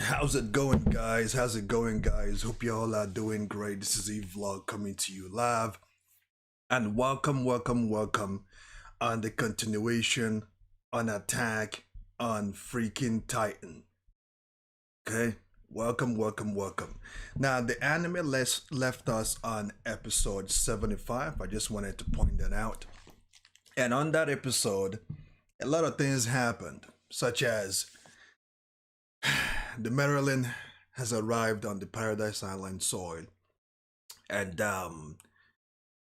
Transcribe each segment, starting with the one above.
How's it going, guys? How's it going, guys? Hope you all are doing great. This is E-Vlog coming to you live. And welcome on the continuation on Attack on freaking Titan. Okay? Welcome. Now, the anime left us on episode 75. I just wanted to point that out. And on that episode, a lot of things happened, such as the Maryland has arrived on the Paradise Island soil, and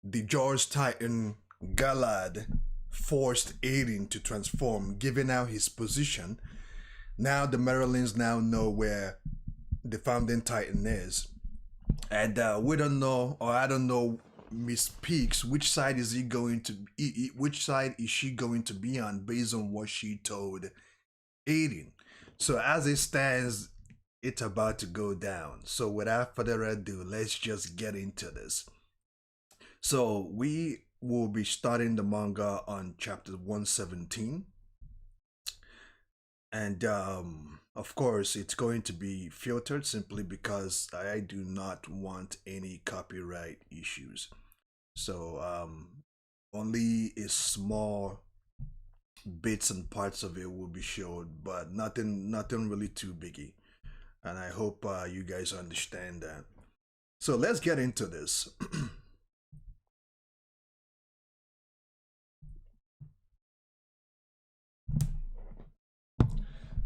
the Jaws Titan Galad forced Aiden to transform, giving out his position. Now the Marylands now know where the founding Titan is, and we don't know, or I don't know, Miss Peaks, which side is he going to? Which side is she going to be on, based on what she told Aiden? So as it stands, it's about to go down. So without further ado, let's just get into this. So we will be starting the manga on chapter 117. And of course, it's going to be filtered simply because I do not want any copyright issues. So only a small bits and parts of it will be showed, but nothing really too biggie, and I hope you guys understand that. So let's get into this.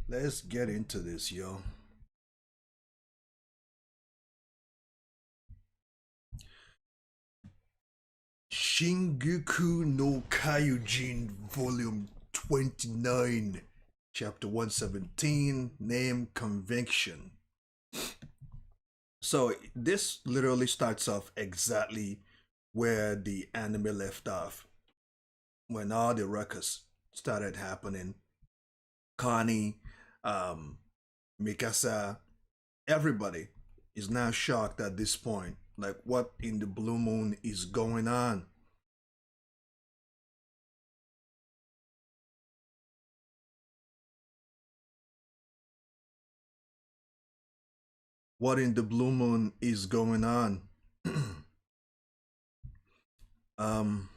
Let's get into this, yo. Shinjuku no Kyujin Volume 29, Chapter 117, Name Conviction. So this literally starts off exactly where the anime left off, when all the ruckus started happening. Connie, Mikasa, everybody is now shocked at this point. Like, what in the blue moon is going on? What in the blue moon is going on? um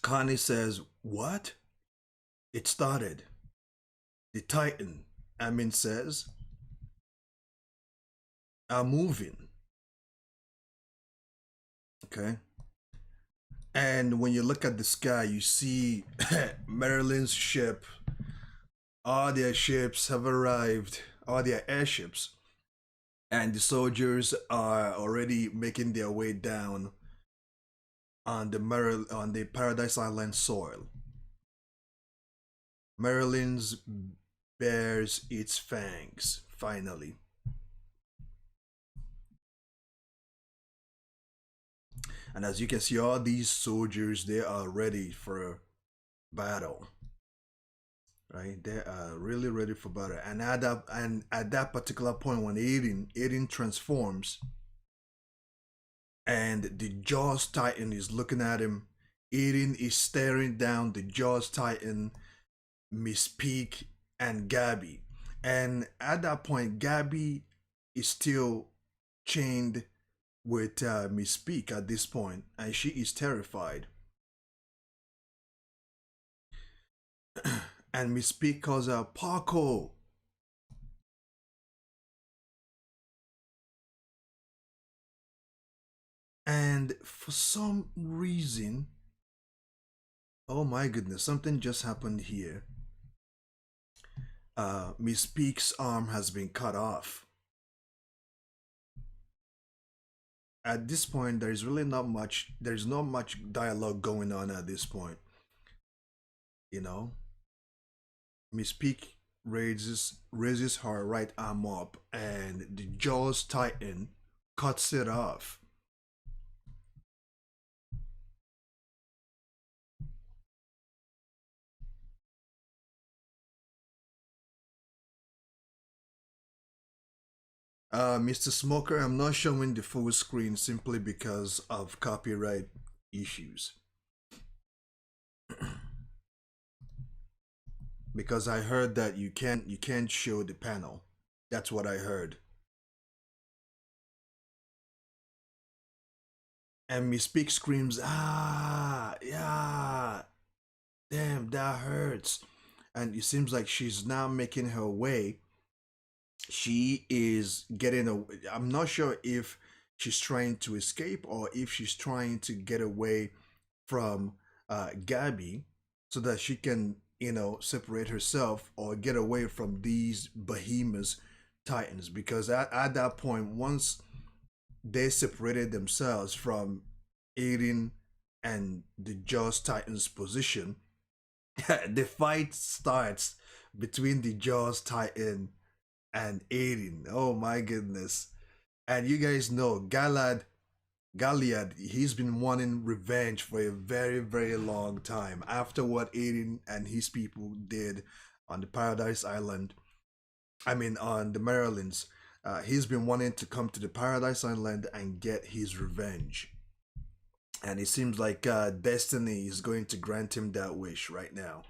Connie says, what? It started. The Titan, Amin says, are moving. Okay. And when you look at the sky, you see Maryland's ship. All their ships have arrived, all their airships, and the soldiers are already making their way down on the Paradise Island soil. Maryland's bears its fangs, finally. And as you can see, all these soldiers, they are ready for battle. Right? They are really ready for battle. And at that particular point, when Aiden transforms, and the Jaws Titan is looking at him, Aiden is staring down the Jaws Titan, Miss Peak, and Gabby. And at that point, Gabby is still chained with Miss Peak at this point, and she is terrified. And Miss Peak calls out, Paco. And for some reason, oh my goodness, something just happened here. Miss Peak's arm has been cut off. At this point, there's really not much dialogue going on at this point. You know, Miss Peak raises her right arm up, and the Jaws Titan cuts it off. Mr. Smoker, I'm not showing the full screen simply because of copyright issues. because I heard that you can't show the panel. That's what I heard. And Miss Pig screams, "Ah, yeah, damn, that hurts." And it seems like she's now making her way. She is getting a. I'm not sure if she's trying to escape or if she's trying to get away from Gabby so that she can, separate herself or get away from these behemoths titans. Because at that point, once they separated themselves from Aiden and the Jaws Titans position, the fight starts between the Jaws Titan and Aiden. Oh my goodness. And you guys know Galiad, he's been wanting revenge for a very, very long time after what Aiden and his people did on the Paradise Island. I mean, on the Marylands. He's been wanting to come to the Paradise Island and get his revenge. And it seems like Destiny is going to grant him that wish right now.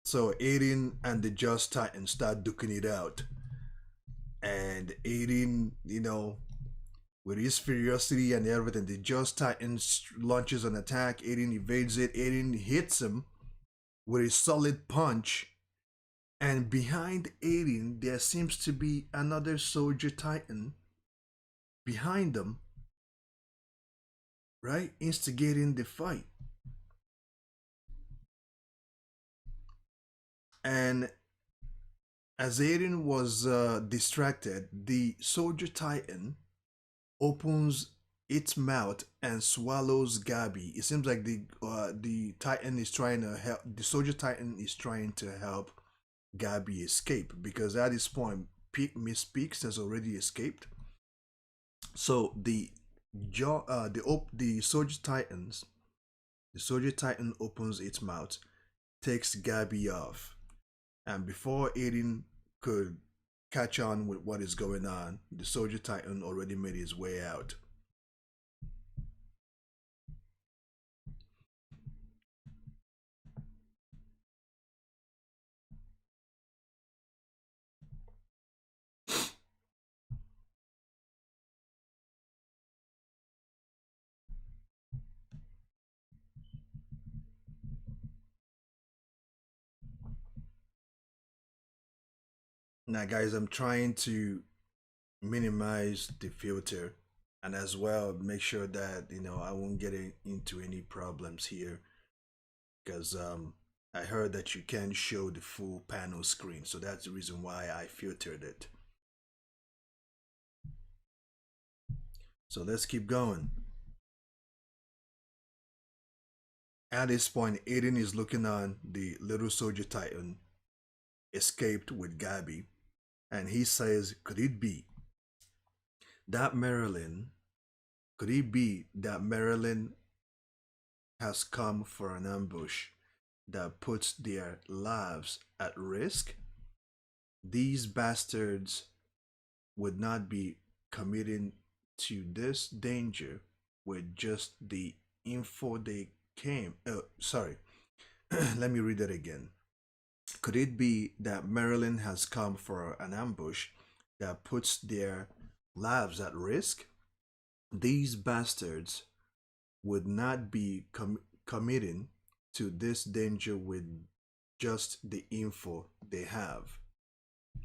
So Aiden and the Just Titan start duking it out. And Aiden, with his ferocity and everything, the Just Titan launches an attack. Aiden evades it. Aiden hits him with a solid punch. And behind Aiden, there seems to be another soldier Titan behind them, right? Instigating the fight. And as Aiden was distracted, the soldier Titan opens its mouth and swallows Gabby. It seems like the Titan is trying to help. The soldier Titan is trying to help Gabby escape because at this point, Miss Peaks has already escaped. So the soldier Titan opens its mouth, takes Gabby off, and before Aiden could catch on with what is going on, the soldier Titan already made his way out. Now, guys, I'm trying to minimize the filter and as well make sure that I won't get into any problems here because I heard that you can't show the full panel screen, so that's the reason why I filtered it. So let's keep going. At this point, Aiden is looking on the little soldier Titan escaped with Gabby, and he says, "Could it be that Marilyn? Could it be that Marilyn has come for an ambush that puts their lives at risk? These bastards would not be committing to this danger with just the info they came. Sorry, let me read that again. Could it be that Marilyn has come for an ambush that puts their lives at risk? These bastards would not be committing to this danger with just the info they have."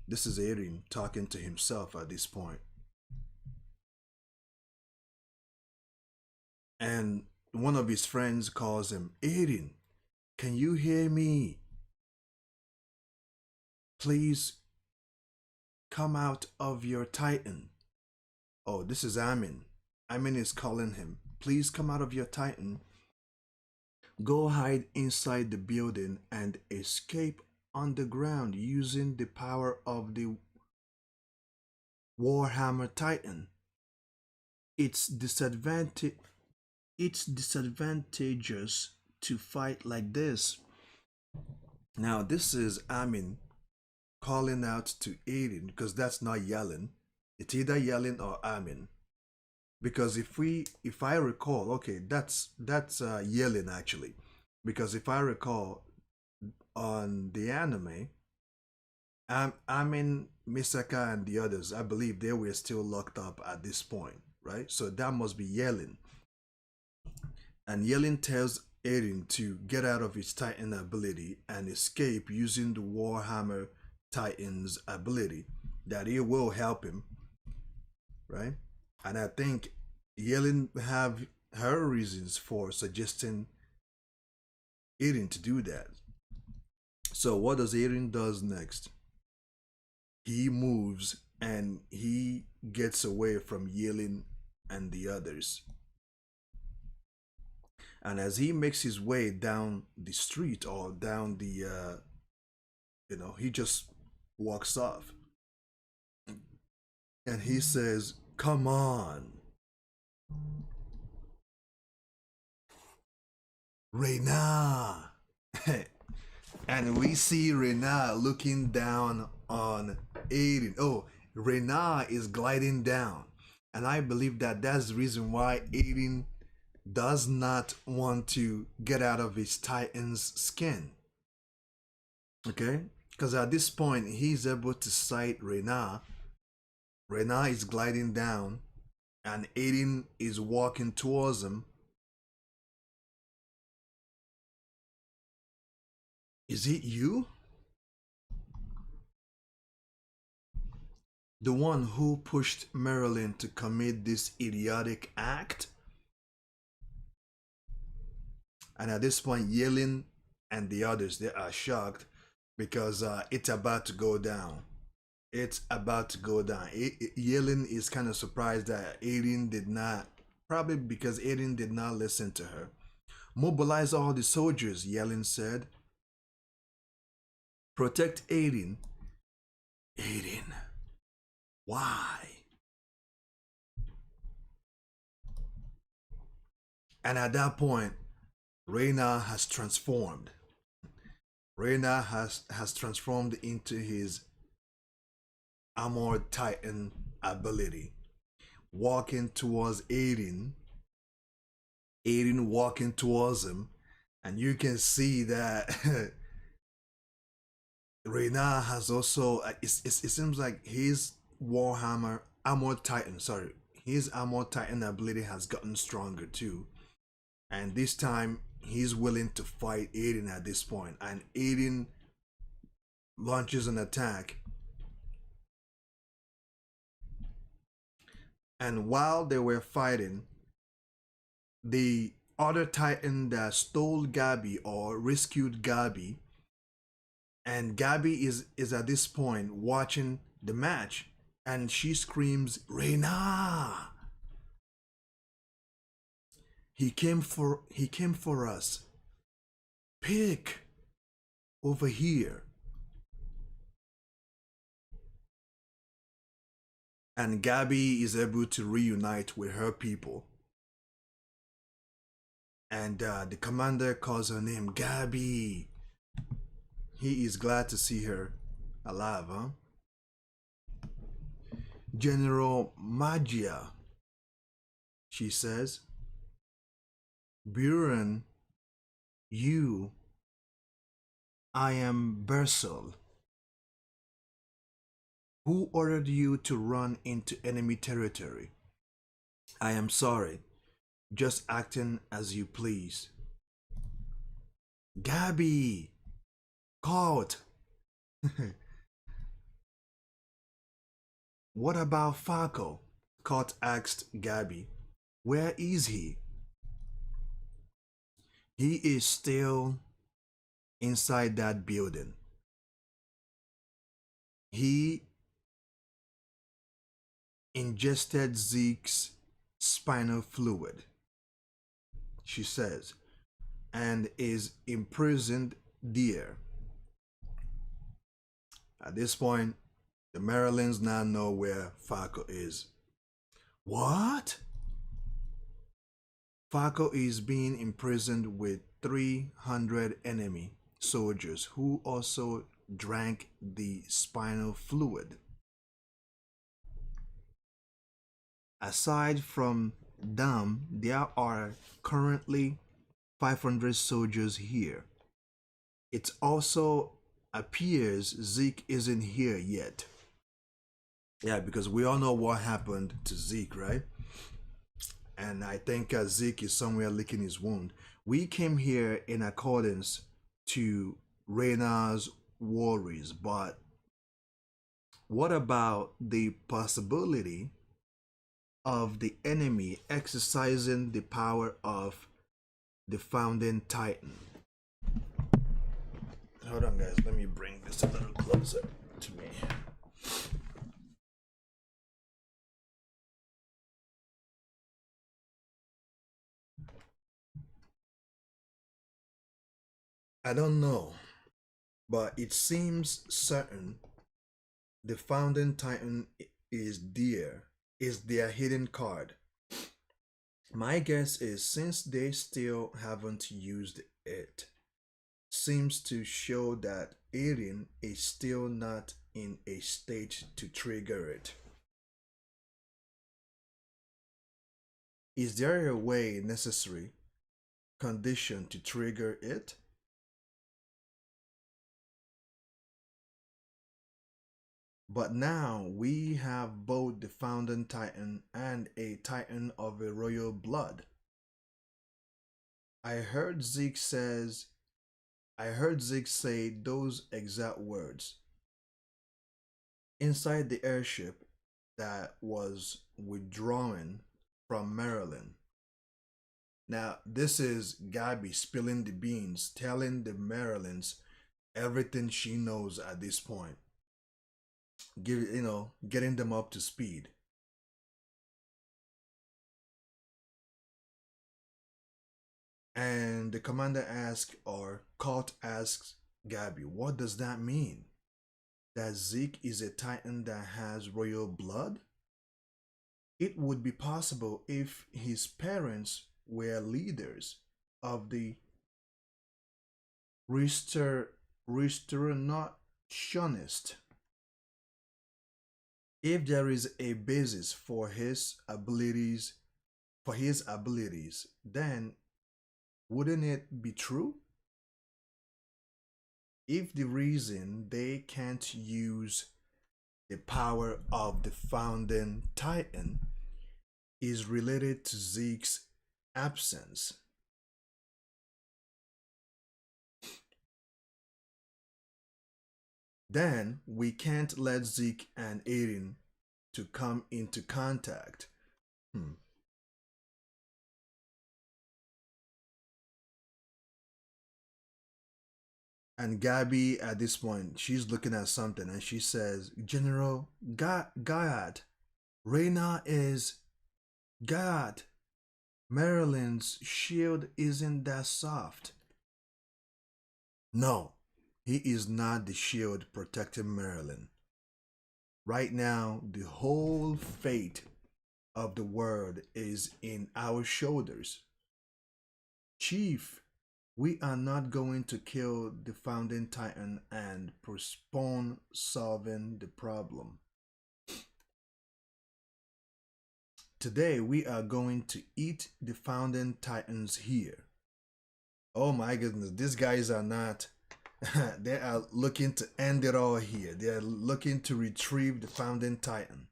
This is Aiden talking to himself at this point. And one of his friends calls him, "Aiden, can you hear me? Please come out of your Titan." Oh, this is Amin. Amin is calling him. "Please come out of your Titan. Go hide inside the building and escape underground using the power of the Warhammer Titan. It's disadvantage it's disadvantageous to fight like this." Now this is Amin calling out to Aiden because that's not yelling. It's either yelling or Amin. because if I recall, okay, that's yelling actually, because if I recall on the anime, I'm in Misaka and the others. I believe they were still locked up at this point, right? So that must be yelling, and yelling tells Eren to get out of his Titan ability and escape using the Warhammer Titan's ability. That it will help him, right? And I think Yellen have her reasons for suggesting Eren to do that. So what does Eren does next? He moves and he gets away from Yellen and the others. And as he makes his way down the street or down the, he just walks off and he says, "Come on, Reyna." And we see Reyna looking down on Aiden. Oh, Reyna is gliding down. And I believe that that's the reason why Aiden does not want to get out of his Titan's skin. Okay? Because at this point, he's able to sight Reyna. Reyna is gliding down, and Aiden is walking towards him. Is it you? The one who pushed Marilyn to commit this idiotic act? And at this point, Yelling and the others, they are shocked because it's about to go down. It's about to go down. Yelling is kind of surprised that Aiden did not, probably because Aiden did not listen to her. "Mobilize all the soldiers," Yelling said. "Protect Aiden." Aiden. Why? And at that point, Reyna has transformed. Reyna has transformed into his Armored Titan ability. Walking towards Aiden. Aiden walking towards him. And you can see that Reyna has also, it seems like his Warhammer, Armored Titan, sorry, his Armored Titan ability has gotten stronger too. And this time, he's willing to fight Aiden at this point. And Aiden launches an attack. And while they were fighting, the other Titan that stole Gabi or rescued Gabi, and Gabi is at this point watching the match, and she screams, "Reyna! He came for us. Pick over here." And Gabi is able to reunite with her people. And the commander calls her name, Gabi. He is glad to see her alive, huh? "General Magia," she says. "Buren, you, I am Bersel. Who ordered you to run into enemy territory? I am sorry, just acting as you please." "Gabi, caught." "What about Falco?" Caught asked Gabi. "Where is he?" "He is still inside that building. He ingested Zeke's spinal fluid," she says, "and is imprisoned there." At this point, the Marylands now know where Falco is. "What?" "Falco is being imprisoned with 300 enemy soldiers who also drank the spinal fluid." Aside from them, there are currently 500 soldiers here. It also appears Zeke isn't here yet. Yeah, because we all know what happened to Zeke, right? And I think Zeke is somewhere licking his wound. We came here in accordance to Rena's worries, but what about the possibility of the enemy exercising the power of the founding titan? Hold on, guys. Let me bring this a little closer to me. I don't know, but it seems certain the founding titan is their hidden card. My guess is since they still haven't used it, seems to show that Eren is still not in a state to trigger it. Is there a way necessary condition to trigger it? But now we have both the founding titan and a titan of a royal blood. I heard Zeke says I heard Zeke say those exact words inside the airship that was withdrawing from Maryland. Now, this is Gabby spilling the beans, telling the Marylands everything she knows at this point. Getting them up to speed. And the commander asks, or Colt asks Gabby, what does that mean? That Zeke is a titan that has royal blood? It would be possible if his parents were leaders of the restorationist. If there is a basis for his abilities, then wouldn't it be true? If the reason they can't use the power of the founding titan is related to Zeke's absence, then we can't let Zeke and Eren to come into contact. Hmm. And Gabby, at this point, she's looking at something and she says, General Gad, Reyna is God. Maryland's shield isn't that soft. No, he is not the shield protecting Maryland. Right now, the whole fate of the world is in our shoulders. Chief, we are not going to kill the founding titan and postpone solving the problem. Today, we are going to eat the founding titans here. Oh my goodness, these guys are not. They are looking to end it all here. They are looking to retrieve the founding titan.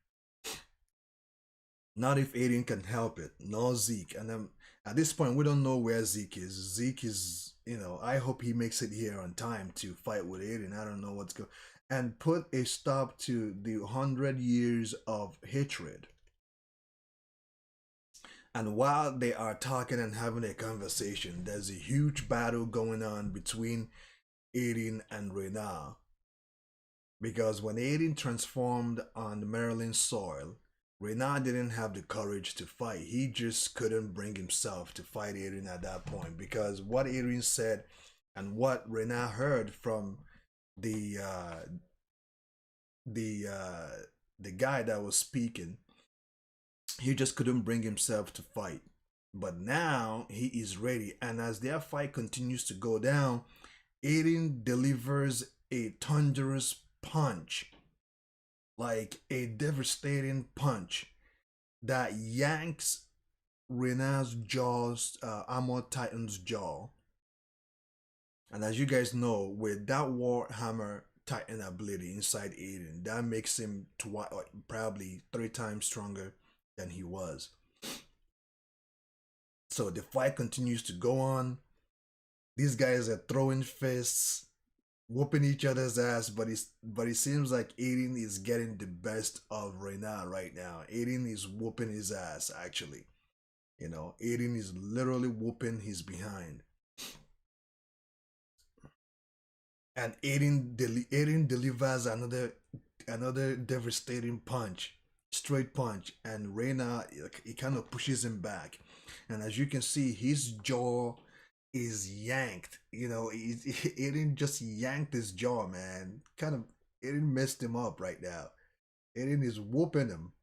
Not if Aiden can help it, nor Zeke. And at this point, we don't know where Zeke is. Zeke is, I hope he makes it here on time to fight with Aiden. I don't know what's going, and put a stop to the 100 years of hatred. And while they are talking and having a conversation, there's a huge battle going on between Aiden and Reyna. Because when Aiden transformed on Maryland soil, Reyna didn't have the courage to fight. He just couldn't bring himself to fight Aiden at that point. Because what Aiden said and what Reyna heard from the guy that was speaking, he just couldn't bring himself to fight. But now he is ready. And as their fight continues to go down, Aiden delivers a thunderous punch, like a devastating punch. that yanks Rena's jaws, Armor Titan's jaw. And as you guys know, with that Warhammer Titan ability inside Aiden, that makes him probably 3 times stronger than he was. So the fight continues to go on. These guys are throwing fists, whooping each other's ass, but it seems like Aiden is getting the best of Reyna right now. Aiden is whooping his ass actually. You know, Aiden is literally whooping his behind. And Aiden delivers another devastating punch, straight punch, and Reyna he kind of pushes him back, and as you can see, his jaw is yanked. You know, Aiden just yanked his jaw, man. Kind of Aiden messed him up right now. Aiden is whooping him,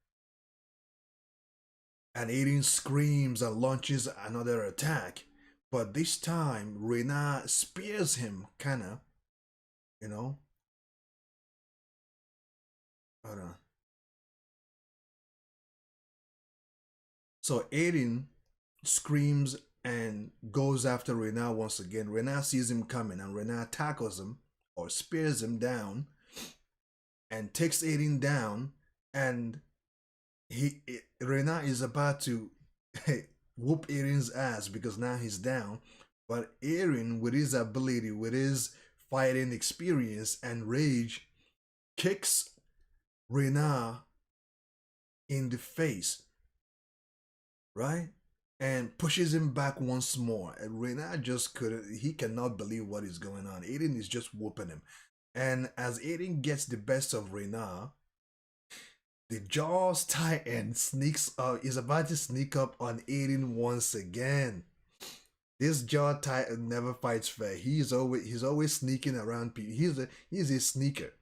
and Aiden screams and launches another attack, but this time Reyna spears him, kinda. You know, hold on. So Aiden screams and goes after Rena once again. Rena sees him coming and Rena tackles him or spears him down and takes Aiden down. And Rena is about to whoop Aiden's ass because now he's down. But Aiden, with his ability, with his fighting experience and rage, kicks Rena in the face, right? And pushes him back once more. And Reyna just couldn't, he cannot believe what is going on. Aiden is just whooping him. And as Aiden gets the best of Reyna, the Jaws Titan sneaks up, is about to sneak up on Aiden once again. This Jaw Titan never fights fair. He's always sneaking around people. He's a sneaker,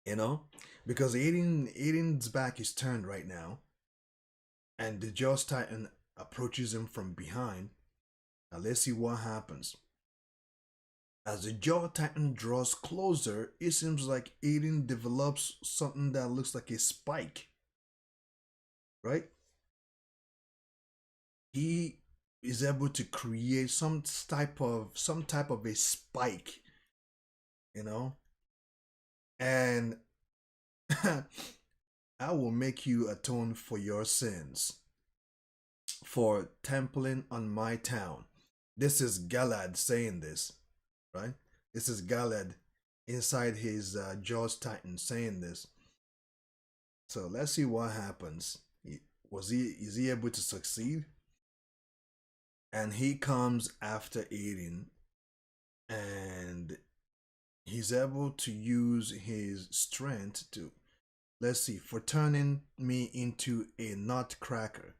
you know? Because Aiden's back is turned right now. And the Jaws Titan approaches him from behind. Now let's see what happens. As the Jaw Titan draws closer, it seems like Aiden develops something that looks like a spike. Right? He is able to create some type of a spike, you know? And I will make you atone for your sins for templing on my town. This is Galad saying this, right? This is Galad inside his Jaws Titan saying this. So let's see what happens. Is he able to succeed? And he comes after Aiden, and he's able to use his strength to, let's see, for turning me into a nutcracker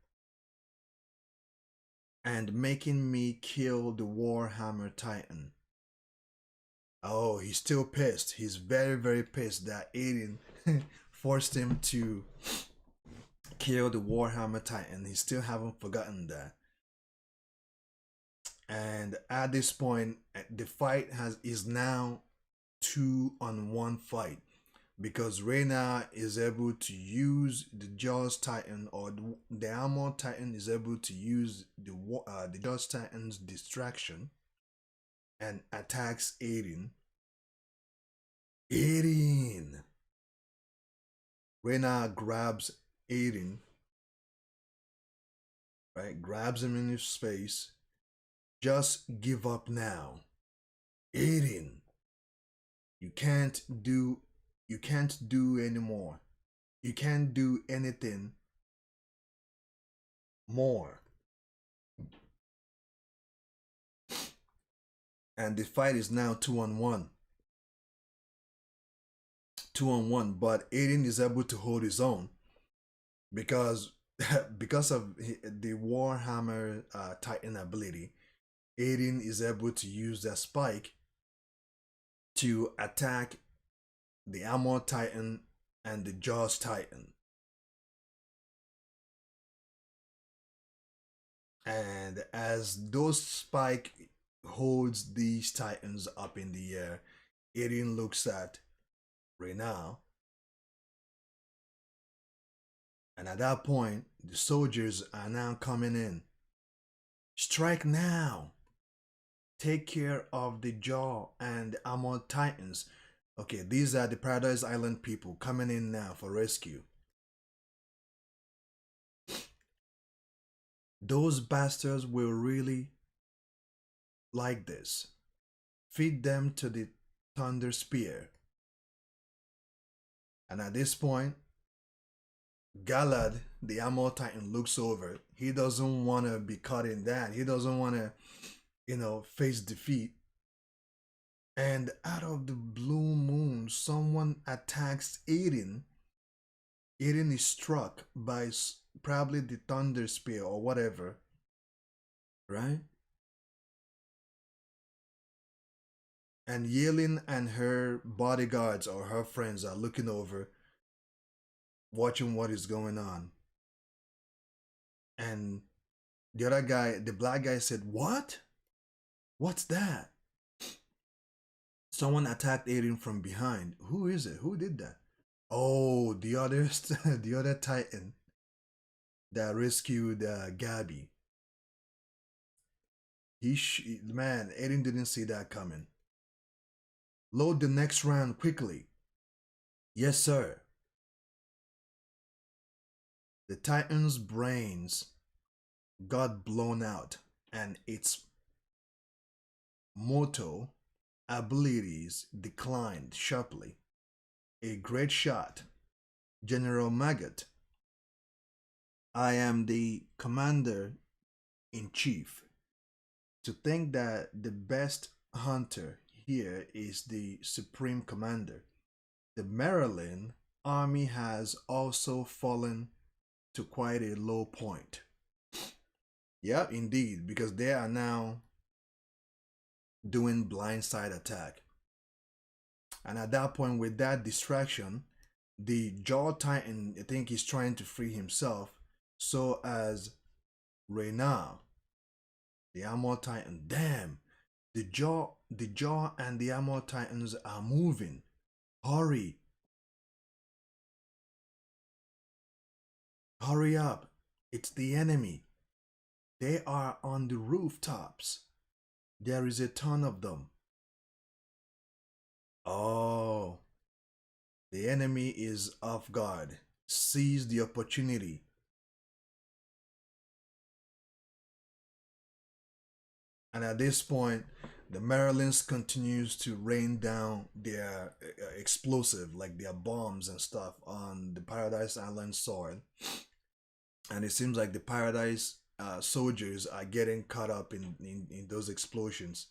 and making me kill the Warhammer Titan. Oh, he's still pissed. He's very, very pissed that Aiden forced him to kill the Warhammer Titan. He still haven't forgotten that. And at this point, the fight is now 2-on-1 fight, because Reyna is able to use the Jaws Titan, or the Armor Titan is able to use the Jaws Titan's distraction and attacks Aiden. Reyna grabs Aiden, right? Grabs him in his face. Just give up now, Aiden. You can't do anymore. You can't do anything more. And the fight is now 2-on-1. 2-on-1, but Aiden is able to hold his own because because of the Warhammer Titan ability. Aiden is able to use that spike to attack the Armor Titan and the Jaws Titan. And as those spike holds these titans up in the air, Aiden looks at Reyna And at that point, the soldiers are now coming in. Strike now. Take care of the Jaw and the Armored Titans. Okay, these are the Paradise Island people coming in now for rescue. Those bastards will really like this. Feed them to the Thunder Spear. And at this point, Galad, the Armored Titan, looks over. He doesn't want to be caught in that. He doesn't want to, face defeat. And out of the blue moon, someone attacks Aiden. Aiden is struck by probably the Thunder Spear or whatever, right? And Yelin and her bodyguards or her friends are looking over, watching what is going on. And the other guy, the black guy, said, "What? What's that?" Someone attacked Aiden from behind. Who is it? Who did that? Oh, the others, the other Titan that rescued Gabby. Man, Aiden didn't see that coming. Load the next round quickly. Yes, sir. The Titan's brains got blown out, and its motto abilities declined sharply. A great shot, General Maggot. I am the commander in chief. To think that the best hunter here is the supreme commander. The Maryland army has also fallen to quite a low point. Yeah, indeed, because they are now doing blindside attack. And at that point, with that distraction, the Jaw Titan, I think, is trying to free himself, so as Reyna, the Armored Titan. Damn, the jaw and the Armored Titans are moving. Hurry. Hurry up. It's the enemy. They are on the rooftops. There is a ton of them. Oh, the enemy is off guard. Seize the opportunity. And at this point, the Marylands continues to rain down their explosive, like their bombs and stuff, on the Paradise Island soil. And it seems like the Paradise soldiers are getting caught up in those explosions.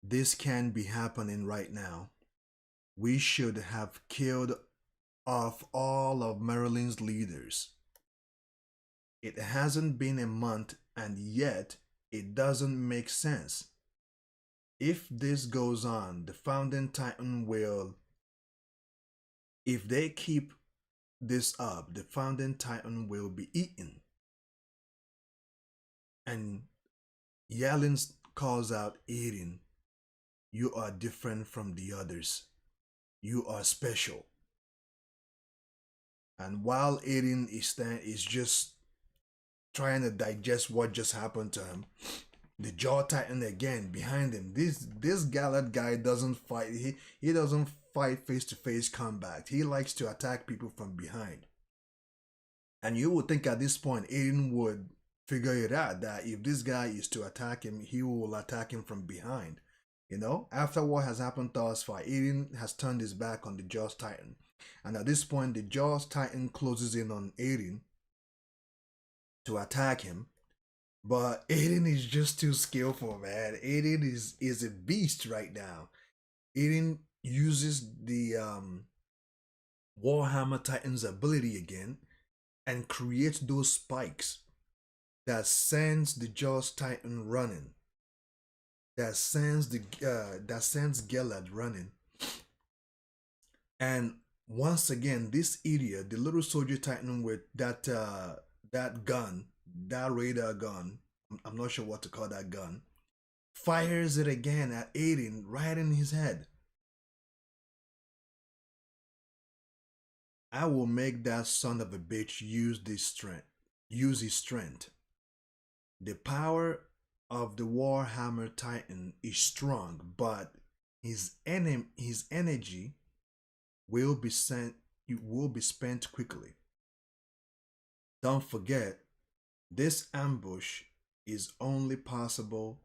This can be happening right now. We should have killed off all of Maryland's leaders. It hasn't been a month and yet it doesn't make sense. If this goes on, the Founding Titan will. If they keep this up, the Founding Titan will be eaten. And Yelin calls out Aiden, "You are different from the others. You are special." And while Aiden is just trying to digest what just happened to him, the Jaw Titan again behind him. This Galad guy doesn't fight. He doesn't fight face-to-face combat. He likes to attack people from behind. And you would think at this point Aiden would figure it out that if this guy is to attack him, he will attack him from behind. After what has happened thus far, Aiden has turned his back on the Jaws Titan. And at this point, the Jaws Titan closes in on Aiden to attack him. But Aiden is just too skillful, man. Aiden is a beast right now. Aiden uses the Warhammer Titan's ability again and creates those spikes that sends the Jaws Titan running. That sends Gelad running. And once again, this idiot, the little soldier Titan with that gun, that radar gun, I'm not sure what to call that gun, fires it again at Aiden right in his head. I will make that son of a bitch use this strength. Use his strength. The power of the Warhammer Titan is strong, but his energy will be sent it will be spent quickly. Don't forget, this ambush is only possible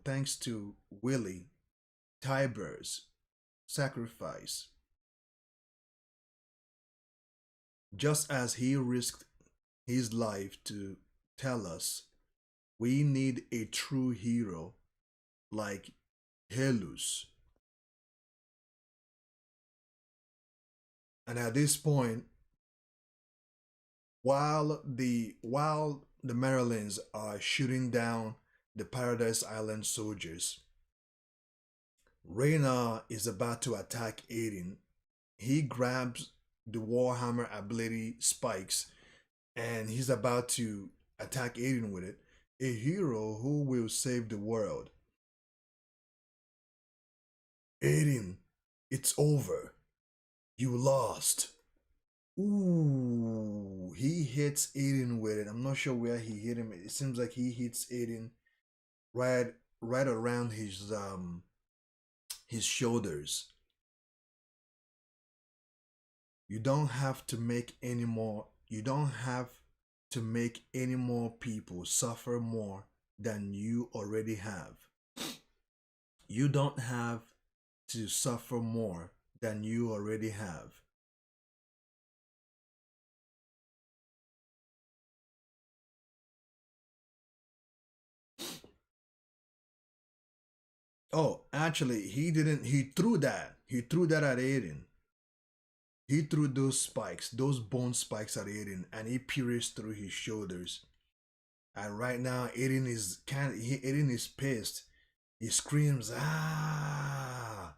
thanks to Willie Tiber's sacrifice. Just as he risked his life to tell us we need a true hero like Helus. And at this point, while the Marylands are shooting down the Paradise Island soldiers, Reyna is about to attack Aiden. He grabs the Warhammer ability spikes and he's about to attack Aiden with it. A hero who will save the world. Aiden, it's over. You lost. Ooh, he hits Aiden with it. I'm not sure where he hit him. It seems like he hits Aiden right right around his shoulders. You don't have to make any more people suffer more than you already have. You don't have to suffer more than you already have. Oh, actually, he didn't. He threw that. He threw that at Aiden. He threw those spikes, those bone spikes at Aiden, and he pierced through his shoulders. And right now, Aiden is pissed. He screams, "Ah!"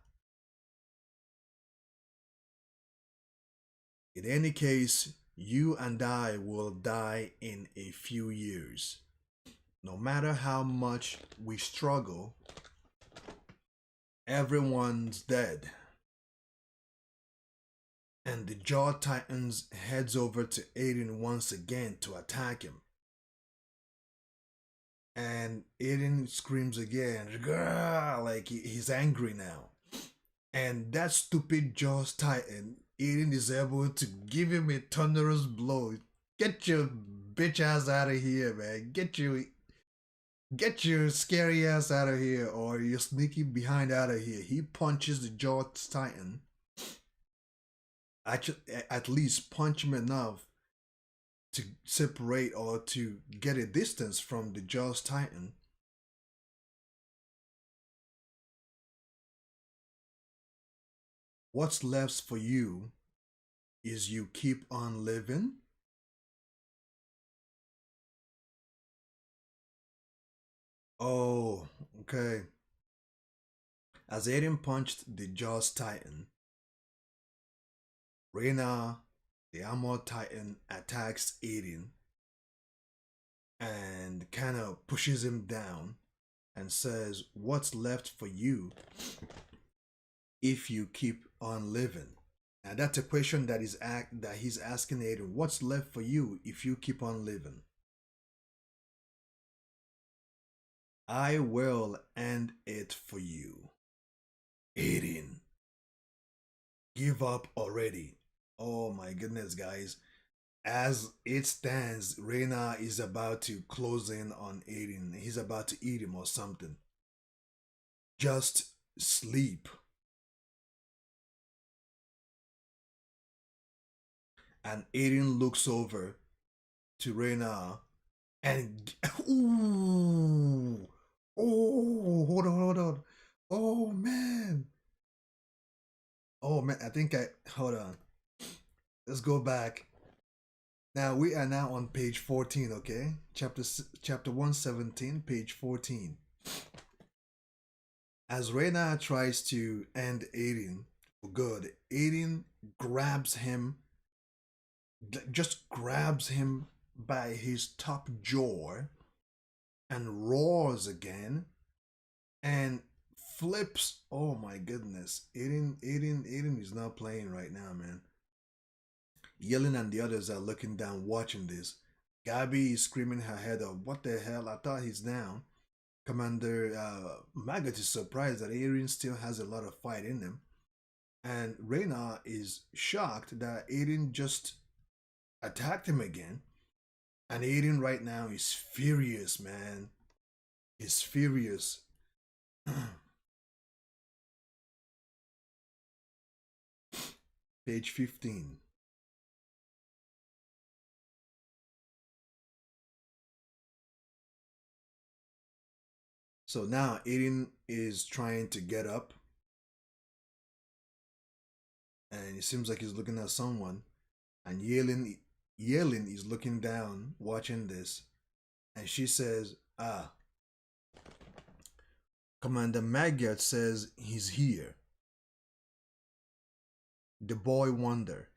In any case, you and I will die in a few years. No matter how much we struggle, everyone's dead. And the Jaw Titans heads over to Aiden once again to attack him. And Aiden screams again, "Grrr!" Like he's angry now. And that stupid Jaws Titan, Aiden is able to give him a thunderous blow. Get your bitch ass out of here, man. Get your scary ass out of here, or your sneaky behind out of here. He punches the Jaws Titan. At least punch him enough to separate or to get a distance from the Jaws Titan. What's left for you is you keep on living. Oh, okay. As Aiden punched the Jaws Titan, Reyna, the Armored Titan, attacks Aiden and kind of pushes him down and says, "What's left for you if you keep on living?" Now that's a question that he's asking Aiden. What's left for you if you keep on living? I will end it for you. Aiden, give up already. Oh my goodness, guys. As it stands, Reyna is about to close in on Aiden. He's about to eat him or something. Just sleep. And Aiden looks over to Reyna and ooh, oh, hold on. Oh man, oh man. I think I hold on. Let's go back. Now we are now on page 14. Okay, chapter 117, page 14. As Reyna tries to end Aiden for good, Aiden grabs him, just grabs him by his top jaw and roars again and flips. Oh my goodness. Aiden is not playing right now, man. Yelling and the others are looking down watching this. Gabby is screaming her head off. What the hell? I thought he's down. Commander Maggot is surprised that Arin still has a lot of fight in him. And Reyna is shocked that Aiden just attacked him again. And Aiden right now is furious, man. He's furious. Page 15. So now Aiden is trying to get up. And it seems like he's looking at someone. And Yelling is looking down, watching this. And she says, ah, Commander Magyar says he's here. The boy wonder.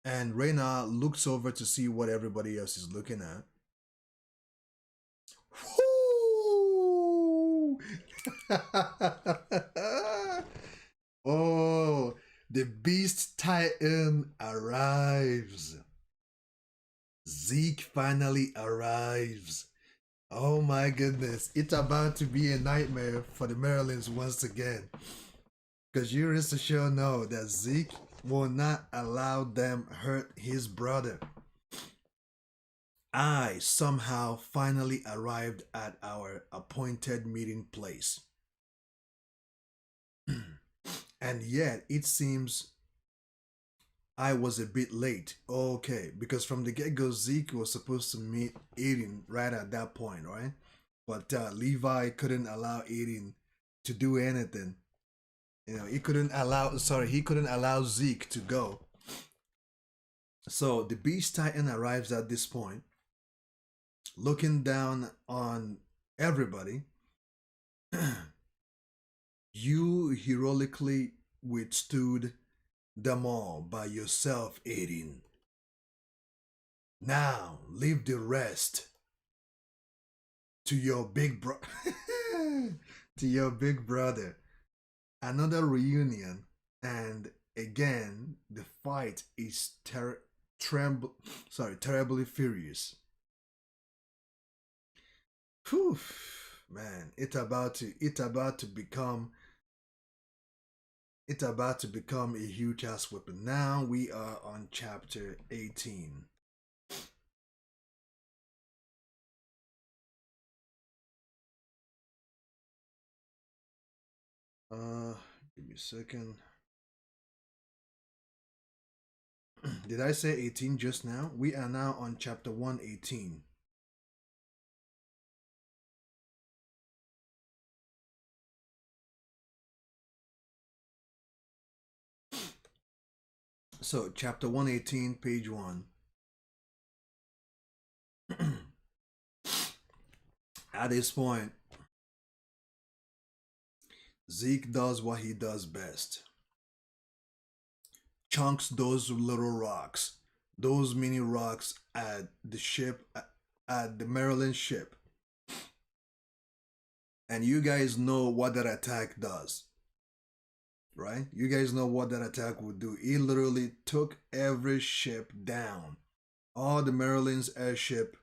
And Reyna looks over to see what everybody else is looking at. Oh, the Beast Titan arrives. Zeke finally arrives. Oh my goodness. It's about to be a nightmare for the Marylands once again. Because you rest assured know that Zeke will not allow them hurt his brother. I somehow finally arrived at our appointed meeting place. And yet it seems I was a bit late. Okay, because from the get-go, Zeke was supposed to meet Aiden right at that point, right? But Levi couldn't allow Aiden to do anything. You know, he couldn't allow Zeke to go. So the Beast Titan arrives at this point, looking down on everybody. You heroically withstood them all by yourself, Aiden. Now leave the rest to your big bro to your big brother. Another reunion, and again the fight is terribly furious. Whew, man, it's about to become a huge ass whipping. Now we are on chapter 18. Give me a second. Did I say 18 just now? We are now on chapter 118. So, chapter 118, page 1. At this point, Zeke does what he does best. Chunks those little rocks, those mini rocks at the ship, at the Maryland ship. And you guys know what that attack does, right? You guys know what that attack would do. He literally took every ship down. All the Maryland's airship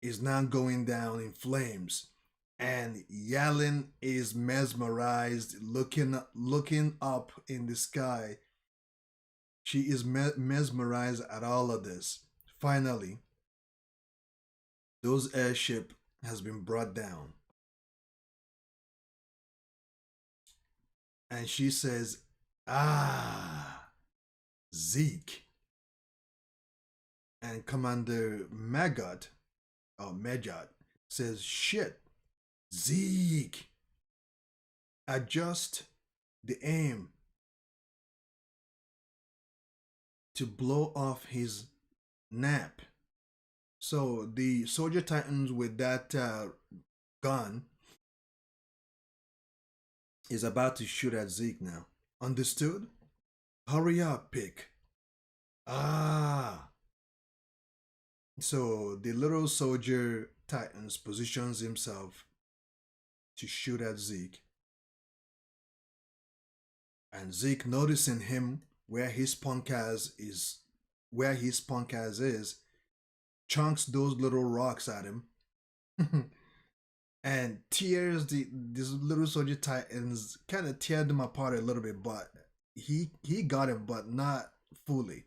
is now going down in flames. And Yalin is mesmerized, looking up in the sky. She is mesmerized at all of this. Finally, those airship has been brought down. And she says, ah, Zeke. And Commander Maggot, or Medjot, says, shit, Zeke. Adjust the aim to blow off his nap. So the soldier titans with that gun is about to shoot at Zeke now. Understood? Hurry up, Pick. Ah. So the little soldier titans positions himself to shoot at Zeke. And Zeke, noticing him, where his punk ass is, where his punk ass is, chunks those little rocks at him, and tears these little soldier titans, kind of tear them apart a little bit, but he got him, but not fully.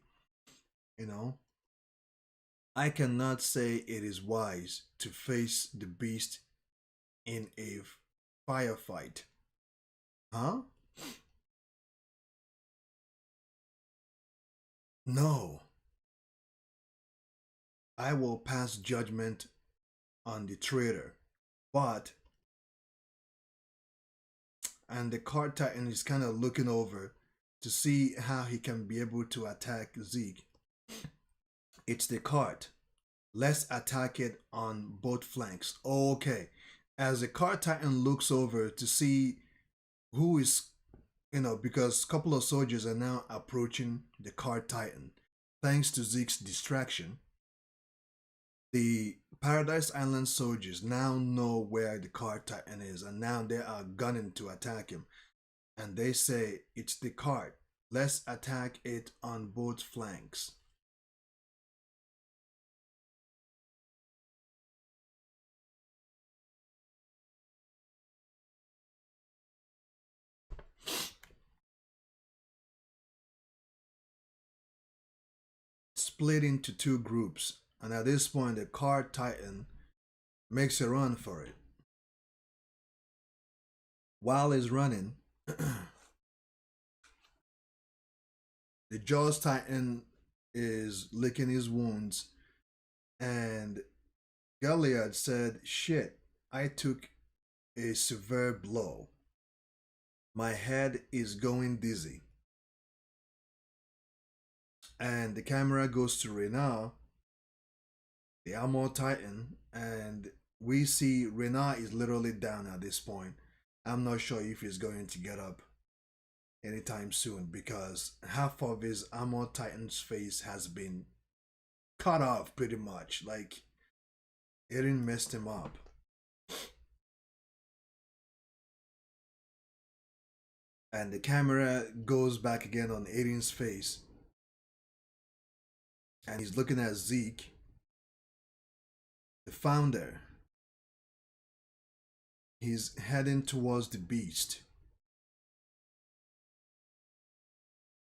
You know, I cannot say it is wise to face the beast in a firefight. Huh? No. I will pass judgment on the traitor. But, and the card titan is kind of looking over to see how he can be able to attack Zeke. It's the cart. Let's attack it on both flanks. Okay. As the card titan looks over to see who is, because a couple of soldiers are now approaching the card titan. Thanks to Zeke's distraction, the Paradise Island soldiers now know where the cart titan is, and now they are gunning to attack him. And they say, it's the cart. Let's attack it on both flanks. Split into two groups, and at this point, the cart titan makes a run for it. While he's running, the Jaws Titan is licking his wounds, and Goliath said, "Shit, I took a severe blow. My head is going dizzy." And the camera goes to Rena, the Armor Titan, and we see Rena is literally down at this point. I'm not sure if he's going to get up anytime soon because half of his Armor Titan's face has been cut off pretty much. Like, Eren messed him up. And the camera goes back again on Eren's face. And he's looking at Zeke, the founder. He's heading towards the beast.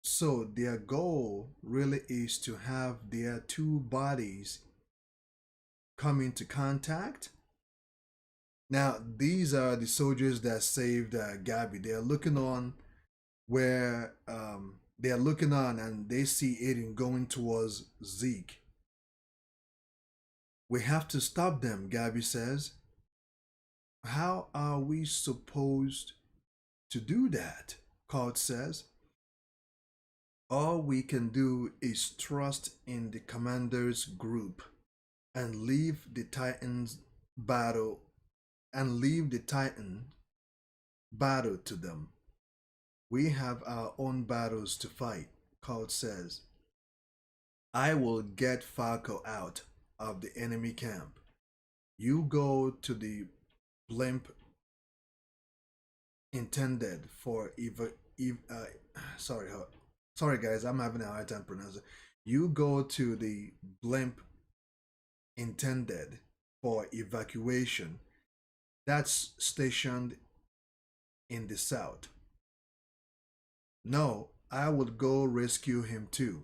So their goal really is to have their two bodies come into contact. Now, these are the soldiers that saved Gabby. They're looking on where they're looking on and they see Aiden going towards Zeke. We have to stop them, Gabby says. How are we supposed to do that? Card says. All we can do is trust in the commander's group and leave the Titans battle to them. We have our own battles to fight, Card says. I will get Falco out of the enemy camp. You go to the blimp intended for sorry guys, I'm having a hard time pronouncing. You go to the blimp intended for evacuation that's stationed in the south. No, I would go rescue him too.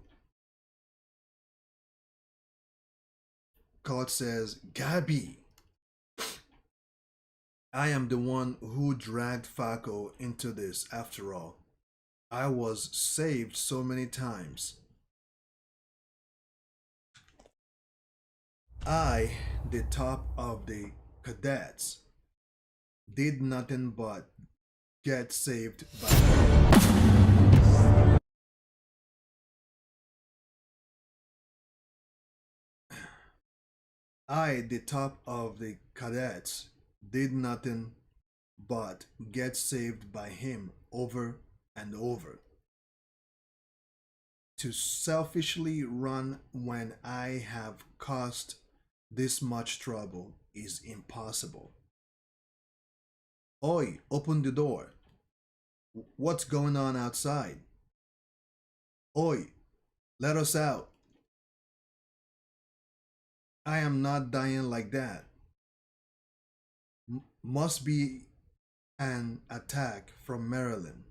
God says, Gabby, I am the one who dragged Falco into this after all. I was saved so many times. I, the top of the cadets, did nothing but get saved by I, the top of the cadets, did nothing but get saved by him over and over. To selfishly run when I have caused this much trouble is impossible. Oi, open the door. What's going on outside? Oi, let us out. I am not dying like that. Must be an attack from Maryland.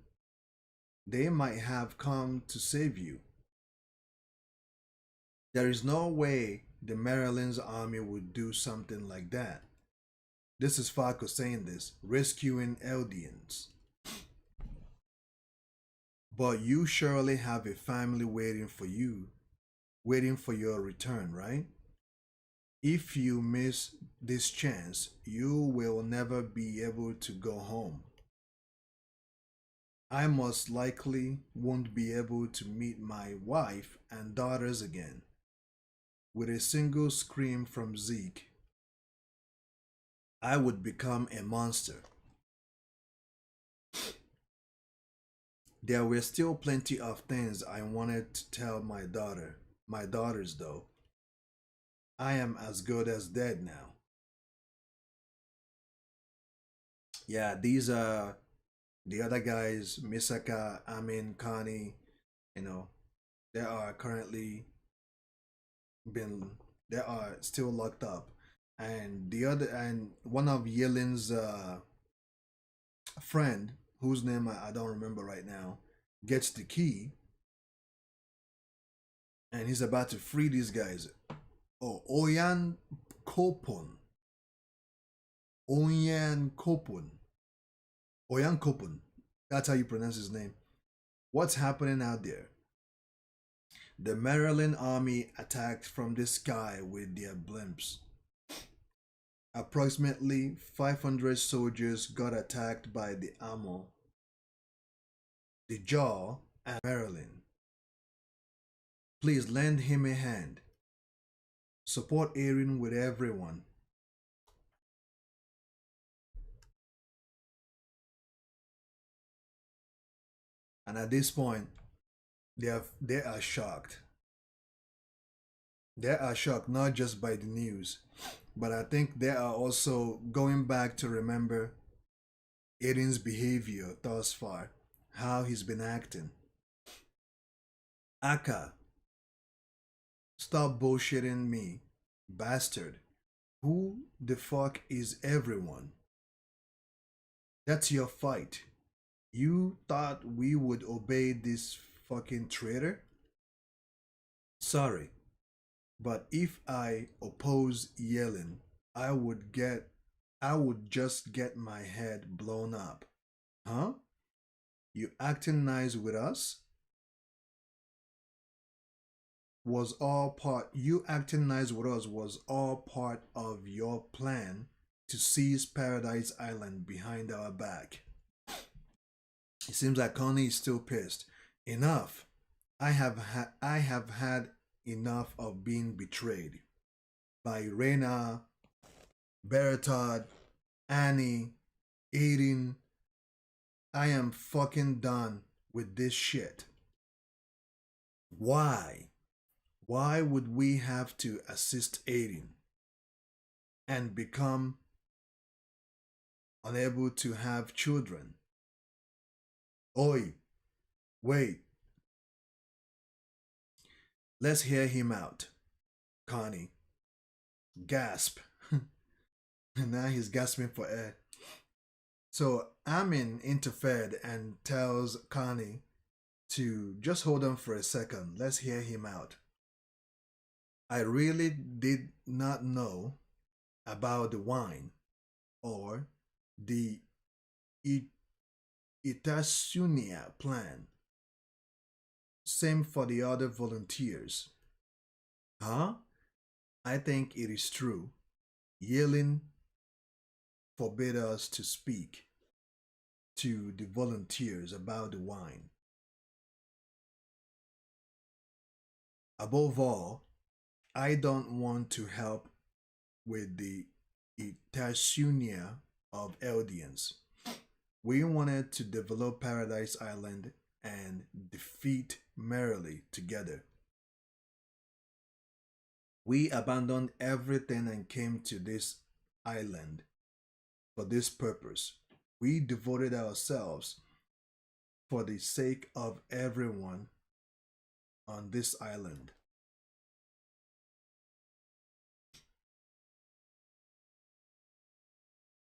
They might have come to save you. There is no way the Maryland's army would do something like that. This is Falco saying this, rescuing Eldians. But you surely have a family waiting for you, waiting for your return, right? If you miss this chance, you will never be able to go home. I most likely won't be able to meet my wife and daughters again. With a single scream from Zeke, I would become a monster. There were still plenty of things I wanted to tell my daughters though. I am as good as dead now. Yeah, these are the other guys, Misaka, Amin, Kani, you know, they are currently been they are still locked up. And one of Yelin's friend, whose name I don't remember right now, gets the key and he's about to free these guys. Oh, Kopon. Oyan Kopon. Oyan Kopon. That's how you pronounce his name. What's happening out there? The Maryland army attacked from the sky with their blimps. Approximately 500 soldiers got attacked by the Amo, the Jaw, and Maryland. Please lend him a hand. Support Erin with everyone. And at this point, they are shocked. They are shocked not just by the news, but I think they are also going back to remember Aiden's behavior thus far, how he's been acting. Aka, stop bullshitting me, bastard. Who the fuck is everyone? That's your fight. You thought we would obey this fucking traitor? Sorry, but if I oppose yelling, I would get I would just get my head blown up. Huh? You acting nice with us? Was all part You acting nice with us was all part of your plan to seize Paradise Island behind our back. It seems like Connie is still pissed. Enough. I have had enough of being betrayed by Rena, Beratod, Annie, Aiden. I am fucking done with this shit. Why? Why would we have to assist Aiden and become unable to have children? Oi, wait. Let's hear him out. Connie. Gasp. And now he's gasping for air. So Amin interfered and tells Connie to just hold on for a second. Let's hear him out. I really did not know about the wine or the Itasunia plan. Same for the other volunteers. Huh? I think it is true. Yelling forbade us to speak to the volunteers about the wine. Above all, I don't want to help with the Itasunia of Eldians. We wanted to develop Paradise Island and defeat Merrily together. We abandoned everything and came to this island for this purpose. We devoted ourselves for the sake of everyone on this island.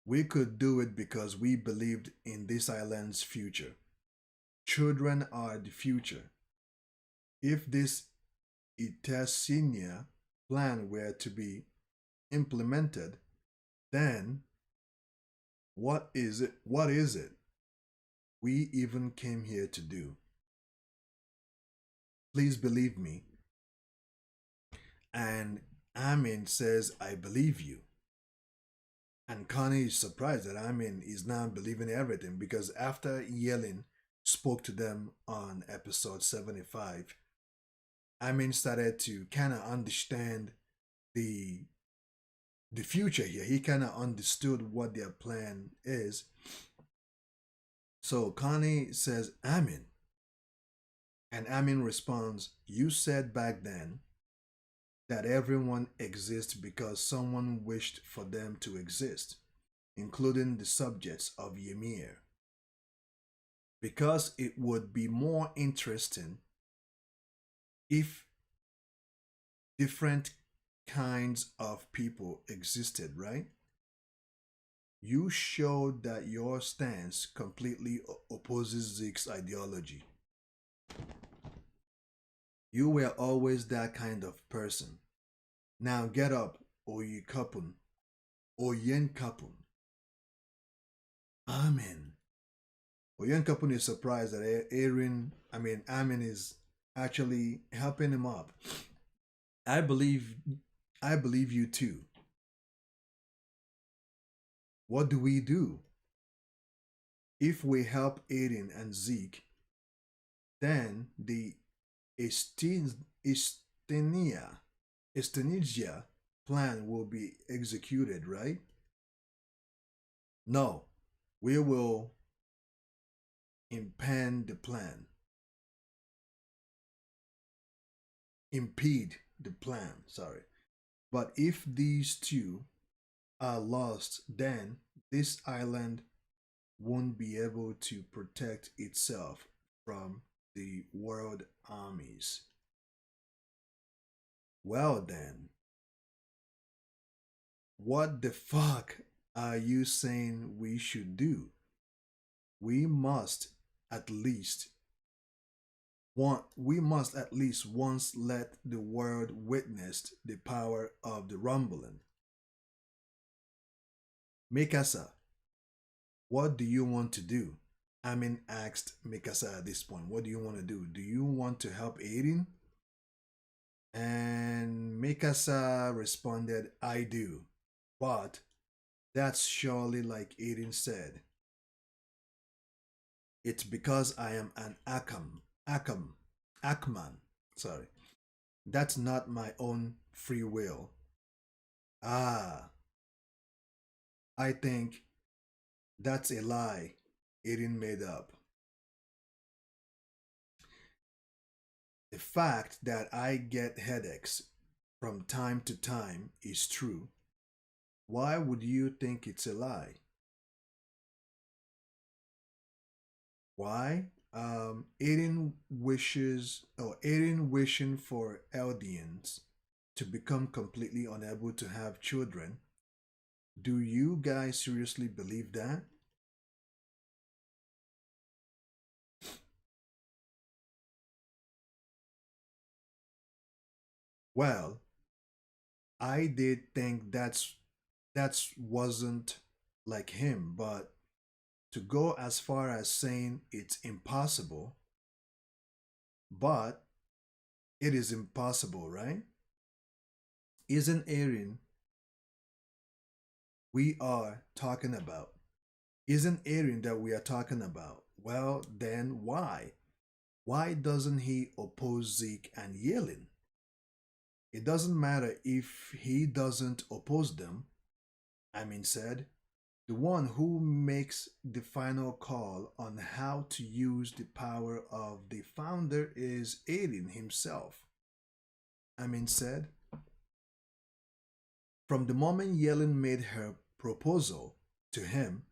We could do it because we believed in this island's future. Children are the future. If this Itasinia plan were to be implemented, then what is it? What is it we even came here to do? Please believe me. And Amin says, I believe you. And Connie is surprised that Amin is now believing everything because after Yelling spoke to them on episode 75, Amin started to kind of understand the the future here. He kind of understood what their plan is. So Connie says, Amin. And Amin responds, you said back then that everyone exists because someone wished for them to exist, including the subjects of Ymir. Because it would be more interesting if different kinds of people existed, right? You showed that your stance completely opposes Zeke's ideology. You were always that kind of person. Now get up, Oyikapun. Oyenkapun. Amen. Oyenkapun is surprised that Amin is actually helping him up. I believe you too. What do we do? If we help Aiden and Zeke, then the Estenia plan will be executed, right? No, we will impede the plan. Impede the plan, sorry. But if these two are lost, then this island won't be able to protect itself from the world armies. Well, then, what the fuck are you saying we should do? We must at least once let the world witness the power of the rumbling. Mikasa, what do you want to do? Amin asked Mikasa at this point, what do you want to do? Do you want to help Aiden? And Mikasa responded, I do. But that's surely like Aiden said. It's because I am an Akman. Sorry. That's not my own free will. Ah, I think that's a lie Aiden made up. The fact that I get headaches from time to time is true. Why would you think it's a lie? Why? Aiden wishing for Eldians to become completely unable to have children. Do you guys seriously believe that? Well, I did think that's wasn't like him, but to go as far as saying it's impossible, but it is impossible, right? Isn't Aaron we are talking about? Isn't Aaron that we are talking about? Well, then why? Why doesn't he oppose Zeke and Yelin? It doesn't matter if he doesn't oppose them, Amin said. The one who makes the final call on how to use the power of the founder is Aiden himself, Amin said. From the moment Yellen made her proposal to him,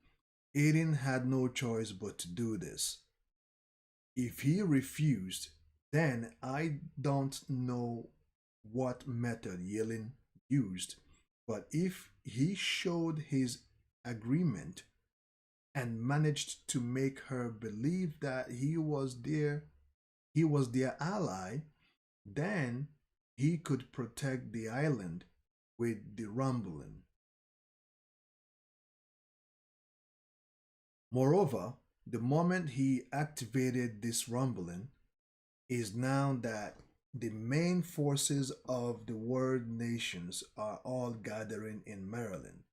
Aiden had no choice but to do this. If he refused, Then I don't know what method Yelin used, but if he showed his agreement and managed to make her believe that he was their ally, then he could protect the island with the rumbling. Moreover, the moment he activated this rumbling is now that the main forces of the world nations are all gathering in Maryland.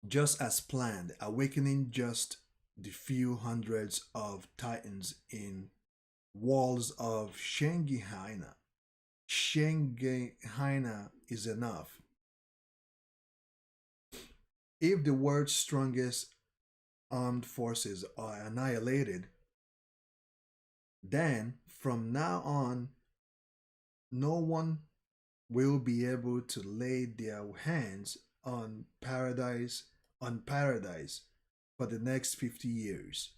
Just as planned, awakening just the few hundreds of titans in walls of Shenghaina. Shenghaina is enough. If the world's strongest armed forces are annihilated, then from now on, no one will be able to lay their hands on paradise for the next 50 years.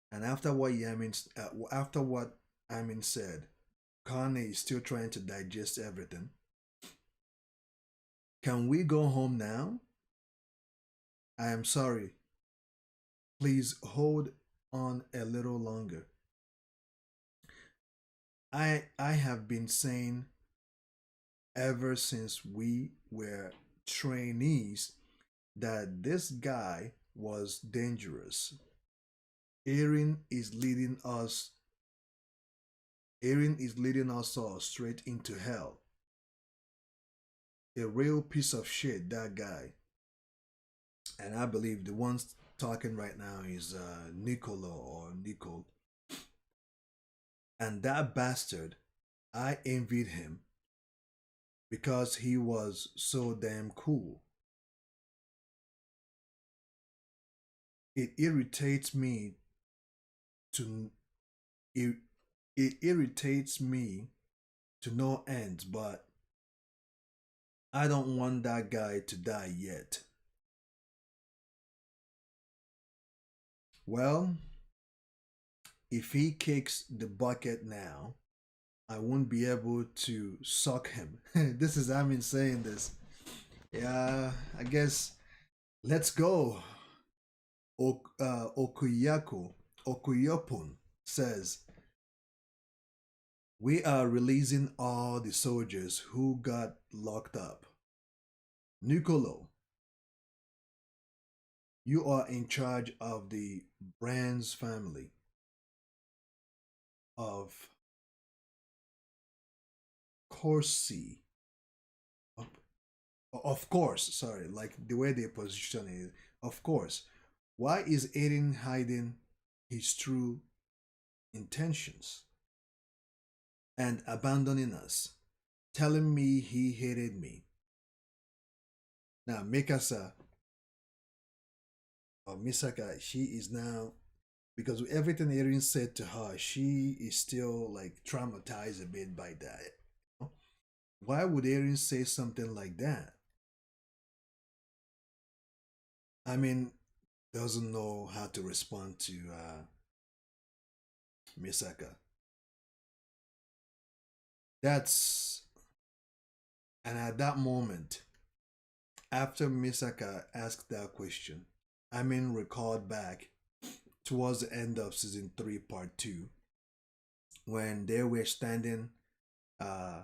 And after what Amin said, Kane is still trying to digest everything. Can we go home now? I am sorry. Please hold on a little longer. I have been saying ever since we were trainees that this guy was dangerous. Erin is leading us Erin is leading us all straight into hell. A real piece of shit, that guy. And I believe the one talking right now is Nicolo or Nicole. And that bastard, I envied him because he was so damn cool. It irritates me to it, it irritates me to no end, but I don't want that guy to die yet. Well, if he kicks the bucket now, I won't be able to suck him. This is Amin saying this. Yeah, I guess let's go. Okuyopun says, we are releasing all the soldiers who got locked up. Nicolo, you are in charge of the Brands family. Of Corsi. Of course, sorry, like the way they position it. Of course. Why is Aiden hiding his true intentions and abandoning us, telling me he hated me? Now, Mikasa or Misaka, she is now, because everything Erin said to her, she is still like traumatized a bit by that. Why would Erin say something like that? I mean, doesn't know how to respond to Misaka. That's and at that moment, after Misaka asked that question, I mean recalled back towards the end of season 3, part 2, when they were standing uh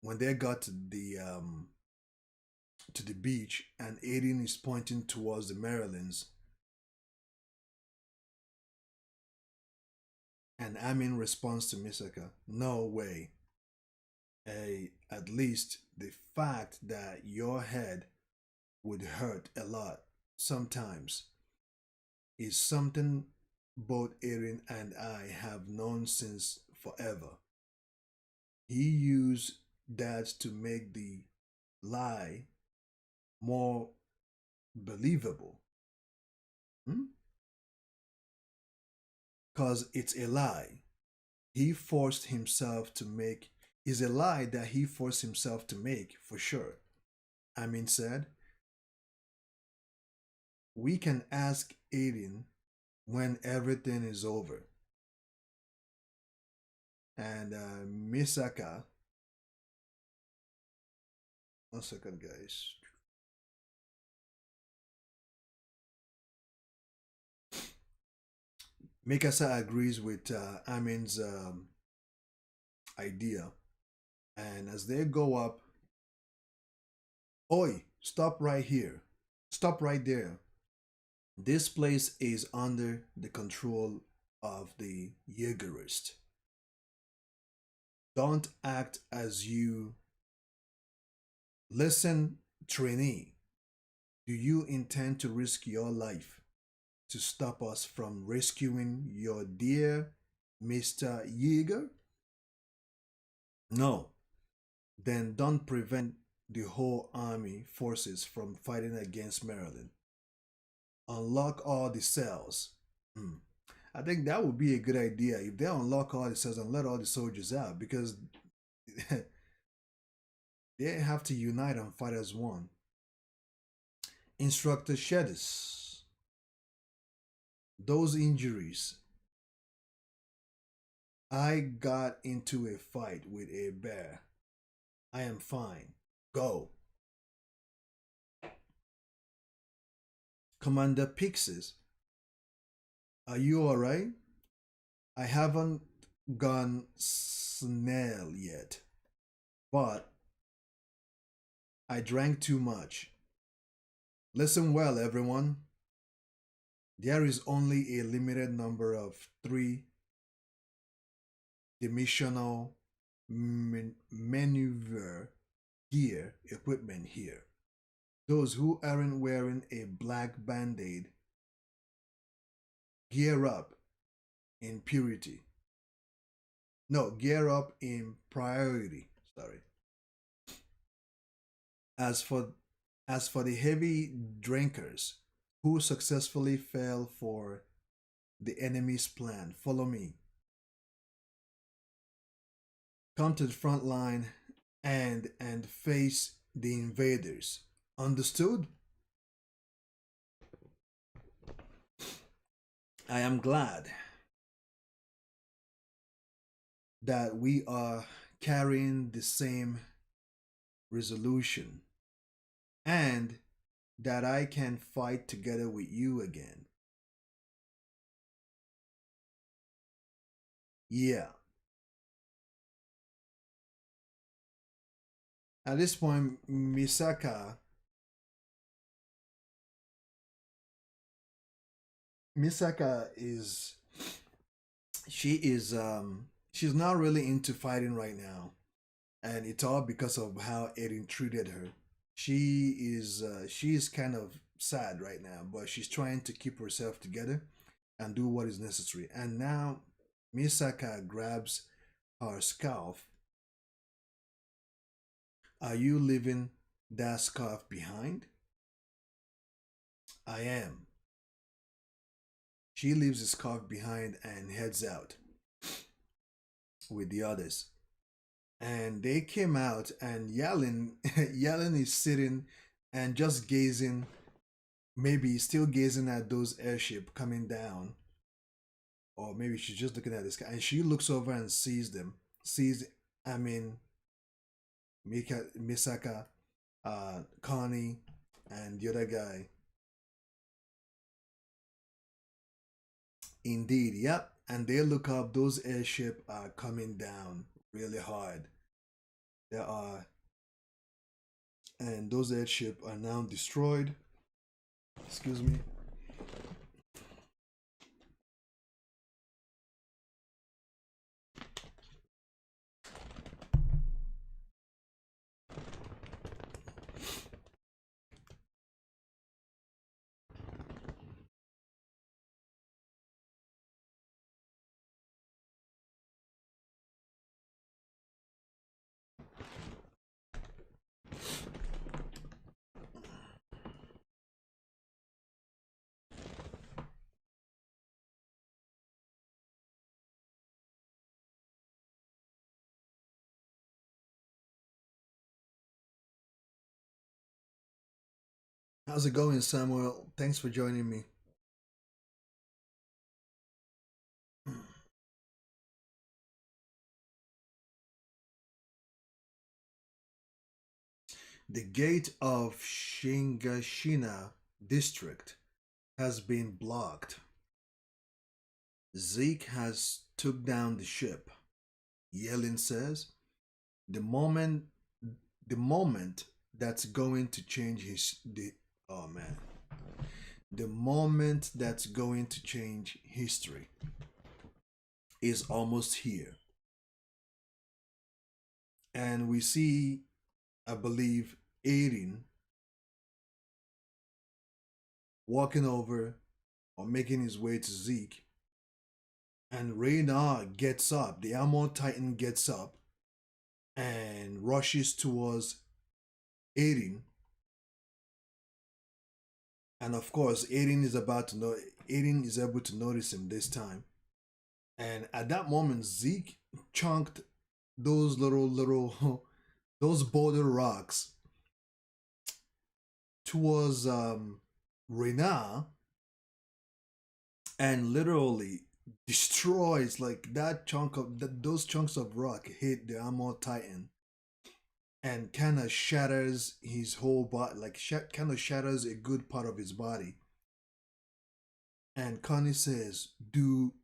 when they got to the beach and Aiden is pointing towards the Marylands and Amin responds to Misaka, no way. At least the fact that your head would hurt a lot sometimes is something both Erin and I have known since forever. He used that to make the lie more believable. Because it's a lie. He forced himself to make is a lie that he forced himself to make for sure. Amin said, we can ask Aiden when everything is over. and Misaka. One second, guys. Mikasa agrees with Amin's idea, and as they go up, Oi, stop right here. Stop right there. This place is under the control of the Jaegerist. Don't act as you listen, trainee. Do you intend to risk your life to stop us from rescuing your dear Mr. Yeager? No. Then don't prevent the whole army forces from fighting against Maryland. Unlock all the cells. Hmm. I think that would be a good idea if they unlock all the cells and let all the soldiers out because they have to unite and fight as one. Instructor Shedis. Those injuries. I got into a fight with a bear. I am fine. Go. Commander Pixis. Are you alright? I haven't gone snail yet, but I drank too much. Listen well, everyone. There is only a limited number of three-dimensional maneuver gear equipment here. Those who aren't wearing a black band-aid gear up in purity. No, gear up in priority. Sorry. As for the heavy drinkers who successfully fell for the enemy's plan, follow me. Come to the front line and face the invaders. Understood? I am glad that we are carrying the same resolution and that I can fight together with you again. Yeah. At this point, Misaka is she's not really into fighting right now, and it's all because of how Eren treated her. She is kind of sad right now, but she's trying to keep herself together and do what is necessary. And now Misaka grabs her scarf. Are you leaving that scarf behind? I am. She leaves the scarf behind and heads out with the others. And they came out and yelling yelling is sitting and just gazing, maybe still gazing at those airship coming down. Or maybe she's just looking at the sky and she looks over and sees them. Sees I mean Misaka, Connie, and the other guy. Indeed, yep. And they look up, those airship are coming down really hard. There are, and those airship are now destroyed. Excuse me. How's it going, Samuel? Thanks for joining me. The gate of Shingashina district has been blocked. Zeke has took down the ship. Yellen says, the moment the moment that's going to change his the oh man. The moment that's going to change history is almost here. And we see, I believe, Aiden walking over or making his way to Zeke. And Raynar gets up, the Armor Titan gets up and rushes towards Aiden. And of course, Aiden is able to notice him this time. And at that moment, Zeke chunked those little those boulder rocks towards Rena and literally destroys like those chunks of rock hit the Armor Titan and kind of shatters his whole body, like kind of shatters a good part of his body. And Connie says, "Do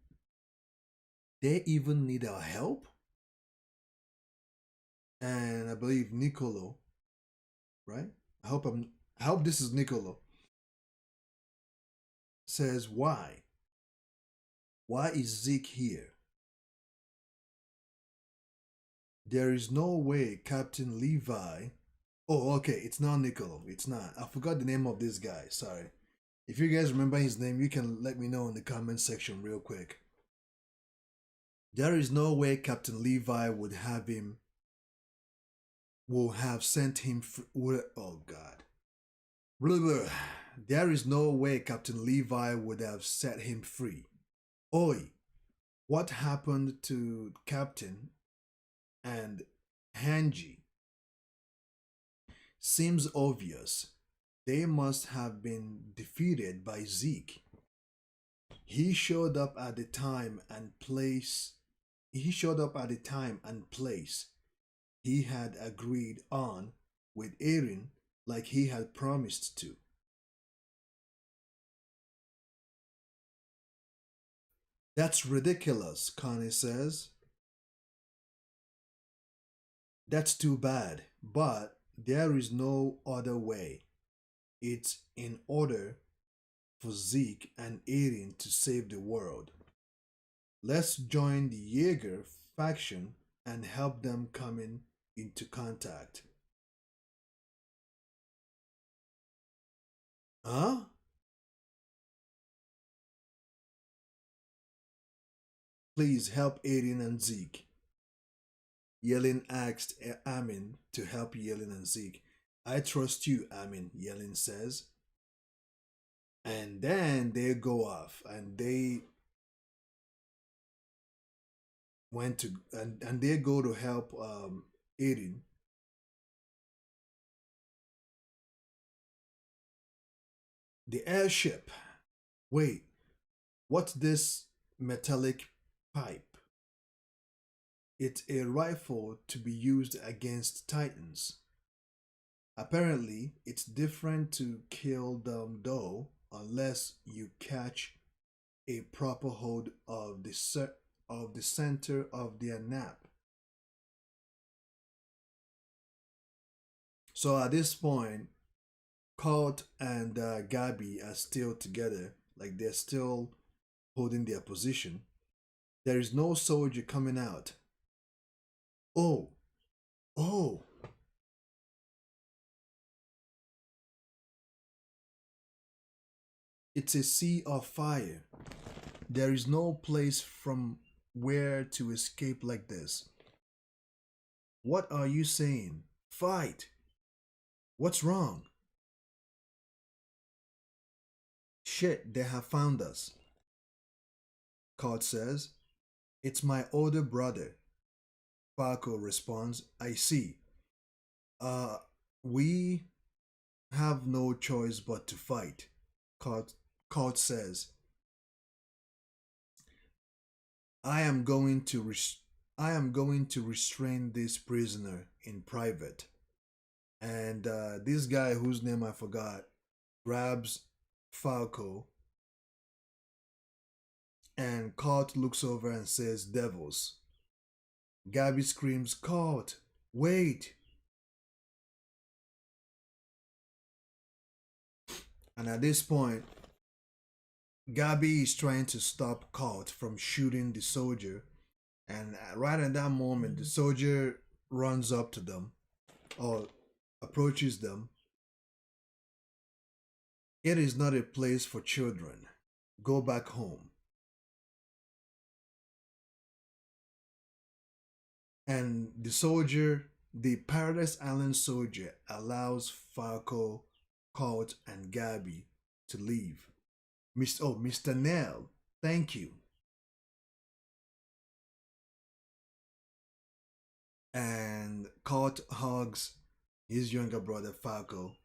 they even need our help?" And I believe Nicolo, right? I hope this is Nicolo. Says why? Why is Zeke here? There is no way Captain Levi. Oh, okay, it's not Nicolo. It's not. I forgot the name of this guy. Sorry. If you guys remember his name, you can let me know in the comment section real quick. There is no way Captain Levi would have him. Will have sent him. Oh God. Blah, blah. There is no way Captain Levi would have set him free. Oi, what happened to Captain and Hanji? Seems obvious. They must have been defeated by Zeke. He showed up at the time and place. He showed up at the time and place he had agreed on with Eren like he had promised to. That's ridiculous, Connie says. That's too bad, but there is no other way. It's in order for Zeke and Eren to save the world. Let's join the Jaeger faction and help them coming into contact. Huh? Please help Eren and Zeke. Yelin asked Amin to help Yelin and Zeke. I trust you, Amin, Yelin says. And then they go off and they went to and they go to help Eren. The airship. Wait, what's this metallic pipe? It's a rifle to be used against titans. Apparently, it's different to kill them though, unless you catch a proper hold of the center of their nap. So at this point, Colt and Gabby are still together, like they're still holding their position. There is no soldier coming out. Oh, oh, it's a sea of fire. There is no place from where to escape like this. What are you saying? Fight! What's wrong? Shit, they have found us. Colt says, it's my older brother. Falco responds, I see. Uh, we have no choice but to fight. Colt says, I am going to restrain this prisoner in private. And this guy, whose name I forgot, grabs Falco, and Colt looks over and says, "Devils." Gabby screams, "Colt, wait!" And at this point, Gabby is trying to stop Colt from shooting the soldier. And right at that moment, the soldier runs up to them or approaches them. "It is not a place for children. Go back home." And the Paradise Island soldier, allows Falco, Colt, and Gabby to leave. Mr. Nell, thank you. And Colt hugs his younger brother Falco.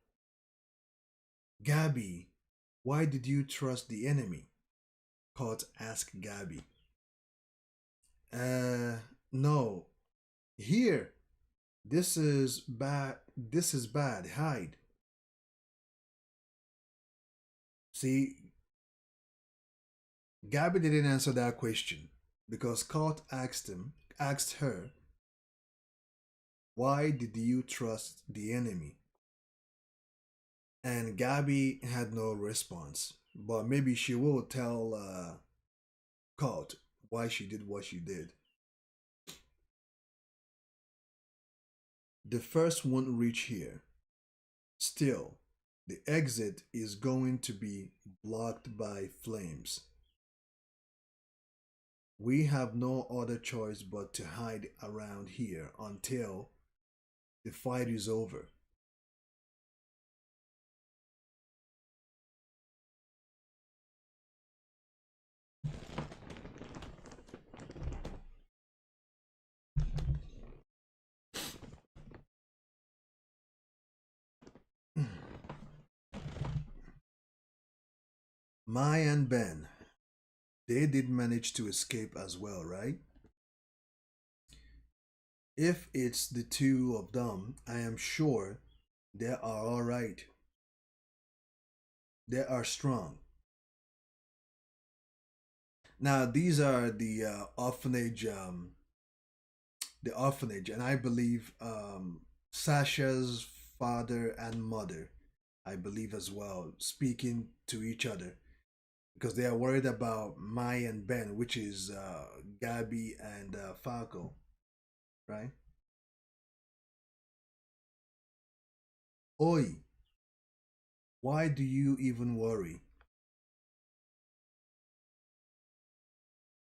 "Gabby, why did you trust the enemy?" Colt asked Gabby. No. Here. This is bad. This is bad. Hide." See, Gabby didn't answer that question because Colt asked her, "Why did you trust the enemy?" And Gabby had no response. But maybe she will tell Colt why she did what she did. The first won't reach here. Still, the exit is going to be blocked by flames. We have no other choice but to hide around here until the fight is over. Myyy and Ben, they did manage to escape as well, right? If it's the two of them, I am sure they are all right. They are strong. Now these are the orphanage, and I believe Sasha's father and mother, I believe as well, speaking to each other because they are worried about Myyy and Ben, which is Gabby and Falco, right? Oi, why do you even worry?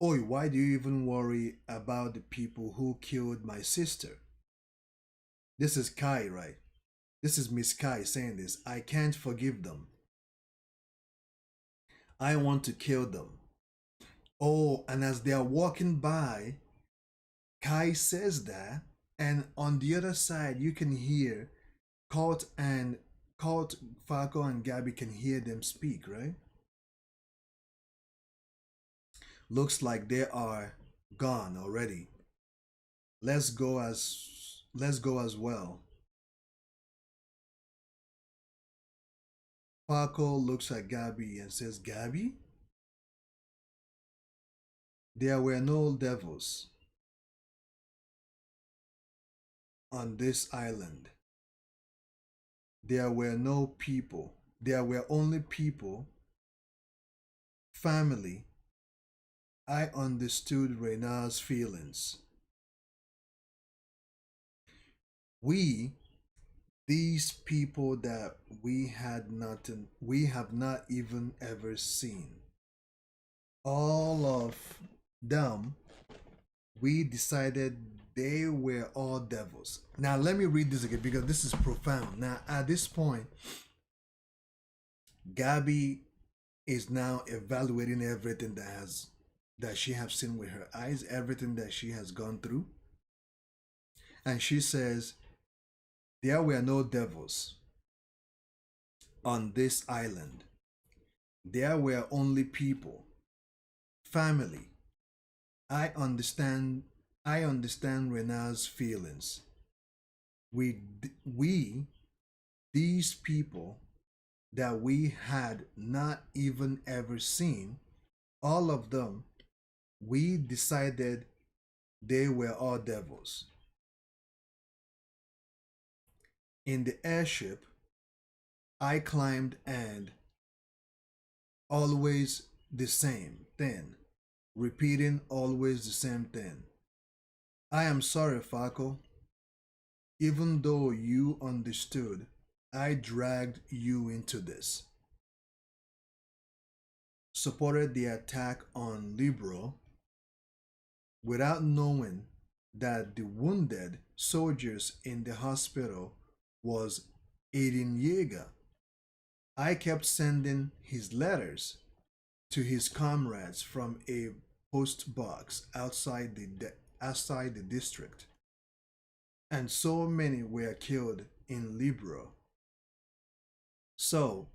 Oi, why do you even worry about the people who killed my sister? This is Kai, right? This is Miss Kai saying this. "I can't forgive them. I want to kill them." Oh, and as they are walking by, Kai says that, and on the other side, you can hear Colt and Colt, Falco, and Gabby can hear them speak, right? Looks like they are gone already. Let's go as well. Falco looks at Gabby and says, "Gabby, there were no devils on this island. There were no people. There were only people, family. I understood Rena's feelings. We, these people that we have not even ever seen. All of them, we decided they were all devils." Now let me read this again because this is profound. Now at this point, Gabby is now evaluating everything that she has seen with her eyes, everything that she has gone through. And she says, "There were no devils on this island. There were only people, family. I understand I understand Rena's feelings. We these people that we had not even ever seen, all of them, we decided they were all devils. In the airship, I climbed and always the same thing, repeating always the same thing. I am sorry, Falco. Even though you understood, I dragged you into this. Supported the attack on Libro without knowing that the wounded soldiers in the hospital was Aiden Yeager. I kept sending his letters to his comrades from a post box outside the district, and so many were killed in Libro. So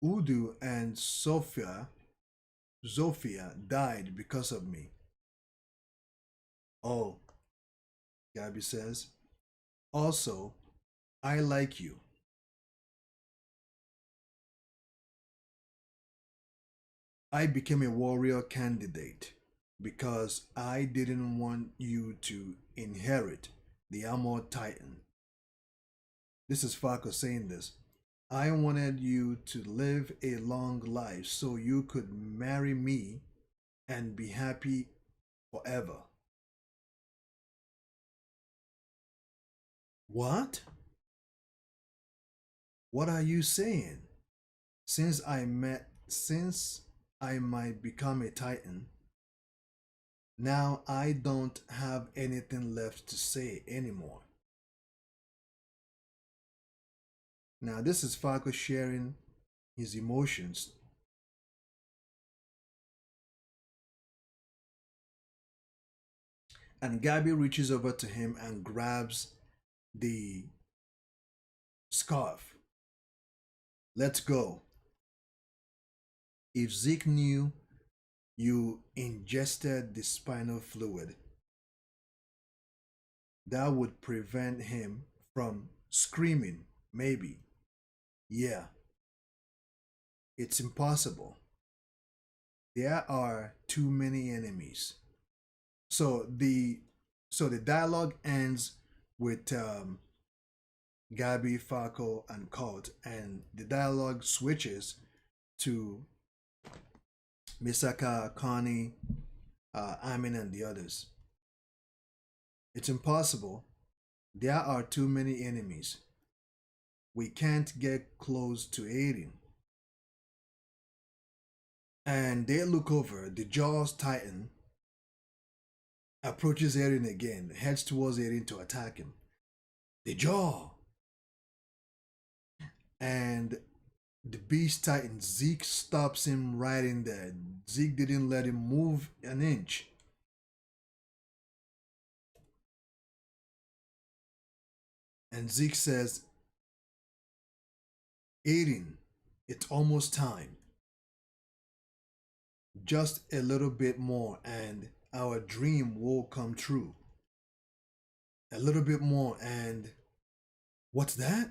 Udu and Zofia died because of me. Oh, Gabby says. Also, I like you. I became a warrior candidate because I didn't want you to inherit the Armored Titan. This is Falco saying this. I wanted you to live a long life so you could marry me and be happy forever. What? What are you saying? Since I might become a Titan, now I don't have anything left to say anymore. Now this is Falco sharing his emotions. And Gabby reaches over to him and grabs the scarf. Let's go. If Zeke knew you ingested the spinal fluid, that would prevent him from screaming, maybe. Yeah, it's impossible. There are too many enemies. So the dialogue ends with Gabby, Falco, and Colt, and the dialogue switches to Misaka, Connie, Amin, and the others. It's impossible. There are too many enemies. We can't get close to Aiden. And they look over. The Jaws Titan approaches Aiden again, heads towards Aiden to attack him. The Jaw! And the Beast Titan, Zeke stops him right in there. Zeke didn't let him move an inch. And Zeke says, Aiden, it's almost time. Just a little bit more and our dream will come true. A little bit more and what's that?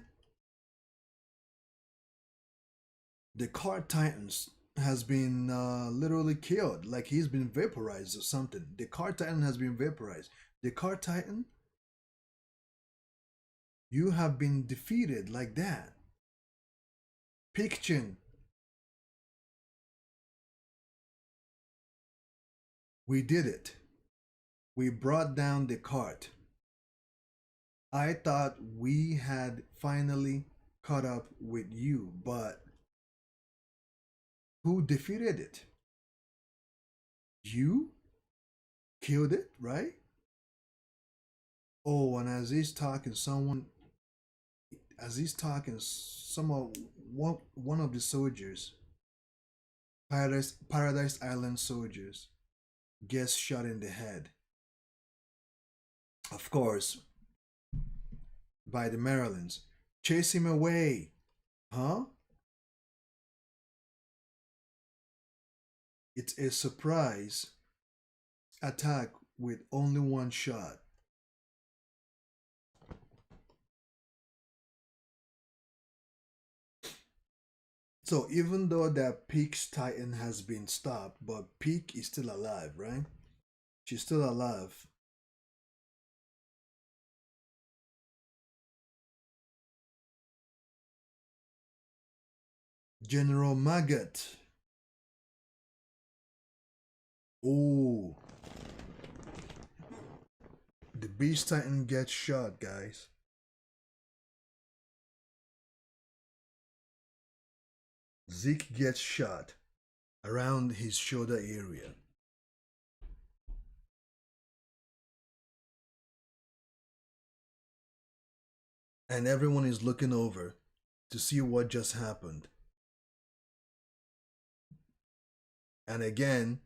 The card titans has been literally killed, like he's been vaporized or something. The card titan has been vaporized. The card titan, you have been defeated like that. Pichin, we did it. We brought down the cart. I thought we had finally caught up with you, but who defeated it? You killed it, right? Oh, and as he's talking, some of one of the soldiers, Paradise Island soldiers, gets shot in the head. Of course, by the Marylands. Chase him away, huh? It's a surprise attack with only one shot. So even though that Peak's Titan has been stopped, but Peak is still alive, right? She's still alive. General Maggot. Oh, the Beast Titan gets shot, guys. Zeke gets shot around his shoulder area. And everyone is looking over to see what just happened. And again,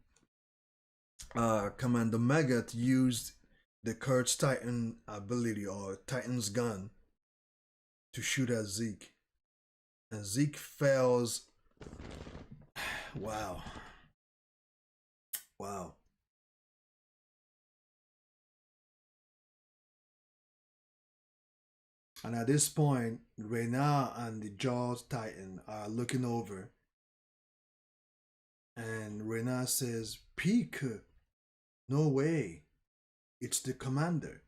Commander Maggot used the Kurt's Titan ability or Titan's gun to shoot at Zeke. And Zeke fails. Wow. Wow. And at this point, Reyna and the Jaws Titan are looking over. And Reyna says, Peak, no way. It's the commander.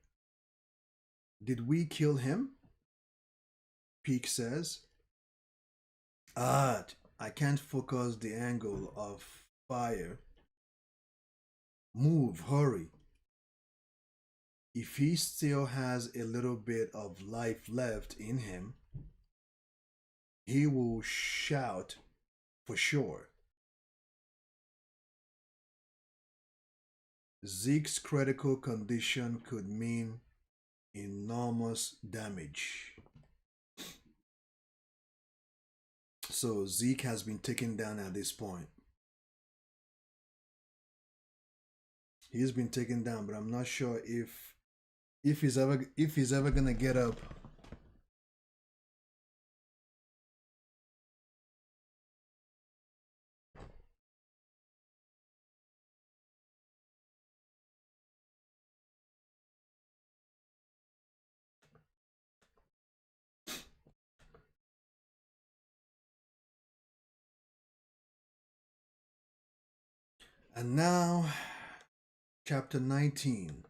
Did we kill him? Peak says, I can't focus the angle of fire. Move, hurry. If he still has a little bit of life left in him, he will shout for sure. Zeke's critical condition could mean enormous damage. So Zeke has been taken down at this point. He's been taken down, but I'm not sure if he's ever gonna get up. And now, chapter 19.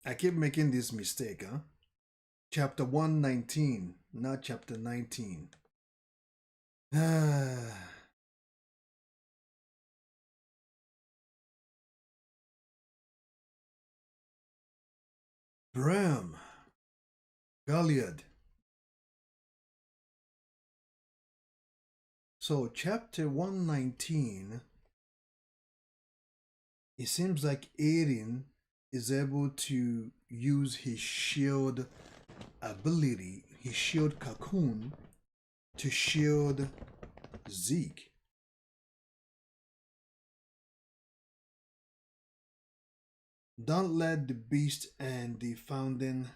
I keep making this mistake, huh? Chapter 119, not chapter 19. Bram, Goliath. So, chapter 119, it seems like Aiden is able to use his shield ability, his shield cocoon, to shield Zeke. Don't let the beast and the fountain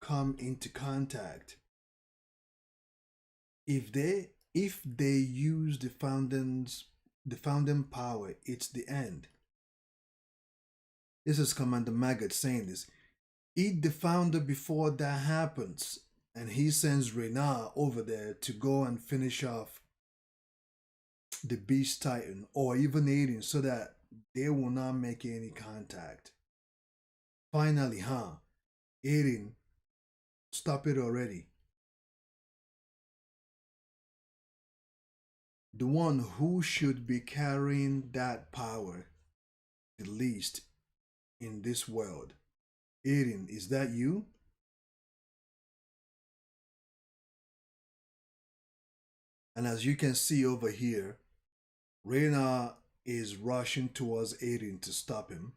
come into contact. If they use the fountain power, it's the end. This is Commander Maggot saying this. Eat the founder before that happens. And he sends Reyna over there to go and finish off the Beast Titan or even Aiden so that they will not make any contact. Finally, Aiden, stop it already. The one who should be carrying that power the least in this world. Aiden, is that you? And as you can see over here, Reyna is rushing towards Aiden to stop him.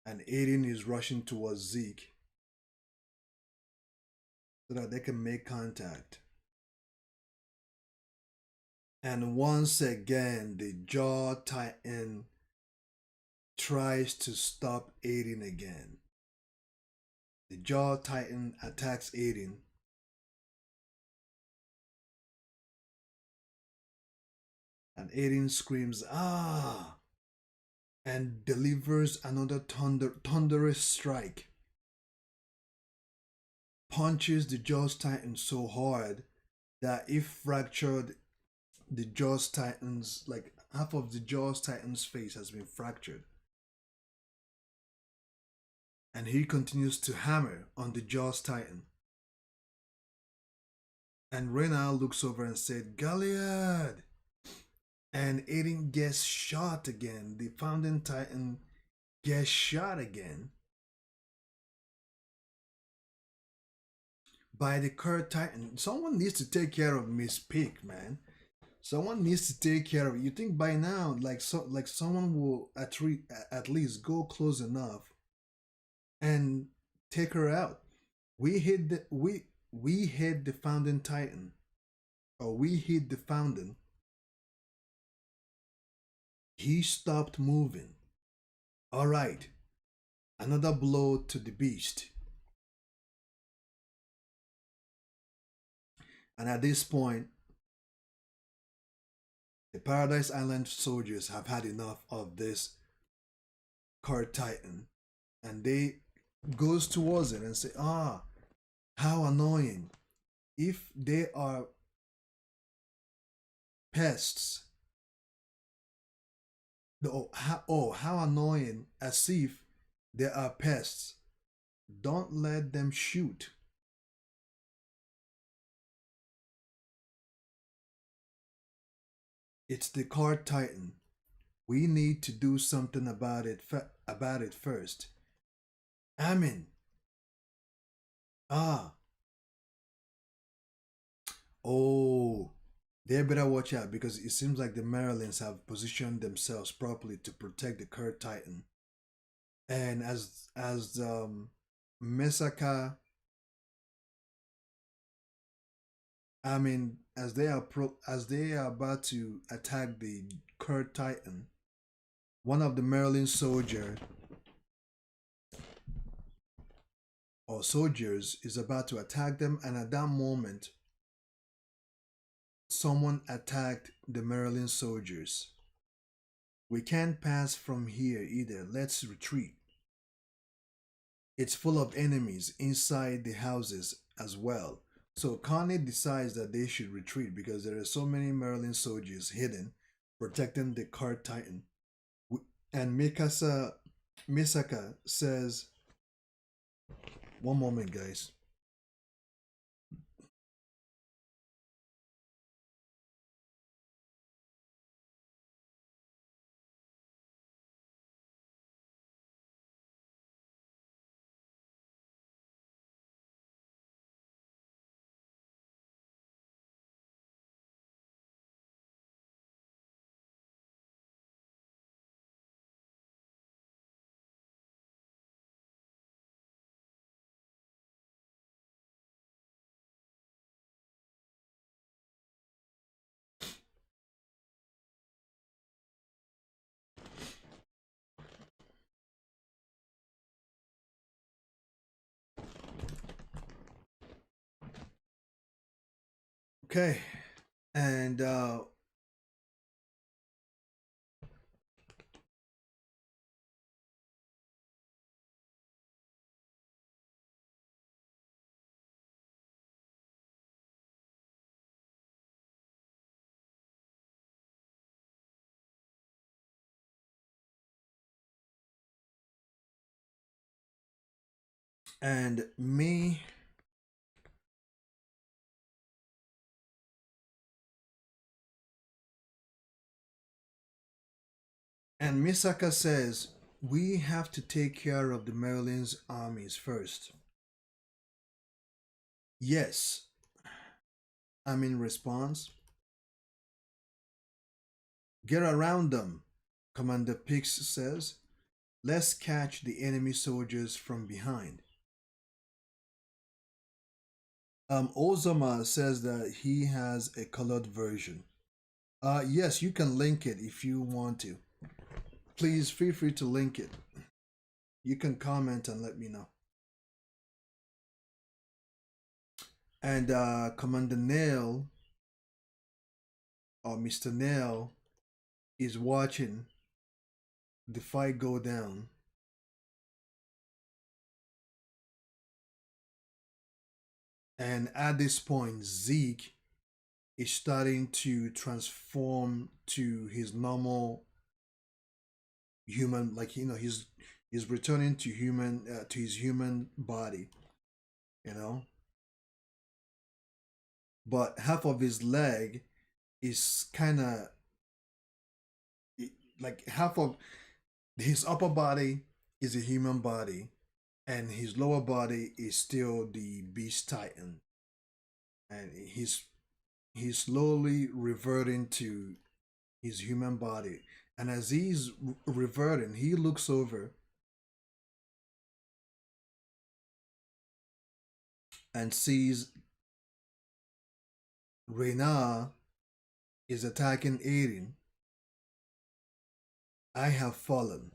And Aiden is rushing towards Zeke so that they can make contact. And once again, the Jaw Titan tries to stop Aiden again. The Jaw Titan attacks Aiden. And Aiden screams, ah! and delivers another thunderous strike. Punches the Jaws Titan so hard that it fractured the Jaws Titan's, like half of the Jaws Titan's face has been fractured. And he continues to hammer on the Jaws Titan. And Rena looks over and said, Galliard! And Aiden gets shot again. The Founding Titan gets shot again by the Kurt Titan. Someone needs to take care of Miss Pig, man. Someone needs to take care of it. You think by now, like someone will at least go close enough and take her out. We hit the Founding Titan, or we hit the Founding. He stopped moving. All right, another blow to the beast. And at this point, the Paradise Island soldiers have had enough of this Card Titan, and they goes towards it and say, "Ah, how annoying! If they are pests, how annoying! As if they are pests. Don't let them shoot." It's the Card Titan. We need to do something about it. First. Amin. Ah. Oh. They better watch out because it seems like the Marylands have positioned themselves properly to protect the Card Titan. And as Mesaka, I mean, as they are about to attack the Card Titan, one of the Maryland soldiers is about to attack them, and at that moment, someone attacked the Maryland soldiers. We can't pass from here either. Let's retreat. It's full of enemies inside the houses as well. So Connie decides that they should retreat because there are so many Maryland soldiers hidden, protecting the Card Titan. And Misaka says, one moment, guys. Okay, and me and Misaka says we have to take care of the Maryland's armies first. Yes, I'm in response. Get around them, Commander Pix says. Let's catch the enemy soldiers from behind. Ozama says that he has a colored version. Yes, you can link it if you want to. Please feel free to link it. You can comment and let me know. And Commander Nail or Mr. Nail is watching the fight go down, and at this point, Zeke is starting to transform to his normal human, like he's returning to human to his human body, you know. But half of his leg is kind of like half of his upper body is a human body, and his lower body is still the beast titan, and he's slowly reverting to his human body. And as he's reverting, he looks over and sees Reyna is attacking Aiden. I have fallen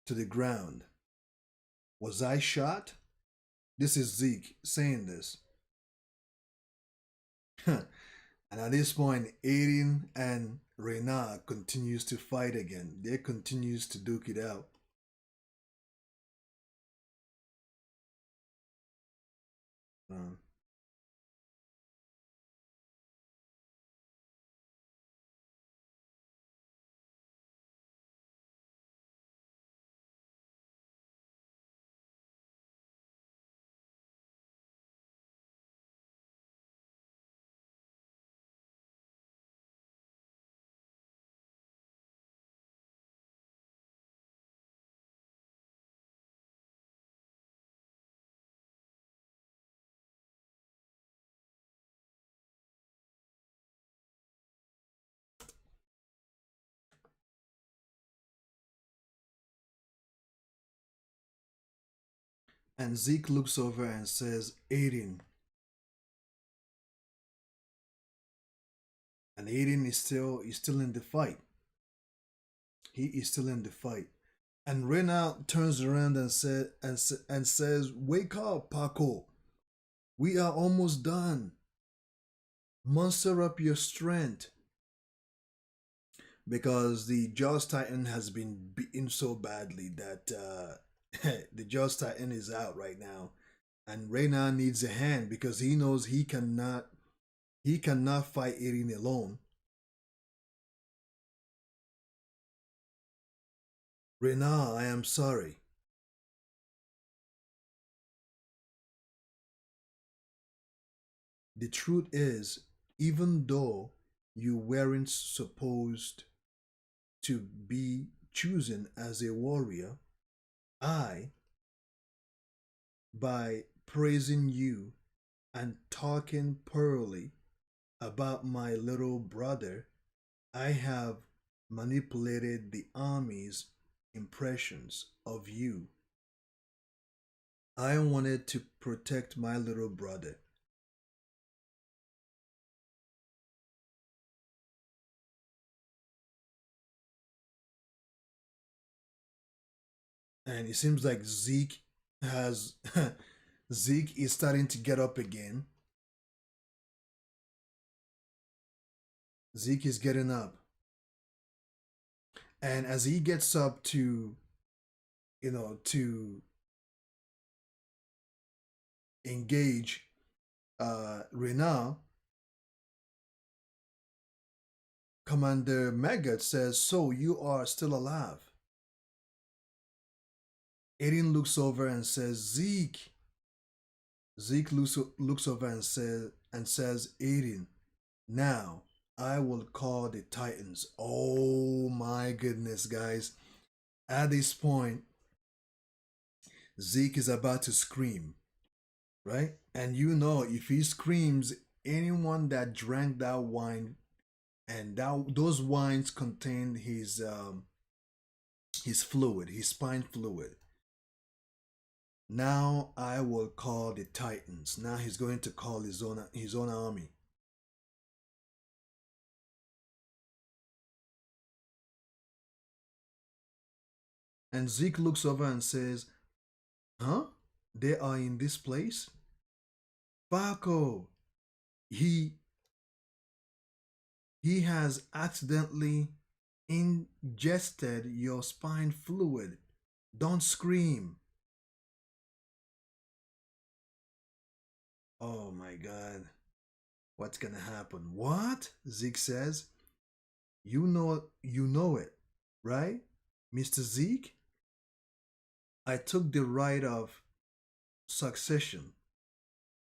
to the ground. Was I shot? This is Zeke saying this. And at this point, Aiden and Reyna continues to fight again. They continues to duke it out. Uh, and Zeke looks over and says, Aiden. And Aiden is still in the fight. He is still in the fight. And Reyna turns around and says, "Wake up, Paco. We are almost done. Muster up your strength." Because the Jaws Titan has been beaten so badly that the Jaws Titan is out right now, and Reyna needs a hand because he knows he cannot fight Erin alone. Reyna, I am sorry. The truth is, even though you weren't supposed to be chosen as a warrior, I, by praising you and talking poorly about my little brother, I have manipulated the army's impressions of you. I wanted to protect my little brother. And it seems like has Zeke is starting to get up again. Zeke is getting up. And as he gets up to engage Rena, Commander Megat says, "So you are still alive." Aiden looks over and says, "Zeke." Zeke looks over and says, "Aiden, now I will call the Titans." Oh my goodness, guys. At this point, Zeke is about to scream, right? And if he screams, anyone that drank that wine and those wines contain his fluid, his spine fluid. Now I will call the Titans. Now he's going to call his own army. And Zeke looks over and says, "Huh? They are in this place?" Paco, he he has accidentally ingested your spine fluid. Don't scream. Oh my god. What's gonna happen? What? Zeke says. You know it, right? Mr. Zeke? I took the right of succession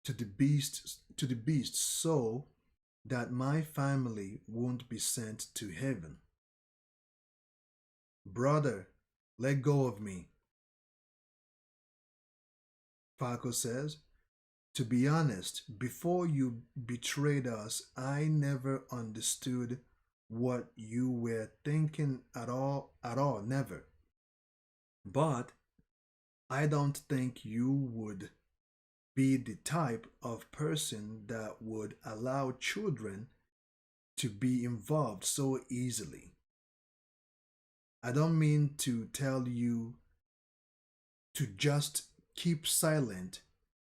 to the beast so that my family won't be sent to heaven. Brother, let go of me, Falco says. To be honest, before you betrayed us, I never understood what you were thinking at all, never. But I don't think you would be the type of person that would allow children to be involved so easily. I don't mean to tell you to just keep silent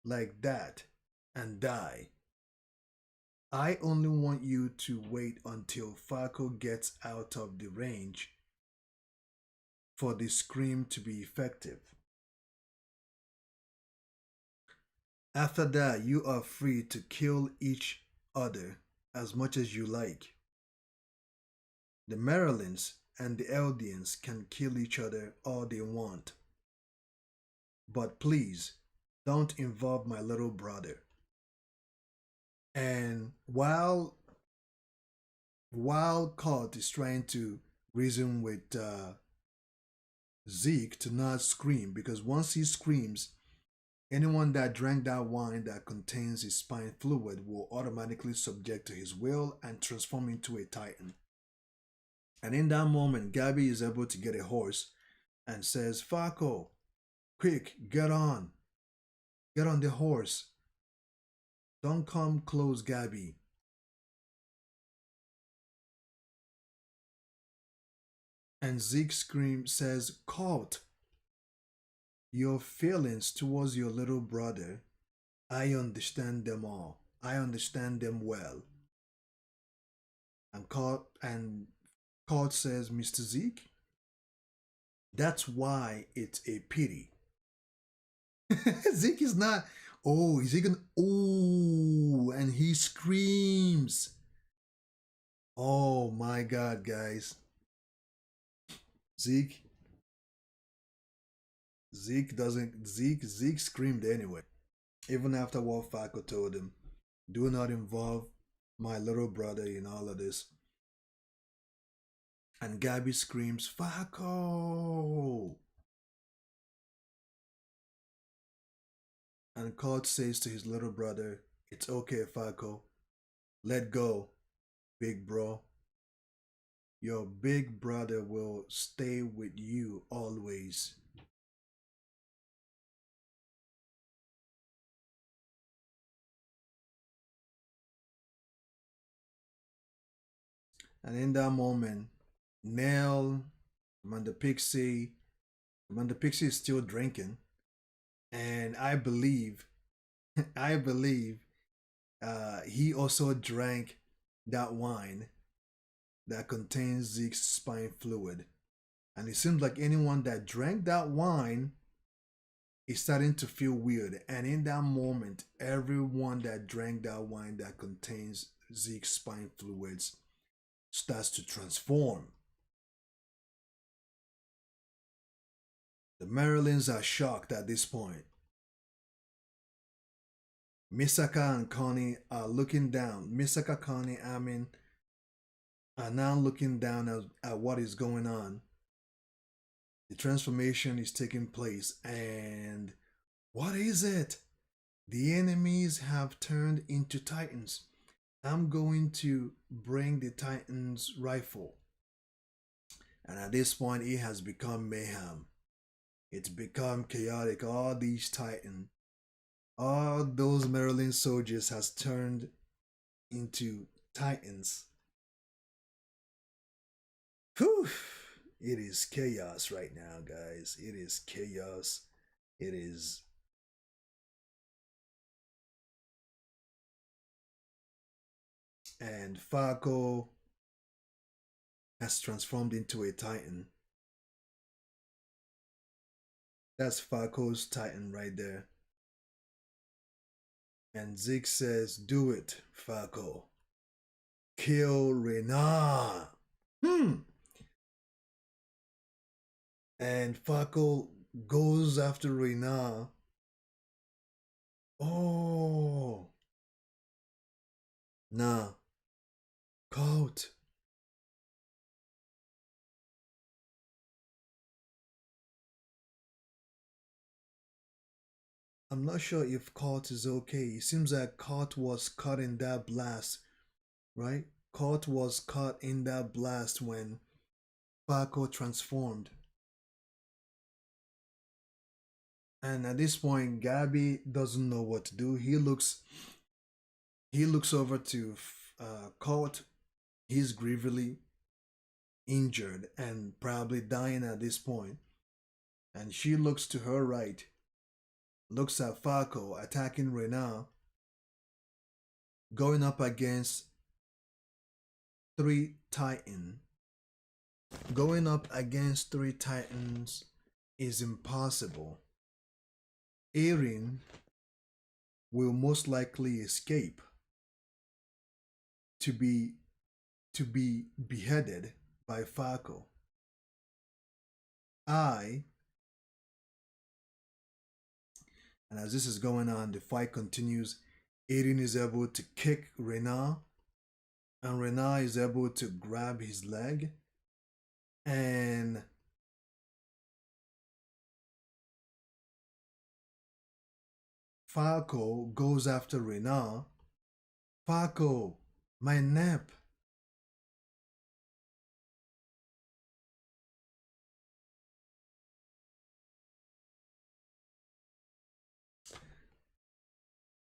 like that and die. I only want you to wait until Falco gets out of the range for the scream to be effective. After that, you are free to kill each other as much as you like. The Marylands and the Eldians can kill each other all they want. But please, don't involve my little brother. And while Cult is trying to reason with Zeke to not scream, because once he screams, anyone that drank that wine that contains his spine fluid will automatically subject to his will and transform into a titan. And in that moment, Gabby is able to get a horse and says, Falco, quick, get on the horse. Don't come close, Gabby. And Zeke says, Colt, your feelings towards your little brother, I understand them all. I understand them well. And Colt says, Mr. Zeke, that's why it's a pity. Zeke is not. Oh, is he gonna? Oh, and he screams. Oh my God, guys. Zeke, Zeke doesn't. Zeke screamed anyway. Even after what Falco told him, do not involve my little brother in all of this. And Gabby screams, Falco! And Colt says to his little brother, it's okay, Falco. Let go, big bro. Your big brother will stay with you always. And in that moment, Nell, Amanda Pixie, Amanda Pixie is still drinking. And I believe, I believe he also drank that wine that contains Zeke's spine fluid. And it seems like anyone that drank that wine is starting to feel weird. And in that moment, everyone that drank that wine that contains Zeke's spine fluids starts to transform. The Marylands are shocked at this point. Misaka and Connie are looking down. Misaka, Connie, Amin are now looking down at what is going on. The transformation is taking place, and what is it? The enemies have turned into titans. I'm going to bring the Titan's rifle. And at this point, it has become mayhem. It's become chaotic. All these titans, all those Maryland soldiers has turned into titans. Whew. It is chaos right now, guys. It is chaos. It is. And Falco has transformed into a Titan. That's Falco's Titan right there. And Zeke says, "Do it, Falco. Kill Rena." And Falco goes after Rena. Oh, nah, caught. I'm not sure if caught is okay. It seems like caught was caught in that blast, right? Caught was caught in that blast when Falco transformed. And at this point, Gabby doesn't know what to do. He looks over to Caught. He's grievously injured and probably dying at this point. And she looks to her right, looks at Falco attacking Rena, going up against three Titan. Going up against three Titans is impossible. Eren will most likely escape to be beheaded by Falco. And as this is going on, the fight continues. Eren is able to kick Rena, and Rena is able to grab his leg, and Falco goes after Rena. Falco, my nap.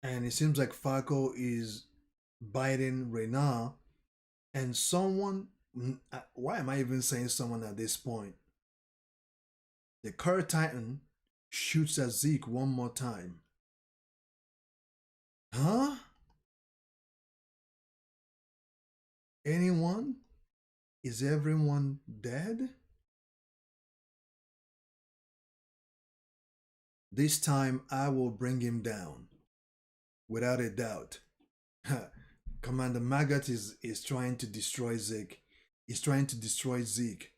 And it seems like Falco is biting Rena, and someone. Why am I even saying someone at this point? The Cur Titan shoots at Zeke one more time. Huh? Anyone? Is everyone dead? This time I will bring him down. Without a doubt. Commander Maggot is trying to destroy Zeke. He's trying to destroy Zeke.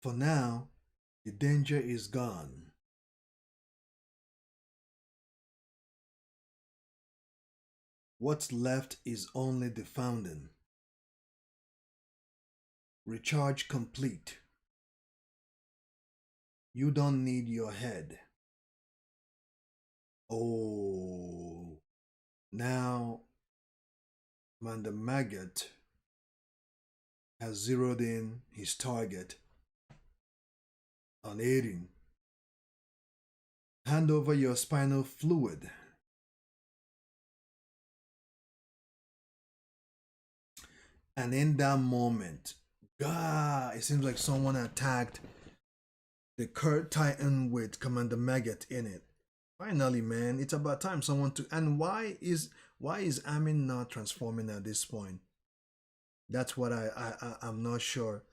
For now, the danger is gone. What's left is only the fountain. Recharge complete. You don't need your head. Oh, now Commander Maggot has zeroed in his target on Eren. Hand over your spinal fluid. And in that moment, God, it seems like someone attacked the Kurt Titan with Commander Maggot in it. Finally, man, it's about time someone to. And why is Amin not transforming at this point? That's what I'm not sure.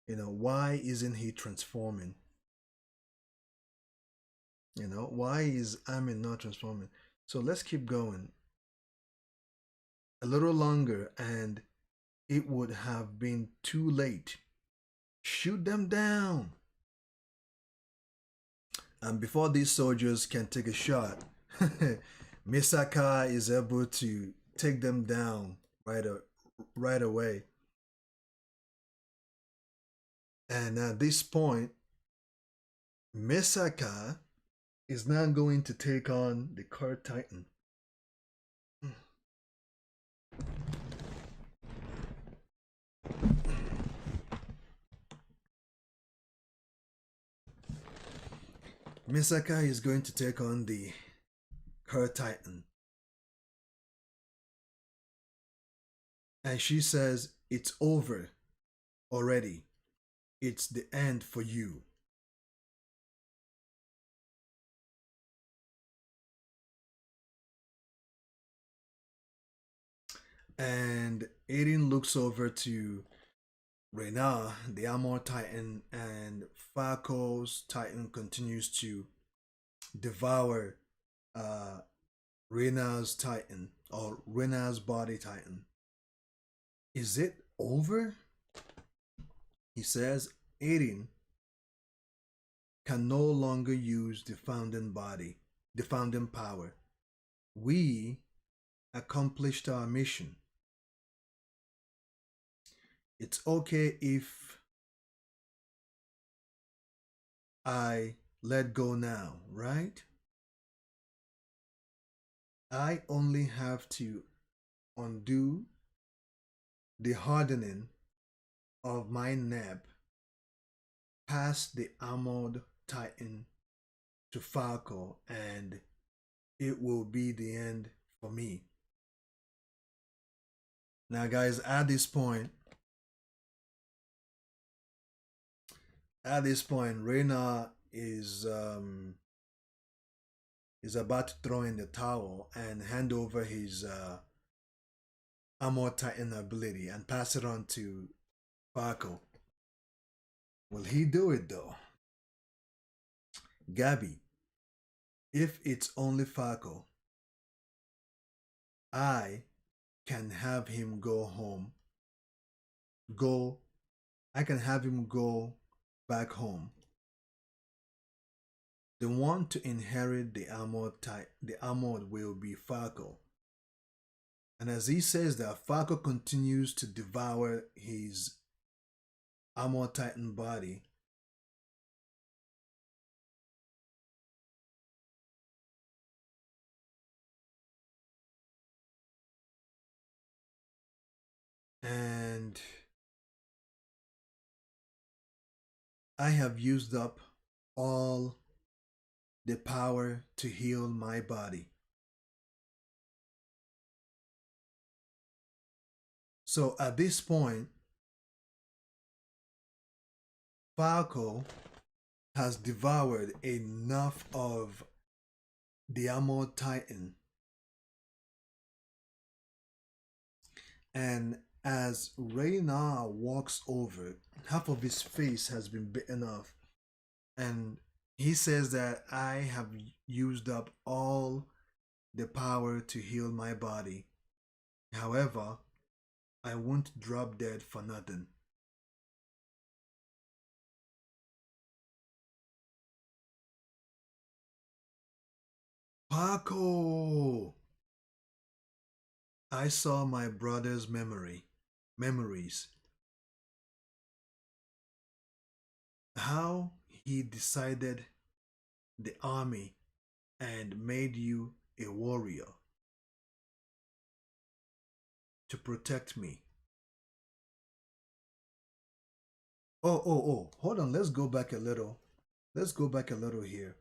Why isn't he transforming? Why is Amin not transforming? So let's keep going a little longer, and it would have been too late. Shoot them down. And before these soldiers can take a shot, Misaka is able to take them down right away. And at this point, Misaka is now going to take on the Card Titan. Misaka is going to take on the Card Titan. And she says, "It's over already. It's the end for you." And Aiden looks over to Reyna, the Armor Titan, and Falco's Titan continues to devour uh, Reyna's Titan, or Reyna's body Titan. "Is it over?" He says. "Aiden can no longer use the founding body, the founding power. We accomplished our mission. It's okay if I let go now, right? I only have to undo the hardening of my neb past the armored titan to Falco, and it will be the end for me." Now, guys, at this point, Reyna is about to throw in the towel and hand over his armor titan ability and pass it on to Falco. Will he do it though? Gabby, if it's only Falco, I can have him go home. Go, I can have him go back home. The one to inherit the armored will be Falco. And as he says that, Falco continues to devour his armored titan body. And I have used up all the power to heal my body. So at this point, Falco has devoured enough of the armored titan. And as Reyna walks over, half of his face has been bitten off. And he says that I have used up all the power to heal my body. However, I won't drop dead for nothing. Paco! I saw my brother's memories. How he decided the army and made you a warrior to protect me. Oh, hold on. Let's go back a little. Let's go back a little here.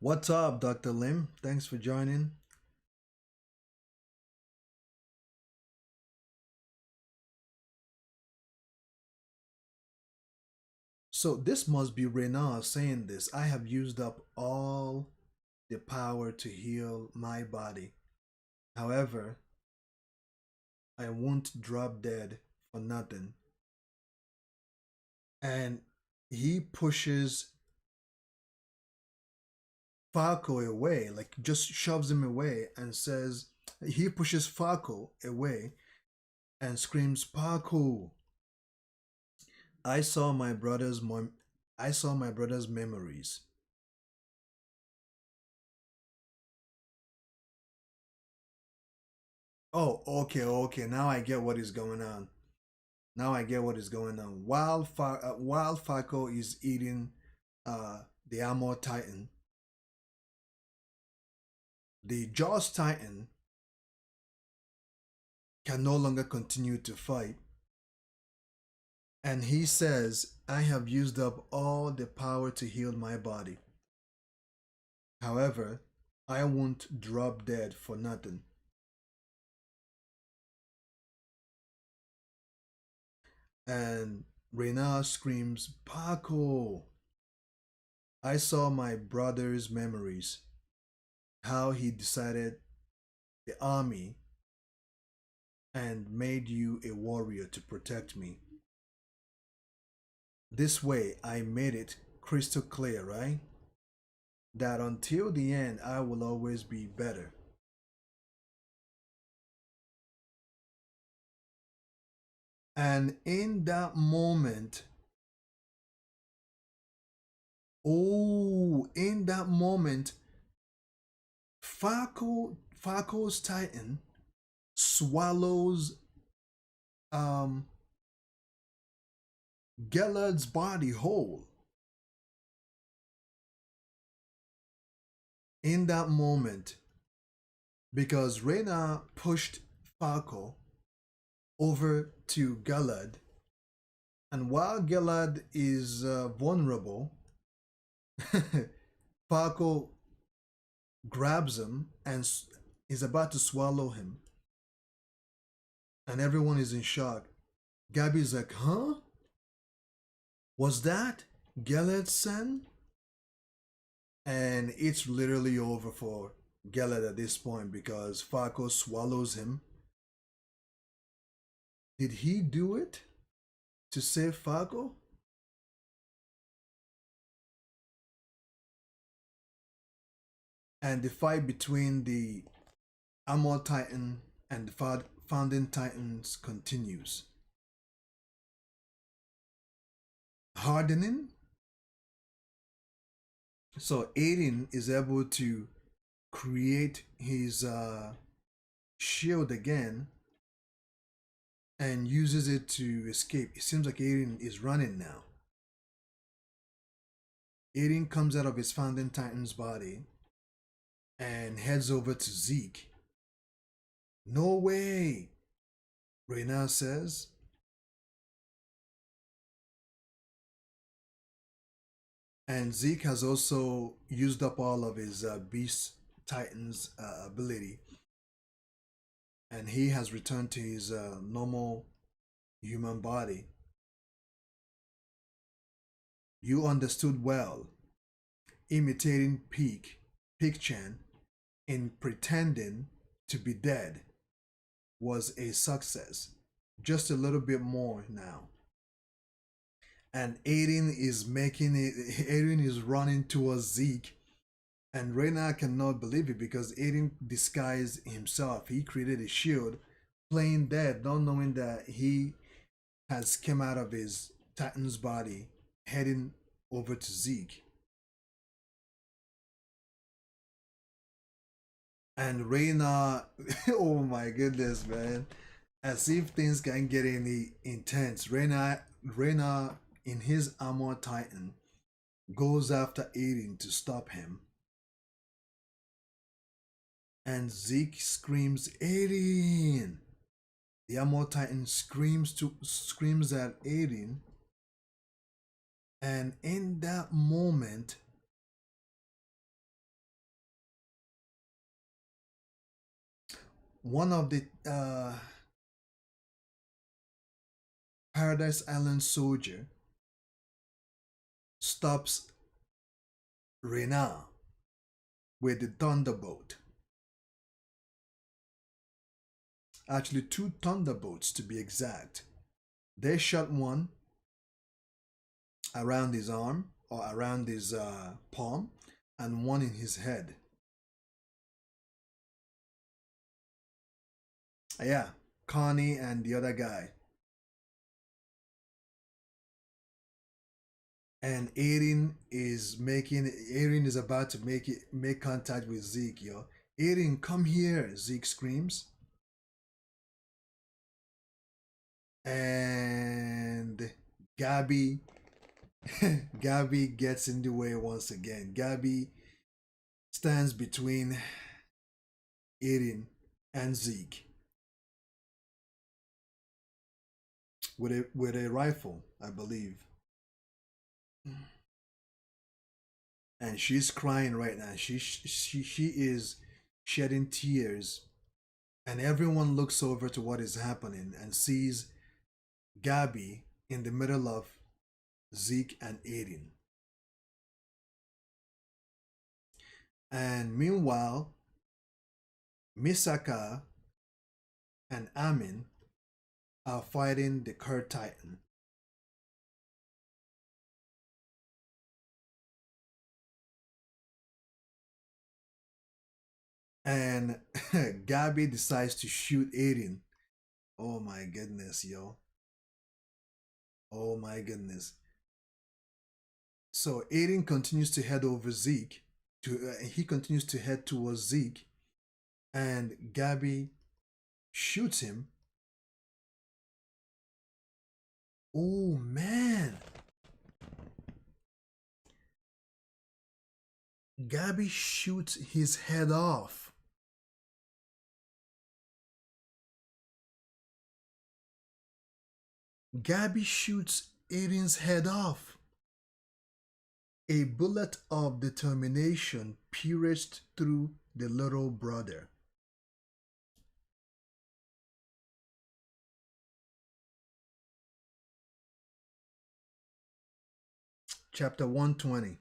What's up, Dr. Lim? Thanks for joining. So this must be Renan saying this. I have used up all the power to heal my body. However, I won't drop dead for nothing. And he pushes Falco away, like just shoves him away and says, he pushes Falco away and screams, "Falco, I saw my brother's mom I saw my brother's memories. Oh, okay, okay. Now I get what is going on. Now I get what is going on. While Falco is eating the Armor Titan, the Jaws Titan can no longer continue to fight. And he says, I have used up all the power to heal my body. However, I won't drop dead for nothing. And Reyna screams, Paco! I saw my brother's memories, how he decided the army and made you a warrior to protect me. This way, I made it crystal clear, right? That until the end, I will always be better. And in that moment, in that moment, Falco's Titan swallows um Gellard's body whole. In that moment, because Reyna pushed Falco over to Gellard, and while Gellard is vulnerable, Falco grabs him and is about to swallow him, and everyone is in shock. Gabby's like, huh? Was that Gellard's son? And it's literally over for Gellard at this point because Falco swallows him. Did he do it to save Falco? And the fight between the Armor Titan and the Founding Titans continues. Hardening. So Aiden is able to create his shield again and uses it to escape. It seems like Aiden is running now. Aiden comes out of his Founding Titan's body and heads over to Zeke. No way, Reyna says. And Zeke has also used up all of his Beast Titan's ability. And he has returned to his normal human body. You understood well, imitating Peak-chan in pretending to be dead was a success. Just a little bit more now. And Aiden is making it, Aiden is running towards Zeke. And Reyna cannot believe it because Aiden disguised himself. He created a shield, playing dead, not knowing that he has come out of his Titan's body, heading over to Zeke. And Reyna, oh my goodness, man. As if things can get any intense. Reyna in his Armor Titan goes after Aiden to stop him. And Zeke screams, Aiden! The Armor Titan screams at Aiden. And in that moment, one of the Paradise Island soldier stops Reyna with the thunderbolt. Actually, two thunderbolts to be exact. They shot one around his arm or around his palm and one in his head. Yeah, Connie and the other guy. And Aiden is about to make contact with Zeke, yo. Aiden, come here, Zeke screams. And Gabby, Gabby gets in the way once again. Gabby stands between Aiden and Zeke with a rifle, I believe. And she's crying right now. She is shedding tears, and everyone looks over to what is happening and sees Gabby in the middle of Zeke and Aiden. And meanwhile, Misaka and Amin are fighting the Kurt Titan. And Gabby decides to shoot Aiden. Oh my goodness, yo. Oh my goodness. So Aiden continues to head over Zeke. He continues to head towards Zeke, and Gabby shoots him. Oh man. Gabby shoots his head off. Gabby shoots Aiden's head off. A bullet of determination pierced through the little brother. Chapter 120.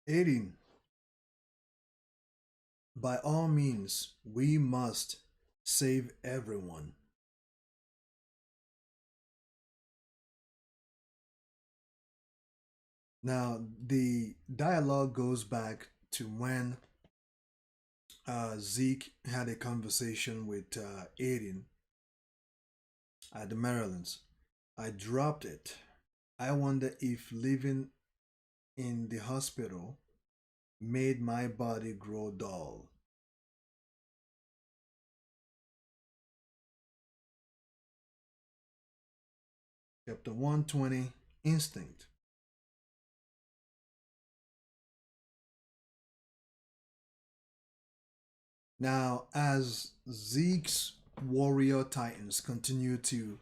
Aiden, by all means, we must save everyone. Now, the dialogue goes back to when Zeke had a conversation with Aiden at the Marylands. I dropped it. I wonder if living in the hospital made my body grow dull. Chapter 120, Instinct. Now, as Zeke's warrior titans continue to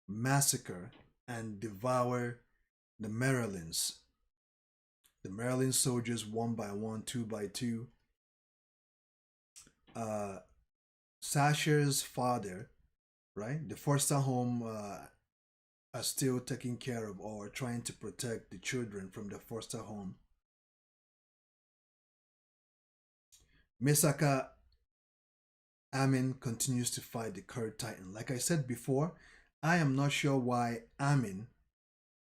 massacre and devour the Marylands, the Maryland soldiers one by one, two by two, uh, Sasha's father, right, the foster home are still taking care of or trying to protect the children from the foster home. Misaka Amin continues to fight the Kurd Titan. Like I said before, I am not sure why Amin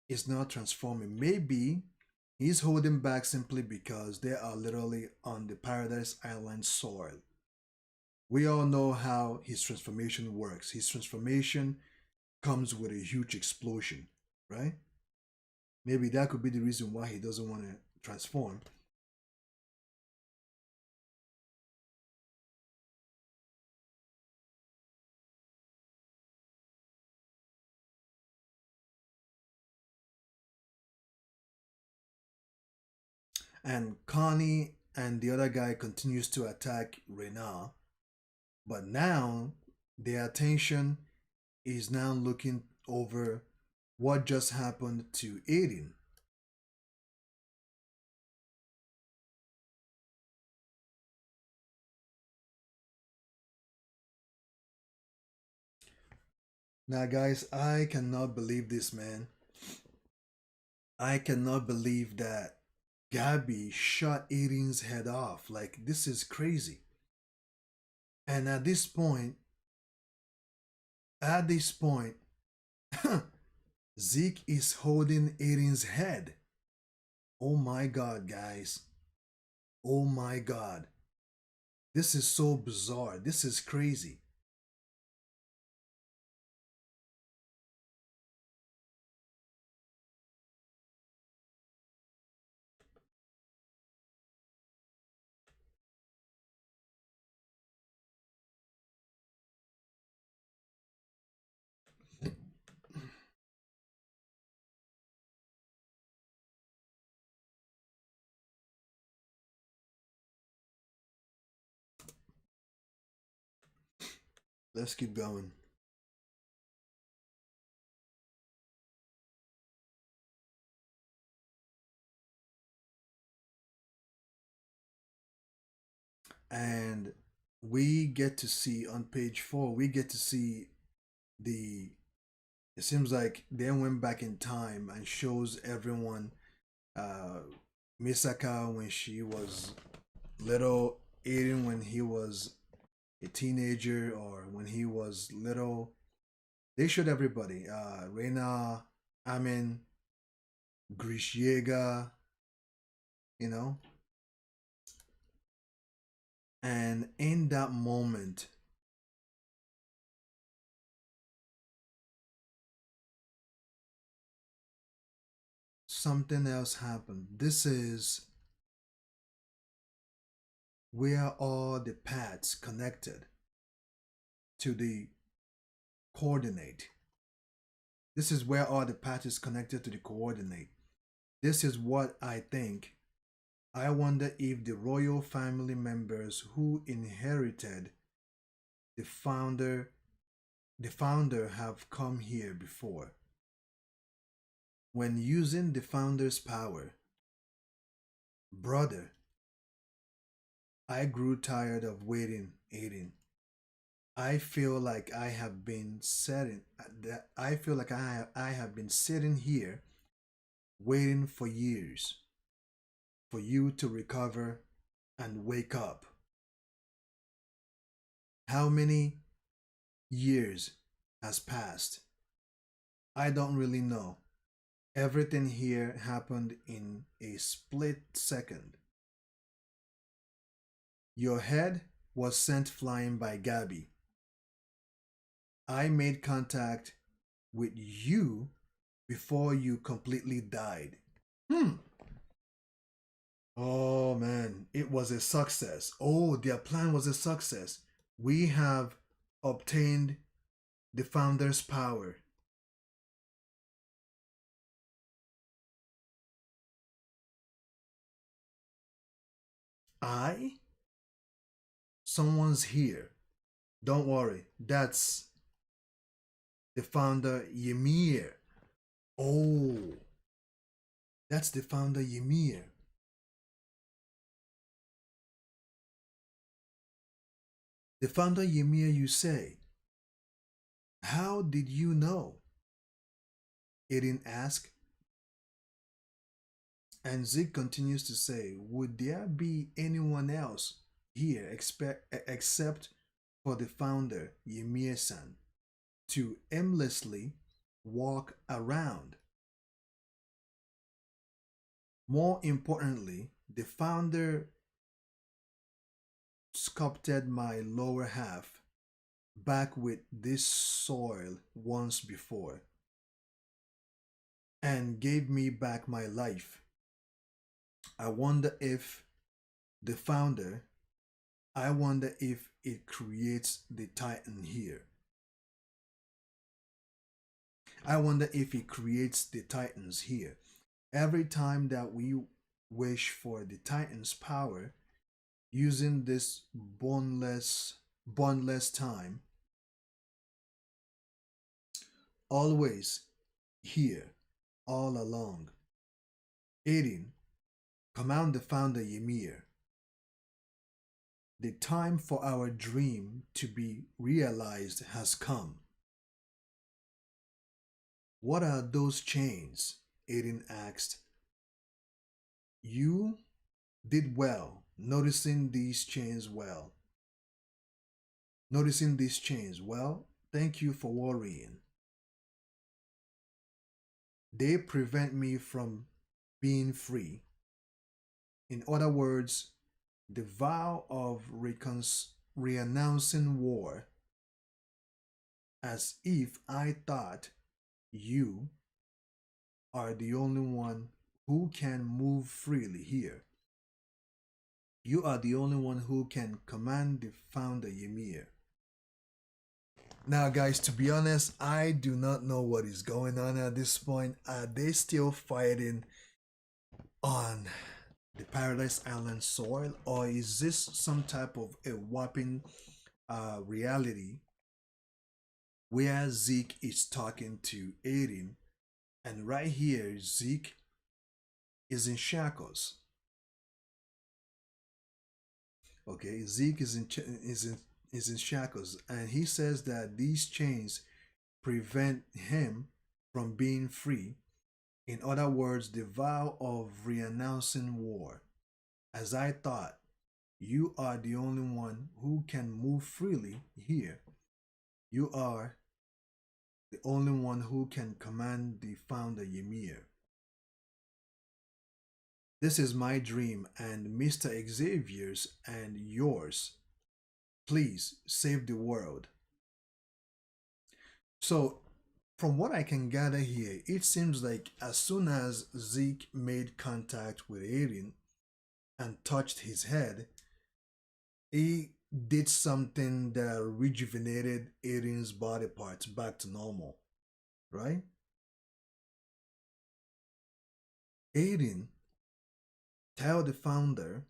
is not transforming. Maybe he's holding back simply because they are literally on the Paradise Island soil. We all know how his transformation works. His transformation comes with a huge explosion, right? Maybe that could be the reason why he doesn't want to transform. And Connie and the other guy continues to attack Rena. But now their attention is now looking over what just happened to Aiden. Now, guys, I cannot believe this, man. I cannot believe that Gabby shot Aiden's head off. Like, this is crazy. And at this point, Zeke is holding Aiden's head. Oh my god, guys. Oh my god. This is so bizarre. This is crazy. Let's keep going. And we get to see on page 4, we get to see the it seems like they went back in time and shows everyone uh Misaka when she was little, Aiden when he was a teenager or when he was little. They showed everybody. Reina, Amin, Grishiega, you know? And in that moment, something else happened. This is where all the paths connected to the coordinate. This is where all the paths is connected to the coordinate. This is what I think. I wonder if the royal family members who inherited the founder the founder have come here before. When using the founder's power, brother, I grew tired of waiting, Aiden. I feel like I have been sitting that I feel like I have been sitting here waiting for years for you to recover and wake up. How many years has passed? I don't really know. Everything here happened in a split second. Your head was sent flying by Gabby. I made contact with you before you completely died. Hmm. Oh man, it was a success. Oh, their plan was a success. We have obtained the founder's power. I? Someone's here. Don't worry, that's the founder Ymir. Oh, that's the founder Ymir. The founder Ymir, you say? How did you know? Aiden asked. And Zeke continues to say, would there be anyone else here except for the founder, Ymir san, to aimlessly walk around? More importantly, the founder sculpted my lower half back with this soil once before and gave me back my life. I wonder if the founder, I wonder if it creates the Titan here. I wonder if it creates the Titans here. Every time that we wish for the Titan's power, using this bondless time, always here, all along. 18. Command the founder Ymir. The time for our dream to be realized has come. What are those chains? Aiden asked. You did well noticing these chains well. Noticing these chains well, thank you for worrying. They prevent me from being free. In other words, the vow of renouncing war, as if I thought you are the only one who can move freely here. You are the only one who can command the founder Ymir. Now, guys, to be honest, I do not know what is going on at this point. Are they still fighting on the Paradise Island soil, or is this some type of a whopping reality where Zeke is talking to Aiden, and right here Zeke is in shackles. Okay, Zeke is in shackles, and he says that these chains prevent him from being free. In other words, the vow of renouncing war. As I thought, you are the only one who can move freely here. You are the only one who can command the founder Ymir. This is my dream and Mr. Xavier's and yours. Please save the world. So, from what I can gather here, it seems like as soon as Zeke made contact with Aiden and touched his head, he did something that rejuvenated Aiden's body parts back to normal, right? Aiden tell the founder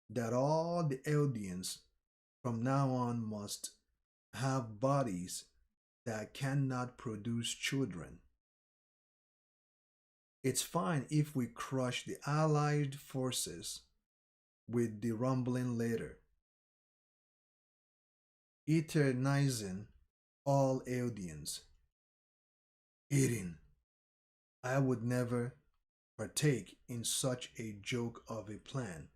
that all the Eldians from now on must have bodies that cannot produce children. It's fine if we crush the Allied forces with the rumbling later, eternizing all Eldians. Aiden, I would never partake in such a joke of a plan.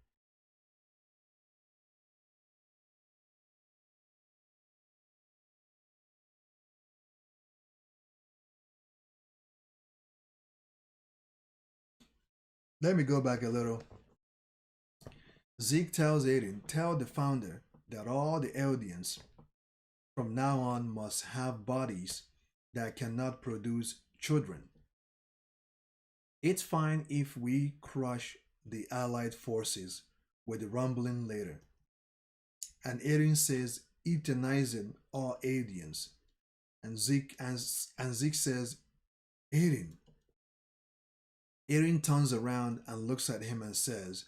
Let me go back a little. Zeke tells Aiden, tell the founder that all the Eldians from now on must have bodies that cannot produce children. It's fine if we crush the Allied forces with the rumbling later. And Aiden says, eternizing all Eldians. And Zeke says, Aiden. Aiden turns around and looks at him and says,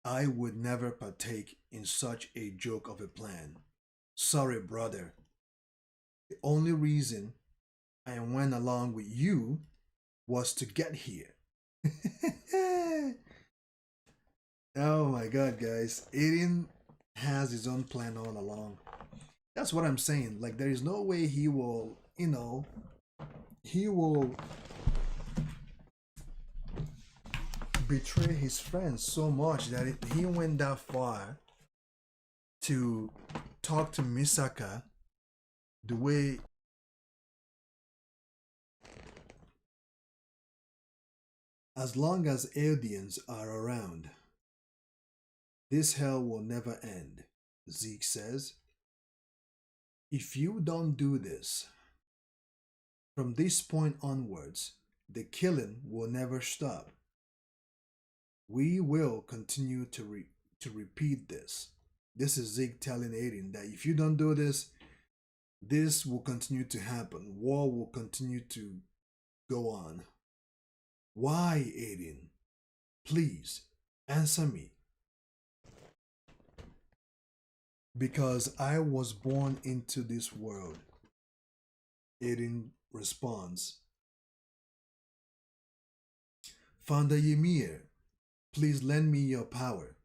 I would never partake in such a joke of a plan. Sorry, brother. The only reason I went along with you was to get here. Oh my god, guys. Aiden has his own plan all along. That's what I'm saying. Like, there is no way he will, he will betray his friends so much that he went that far to talk to Misaka the way as long as Eldians are around, this hell will never end, Zeke says. If you don't do this, from this point onwards, the killing will never stop. We will continue to repeat this. This is Zeke telling Aiden that if you don't do this, this will continue to happen. War will continue to go on. Why, Aiden? Please, answer me. Because I was born into this world. Aiden responds, Founder Ymir, please lend me your power.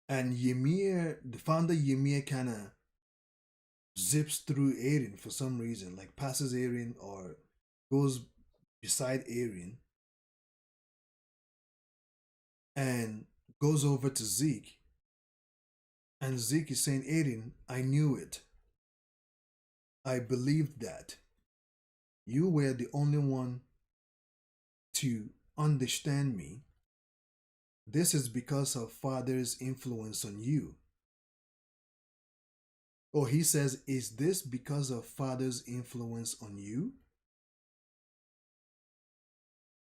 And Ymir, the founder Ymir, kind of zips through Aiden for some reason, like passes Aiden or goes beside Aiden and goes over to Zeke. And Zeke is saying, Aiden, I knew it. I believed that. You were the only one to understand me. This is because of father's influence on you. Or he says, is this because of father's influence on you?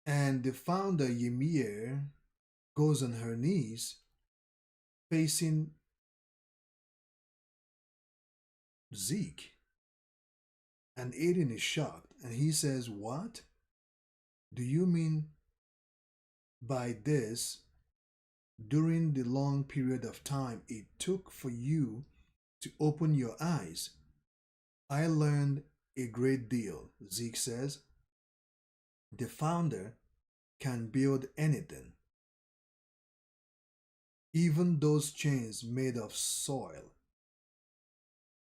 And the founder, Ymir, goes on her knees, facing Zeke. And Aiden is shocked. And he says, what? Do you mean by this, during the long period of time it took for you to open your eyes, I learned a great deal, Zeke says. The founder can build anything, even those chains made of soil.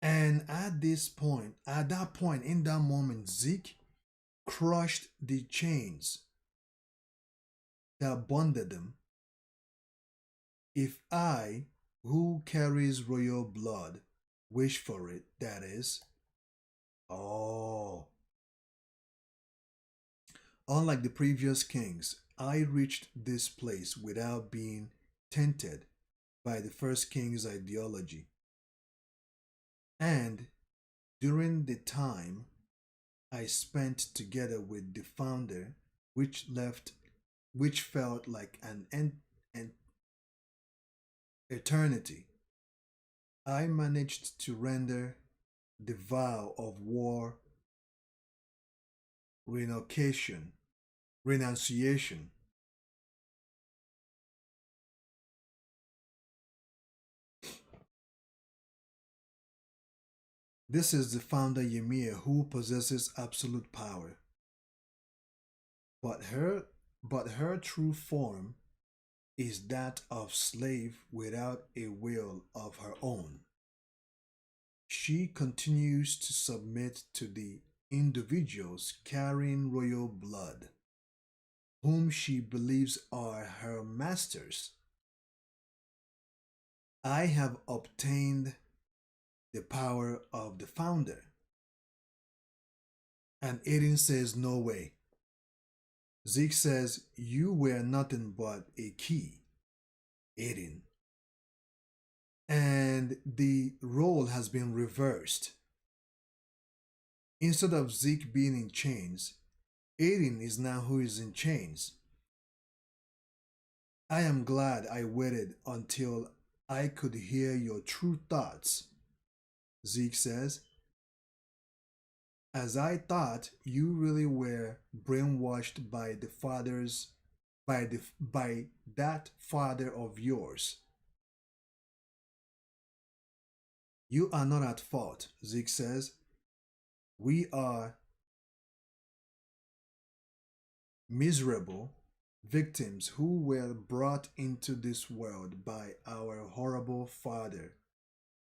And at that point, in that moment, Zeke crushed the chains that bonded them. If I, who carries royal blood, wish for it, that is. Oh. Unlike the previous kings, I reached this place without being tainted by the first king's ideology. And during the time I spent together with the founder, which felt like an eternity, I managed to render the vow of war renunciation. This is the founder Ymir who possesses absolute power. But her but her true form is that of slave without a will of her own. She continues to submit to the individuals carrying royal blood, whom she believes are her masters. I have obtained the power of the founder. And Aiden says, no way. Zeke says, you were nothing but a key, Aiden. And the role has been reversed. Instead of Zeke being in chains, Aiden is now who is in chains. I am glad I waited until I could hear your true thoughts, Zeke says. As I thought you really were brainwashed by the fathers by that father of yours. You are not at fault, Zeke says. We are miserable victims who were brought into this world by our horrible father.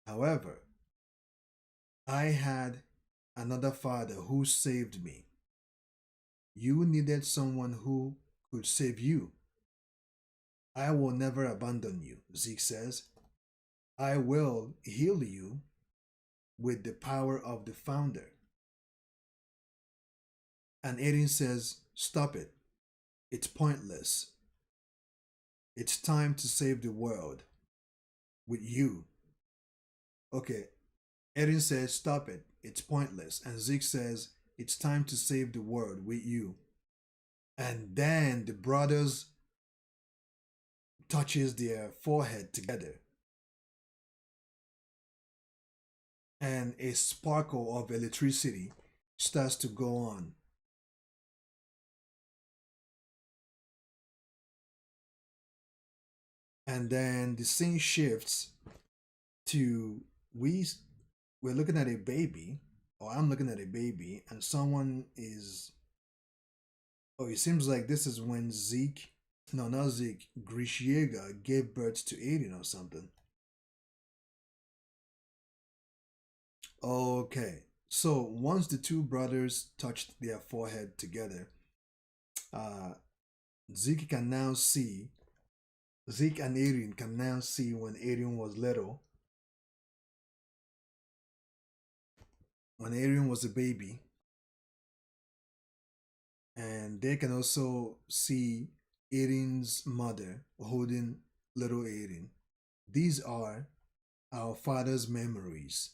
However, I had another father who saved me. You needed someone who could save you. I will never abandon you, Zeke says. I will heal you with the power of the founder. And Aiden says, stop it. It's pointless. It's time to save the world with you. Okay, Aiden says, stop it. It's pointless. And Zeke says, it's time to save the world with you. And then the brothers touches their forehead together. And a sparkle of electricity starts to go on. And then the scene shifts to we we're looking at a baby, or I'm looking at a baby, and someone is. Oh, it seems like this is when Zeke, no, not Zeke, Grishiega gave birth to Aiden or something. Okay, so once the two brothers touched their forehead together, uh, Zeke can now see. Zeke and Aiden can now see when Aiden was little, when Aiden was a baby, and they can also see Aiden's mother holding little Aiden. These are our father's memories.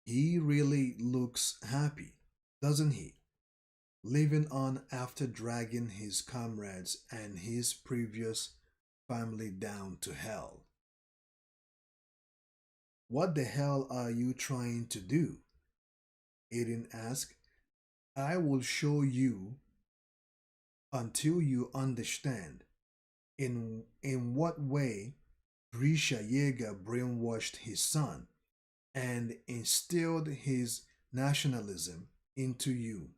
He really looks happy, doesn't he? Living on after dragging his comrades and his previous family down to hell. What the hell are you trying to do? Aiden asked. I will show you until you understand in what way Grisha Yeager brainwashed his son and instilled his nationalism into you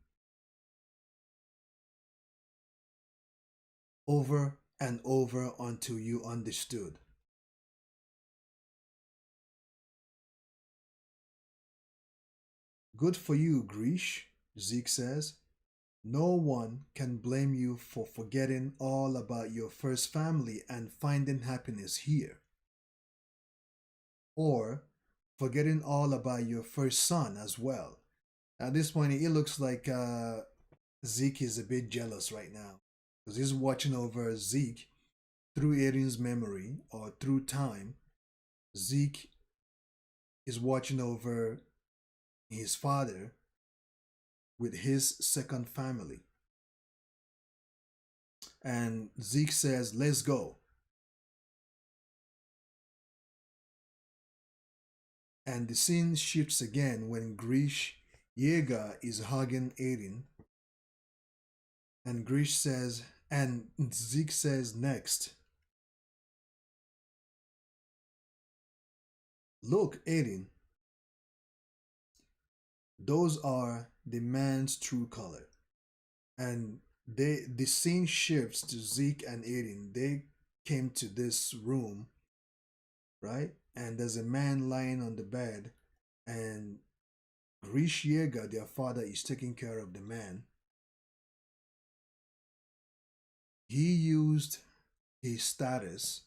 over and over until you understood. Good for you, Grish, Zeke says. No one can blame you for forgetting all about your first family and finding happiness here, or forgetting all about your first son as well. At this point, it looks like Zeke is a bit jealous right now because he's watching over Zeke through Aiden's memory or through time. Zeke is watching over his father with his second family. And Zeke says, let's go. And the scene shifts again when Grish Yeager is hugging Aiden. And Grish says, and Zeke says next, look, Aiden, those are the man's true color. And the scene shifts to Zeke and Aiden. They came to this room, right? And there's a man lying on the bed, and Grish Yeager, their father, is taking care of the man. He used his status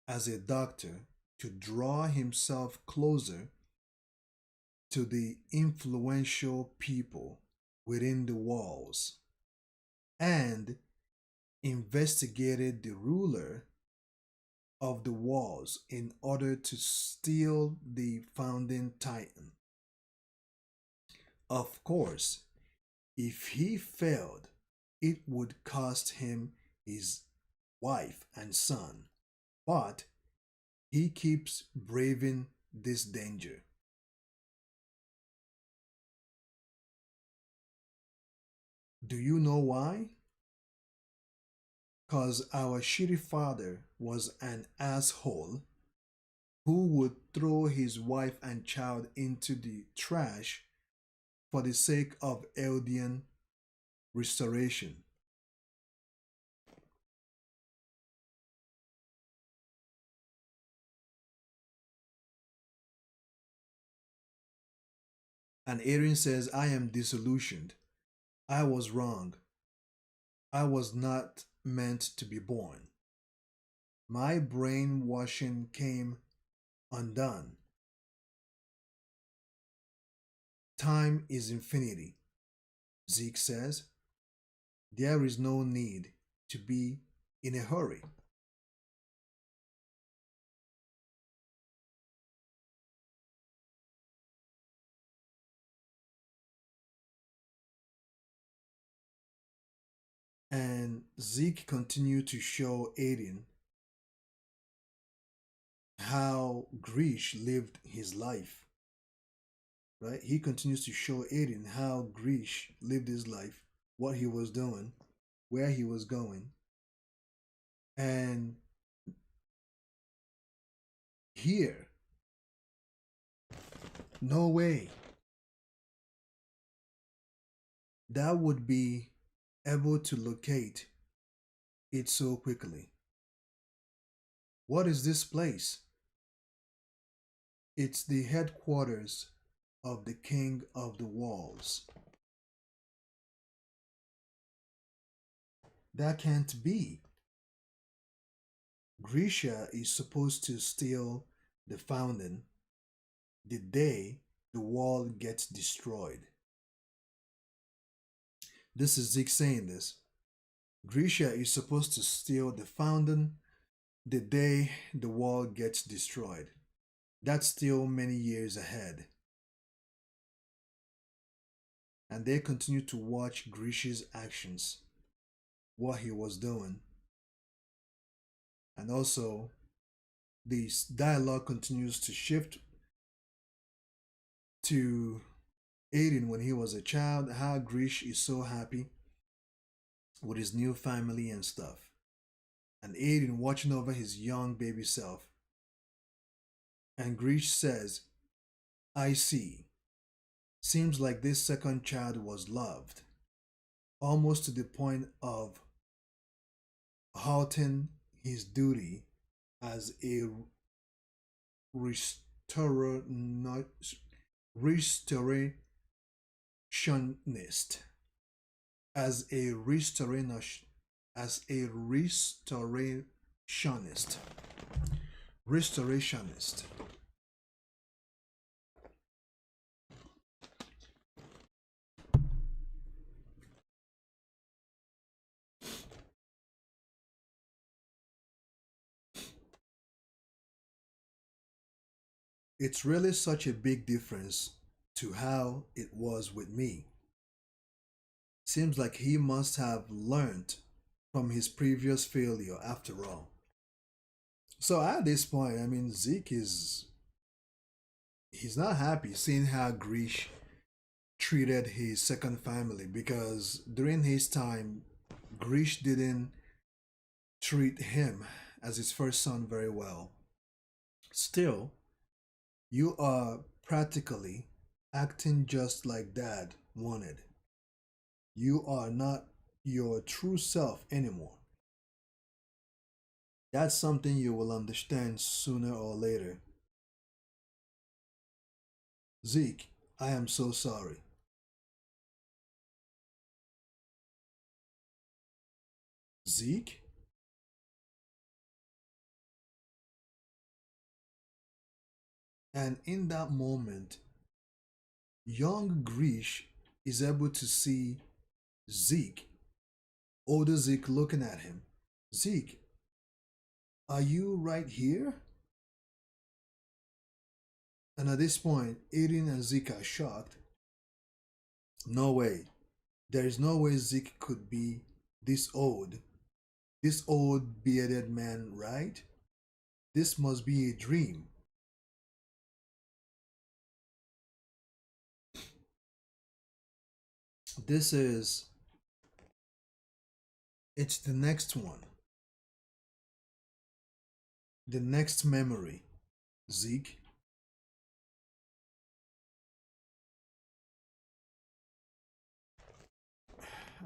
as a doctor to draw himself closer to the influential people within the walls and investigated the ruler of the walls in order to steal the founding titan. Of course, if he failed, it would cost him his wife and son, but he keeps braving this danger. Do you know why? Because our shitty father was an asshole who would throw his wife and child into the trash for the sake of Eldian restoration. And Aaron says, I am disillusioned. I was wrong. I was not meant to be born. My brainwashing came undone. Time is infinity, Zeke says. There is no need to be in a hurry. And Zeke continued to show Aiden how Grish lived his life. Right? He continues to show Aiden how Grish lived his life, what he was doing, where he was going. And here, no way that would be able to locate it so quickly. What is this place? It's the headquarters of the King of the Walls. That can't be. Grisha is supposed to steal the fountain the day the wall gets destroyed. This is Zeke saying this. Grisha is supposed to steal the fountain the day the wall gets destroyed. That's still many years ahead. And they continue to watch Grisha's actions, what he was doing. And also, this dialogue continues to shift to Aiden when he was a child, how Grish is so happy with his new family and stuff. And Aiden watching over his young baby self. And Grish says, I see. Seems like this second child was loved, almost to the point of halting his duty as a restorer, restorationist. As a restorationist. As a restorationist. Restorationist. It's really such a big difference to how it was with me. Seems like he must have learned from his previous failure after all. So at this point, I mean, Zeke is he's not happy seeing how Grish treated his second family because during his time, Grish didn't treat him as his first son very well. Still, you are practically acting just like dad wanted. You are not your true self anymore. That's something you will understand sooner or later. Zeke, I am so sorry. Zeke? And in that moment, young Grish is able to see Zeke, older Zeke looking at him. Zeke, are you right here? And at this point, Aiden and Zeke are shocked. No way. There is no way Zeke could be this old. This old bearded man, right? This must be a dream. This is. It's the next one. The next memory. Zeke.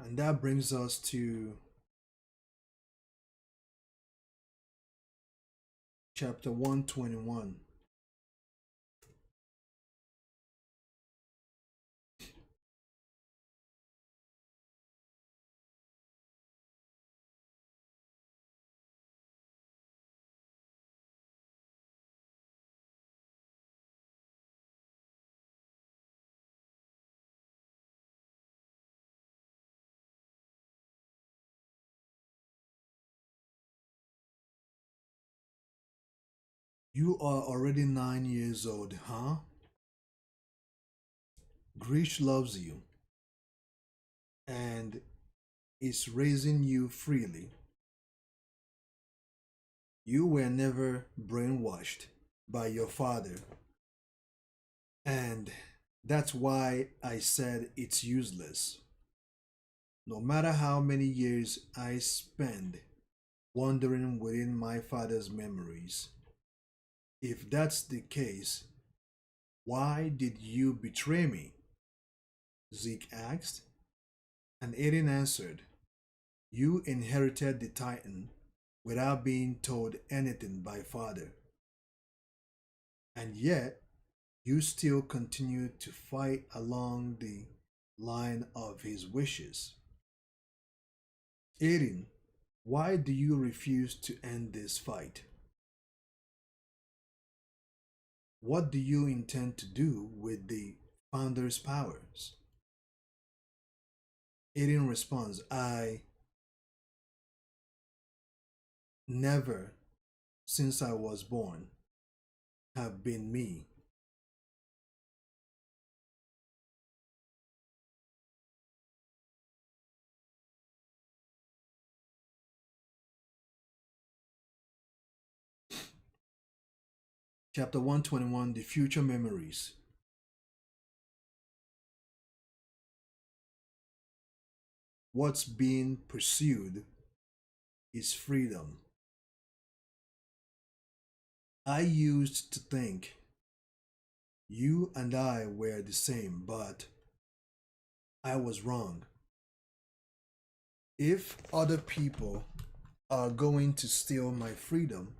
And that brings us to chapter 121. You are already 9 years old, huh? Grish loves you and is raising you freely. You were never brainwashed by your father, and that's why I said it's useless. No matter how many years I spend wandering within my father's memories. If that's the case, why did you betray me? Zeke asked, and Aiden answered, you inherited the Titan without being told anything by father. And yet, you still continue to fight along the line of his wishes. Aiden, why do you refuse to end this fight? What do you intend to do with the Founder's powers? Aiden responds, I never, since I was born, have been me. Chapter 121, The Future Memories. What's being pursued is freedom. I used to think you and I were the same, but I was wrong. If other people are going to steal my freedom,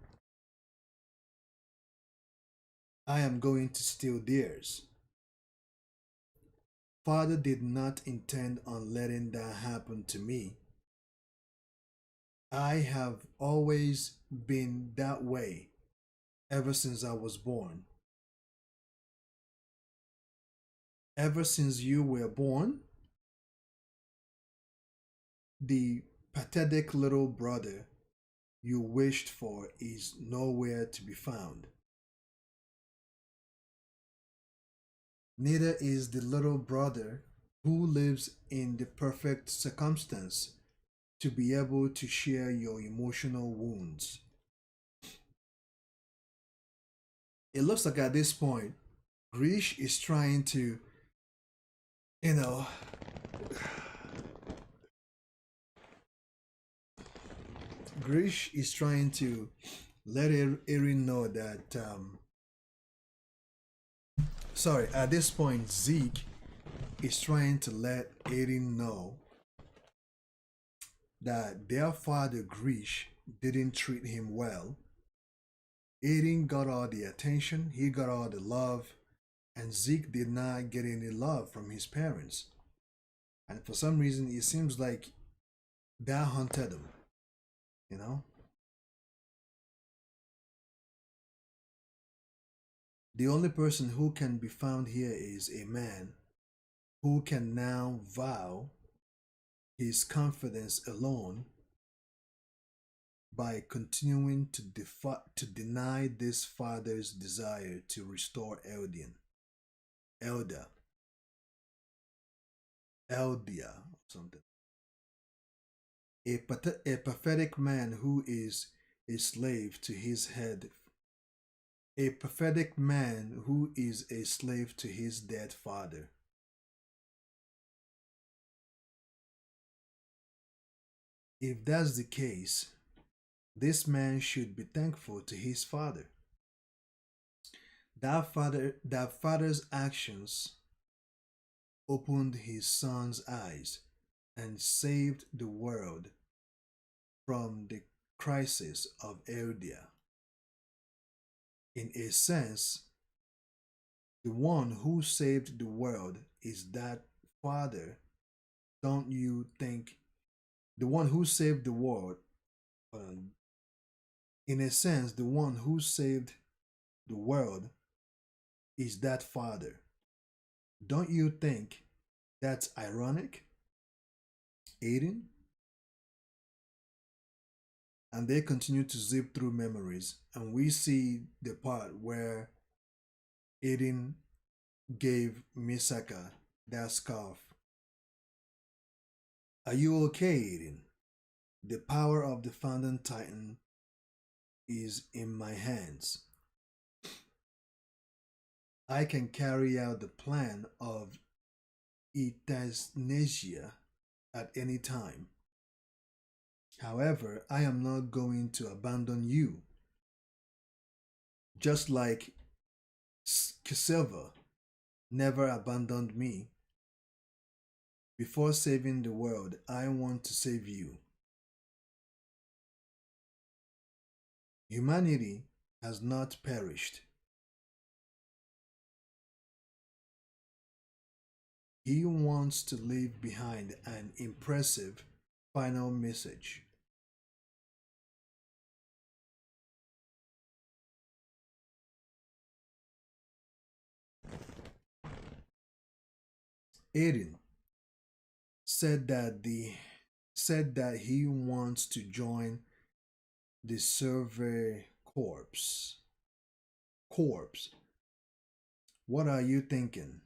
I am going to steal theirs. Father did not intend on letting that happen to me. I have always been that way ever since I was born. Ever since you were born, the pathetic little brother you wished for is nowhere to be found. Neither is the little brother who lives in the perfect circumstance to be able to share your emotional wounds. It looks like at this point, Grish is trying to, you know, Grish is trying to let Erin know that, sorry, at this point, Zeke is trying to let Erin know that their father Grish didn't treat him well. Aiden got all the attention, he got all the love, and Zeke did not get any love from his parents. And for some reason, it seems like that haunted him, you know? The only person who can be found here is a man who can now vow his confidence alone by continuing to deny this father's desire to restore Elda, Eldia, or something. A pathetic man who is a slave to his head. A pathetic man who is a slave to his dead father. If that's the case, this man should be thankful to his father. That father's actions opened his son's eyes and saved the world from the crisis of Eldia. In a sense, the one who saved the world is that father. Don't you think? The one who saved the world, um, in a sense, the one who saved the world is that father. Don't you think that's ironic, Aiden? And they continue to zip through memories, and we see the part where Aiden gave Misaka that scarf. Are you okay, Aiden? The power of the Founding Titan is in my hands. I can carry out the plan of euthanasia at any time. However, I am not going to abandon you, just like Casilva never abandoned me. Before saving the world, I want to save you. Humanity has not perished. He wants to leave behind an impressive final message. Aiden said that the said that he wants to join the Survey Corps. What are you thinking?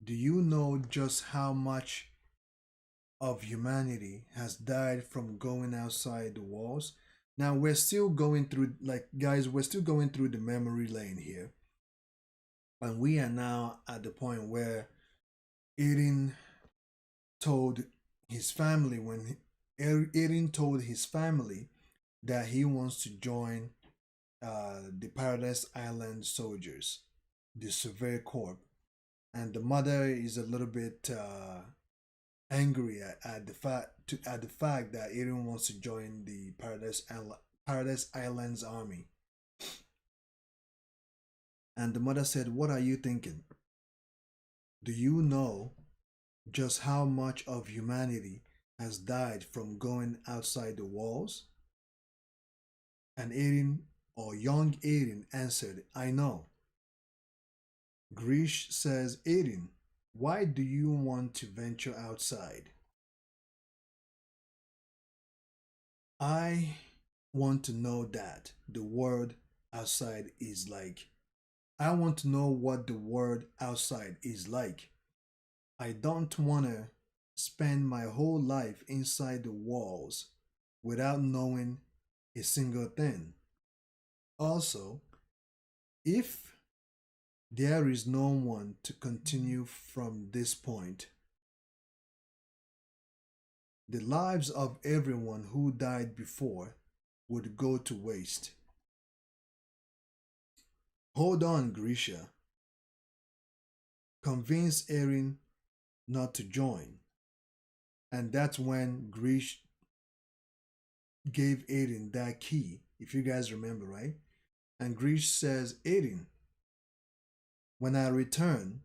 Do you know just how much of humanity has died from going outside the walls? Now we're still going through, like, guys, we're still going through the memory lane here. And we are now at the point where Aiden told his family Aiden told his family that he wants to join the Paradise Island soldiers, the Survey Corps, and the mother is a little bit angry at the fact that Aiden wants to join the Paradise Islands army. And the mother said, "What are you thinking? Do you know just how much of humanity has died from going outside the walls?" And Aiden, or young Aiden, answered, "I know." Grish says, "Aiden, why do you want to venture outside?" "I want to know that the world outside is like. I want to know what the world outside is like. I don't want to spend my whole life inside the walls without knowing a single thing. Also, if there is no one to continue from this point, the lives of everyone who died before would go to waste." "Hold on, Grisha." Convince Erin not to join. And that's when Grish gave Aiden that key, if you guys remember, right? And Grish says, "Aiden, when I return,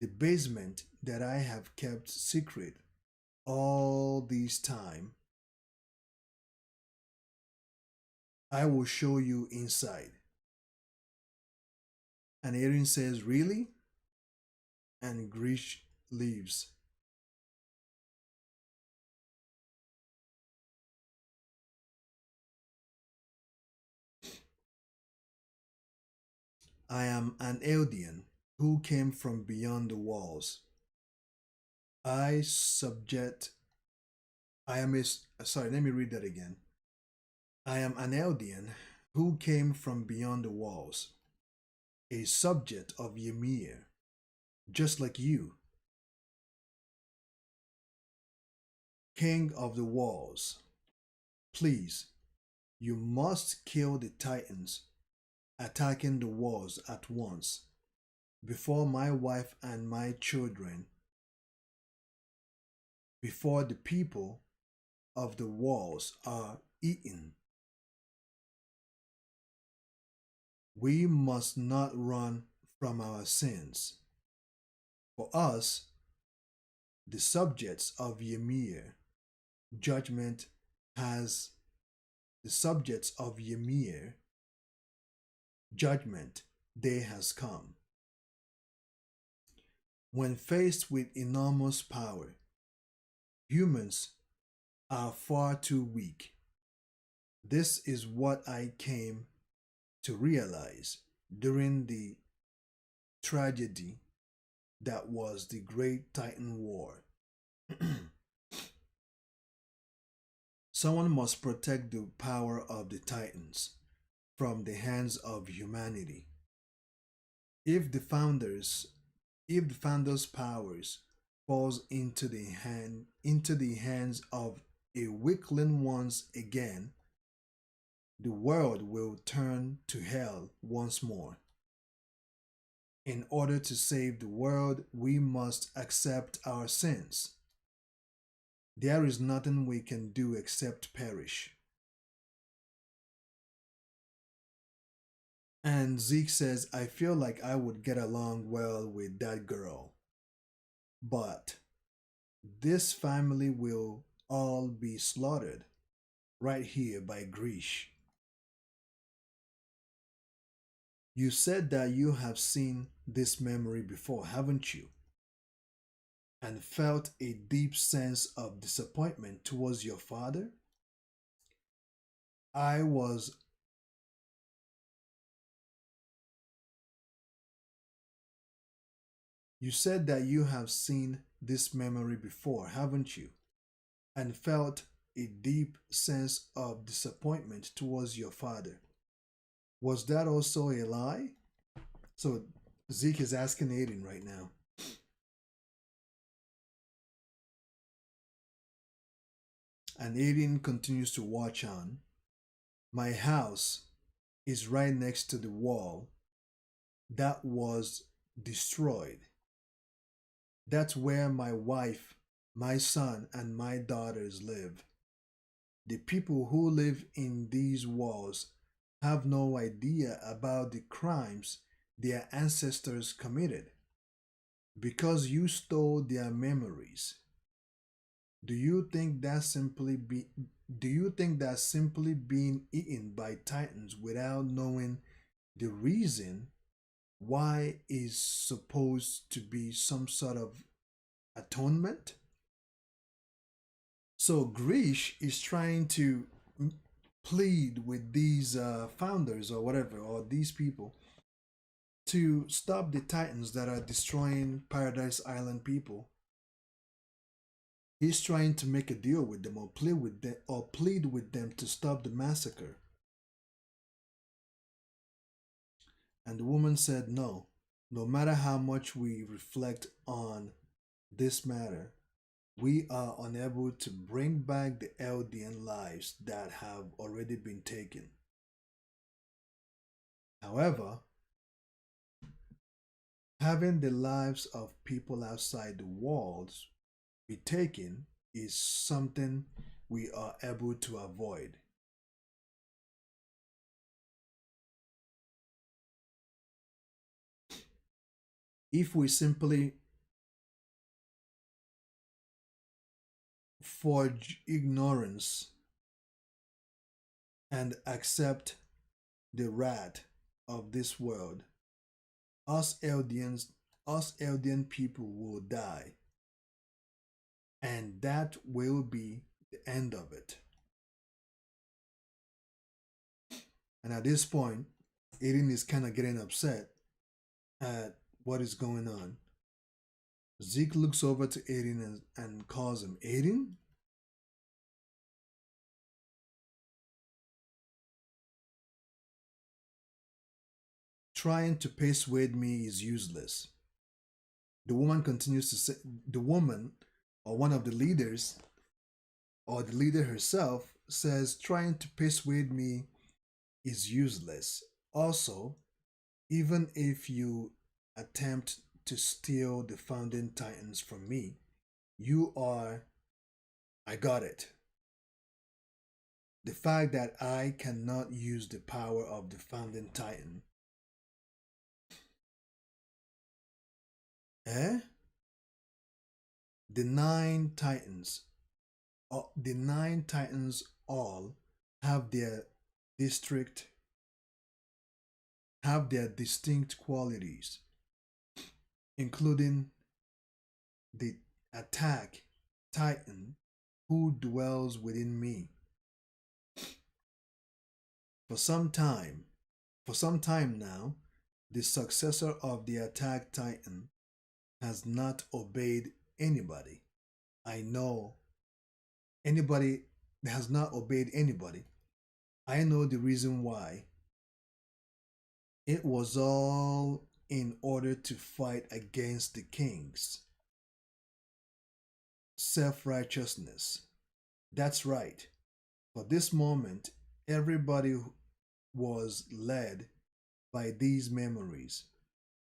the basement that I have kept secret all this time, I will show you inside." And Aiden says, "Really?" And Grish leaves. "I am an Eldian who came from beyond the walls. I subject. I am a. Sorry, let me read that again. I am an Eldian who came from beyond the walls, a subject of Ymir, just like you, king of the walls. Please, you must kill the titans attacking the walls at once, before my wife and my children, before the people of the walls are eaten. We must not run from our sins. For us, the subjects of Ymir, judgment has the subjects of Ymir, judgment day has come. When faced with enormous power, humans are far too weak. This is what I came to realize during the tragedy that was the Great Titan War. Someone must protect the power of the Titans from the hands of humanity. If the founders' powers falls into the hands of a weakling once again, the world will turn to hell once more. In order to save the world, we must accept our sins. There is nothing we can do except perish. And Zeke says, I feel like I would get along well with that girl. But this family will all be slaughtered right here by Grish. You said that you have seen this memory before, haven't you? And felt a deep sense of disappointment towards your father? I was. You said that you have seen this memory before, haven't you? And felt a deep sense of disappointment towards your father. Was that also a lie? So Zeke is asking Aiden right now. And Aiden continues to watch on. My house is right next to the wall that was destroyed. That's where my wife, my son, and my daughters live. The people who live in these walls have no idea about the crimes their ancestors committed because you stole their memories. Do you think that simply be do you think that simply being eaten by titans without knowing the reason why is supposed to be some sort of atonement? So Grish is trying to plead with these founders or whatever, or these people, to stop the titans that are destroying Paradise Island people. He's trying to make a deal with them or plead with them to stop the massacre. And the woman said no. No matter how much we reflect on this matter, we are unable to bring back the Eldian lives that have already been taken. However, having the lives of people outside the walls be taken is something we are able to avoid. If we simply forge ignorance and accept the wrath of this world, us Eldian people will die. And that will be the end of it. And at this point, Aiden is kind of getting upset at what is going on. Zeke looks over to Aiden and calls him, Aiden? Trying to persuade me is useless. The woman continues to say, the woman, or one of the leaders, or the leader herself, says, trying to persuade me is useless. Also, even if you attempt to steal the founding titans from me, you are. I got it. The fact that I cannot use the power of the founding titan. Eh? The nine titans. The nine titans all have their district have their distinct qualities, including the attack titan who dwells within me. For some time, for some time now, the successor of the attack titan has not obeyed anybody. I know anybody that has not obeyed anybody. I know the reason why. It was all in order to fight against the kings. self righteousness. That's right. For this moment, everybody was led by these memories.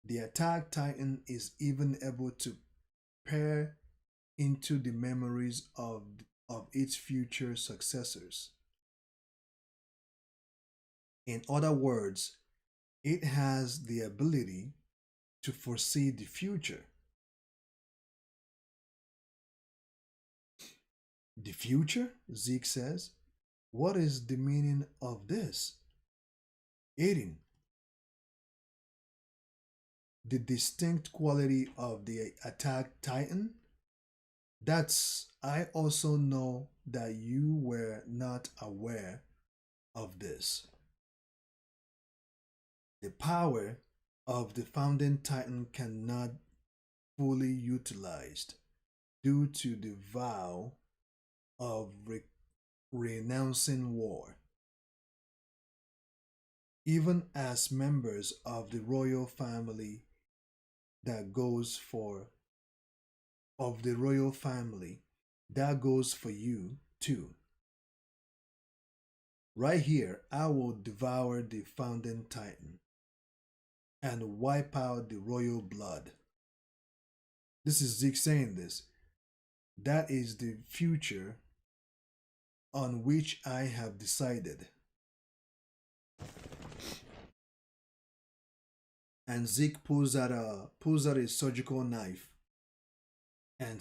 The attack titan is even able to peer into the memories of its future successors. In other words, it has the ability to foresee the future. The future? Zeke says. What is the meaning of this? Aiden, the distinct quality of the attack titan? I also know that you were not aware of this. The power of the founding titan cannot fully utilized due to the vow of renouncing war. Even as members of the royal family that goes for of the royal family, that goes for you too. Right here, I will devour the founding titan and wipe out the royal blood. This is Zeke saying this. That is the future on which I have decided. And Zeke pulls out a surgical knife and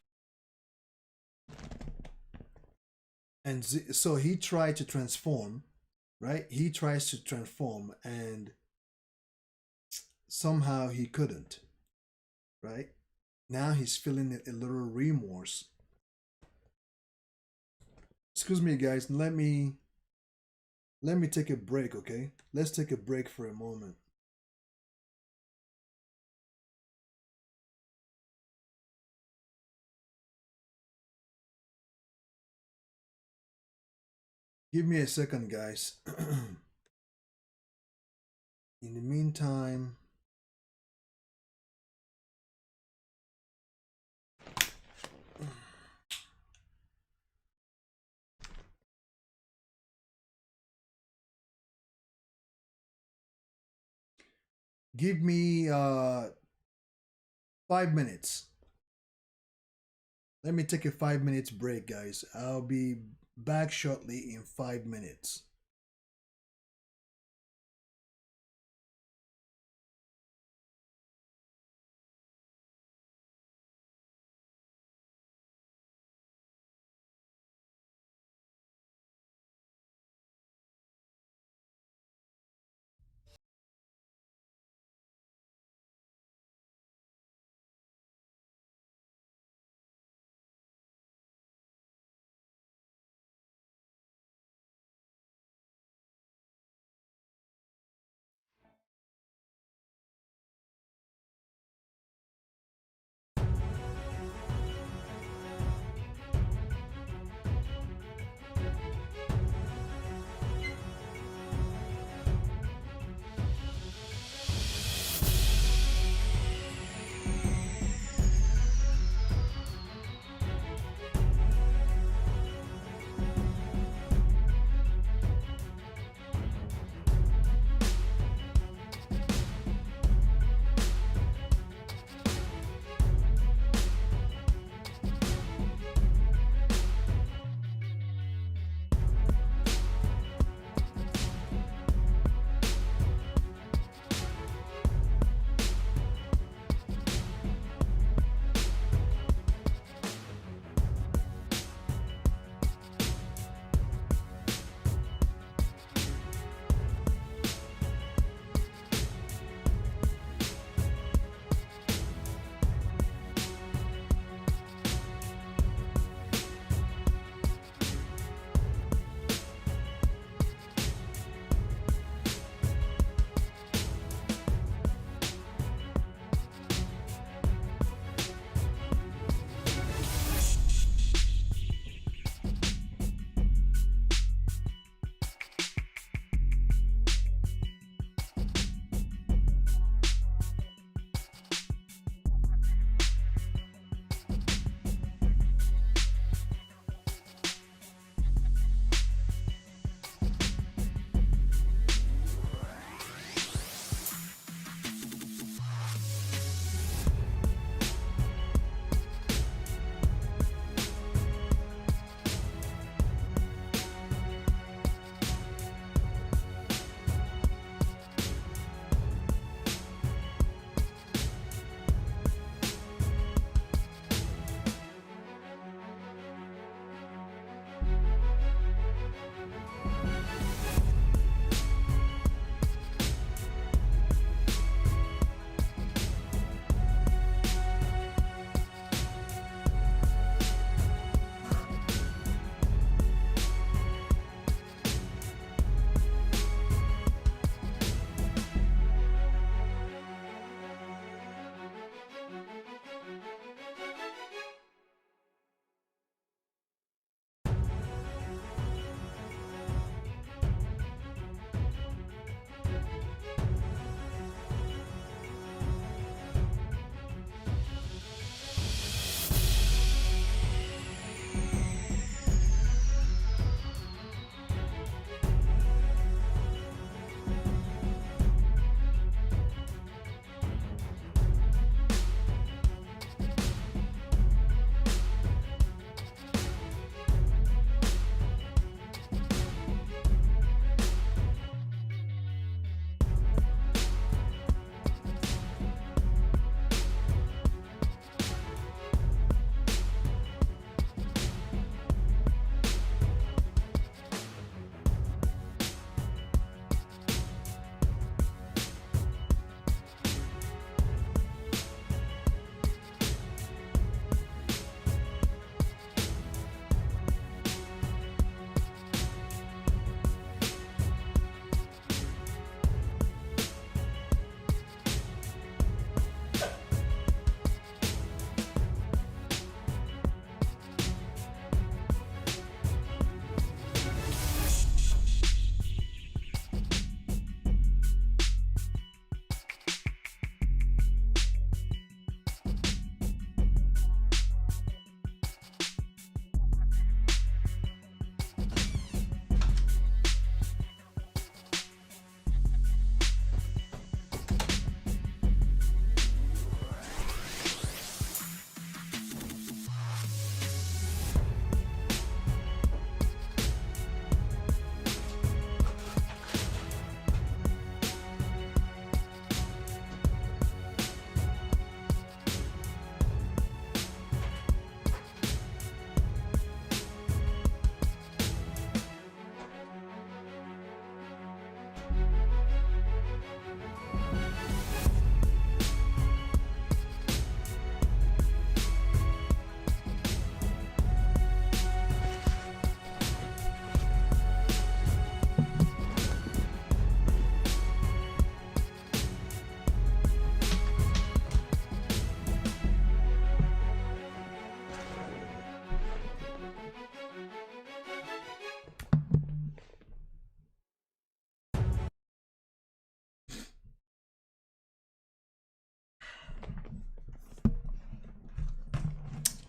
so he tried to transform, right? He tries to transform and somehow he couldn't, right? Now he's feeling a little remorse. Excuse me, guys. Let me take a break, okay? Let's take a break for a moment. Give me a second, guys. In the meantime, give me 5 minutes. Let me take a 5 minutes break, guys. I'll be back shortly in 5 minutes.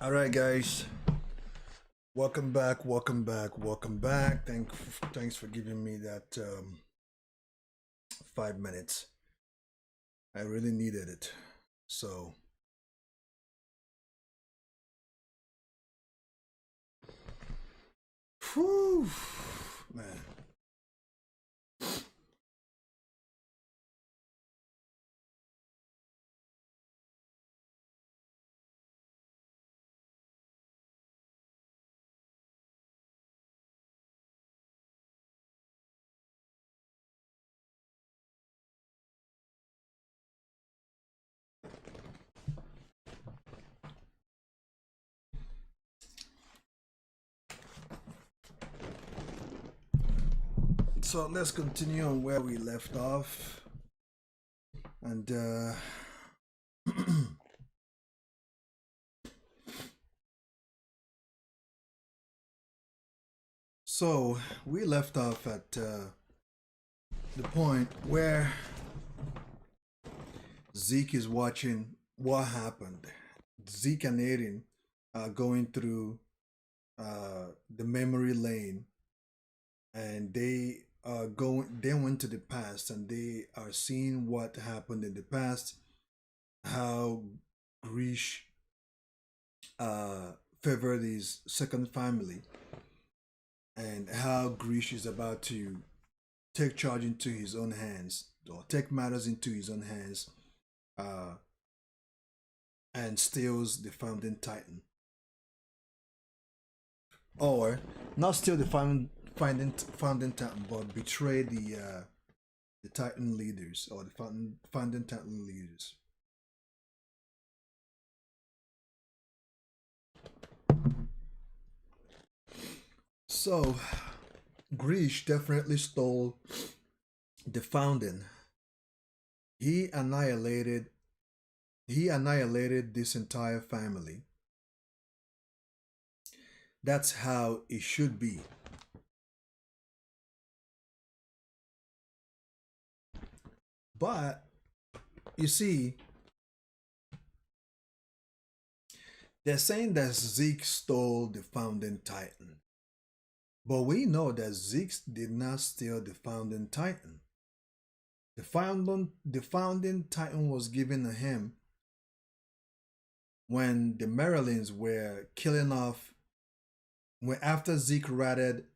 All right, guys. Welcome back. Welcome back. Welcome back. Thanks for giving me that 5 minutes. I really needed it. So, whew, man. So let's continue on where we left off, and so we left off at the point where Zeke is watching what happened. Zeke and Aiden are going through the memory lane, and they are going. They went to the past, and they are seeing what happened in the past. How Grish favored his second family, and how Grish is about to take charge into his own hands, or take matters into his own hands, uh, and steals the founding titan, or not steal the founding titan, but betray the titan leaders, or the founding titan leaders. So Grish definitely stole the founding. He annihilated this entire family. That's how it should be. But you see, they're saying that Zeke stole the founding titan. But we know that Zeke did not steal the founding titan. The founding titan was given to him when the Marylands were killing off, when after Zeke ratted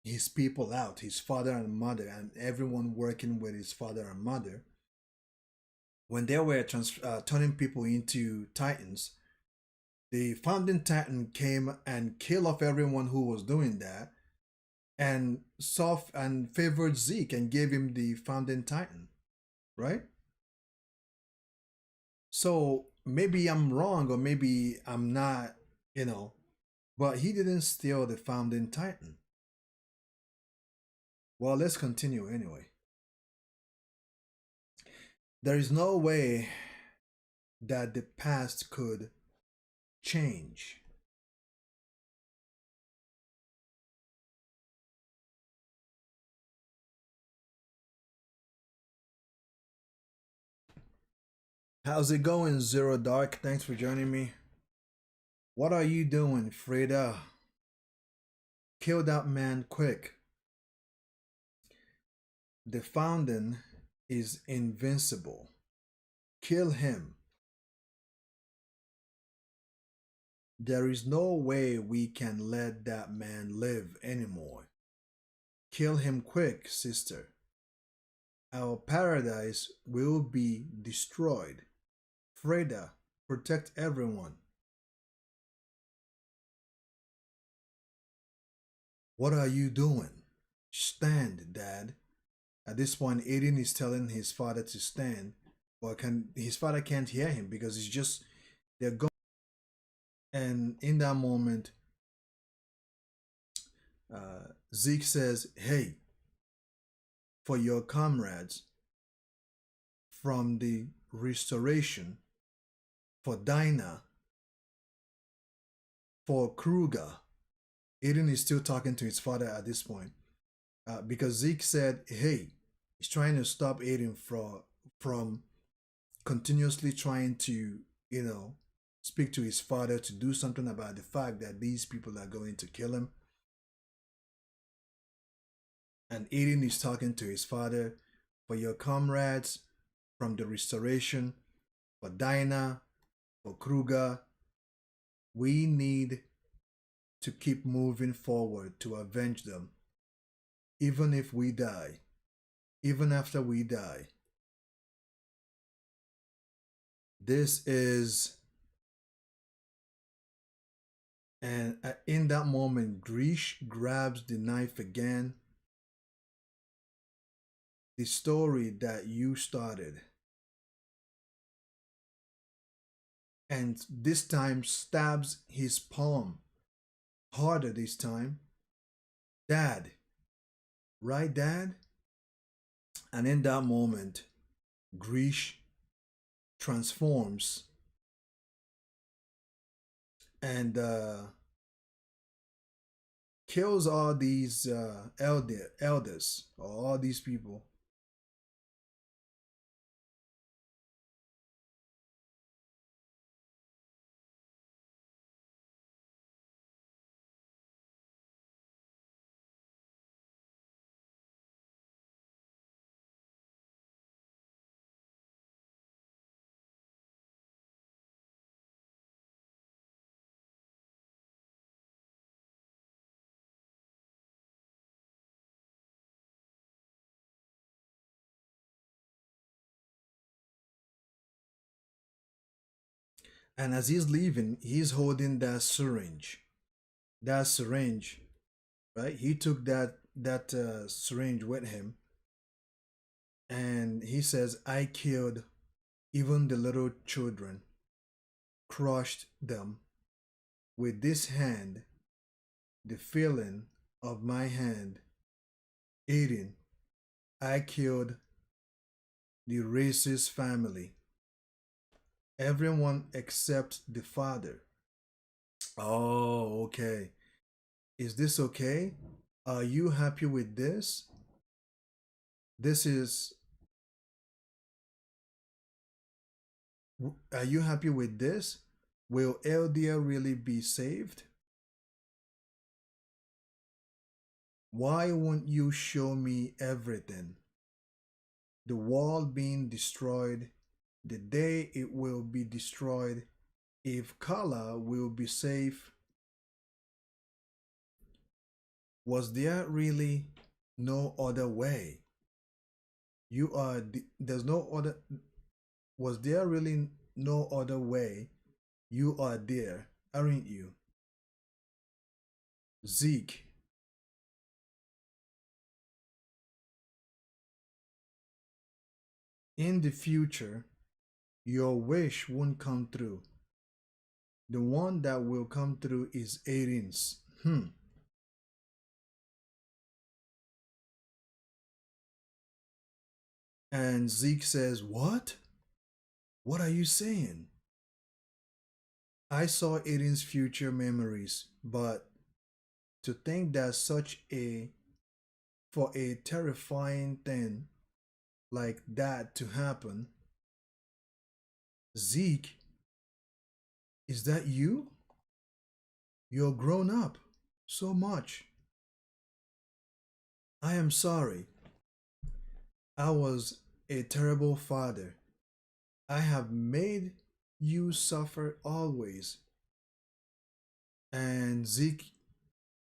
his people out, his father and mother, and everyone working with his father and mother, when they were turning people into titans, the founding titan came and killed off everyone who was doing that, and favored Zeke and gave him the founding titan, right? So maybe I'm wrong, or maybe I'm not, but he didn't steal the founding titan. Well, let's continue anyway. There is no way that the past could change. How's it going, Zero Dark? Thanks for joining me. What are you doing, Freda? Kill that man quick. The founding is invincible. Kill him. There is no way we can let that man live anymore. Kill him quick, sister. Our paradise will be destroyed. Freda, protect everyone. What are you doing? Stand, Dad. At this point, Aiden is telling his father to stand, but can his father can't hear him because it's just they're going. And in that moment, Zeke says, "Hey, for your comrades from the restoration, for Dinah, for Kruger." Aiden is still talking to his father at this point because Zeke said, "Hey," he's trying to stop Aiden from continuously trying to, you know, speak to his father to do something about the fact that these people are going to kill him. And Aiden is talking to his father, for your comrades from the restoration, for Dinah, for Kruger, we need to keep moving forward to avenge them, even if we die, even after we die. This is, and in that moment, Grish grabs the knife again. The story that you started, and this time stabs his palm harder this time. Dad, right, Dad? And in that moment, Grish transforms and kills all these elders or all these people. And as he's leaving, he's holding that syringe. That syringe, right? He took that syringe with him, and he says, "I killed even the little children, crushed them with this hand. The feeling of my hand eating. I killed the racist family, everyone except the father." Oh, okay. Is this okay? Are you happy with this? This is. Are you happy with this? Will Eldia really be saved? Why won't you show me everything? The wall being destroyed, the day it will be destroyed, if Kala will be safe. Was there really no other way? There's no other. Was there really no other way? You are there, aren't you? Zeke, in the future, your wish won't come through. The one that will come through is Aiden's. And Zeke says, "What? What are you saying?" "I saw Aiden's future memories, but to think that such a for a terrifying thing like that to happen." "Zeke, is that you? You're grown up so much." "I am sorry. I was a terrible father. I have made you suffer always." And Zeke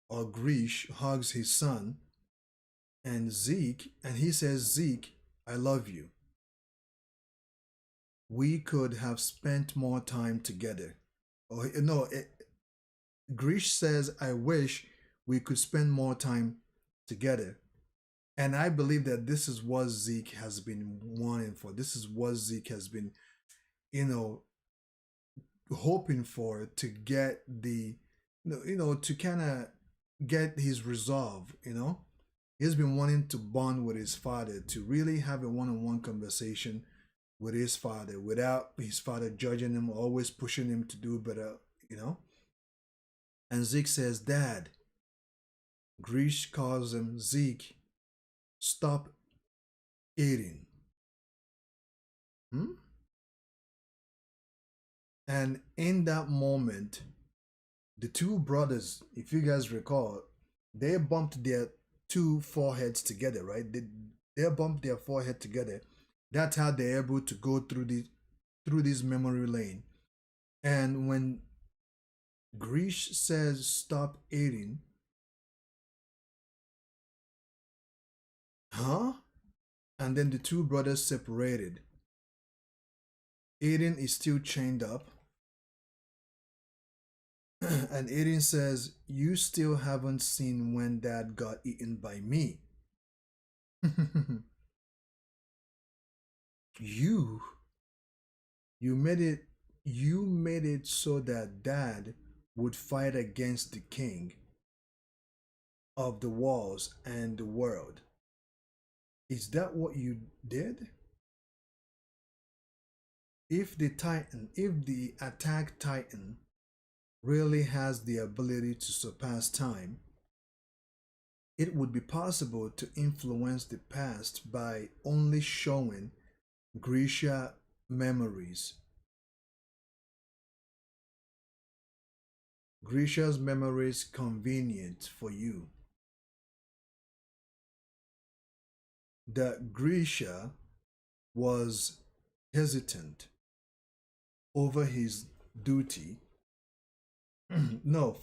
or Grish hugs his son, and he says, "Zeke, I love you. We could have spent more time together." Or no, Grish says, "I wish we could spend more time together." And I believe that this is what Zeke has been wanting for. This is what Zeke has been, you know, hoping for to get the, to kind of get his resolve. He's been wanting to bond with his father, to really have a one-on-one conversation with his father without his father judging him, always pushing him to do better. You know. And Zeke says, "Dad." Grish calls him, "Zeke, stop eating." Hmm? And in that moment, the two brothers, if you guys recall, they bumped their two foreheads together, right? They bumped their forehead together. That's how they're able to go through this memory lane. And when Grish says stop eating, huh? And then the two brothers separated. Aiden is still chained up. And Aiden says, "You still haven't seen when Dad got eaten by me." you you made it you made it so that Dad would fight against the king of the walls and the world. Is that what you did? If the attack titan really has the ability to surpass time, it would be possible to influence the past by only showing Grisha memories. Grisha's memories convenient for you. That Grisha was hesitant over his duty. No,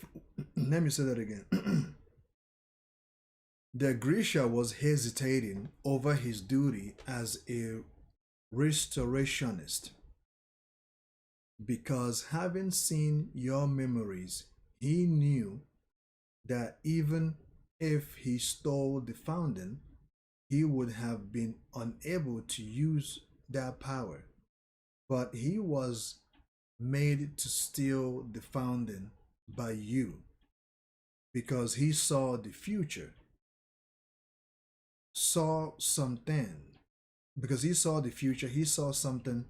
let me say that again. The Grisha was hesitating over his duty as a restorationist because, having seen your memories, he knew that even if he stole the fountain, he would have been unable to use that power. But he was made to steal the fountain by you because he saw the future, saw something. Because he saw the future, he saw something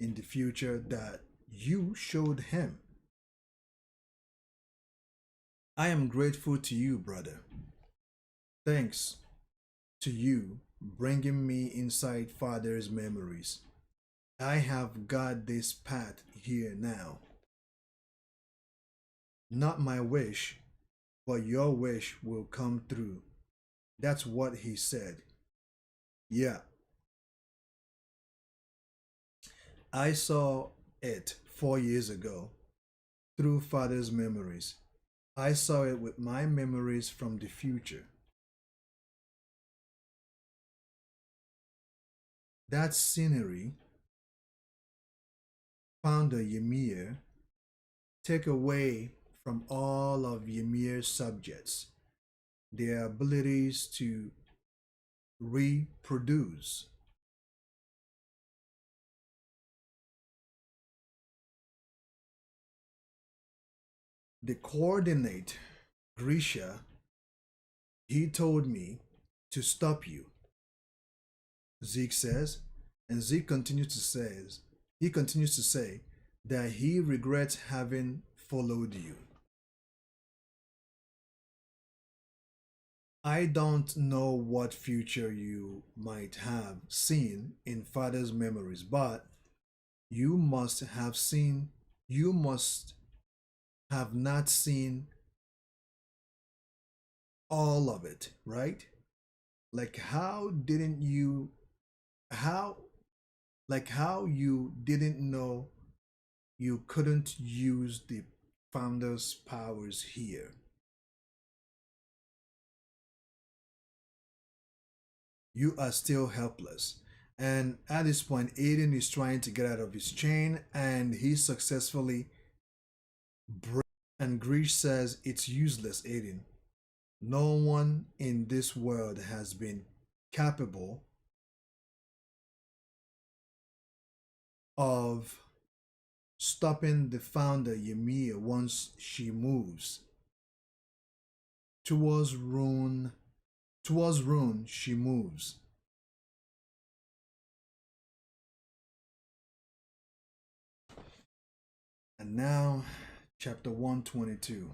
in the future that you showed him. I am grateful to you, brother. Thanks to you bringing me inside Father's memories. I have got this path here now. Not my wish, but your wish will come through. That's what he said. Yeah, I saw it 4 years ago through Father's memories. I saw it with my memories from the future. That scenery, founder Ymir, take away from all of Ymir's subjects their abilities to reproduce. The coordinate Grisha, he told me to stop you, Zeke says, and Zeke continues to say that he regrets having followed you. I don't know what future you might have seen in Father's memories, but you must have seen, you must have not seen all of it, right? Like how didn't you, how, like how you didn't know you couldn't use the founder's powers here. You are still helpless. And at this point, Aiden is trying to get out of his chain and he successfully breaks. And Grish says, "It's useless, Aiden. No one in this world has been capable of stopping the founder Myyy once she moves towards ruin. Towards ruin she moves. And now, chapter 122.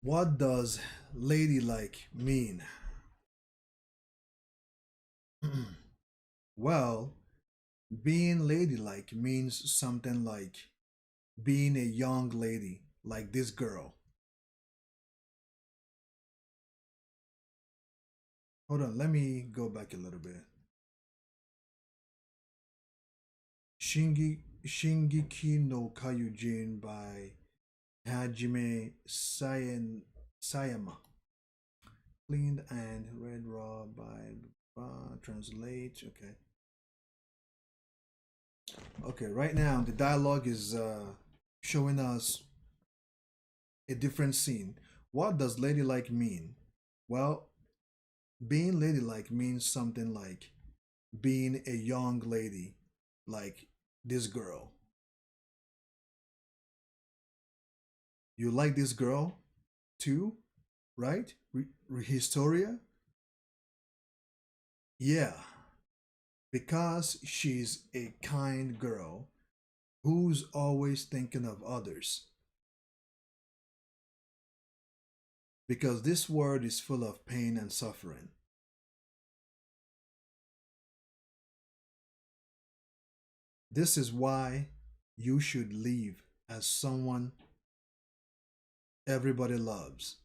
What does ladylike mean? Well, being ladylike means something like being a young lady, like this girl. Hold on, let me go back a little bit. Shingeki no Kyojin by Hajime Sayama. Cleaned and read raw by translate. Okay. Okay, right now the dialogue is showing us a different scene. What does ladylike mean? Well, being ladylike means something like being a young lady, like this girl. You like this girl too, right? Historia? Yeah, because she's a kind girl who's always thinking of others. Because this world is full of pain and suffering. This is why you should live as someone everybody loves,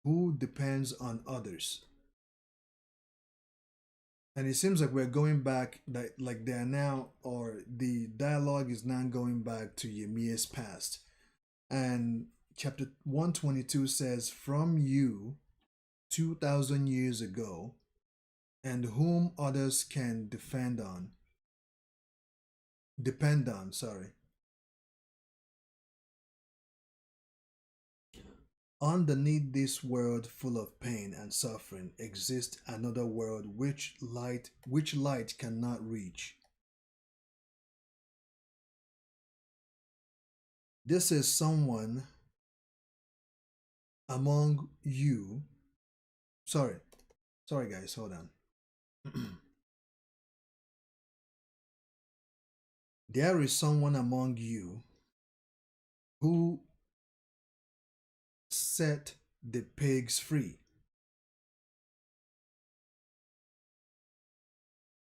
who depends on others. And it seems like we're going back, that like they're now, or the dialogue is now going back to Ymir's past. And chapter 122 says, "From you 2,000 years ago, and whom others can depend on, sorry. Underneath this world full of pain and suffering exists another world which light cannot reach. This is someone among you. Sorry. Sorry guys, hold on. There is someone among you who set the pigs free.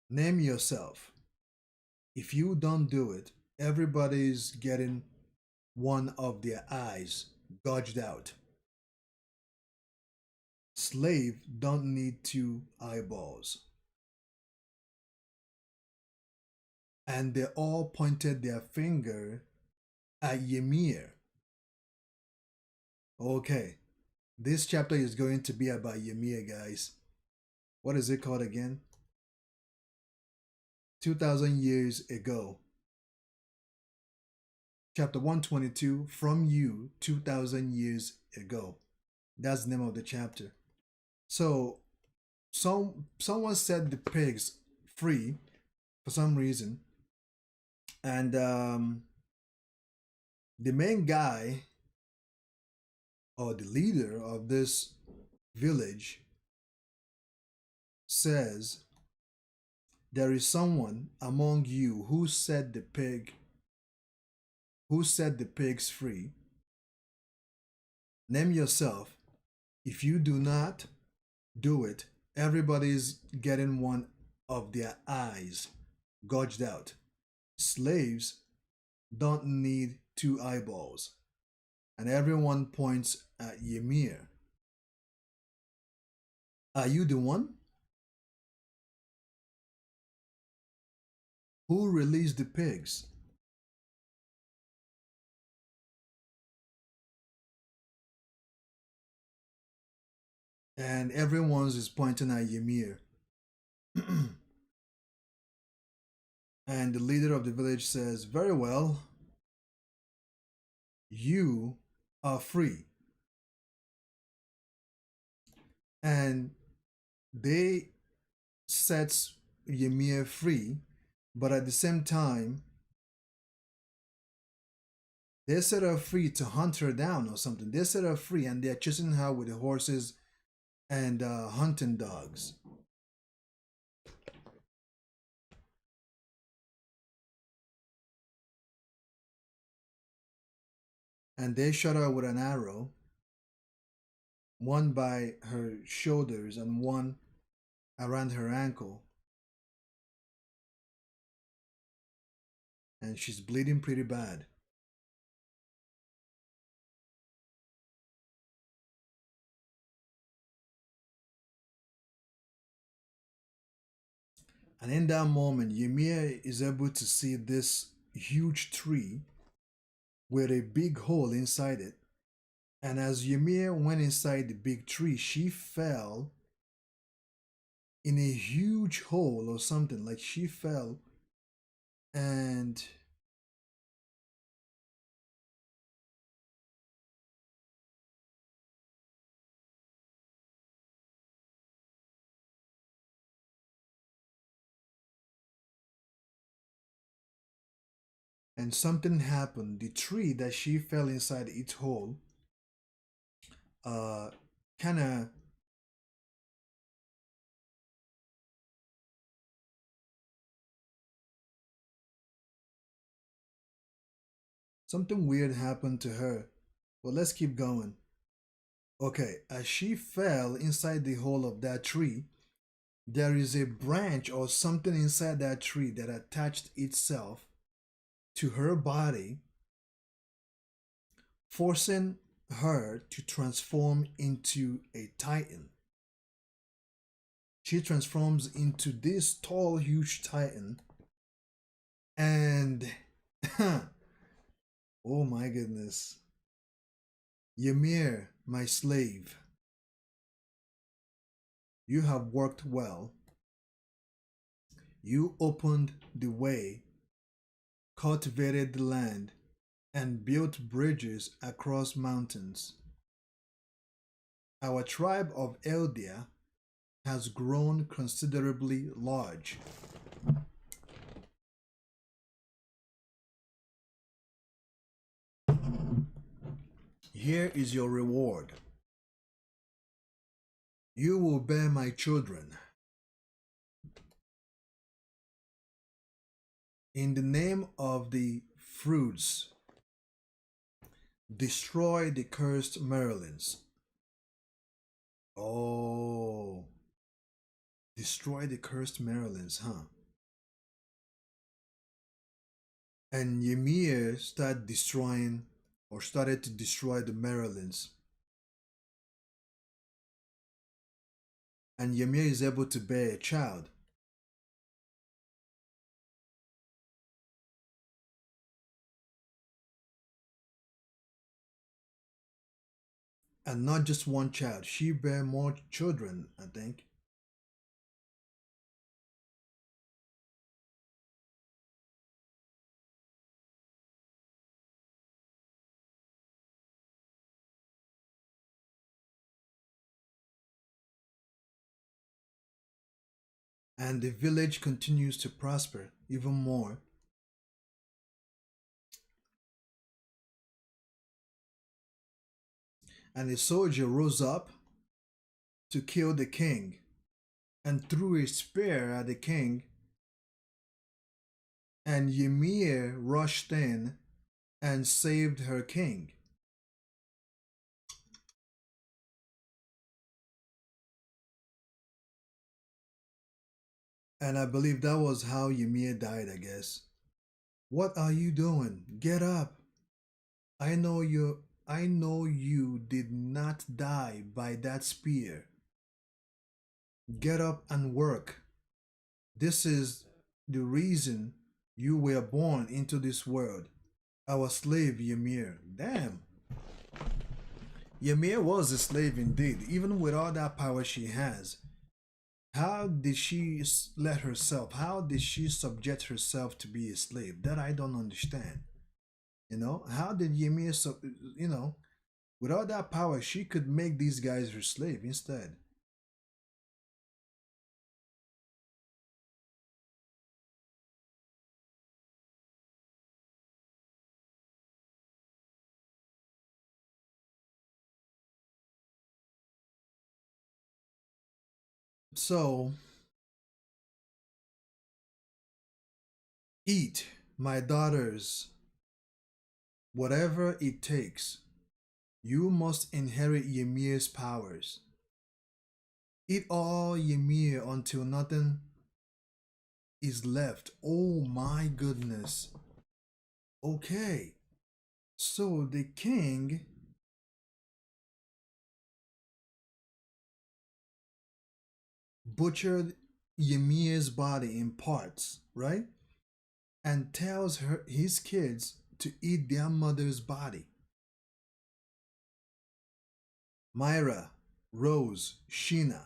Name yourself. If you don't do it, everybody's getting one of their eyes gouged out. Slave don't need two eyeballs. And they all pointed their finger at Ymir. Okay, this chapter is going to be about Ymir, guys. What is it called again? 2,000 years ago. Chapter 122, From You 2,000 years ago. That's the name of the chapter. So, someone set the pigs free for some reason, and the main guy or the leader of this village says, there is someone among you who set the pigs free. Name yourself. If you do not do it, everybody's getting one of their eyes gouged out. Slaves don't need two eyeballs. And everyone points at Ymir. Are you the one? Who released the pigs? And everyone's is pointing at Ymir. And the leader of the village says, very well, you are free. And they sets Ymir free, but at the same time, they set her free to hunt her down or something. They set her free and they're chasing her with the horses and hunting dogs. And they shot her with an arrow, one by her shoulders and one around her ankle. And she's bleeding pretty bad. And in that moment, Ymir is able to see this huge tree with a big hole inside it. And as Ymir went inside the big tree, she fell in a huge hole or something. Like she fell and something happened. The tree that she fell inside its hole uh kind of something weird happened to her. Well, let's keep going. Okay, as she fell inside the hole of that tree, there is a branch or something inside that tree that attached itself to her body, forcing her to transform into a titan. She transforms into this tall, huge titan, and oh my goodness, Ymir, my slave, you have worked well. You opened the way, cultivated the land, and built bridges across mountains. Our tribe of Eldia has grown considerably large. Here is your reward. You will bear my children. In the name of the fruits, destroy the cursed Merlins. Oh, destroy the cursed Merlins, huh? And Ymir started to destroy the Merlins. And Ymir is able to bear a child. And not just one child, she bear more children, I think. And the village continues to prosper even more. And a soldier rose up to kill the king and threw a spear at the king. And Ymir rushed in and saved her king. And I believe that was how Ymir died, I guess. What are you doing? Get up. I know you did not die by that spear. Get up and work. This is the reason you were born into this world. Our slave Ymir. Damn. Ymir was a slave indeed, even with all that power she has. How did she let herself, how did she subject herself to be a slave? That I don't understand. How did Ymir, with all that power, she could make these guys her slave instead. So, eat, my daughters, whatever it takes. You must inherit Ymir's powers. Eat all Ymir until nothing is left. Oh my goodness. Okay. So the king butchered Ymir's body in parts, right? And tells his kids to eat their mother's body. Myra, Rose, Sheena.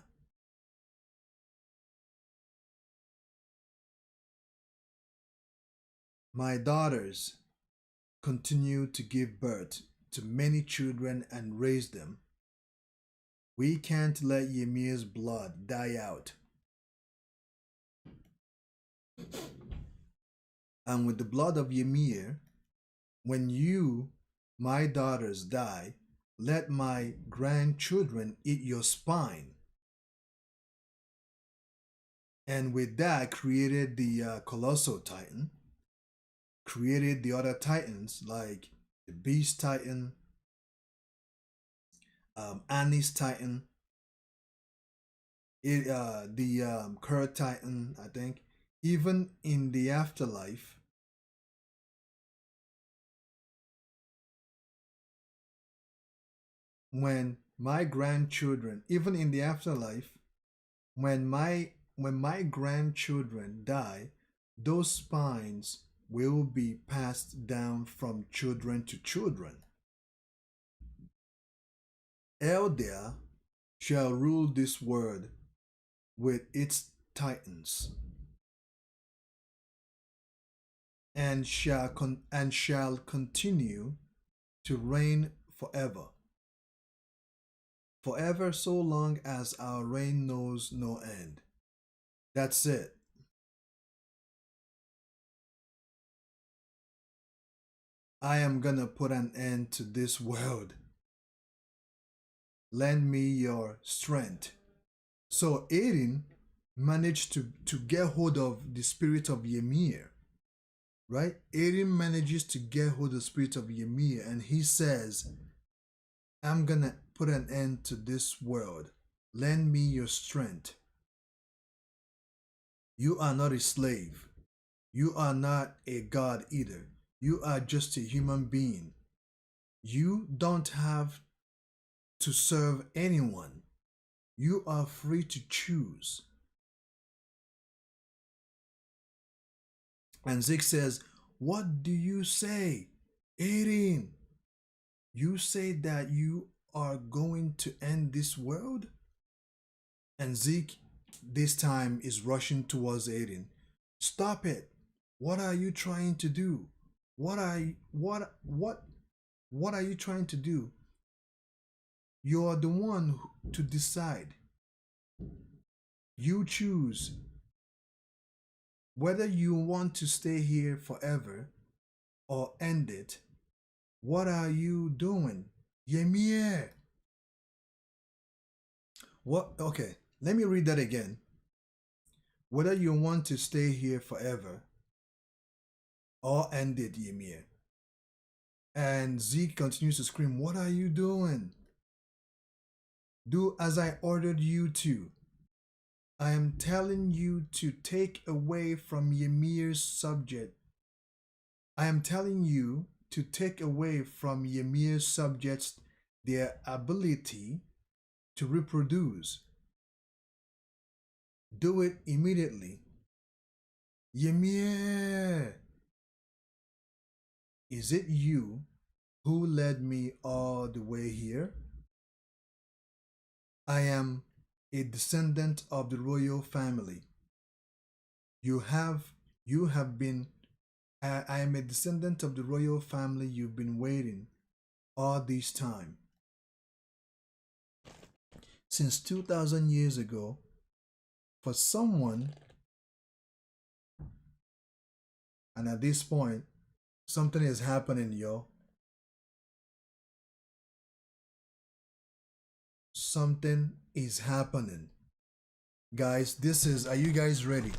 My daughters continue to give birth to many children and raise them. We can't let Ymir's blood die out. And with the blood of Ymir, when you, my daughters, die, let my grandchildren eat your spine. And with that, created the Colossal Titan, created the other Titans like the Beast Titan, Annie's Titan, the Kurt Titan, I think. Even in the afterlife, when my grandchildren, even in the afterlife, when my grandchildren die, those spines will be passed down from children to children. Eldia shall rule this world with its titans, and shall continue to reign forever. Forever, so long as our reign knows no end. That's it. I am gonna put an end to this world. Lend me your strength. So Aiden managed to get hold of the spirit of Ymir, right? Aiden manages to get hold of the spirit of Ymir, and he says, I'm gonna put an end to this world. Lend me your strength. You are not a slave. You are not a god either. You are just a human being. You don't have to serve anyone. You are free to choose. And Zeke says, what do you say? Aiden, you say that you are going to end this world? And Zeke this time is rushing towards Aiden. Stop it. What are you trying to do? What are you trying to do? You are the one to decide. You choose whether you want to stay here forever or end it. What are you doing? Ymir. What? Okay, let me read that again. Whether you want to stay here forever or end it, Ymir. And Zeke continues to scream, what are you doing? Do as I ordered you to. I am telling you to take away from Ymir's subject I am telling you to take away from Ymir's subjects their ability to reproduce. Do it immediately. Ymir, is it you who led me all the way here? I am a descendant of the royal family. You have you have been I am a descendant of the royal family you've been waiting all this time. Since 2000 years ago, for someone, and at this point, something is happening, yo. Something is happening. Guys, are you guys ready?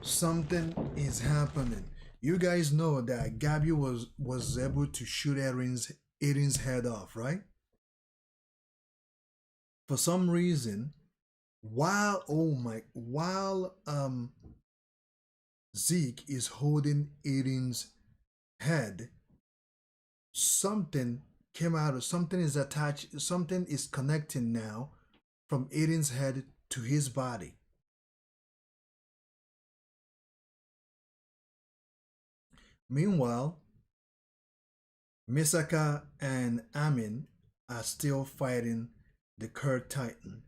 Something is happening. You guys know that Gabby was able to shoot Aiden's head off, right? For some reason, while Zeke is holding Aiden's head, something came out of something is attached, something is connecting now from Aiden's head to his body. Meanwhile, Misaka and Amin are still fighting the Kurd Titan.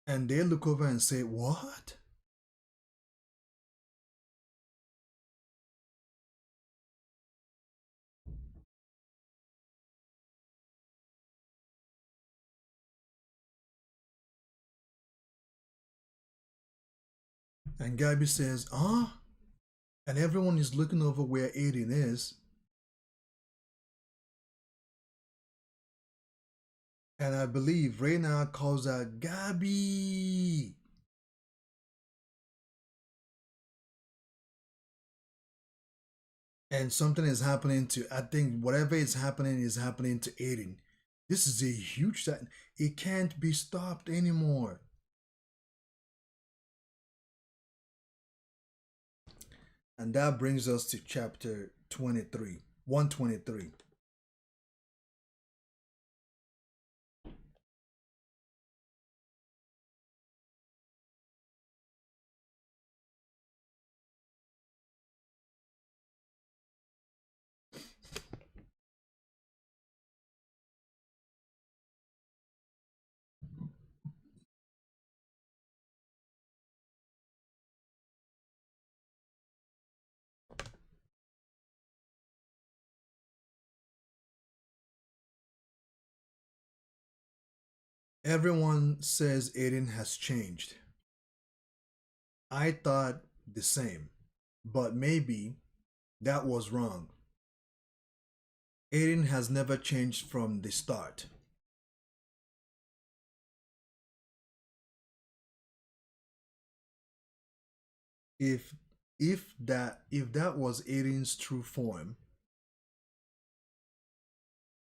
And they look over and say, "What?" And Gabby says, "Huh?" And everyone is looking over where Aiden is. And I believe Reyna calls out, "Gabby!" And something is happening to, I think whatever is happening to Aiden. This is a huge thing. It can't be stopped anymore. And that brings us to chapter 23, 123. Everyone says Aiden has changed. I thought the same, but maybe that was wrong. Aiden has never changed from the start. If if that was Aiden's true form,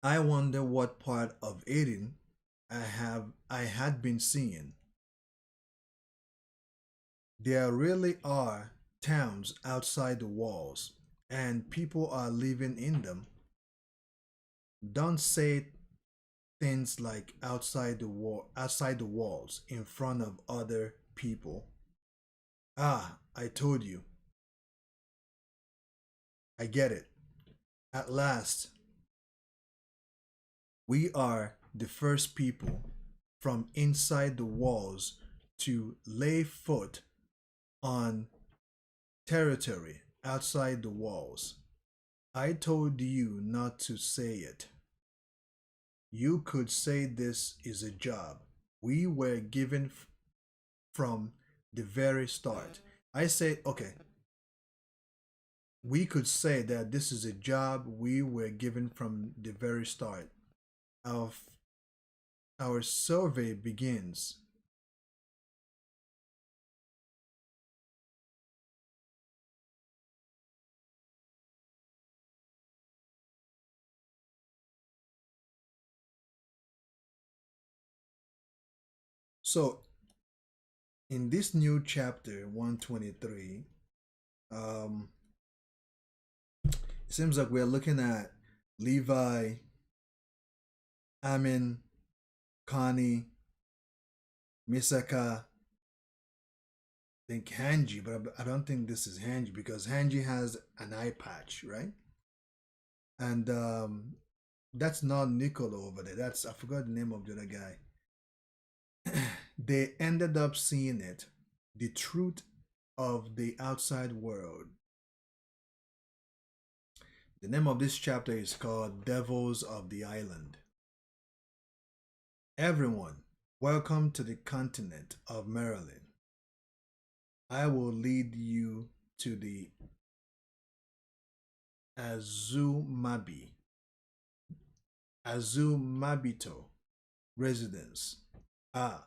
I wonder what part of Aiden I had been seeing. There really are towns outside the walls, and people are living in them. Don't say things like outside the walls in front of other people. Ah, I told you. I get it. At last, we are the first people from inside the walls to lay foot on territory outside the walls. I told you not to say it. You could say this is a job we were given from the very start. I said, okay, we could say that this is a job we were given from the very start. Our, our survey begins. So, in this new chapter 123, um, It seems like we're looking at Levi, Amin, Connie, Misaka, I think Hanji, but I don't think this is Hanji because Hanji has an eye patch, right? And that's not Nicolo over there. That's I forgot the name of the other guy. They ended up seeing it, the truth of the outside world. The name of this chapter is called Devils of the Island. Everyone, welcome to the continent of Maryland. I will lead you to the Azumabi, Azumabito residence. Ah,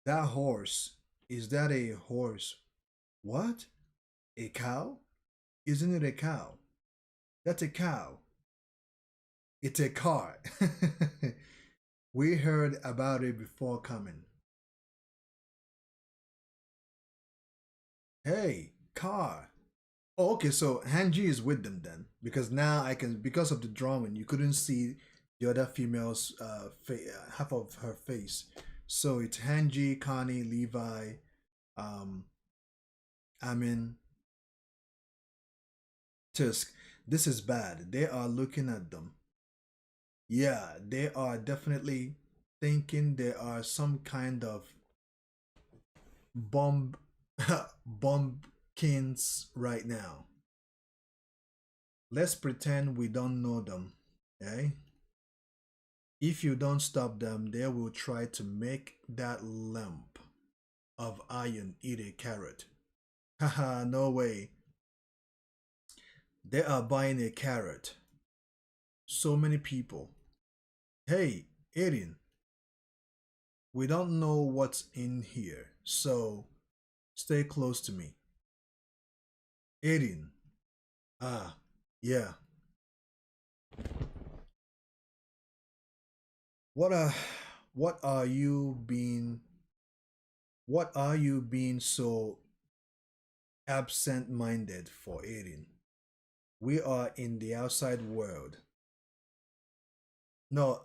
that horse. Is that a horse? What? A cow? Isn't it a cow? That's a cow. It's a car. We heard about it before coming. Hey, car. Oh, okay, so Hanji is with them then, because now I can because of the drawing you couldn't see the other female's half of her face. So it's Hanji, Connie, Levi, um, Amin, Tusk. This is bad. They are looking at them. Yeah, they are definitely thinking there are some kind of bomb bumpkins right now. Let's pretend we don't know them. Okay? If you don't stop them, they will try to make that lump of iron eat a carrot. Haha, no way. They are buying a carrot. So many people. Hey, Aiden, we don't know what's in here, so stay close to me. Aiden. Ah, yeah. What are what are you being what are you being so absent-minded for, Aiden? We are in the outside world. No,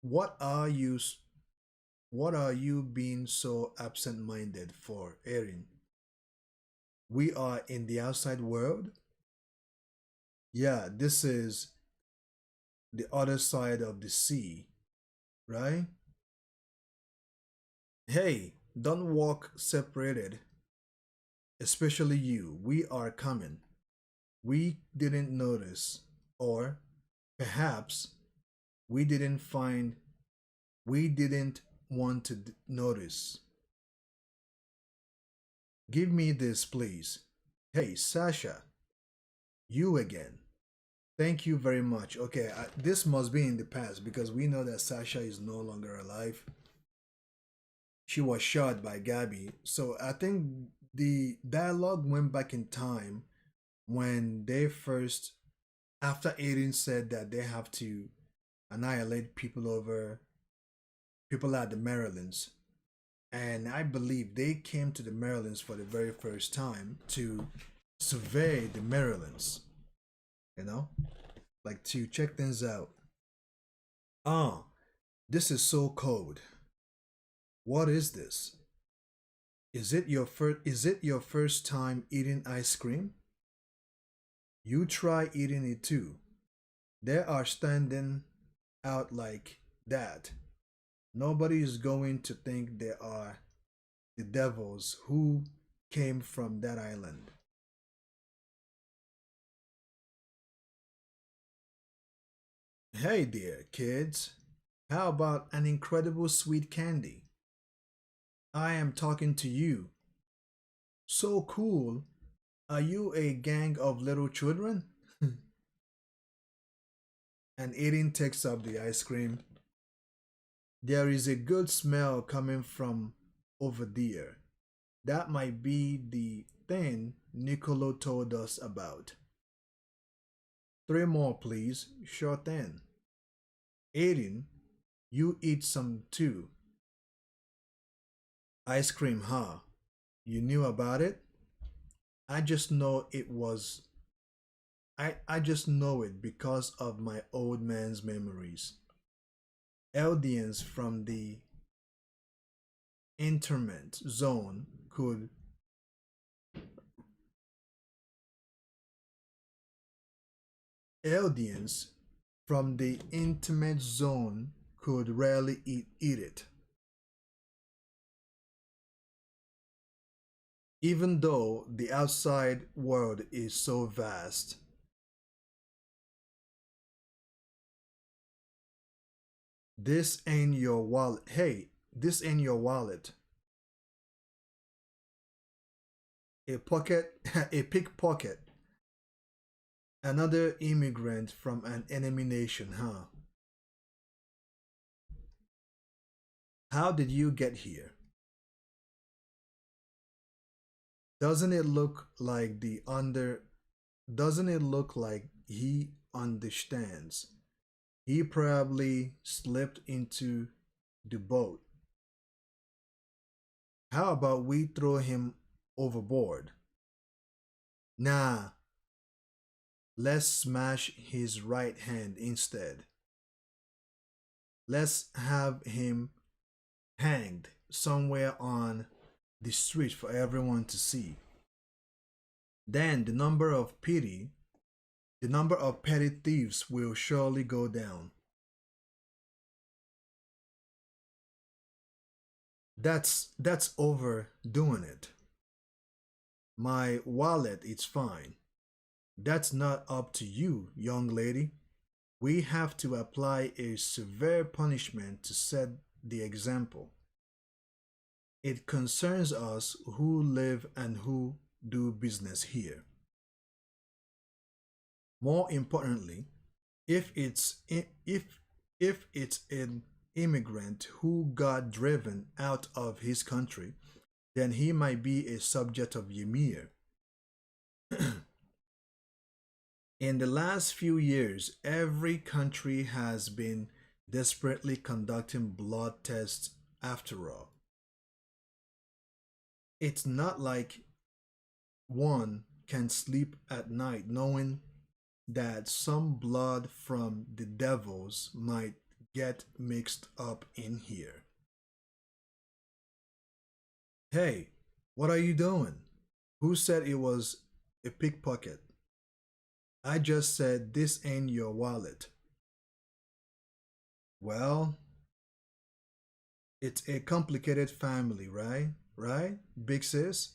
what are you what are you being so absent-minded for, Erin? We are in the outside world? Yeah, this is the other side of the sea, right? Hey, don't walk separated, especially you. We are coming. We didn't notice, or perhaps we didn't find, we didn't want to notice. Give me this, please. Hey, Sasha, you again. Thank you very much. Okay, this must be in the past because we know that Sasha is no longer alive. She was shot by Gabby. So I think the dialogue went back in time when they first, after Aiden said that they have to annihilate people at the Marylands. And I believe they came to the Marylands for the very first time to survey the Marylands, you know, like to check things out. Ah, this is so cold. What is this? Is it your first time eating ice cream? You try eating it too. They are standing out like that. Nobody is going to think they are the devils who came from that island. Hey there, kids. How about an incredible sweet candy? I am talking to you. So cool. Are you a gang of little children? And Aiden takes up the ice cream. There is a good smell coming from over there. That might be the thing Nicolo told us about. Three more, please. Sure thing. Aiden, you eat some too. Ice cream, huh? You knew about it? I just know it was I just know it because of my old man's memories. Eldians from the interment zone could Eldians from the intimate zone could rarely eat it, even though the outside world is so vast. This ain't your wallet. Hey, this ain't your wallet. A pocket, a pickpocket. Another immigrant from an enemy nation, huh? How did you get here? Doesn't it look like the under doesn't it look like he understands? He probably slipped into the boat. How about we throw him overboard? Nah, let's smash his right hand instead. Let's have him hanged somewhere on the street for everyone to see. Then the number of petty thieves will surely go down. That's overdoing it. My wallet is fine. That's not up to you, young lady. We have to apply a severe punishment to set the example. It concerns us who live and who do business here. More importantly, if it's if it's an immigrant who got driven out of his country, then he might be a subject of Ymir. In the last few years, every country has been desperately conducting blood tests after all. It's not like one can sleep at night knowing that some blood from the devils might get mixed up in here. Hey, what are you doing? Who said it was a pickpocket? I just said this ain't your wallet. Well, it's a complicated family, right? Right? Big sis?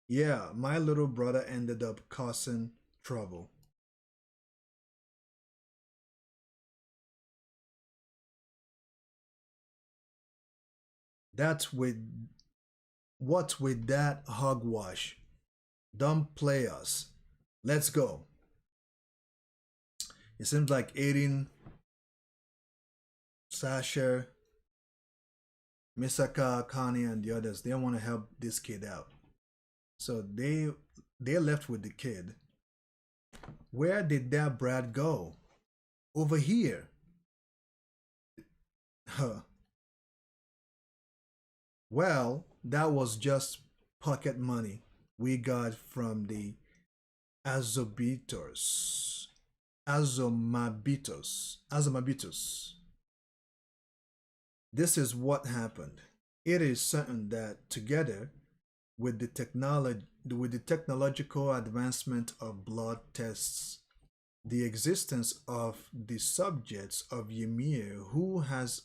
Yeah, my little brother ended up causing trouble. That's with What's with that hogwash? Don't play us. Let's go. It seems like Aiden, Sasha, Misaka, Connie, and the others, they want to help this kid out. So they left with the kid. Where did that brat go? Over here. Huh. Well, that was just pocket money we got from the Azobitos. Azomabitos. This is what happened. It is certain that together with the technological advancement of blood tests, the existence of the subjects of Ymir who has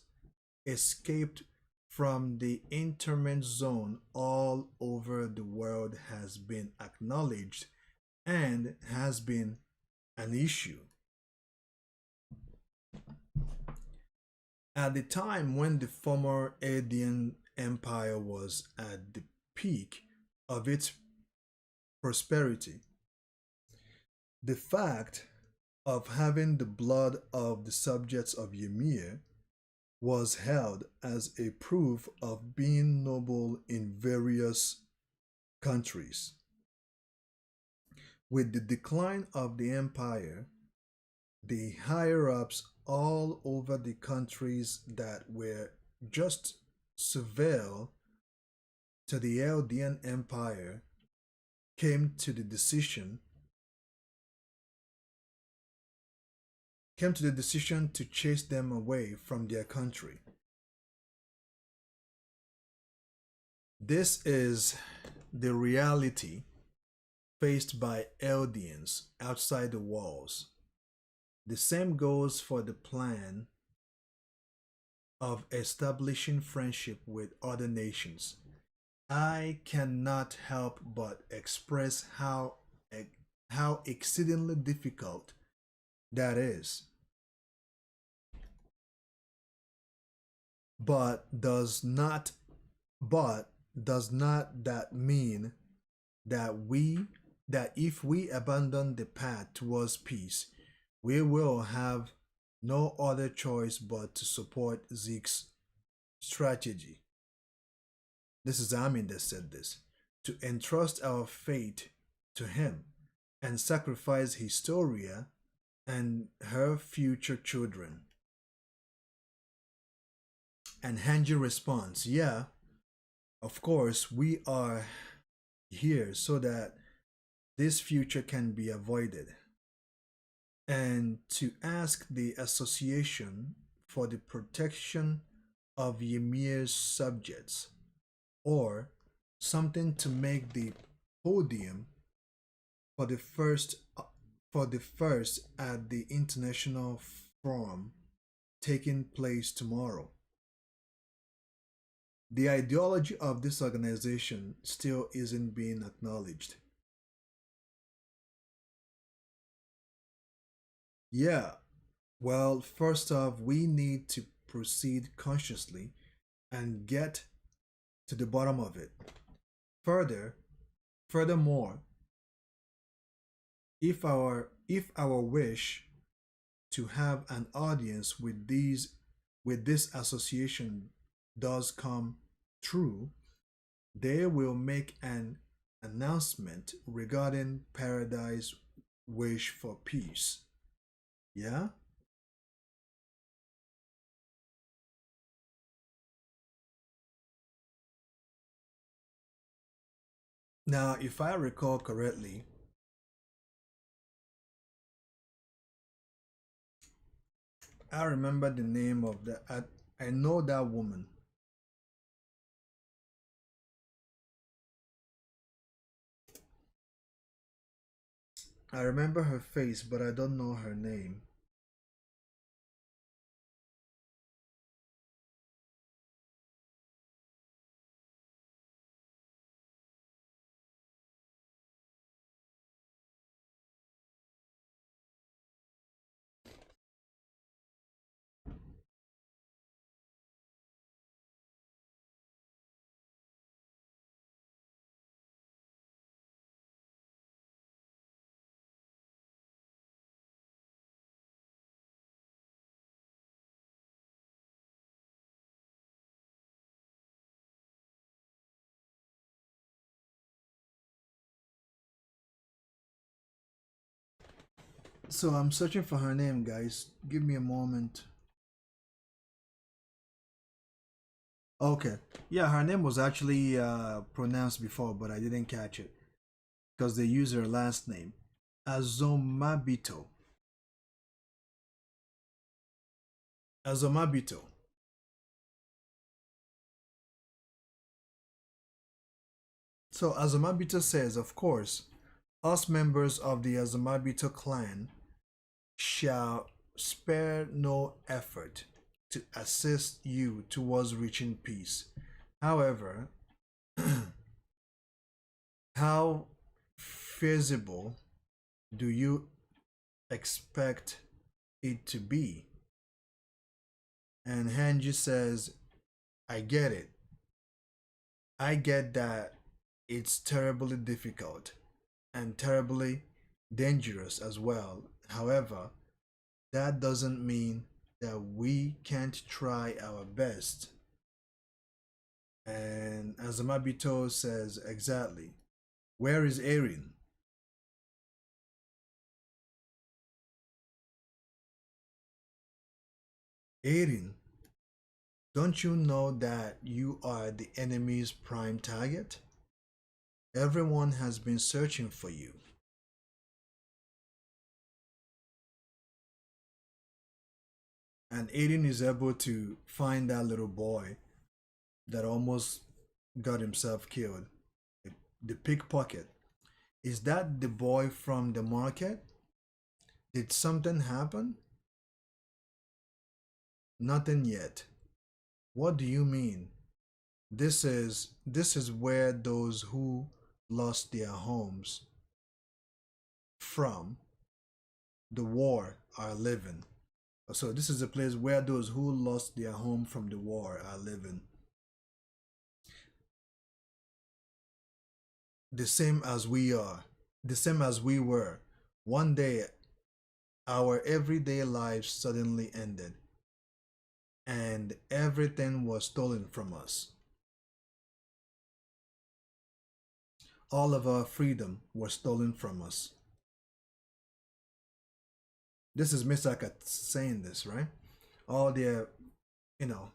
escaped from the internment zone all over the world has been acknowledged and has been an issue. At the time when the former Adian Empire was at the peak of its prosperity, the fact of having the blood of the subjects of Ymir was held as a proof of being noble in various countries. With the decline of the empire, the higher ups all over the countries that were just servile to the Eldian Empire came to the decision came to the decision to chase them away from their country. This is the reality faced by Eldians outside the walls. The same goes for the plan of establishing friendship with other nations. I cannot help but express how exceedingly difficult that is. But does not that mean that if we abandon the path towards peace, we will have no other choice but to support Zeke's strategy? This is Amin that said this. To entrust our fate to him and sacrifice Historia and her future children. And Hanji responds, yeah, of course, we are here so that this future can be avoided. And to ask the Association for the Protection of Ymir's subjects, or something to make the podium for the first at the international forum taking place tomorrow. The ideology of this organization still isn't being acknowledged. Yeah, well, first off, we need to proceed consciously and get to the bottom of it. Further, furthermore, if our wish to have an audience with this association does come true, they will make an announcement regarding Paradise Wish for Peace. Yeah? Now, if I recall correctly, I remember the name of the. I know that woman. I remember her face, but I don't know her name. So I'm searching for her name, guys. Give me a moment. Okay. Yeah, her name was actually pronounced before, but I didn't catch it because they use her last name. Azomabito. Azomabito. So Azomabito says, of course, us members of the Azomabito clan shall spare no effort to assist you towards reaching peace. However, how feasible do you expect it to be? And Hanji says, I get it. I get that it's terribly difficult and terribly dangerous as well. However, that doesn't mean that we can't try our best. And Azamabito says, exactly. Where is Erin? Erin, don't you know that you are the enemy's prime target? Everyone has been searching for you. And Aiden is able to find that little boy that almost got himself killed. The pickpocket. Is that the boy from the market? Did something happen? Nothing yet. What do you mean? This is where those who lost their homes from the war are living. So this is a place where those who lost their home from the war are living. The same as we are, the same as we were. One day, our everyday lives suddenly ended, and everything was stolen from us. All of our freedom was stolen from us. This is Misaka saying this, right? All their, you know,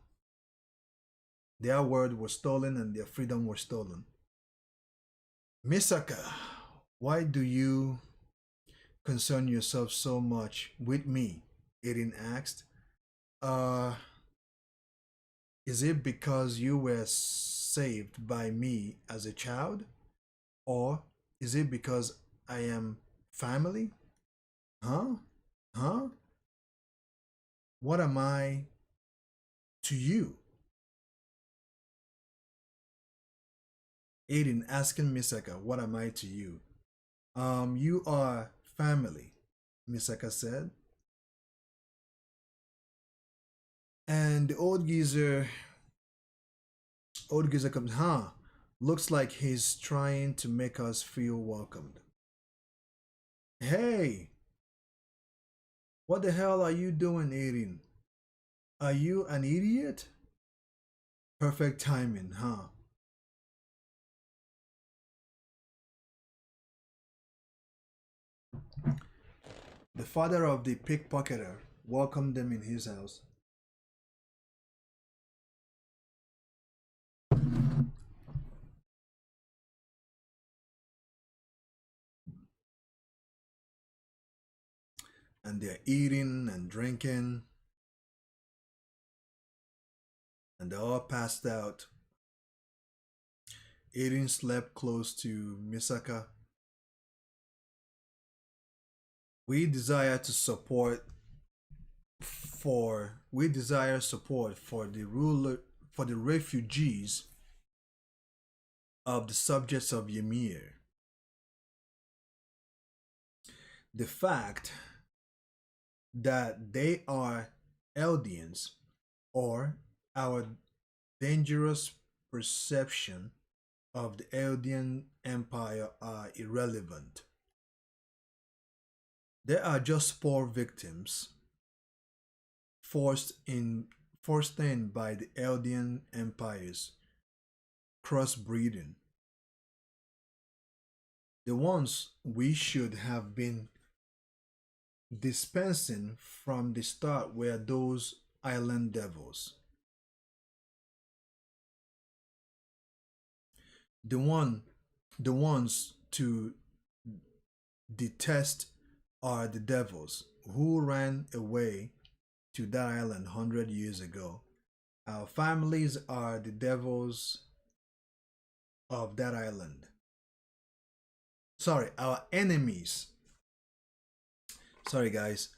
their word was stolen and their freedom was stolen. Misaka, why do you concern yourself so much with me? Eden asked. Uh, is it because you were saved by me as a child? Or is it because I am family? Huh? Huh? What am I to you? Aiden asking Misaka, what am I to you? You are family, Misaka said. And the old geezer comes, huh? Looks like he's trying to make us feel welcomed. Hey, what the hell are you doing, Aiden? Are you an idiot? Perfect timing, huh? The father of the pickpocketer welcomed them in his house. And they're eating and drinking, and they're all passed out. Aiden slept close to Misaka. We desire to support we desire support for the refugees of the subjects of Ymir. The fact that they are Eldians or our dangerous perception of the Eldian Empire are irrelevant. They are just poor victims forced in by the Eldian Empire's crossbreeding. The ones we should have been dispensing from the start were those island devils. The one the ones to detest are the devils who ran away to that island 100 years ago. Our families are the devils of that island. Sorry, our enemies. Sorry, guys.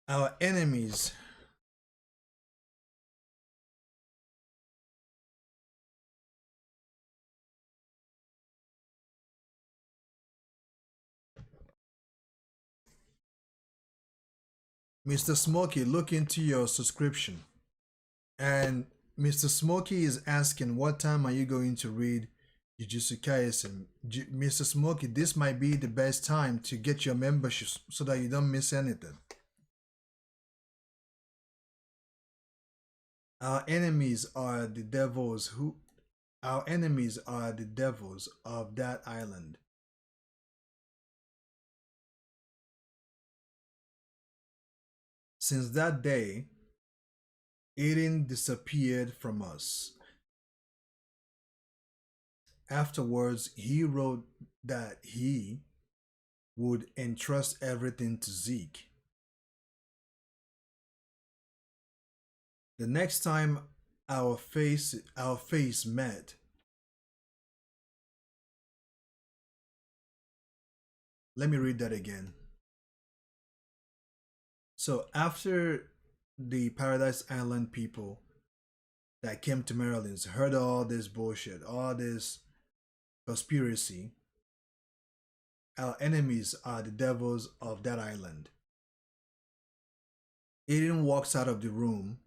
Our enemies. Mr. Smokey, look into your subscription. And Mr. Smokey is asking, what time are you going to read Jujutsu Kaisen? Mr. Smokey, this might be the best time to get your membership so that you don't miss anything. Our enemies are the devils who our enemies are the devils of that island. Since that day, Aiden disappeared from us. Afterwards, he wrote that he would entrust everything to Zeke. The next time our face met, let me read that again. So after the Paradise Island people that came to Maryland heard all this bullshit, all this conspiracy, our enemies are the devils of that island. Aiden walks out of the room.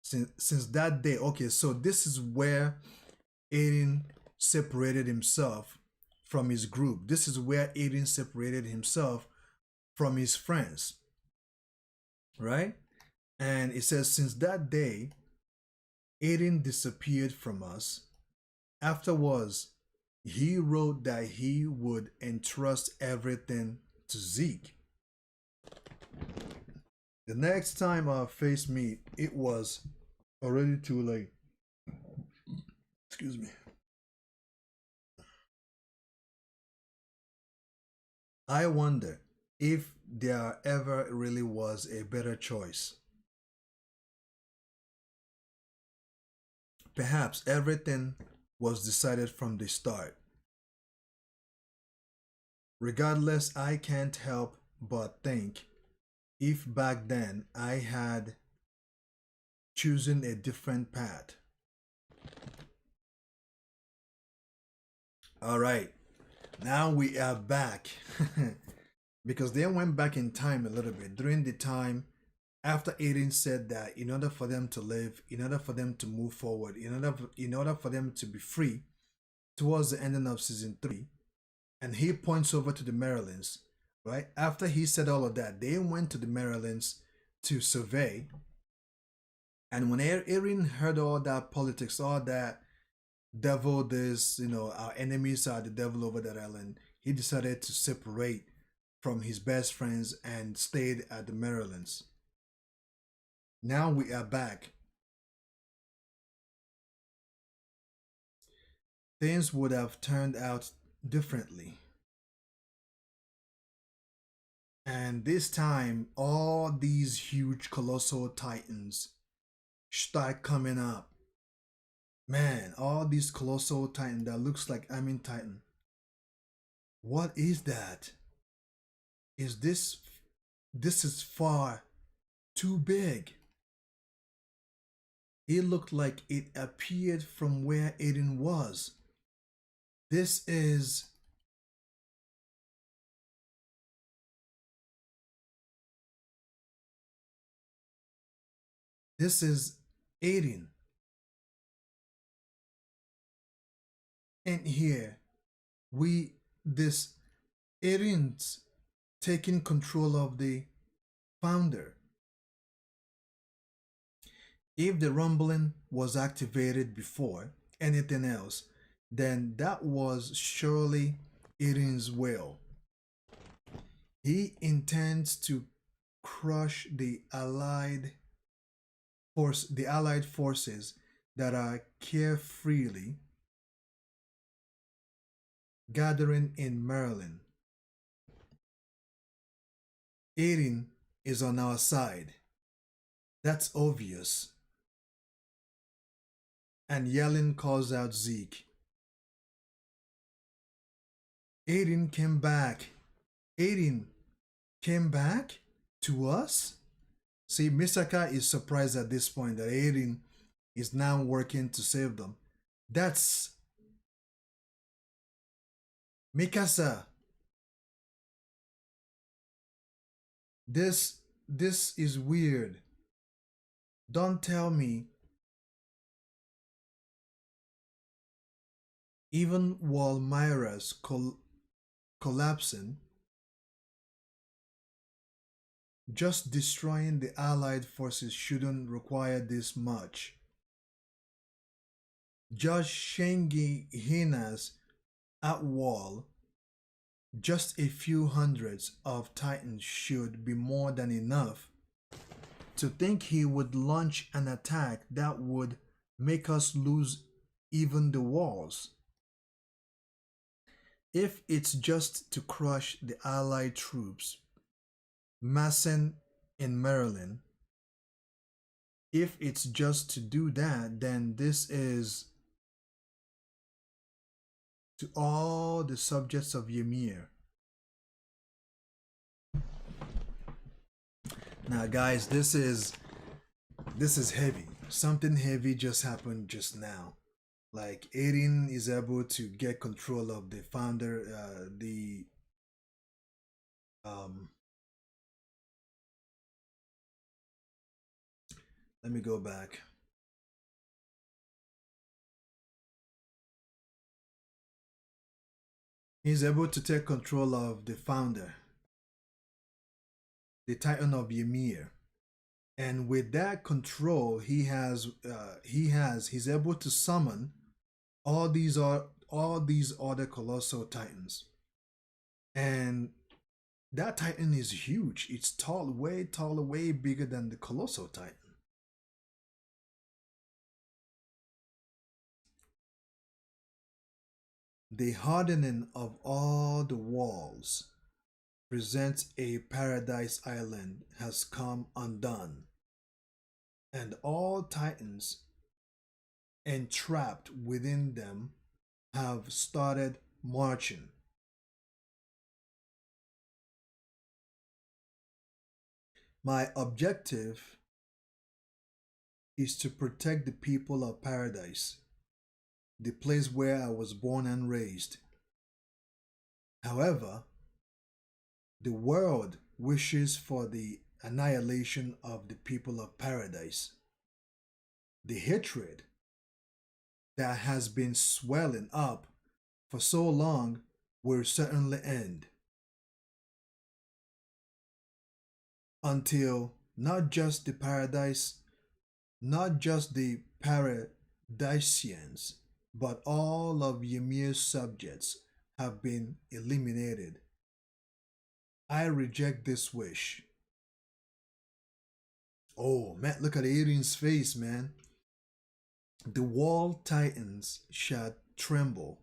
Since that day, okay, so this is where Aiden separated himself from his group. This is where Aiden separated himself from his friends, right? And it says, since that day, Aiden disappeared from us. Afterwards, he wrote that he would entrust everything to Zeke. The next time our face meet, it was already too late. Excuse me. I wonder if there ever really was a better choice. Perhaps everything was decided from the start. Regardless, I can't help but think if back then I had chosen a different path. All right, now we are back because they went back in time a little bit during the time after Aiden said that in order for them to live, in order for them to move forward, in order for them to be free towards the ending of season 3, and he points over to the Marylands, right? After he said all of that, they went to the Marylands to survey. And when Erin heard all that politics, all that devil, this, our enemies are the devil over that island, he decided to separate from his best friends and stayed at the Marylands. Now we are back. Things would have turned out differently. And this time, all these huge colossal titans start coming up. Man, all these colossal titans that looks like Titan. What is that? Is this is far too big. It looked like it appeared from where Aiden was. This is Aiden. And here this Aiden's taking control of the founder. If the rumbling was activated before anything else, then that was surely Aiden's will. He intends to crush the allied forces that are carefreely gathering in Maryland. Aiden is on our side. That's obvious. And Yellen calls out Zeke. Aiden came back. Aiden came back to us? See, Misaka is surprised at this point that Aiden is now working to save them. That's Mikasa. This is weird. Don't tell me. Even while Myra's collapsing, just destroying the allied forces shouldn't require this much. Just Shengi Hina's at wall, just a few hundreds of titans should be more than enough. To think he would launch an attack that would make us lose even the walls. If it's just to crush the allied troops massing in Maryland, if it's just to do that, then this is to all the subjects of Ymir. Now, guys, this is heavy. Something heavy just happened just now. Like Aiden is able to get control of the founder, the um. Let me go back. He's able to take control of the founder, the Titan of Ymir, and with that control, he's able to summon all these other colossal titans, and that titan is huge. It's tall, way taller, way bigger than the colossal titan. The hardening of all the walls presents a paradise island has come undone, and all titans entrapped within them have started marching. My objective is to protect the people of paradise, the place where I was born and raised. However, the world wishes for the annihilation of the people of paradise. The hatred that has been swelling up for so long will certainly end until not just the paradisians, but all of Ymir's subjects have been eliminated. I reject this wish. Oh man, look at Aiden's face, man. The wall titans shall tremble.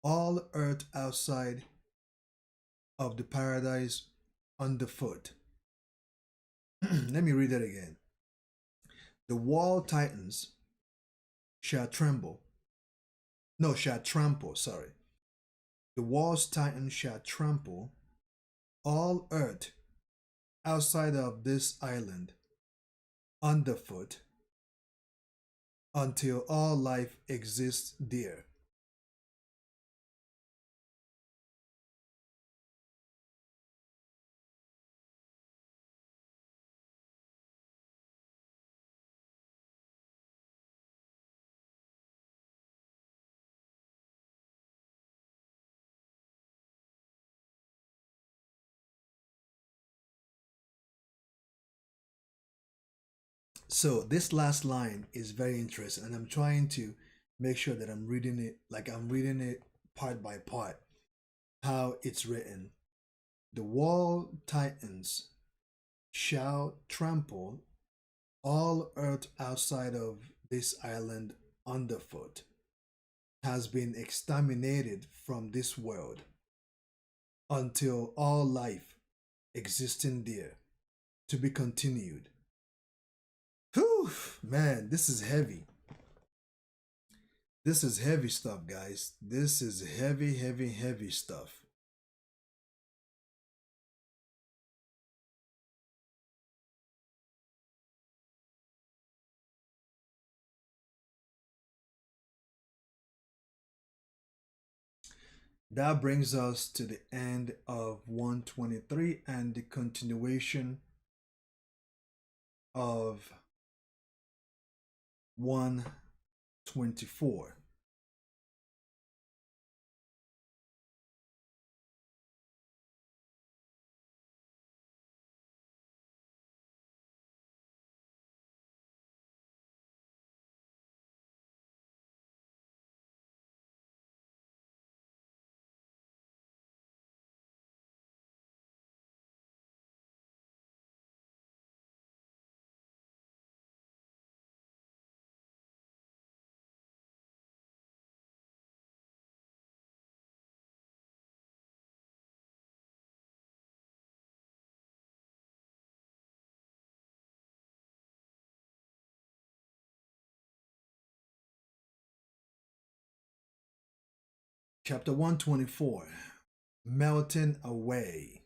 All earth outside of the paradise underfoot. Let me read that again. The wall titans shall tremble. No, shall trample, sorry. The wall's titans shall trample all earth outside of this island underfoot until all life exists there. So this last line is very interesting, and I'm trying to make sure that I'm reading it like I'm reading it part by part, how it's written. The wall titans shall trample all earth outside of this island underfoot, has been exterminated from this world until all life existing there to be continued. Whew, man, this is heavy. This is heavy stuff, guys. This is heavy, heavy, heavy stuff. That brings us to the end of 123 and the continuation of 124. Chapter 124, Melting Away.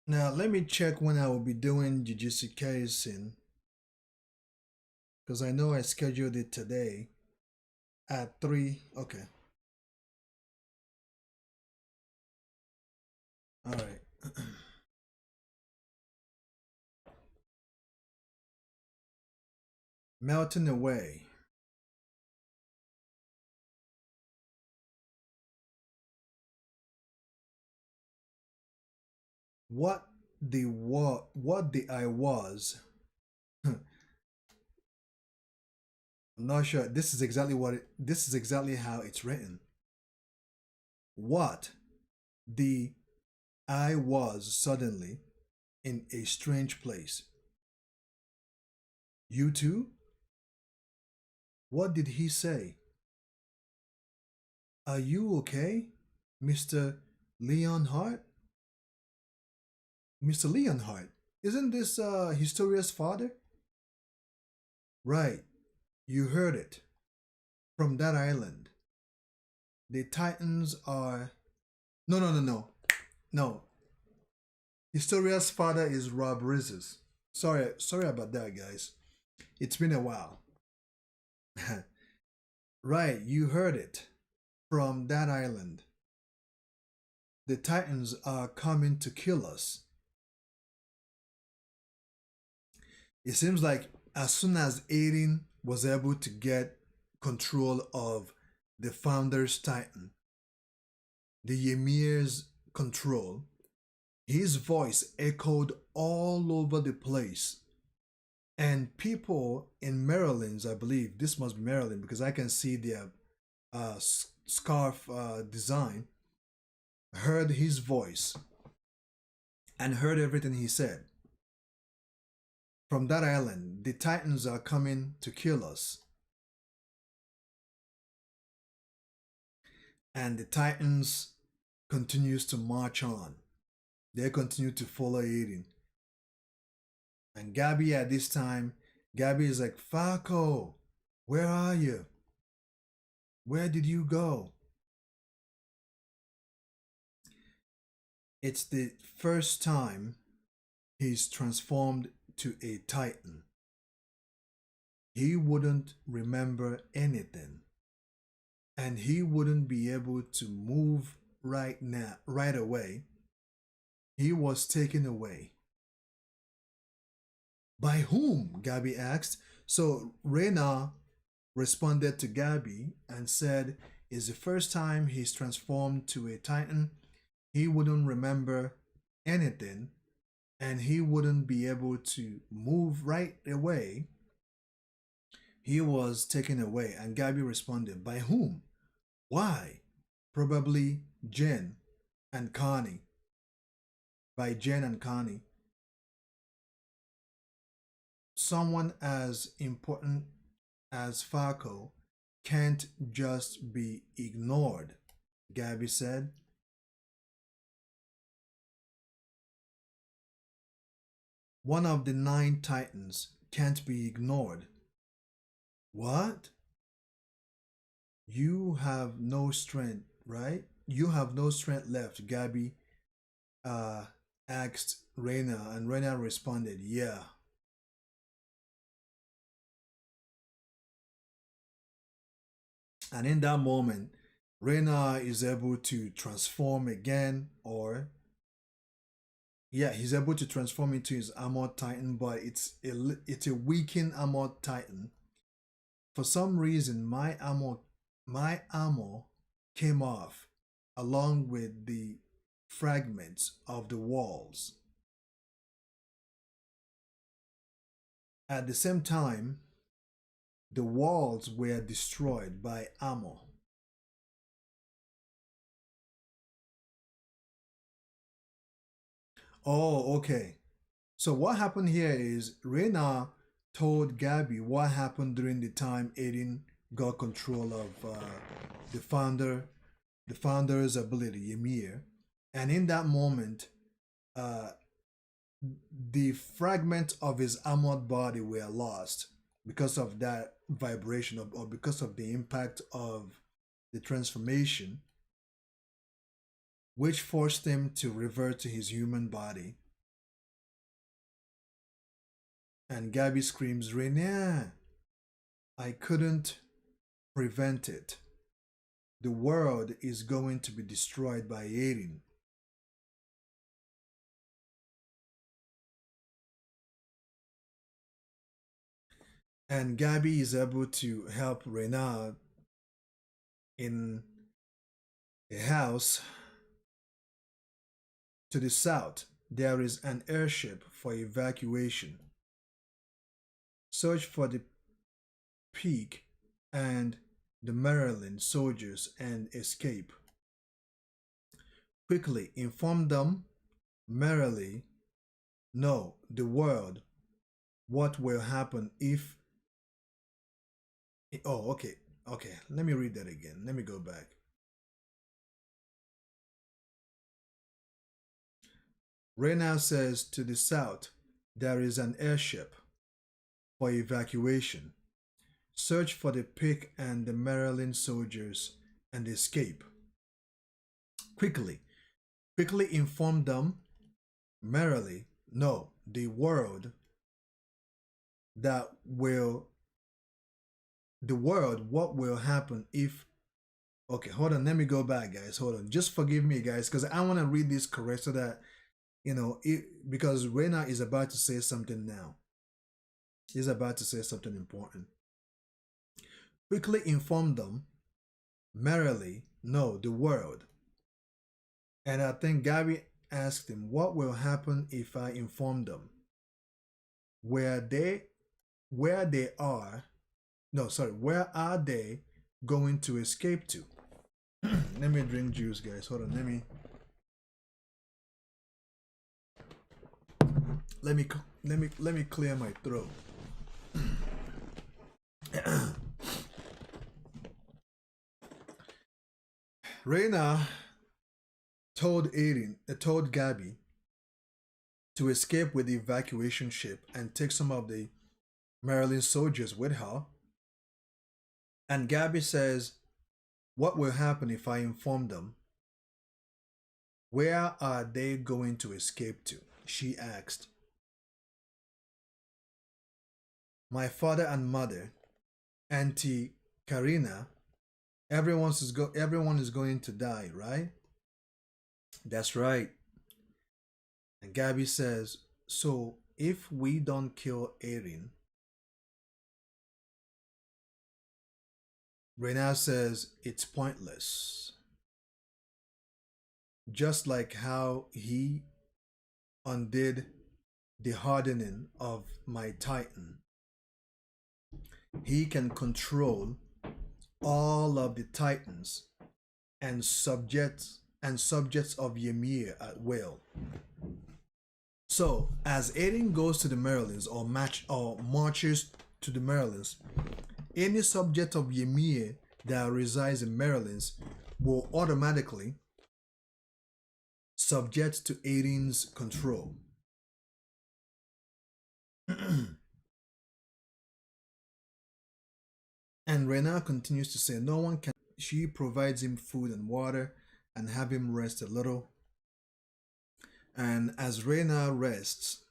Now, let me check when I will be doing Jujutsu Kaisen, because I know I scheduled it today at 3. Okay. All right. Melting Away. What the I was. I'm not sure. This is exactly how it's written. What the I was suddenly in a strange place. You too? What did he say? Are you okay, Mr. Leonhardt? Mr. Leonhardt, isn't this Historia's father? Right, you heard it. From that island. The Titans are. No, no, no, no. No. Historia's father is Rob Riz's. Sorry about that, guys. It's been a while. Right, you heard it. From that island. The Titans are coming to kill us. It seems like as soon as Aiden was able to get control of the Founder's Titan, the Ymir's control, his voice echoed all over the place. And people in Maryland's, I believe, this must be Maryland because I can see their scarf design, heard his voice and heard everything he said. From that island, the Titans are coming to kill us. And the Titans continues to march on. They continue to follow Aiden. And Gabby at this time, Gabby is like, Falco, where are you? Where did you go? It's the first time he's transformed to a Titan. He wouldn't remember anything. And he wouldn't be able to move right away. He was taken away. By whom? Gabby asked. So Reyna responded to Gabby and said, it's the first time he's transformed to a Titan. He wouldn't remember anything and he wouldn't be able to move right away. He was taken away. And Gabby responded, by whom? Why? Probably Jen and Connie. By Jen and Connie. Someone as important as Falco can't just be ignored, Gabby said. One of the 9 Titans can't be ignored. What? You have no strength, right? You have no strength left, Gabby asked Reyna, and Reyna responded, yeah. And in that moment, Reyna is able to transform again, or yeah, he's able to transform into his Armored Titan, but it's a weakened Armored Titan. For some reason, my armor came off along with the fragments of the walls. At the same time, the walls were destroyed by armor. Oh, okay. So what happened here is Reyna told Gabby what happened during the time Aiden got control of the founder's ability, Ymir. And in that moment, uh, the fragments of his armored body were lost. because of that vibration, or because of the impact of the transformation, which forced him to revert to his human body. And Gabby screams, Rainier, I couldn't prevent it. The world is going to be destroyed by Aiden. And Gabby is able to help Renard in a house to the south. There is an airship for evacuation. Search for the peak and the Maryland soldiers and escape. Quickly inform them, merrily, know the world, what will happen if. Oh, okay, okay. Let me read that again. Let me go back. Reyna says to the south, there is an airship for evacuation. Search for the pick and the Maryland soldiers and escape. Quickly inform them, merrily, no, the world what will happen if. Okay, hold on, let me go back, guys. Hold on, just forgive me, guys, because I want to read this correct so that because Reyna is about to say something now. He's about to say something important. Quickly inform them, merrily, no, the world. And I think Gabby asked him, what will happen if I inform them? Where are they going to escape to? Let me drink juice, guys. Hold on, let me clear my throat. Reyna told Gabby to escape with the evacuation ship and take some of the Maryland soldiers with her. And Gabby says, what will happen if I inform them? Where are they going to escape to? She asked. My father and mother, Auntie Karina, everyone is going to die, right? That's right. And Gabby says, so if we don't kill Erin, Reyna says it's pointless. Just like how he undid the hardening of my Titan, he can control all of the Titans and subjects of Ymir at will. So as Aiden goes to the Marylands or marches to the Marylands, any subject of Ymir that resides in Marylands will automatically subject to Aiden's control. And Rena continues to say, no one can. She provides him food and water and have him rest a little. And as Rena rests,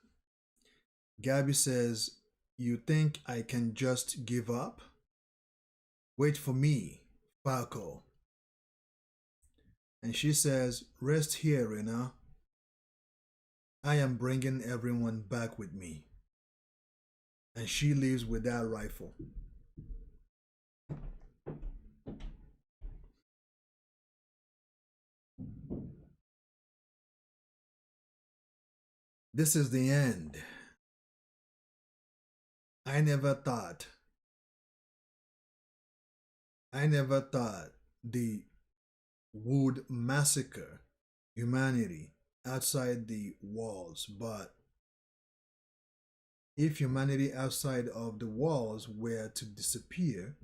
Gabby says, you think I can just give up? Wait for me, Falco. And she says, rest here, Rena. I am bringing everyone back with me. And she leaves with that rifle. This is the end. I never thought the would massacre humanity outside the walls, but if humanity outside of the walls were to disappear,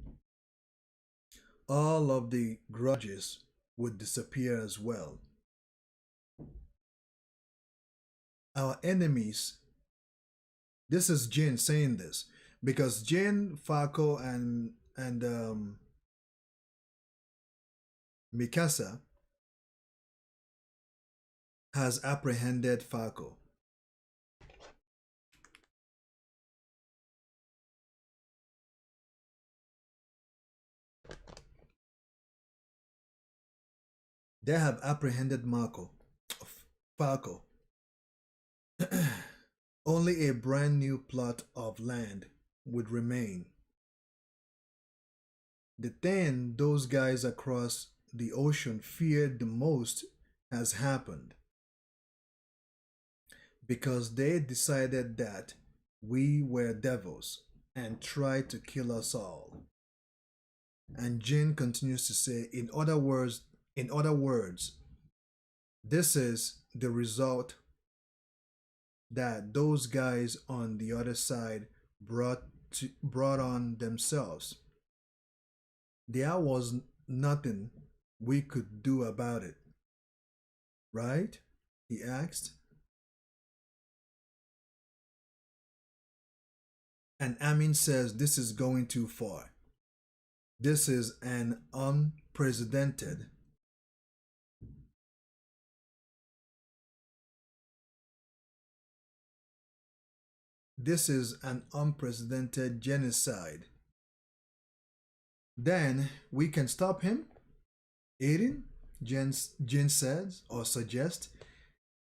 all of the grudges would disappear as well. Our enemies, this is Jin saying this, Because Jin, Falco, and Mikasa has apprehended Falco. They have apprehended Falco. Only a brand new plot of land would remain. The thing those guys across the ocean feared the most has happened because they decided that we were devils and tried to kill us all. And Jin continues to say, in other words, this is the result that those guys on the other side brought on themselves. There was nothing we could do about it, right? He asked. And Amin says this is going too far. This is an unprecedented genocide. Then we can stop him? Aiden? Jin says or suggests.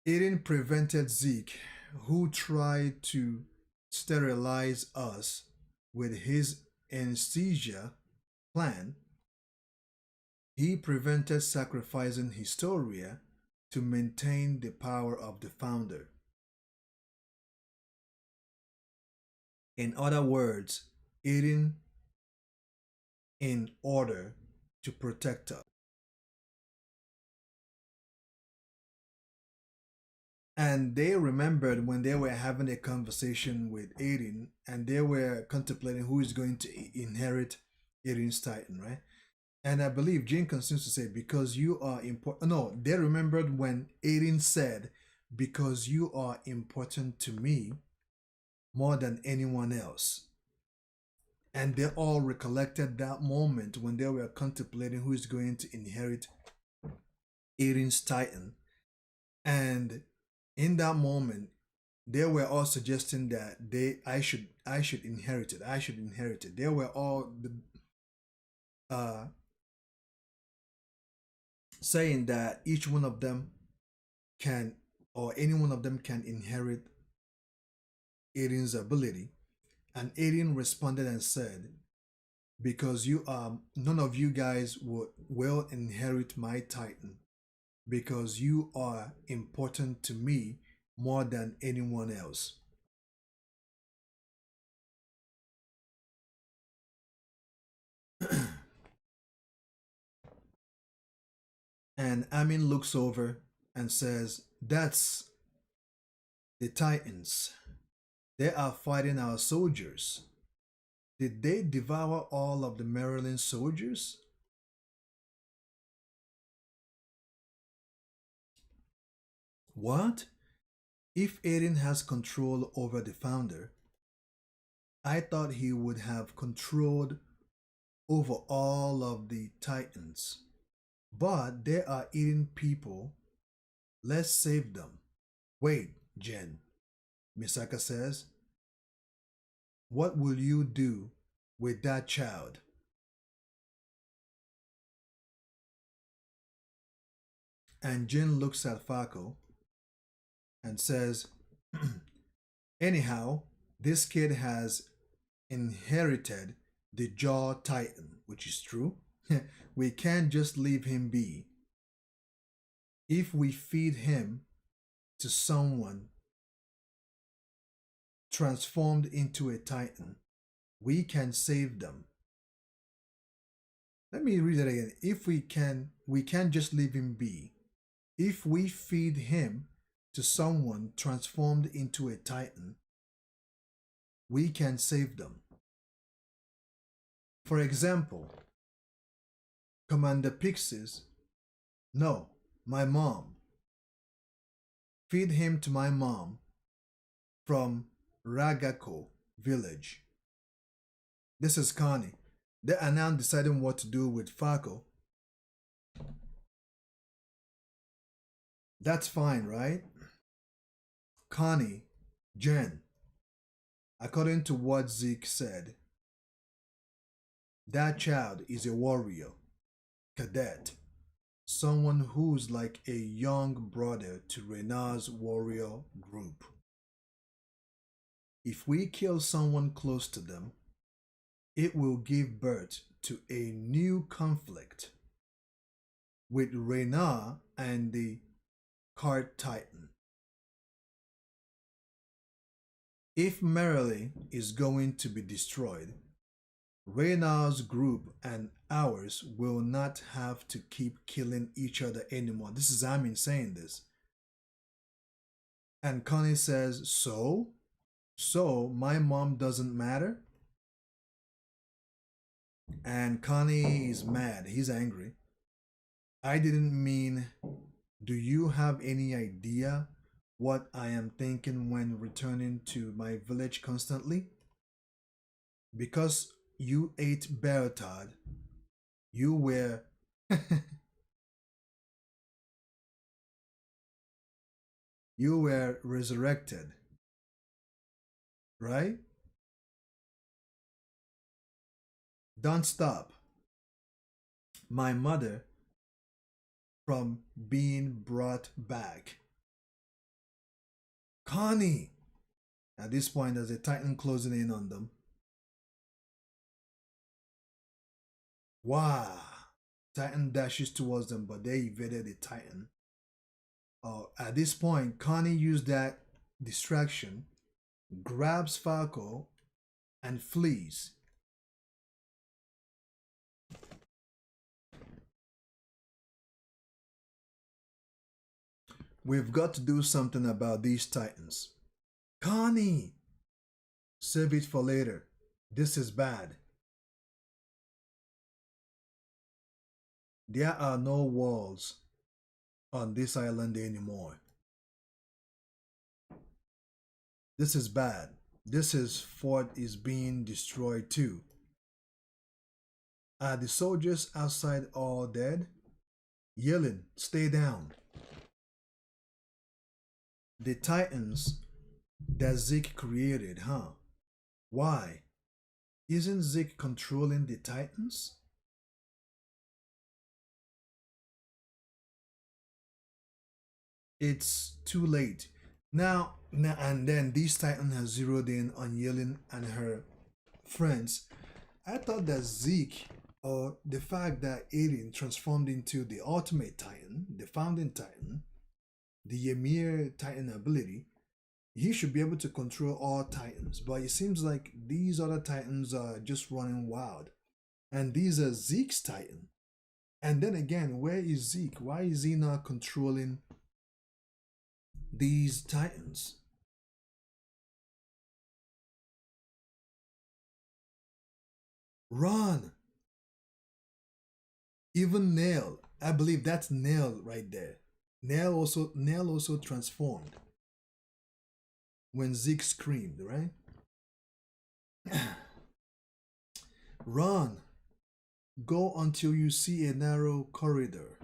Aiden prevented Zeke, who tried to sterilize us with his anesthesia plan. He prevented sacrificing Historia to maintain the power of the founder. In other words, aiding in order to protect us. And they remembered when they were having a conversation with Aiden and they were contemplating who is going to inherit Aiden's Titan, right? And I believe Jin continues to say, because you are important. No, they remembered when Aiden said, because you are important to me more than anyone else. And they all recollected that moment when they were contemplating who is going to inherit Aiden's Titan. And in that moment, they were all suggesting that I should inherit it. I should inherit it. They were all saying that each one of them can, or any one of them can inherit Aiden's ability. And Aiden responded and said, because you are, none of you guys will inherit my Titan because you are important to me more than anyone else. And Amin looks over and says, that's the Titans. They are fighting our soldiers. Did they devour all of the Maryland soldiers? What? If Aiden has control over the founder, I thought he would have controlled over all of the Titans. But they are eating people. Let's save them. Wait, Jen, Misaka says. What will you do with that child? And Jin looks at Falco and says, anyhow, this kid has inherited the Jaw Titan, which is true. We can't just leave him be. If we feed him to someone transformed into a Titan, we can save them. Let me read that again. If we can't just leave him be. If we feed him to someone transformed into a Titan, we can save them. For example, Commander Pixies, no, my mom. Feed him to my mom from Ragako village. This is Connie. They are now deciding what to do with Falco. That's fine, right? Connie, Jen, according to what Zeke said, that child is a warrior, cadet, someone who's like a young brother to Rena's warrior group. If we kill someone close to them, it will give birth to a new conflict with Rena and the Card Titan. If Merrily is going to be destroyed, Rena's group and ours will not have to keep killing each other anymore. This is Amin saying this. And Connie says, so? So my mom doesn't matter? And Connie is mad. He's angry. I didn't mean, do you have any idea what I am thinking when returning to my village constantly? Because you ate Bertad, you were you were resurrected, right? Don't stop my mother from being brought back. Connie! At this point, there's a Titan closing in on them. Wow! Titan dashes towards them, but they evaded the Titan. At this point, Connie used that distraction, grabs Falco, and flees. We've got to do something about these Titans. Connie! Save it for later. This is bad. There are no walls on this island anymore. This is bad. This fort is being destroyed too. Are the soldiers outside all dead? Yelling, stay down. The Titans that Zeke created, huh? Why? Isn't Zeke controlling the Titans? It's too late. Now and then this Titan has zeroed in on Yelling and her friends. I thought that Zeke, or the fact that Aiden transformed into the Ultimate Titan, the Founding Titan, the Ymir Titan ability, he should be able to control all Titans. But it seems like these other Titans are just running wild. And these are Zeke's Titan. And then again, where is Zeke? Why is he not controlling these Titans? Run! Even Nail, I believe that's Nail right there. Nail also transformed when Zeke screamed, right? Run! Go until you see a narrow corridor.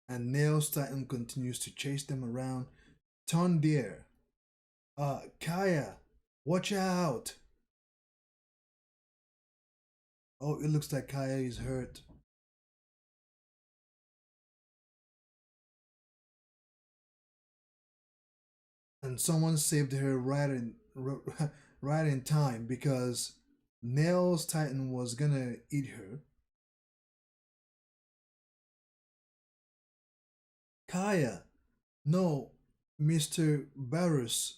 And Nail's Titan continues to chase them around. Turn there. Kaya, watch out! Oh, it looks like Kaya is hurt. And someone saved her right in time because Nail's Titan was gonna eat her. Kaya, no, Mr. Barus.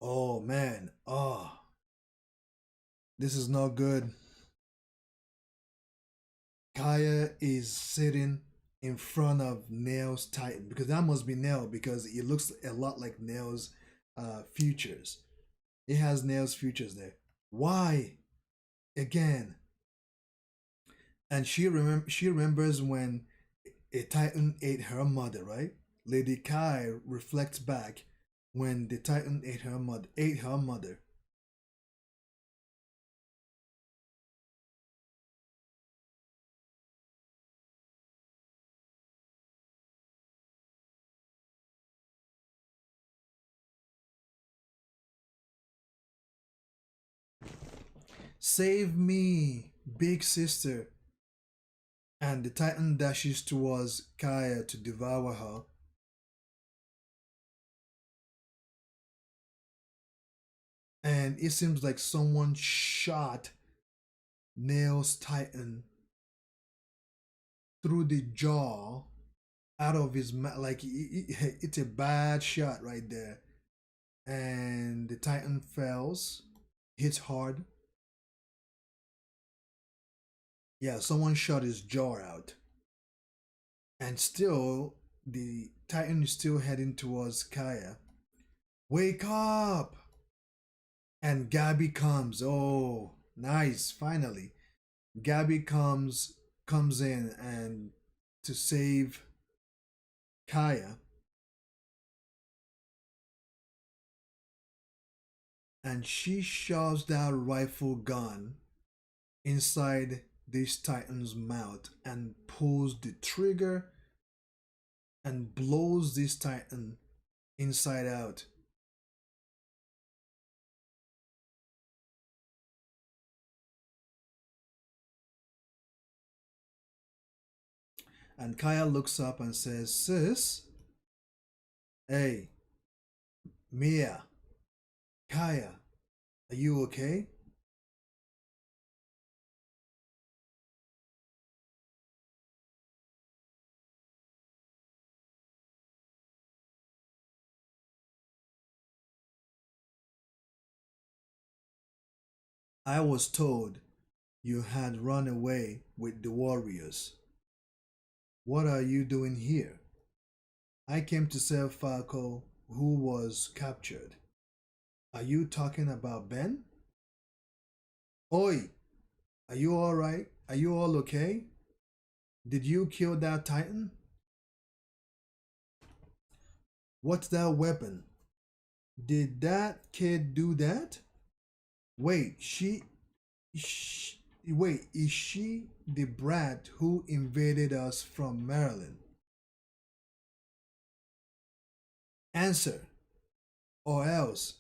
Oh man, this is not good. Kaya is sitting in front of Nail's Titan because that must be Nail because it looks a lot like Nail's futures. It has Nail's futures there. Why? Again. And she remembers when a Titan ate her mother, right? Lady Kai reflects back when the Titan ate her mother. Save me, big sister. And the Titan dashes towards Kaya to devour her. And it seems like someone shot Nails Titan through the jaw out of his mouth. Like it's a bad shot right there. And the Titan falls, hits hard. Yeah, someone shot his jaw out. And still, the Titan is still heading towards Kaya. Wake up! And Gabby comes. Oh, nice! Finally, Gabby comes in and to save Kaya, and she shoves that rifle gun inside this Titan's mouth and pulls the trigger and blows this Titan inside out. And Kaya looks up and says, Sis, hey, Mia, Kaya, are you okay? I was told you had run away with the warriors. What are you doing here? I came to save Falco, who was captured. Are you talking about Ben? Oi, are you alright? Are you all okay? Did you kill that Titan? What's that weapon? Did that kid do that? Wait, wait, is she the brat who invaded us from Maryland? Answer, or else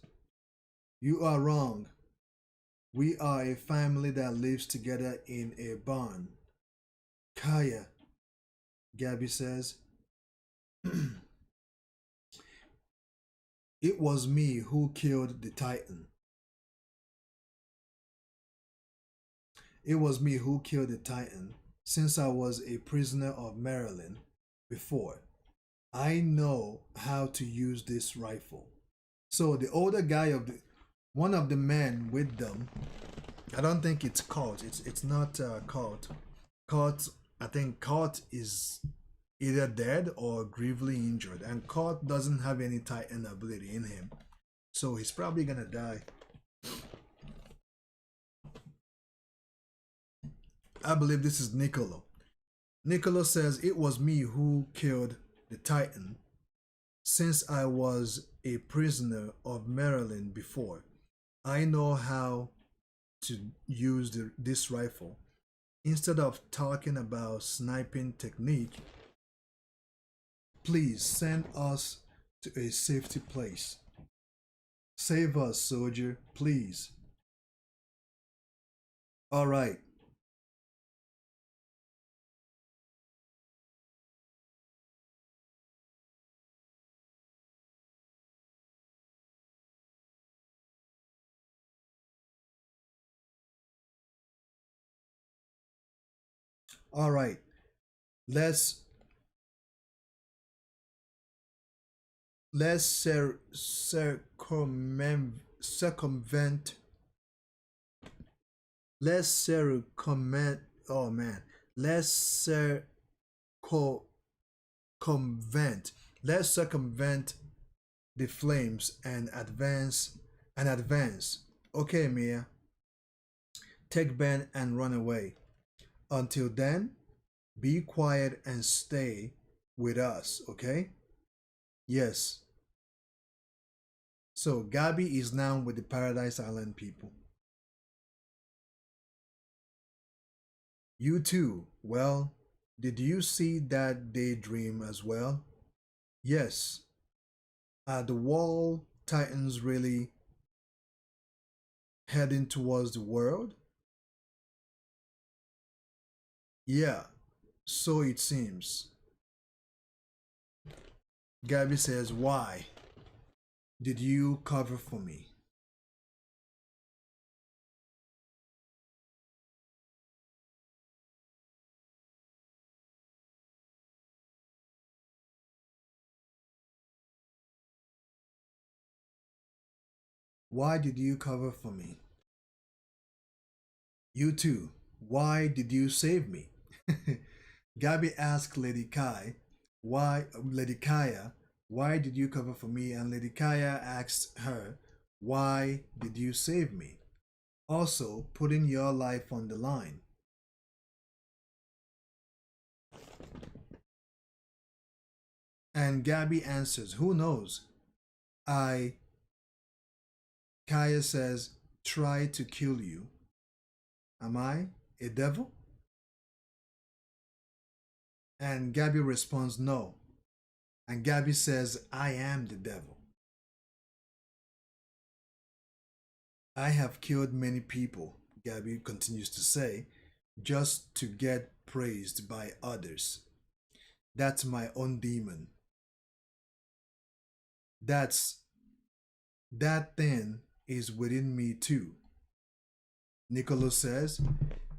you are wrong. We are a family that lives together in a barn. Kaya, Gabby says. It was me who killed the Titan. It was me who killed the Titan since I was a prisoner of Maryland before. I know how to use this rifle. So the older guy of the one of the men with them, I don't think it's caught. It's not caught. Caught. I think caught is either dead or gravely injured, and caught doesn't have any Titan ability in him, so he's probably gonna die. I believe this is Niccolo. Niccolo says it was me who killed the Titan since I was a prisoner of Maryland before. I know how to use this rifle. Instead of talking about sniping technique, please send us to a safety place. Save us, soldier, please. All right. All right. Let's circumvent. Let's circumvent. Oh man. Let's circumvent. Let's circumvent the flames and advance. Okay, Mia. Take Ben and run away. Until then, be quiet and stay with us, okay? Yes. So Gabby is now with the Paradise Island people. You too. Well, did you see that daydream as well? Yes. Are the wall titans really heading towards the world? Yeah, so it seems. Gabby says, why did you cover for me? Why did you cover for me? You too. Why did you save me? Gabby asked Lady Kai, Lady Kaya, why did you cover for me? And Lady Kaya asked her, why did you save me? Also, putting your life on the line. And Gabby answers, who knows? I, Kaya says, try to kill you. Am I a devil? And Gabby responds, no. And Gabby says, I am the devil. I have killed many people, Gabby continues to say, just to get praised by others. That's my own demon. That's that thing is within me too. Nicholas says,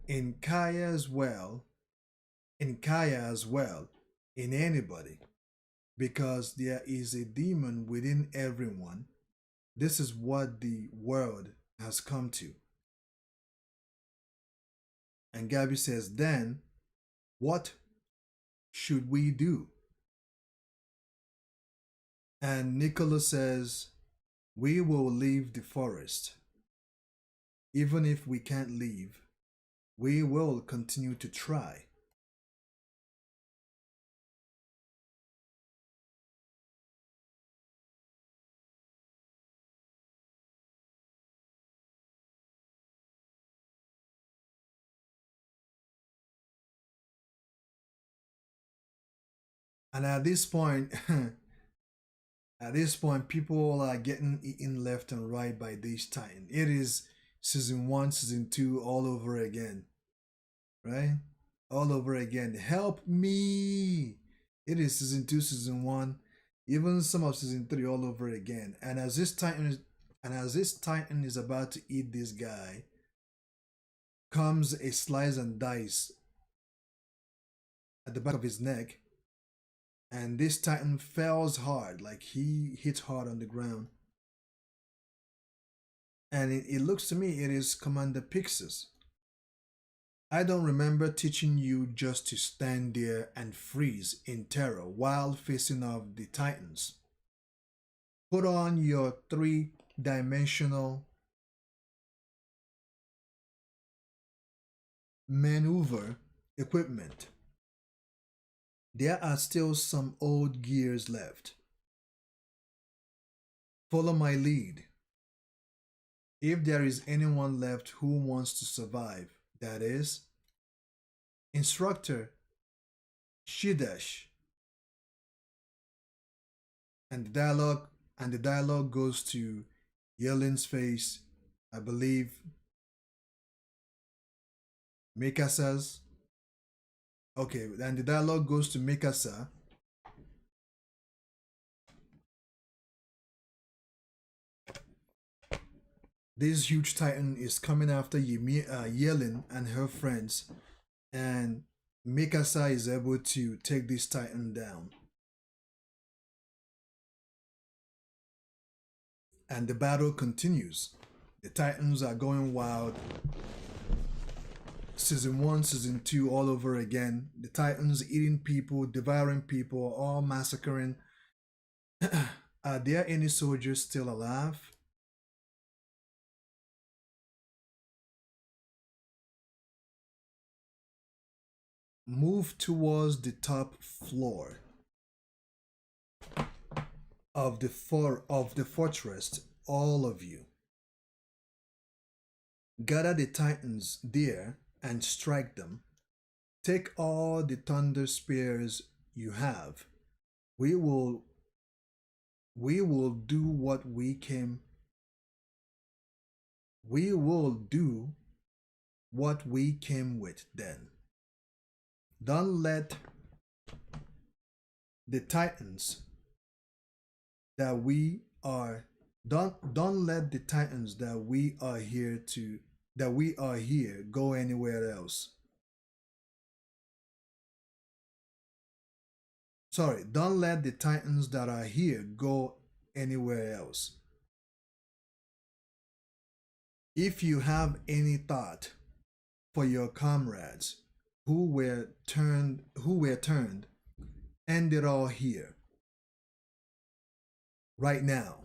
in Kaya as well, in Kaya as well, in anybody, because there is a demon within everyone. This is what the world has come to. And Gabby says, then what should we do? And Nicholas says, we will leave the forest. Even if we can't leave, we will continue to try. And at this point, at this point, people are getting eaten left and right by this titan. It is season one, season two, all over again, right? All over again. Help me! It is season two, season one, even some of season three, all over again. And as this titan is about to eat this guy, comes a slice and dice at the back of his neck, and this titan falls hard, like he hits hard on the ground. And it looks to me it is Commander Pixis. I don't remember teaching you just to stand there and freeze in terror while facing off the titans. Put on your three-dimensional maneuver equipment. There are still some old gears left. Follow my lead. If there is anyone left who wants to survive, that is. Instructor Shidesh. And the dialogue goes to Yelin's face, I believe Mikasa's. Okay, and the dialogue goes to Mikasa. This huge titan is coming after Yelin and her friends, and Mikasa is able to take this titan down. And the battle continues. The titans are going wild. Season 1, Season 2, all over again. The titans eating people, devouring people, all massacring. Are there any soldiers still alive? Move towards the top floor. of the fortress, all of you. Gather the titans there and strike them. Take all the thunder spears you have. We will we will do what we came we will do what we came with then. Don't let the titans that we are don't let the titans that we are here go anywhere else. Sorry, don't let the titans that are here go anywhere else. If you have any thought for your comrades who were turned, end it all here, right now.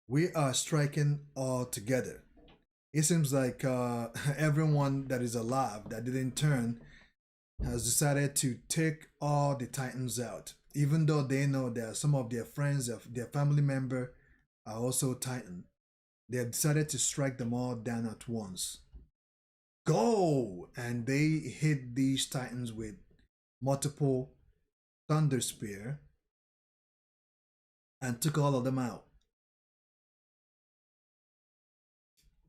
We are striking all together. It seems like everyone that is alive that didn't turn has decided to take all the titans out, even though they know that some of their friends, their family member, are also titan. They have decided to strike them all down at once. Go! And they hit these titans with multiple thunder spear and took all of them out.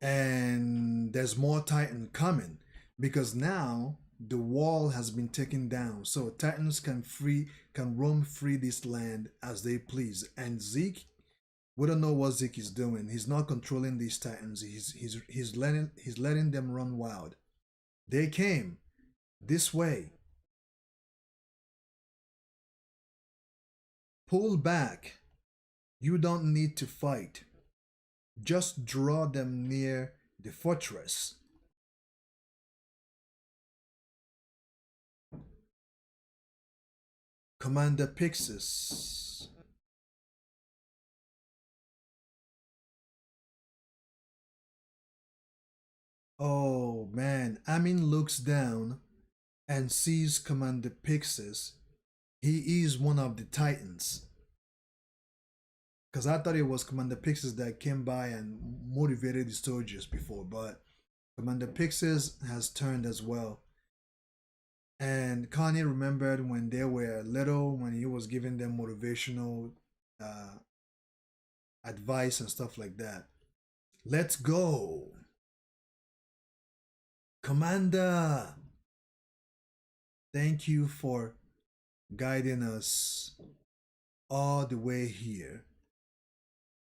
And there's more titan coming because now the wall has been taken down, so titans can roam free this land as they please. And Zeke, we don't know what Zeke is doing. He's not controlling these titans. He's letting them run wild. They came this way. Pull back. You don't need to fight. Just draw them near the fortress. Commander Pixis. Oh man, Amin looks down and sees Commander Pixis. He is one of the Titans. Because I thought it was Commander Pixis that came by and motivated the soldiers before, but Commander Pixis has turned as well. And Connie remembered when they were little, when he was giving them motivational uh, advice and stuff like that. Let's go. Commander, thank you for guiding us all the way here.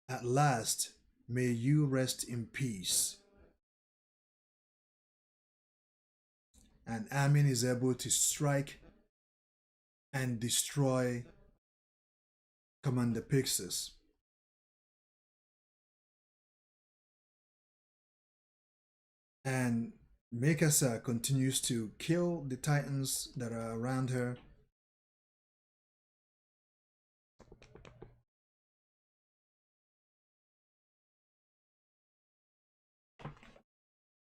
At last, may you rest in peace. And Amin is able to strike and destroy Commander Pixis. And Mikasa continues to kill the titans that are around her.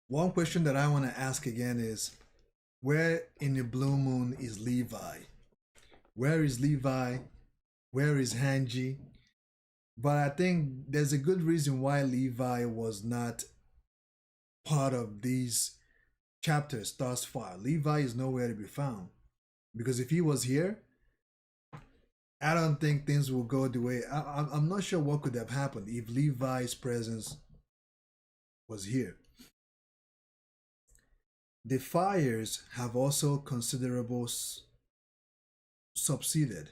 One question that I want to ask again is, where in the Blue Moon is Levi? Where is Levi? Where is Hanji? But I think there's a good reason why Levi was not part of these chapters thus far. Levi is nowhere to be found. Because if he was here, I don't think things will go the way. I'm not sure what could have happened if Levi's presence was here. The fires have also considerable subsided.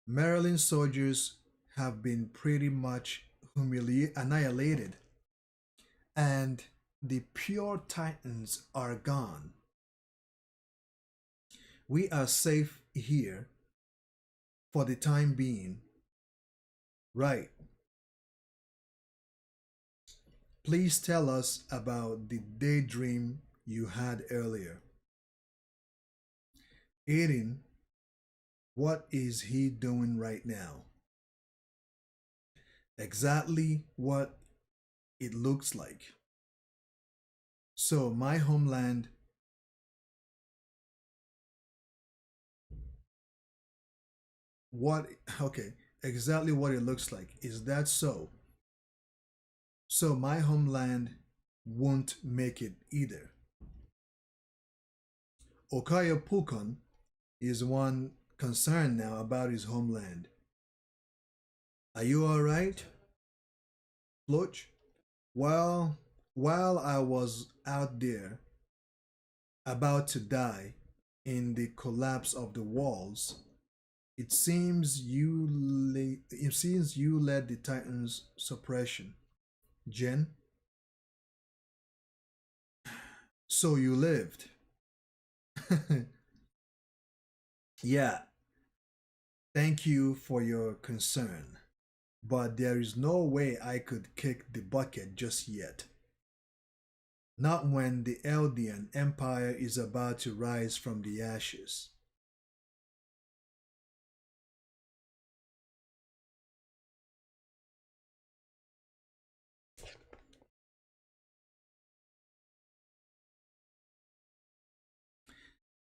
Maryland soldiers have been pretty much annihilated, and the pure titans are gone. We are safe here for the time being. Right. Please tell us about the daydream you had earlier. Aiden, what is he doing right now? Exactly what it looks like. So, my homeland what, okay, exactly what it looks like. Is that so? So my homeland won't make it either. Okaya Pukon is one concerned now about his homeland. Are you alright, Floch? Well, while I was out there about to die in the collapse of the walls, it seems you led the Titans' suppression. Jen, so you lived. Yeah, thank you for your concern. But there is no way I could kick the bucket just yet. Not when the Eldian Empire is about to rise from the ashes.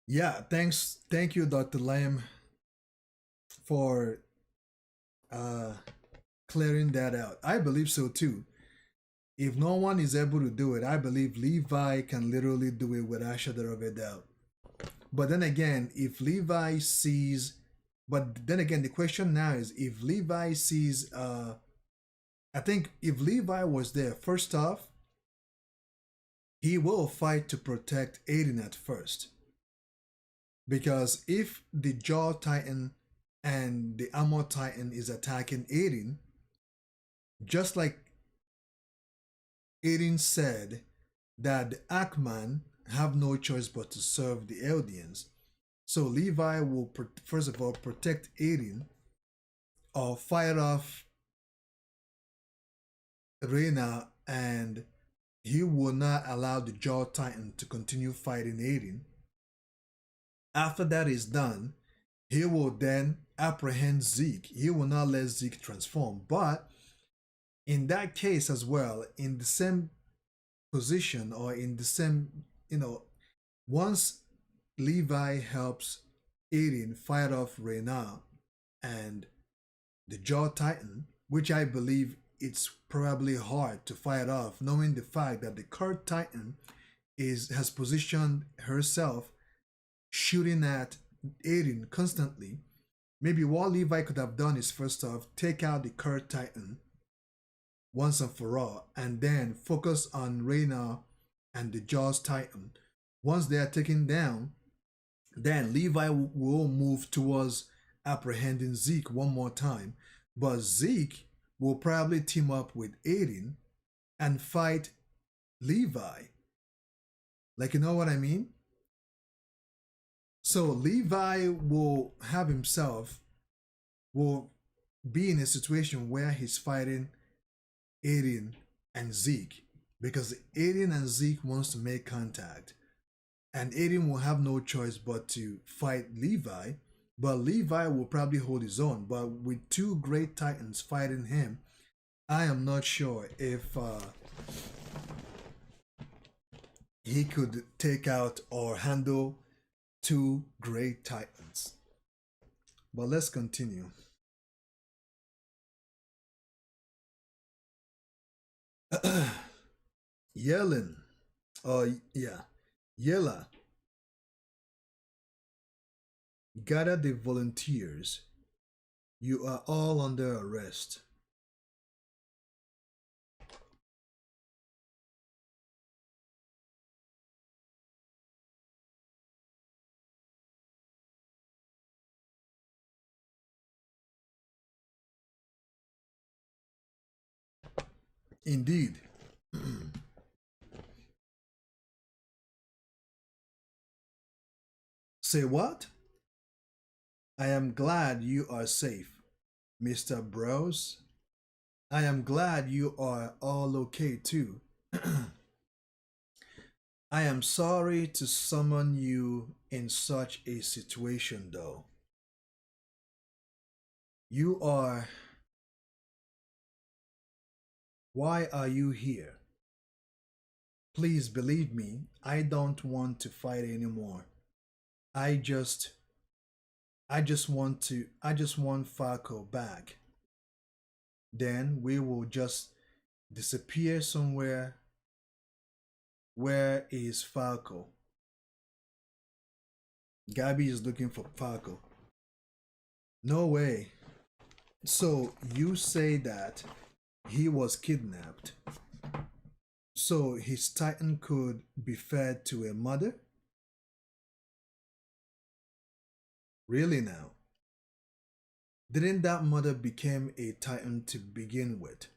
Yeah, thank you, Dr. Lamb, for uh, clearing that out. I believe so too. If no one is able to do it, I believe Levi can literally do it without a shadow of a doubt. But then again, if Levi sees, but then again, the question now is if Levi sees, I think if Levi was there, first off, he will fight to protect Aiden at first. Because if the Jaw Titan and the Armor Titan is attacking Aiden, just like Aiden said that the Ackman have no choice but to serve the Eldians. So Levi will first of all protect Aiden or fight off Reyna, and he will not allow the Jaw Titan to continue fighting Aiden. After that is done, he will then apprehend Zeke. He will not let Zeke transform. But in that case as well, in the same position or in the same, once Levi helps Aiden fight off Reyna and the Jaw Titan, which I believe it's probably hard to fight off, knowing the fact that the Kurt Titan has positioned herself shooting at Aiden constantly. Maybe what Levi could have done is first off take out the Kurt Titan once and for all, and then focus on Reyna and the Jaws Titan. Once they are taken down, then Levi will move towards apprehending Zeke one more time. But Zeke will probably team up with Aiden and fight Levi. Like, you know what I mean? So Levi will have himself, will be in a situation where he's fighting Aiden and Zeke, because Aiden and Zeke wants to make contact, and Aiden will have no choice but to fight Levi. But Levi will probably hold his own. But with two great titans fighting him, I am not sure if he could take out or handle two great titans. But let's continue. Yellen, yeah, Yella, gather the volunteers. You are all under arrest. Indeed. Say what? I am glad you are safe, Mr. Bros. I am glad you are all okay too. I am sorry to summon you in such a situation, though. You are. Why are you here? Please believe me, I don't want to fight anymore. I just. I just want Falco back. Then we will just disappear somewhere. Where is Falco? Gabby is looking for Falco. No way. So you say that he was kidnapped. So his titan could be fed to a mother? Really now? Didn't that mother become a titan to begin with?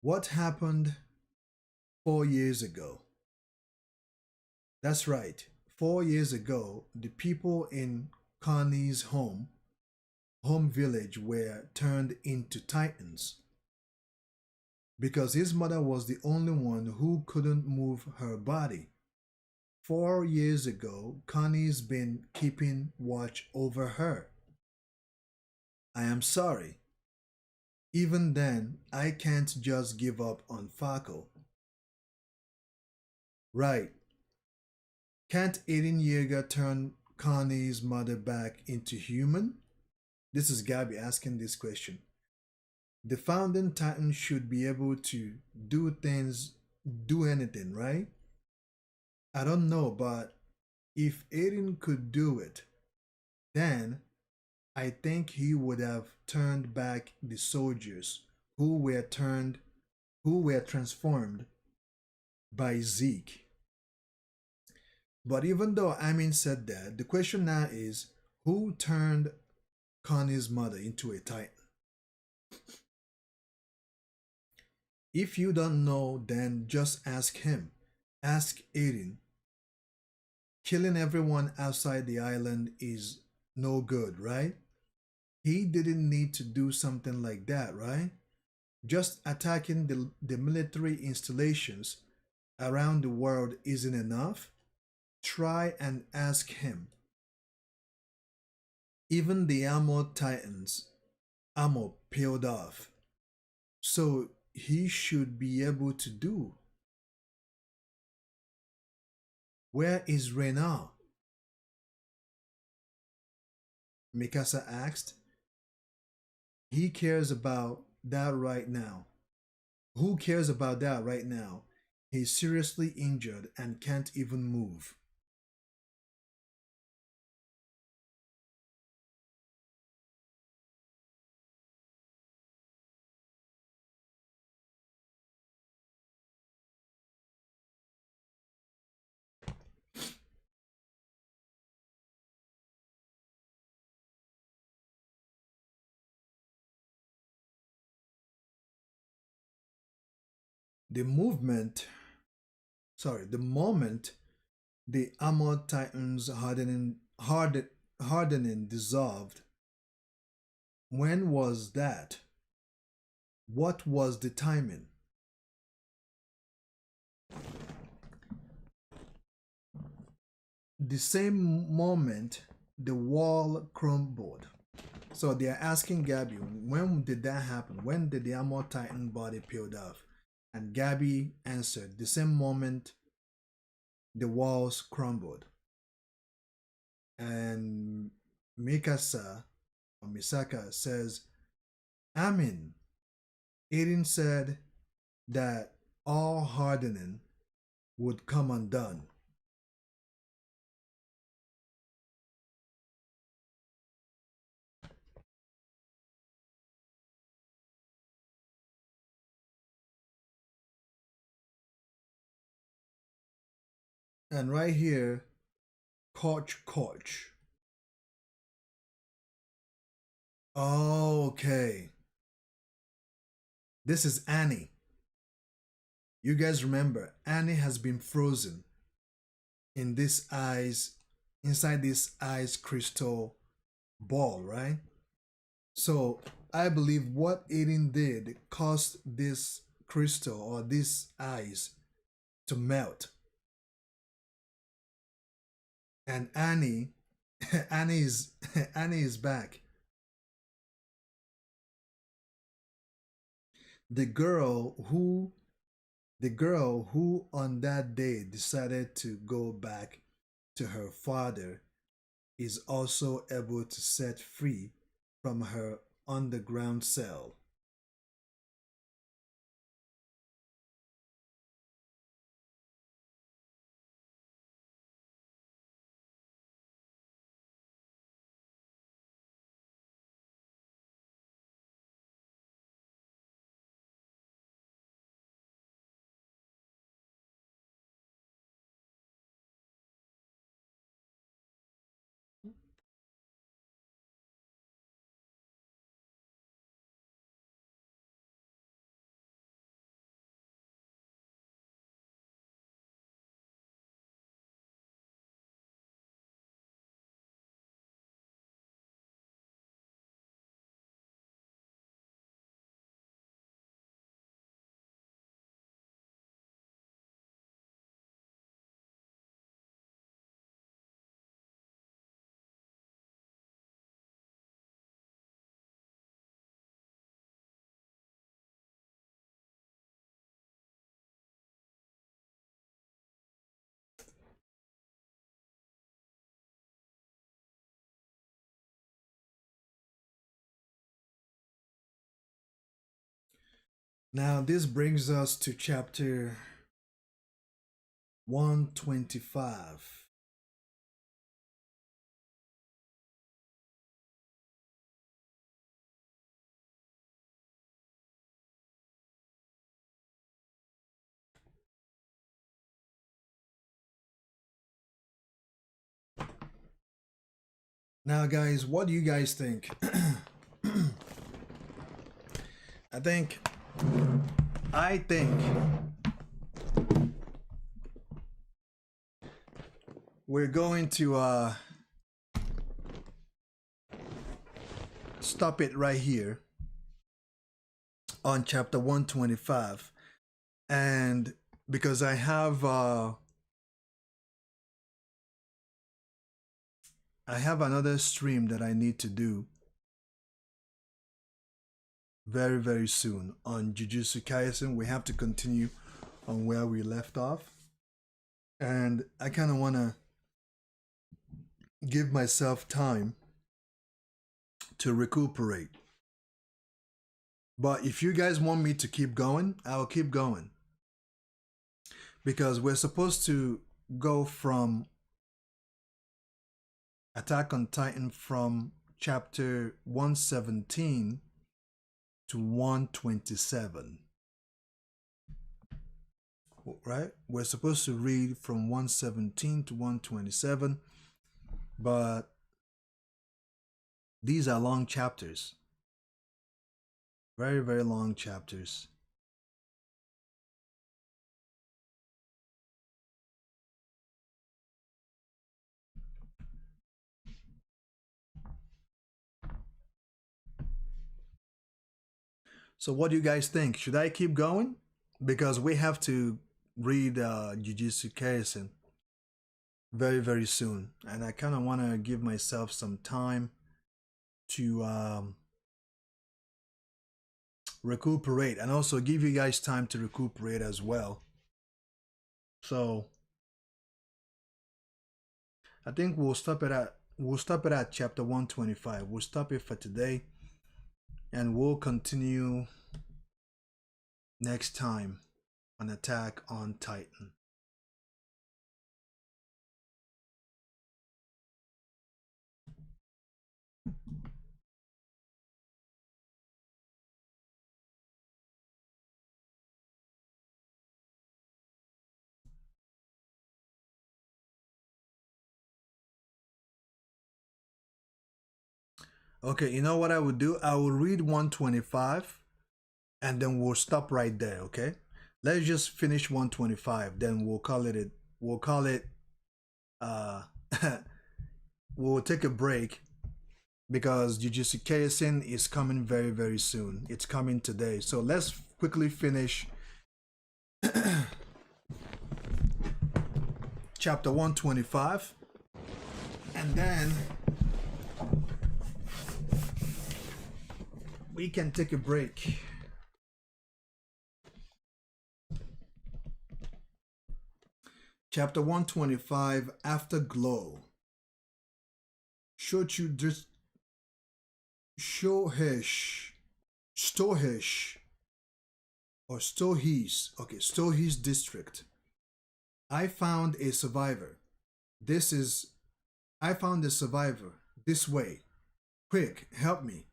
What happened 4 years ago? That's right. 4 years ago, the people in Connie's home village were turned into titans because his mother was the only one who couldn't move her body. 4 years ago, Connie's been keeping watch over her. I am sorry. Even then, I can't just give up on Falco. Right. Can't Aiden Yeager turn Connie's mother back into human? This is Gabby asking this question. The founding titan should be able to do things, do anything, right? I don't know, but if Aiden could do it, then I think he would have turned back the soldiers who were transformed by Zeke. But even though Amin said that, the question now is who turned Connie's mother into a titan? If you don't know, then just ask him. Ask Aiden. Killing everyone outside the island is no good, right? He didn't need to do something like that, right? Just attacking the military installations around the world isn't enough. Try and ask him. Even the Armored Titans, armor peeled off. So he should be able to do. Where is Reynard? Mikasa asked. He cares about that right now. Who cares about that right now? He's seriously injured and can't even move. The movement, the moment the Armored Titans hardening dissolved, when was that? What was the timing? The same moment the wall crumbled. So they are asking Gabby, when did that happen? When did the Armored Titan body peeled off? And Gabby answered, the same moment the walls crumbled. And Mikasa or Misaka says, Amin. Aiden said that all hardening would come undone. And right here, Koch. Okay. This is Annie. You guys remember, Annie has been frozen in this inside this ice crystal ball, right? So I believe what Aiden did caused this crystal or this ice to melt. And Annie, Annie is back. The girl who the girl who on that day decided to go back to her father is also able to set free from her underground cell. Now, this brings us to chapter 125. Now, guys, what do you guys think? I think, I think we're going to stop it right here on chapter 125. And because I have another stream that I need to do very, very soon on Jujutsu Kaisen. We have to continue on where we left off. And I kind of want to give myself time to recuperate. But if you guys want me to keep going, I'll keep going. Because we're supposed to go from Attack on Titan from chapter 117 to 127. Right? We're supposed to read from 117 to 127, but these are long chapters. Very, very long chapters. So what do you guys think? Should I keep going? Because we have to read Jujutsu Kaisen very, very soon. And I kind of want to give myself some time to recuperate, and also give you guys time to recuperate as well. So I think we'll stop it at chapter 125. We'll stop it for today, and we'll continue next time on Attack on Titan. Okay, you know what I would do? I will read 125 and then we'll stop right there, okay? Let's just finish 125, then we'll call it uh we'll take a break because Jujutsu Kaisen is coming very, very soon. It's coming today. So let's quickly finish chapter 125, and then we can take a break. Chapter 125, Afterglow. Shochu just Shohesh Stohesh or Stohis. Okay, Stohis district. I found a survivor. This is I found a survivor. This way. Quick, help me.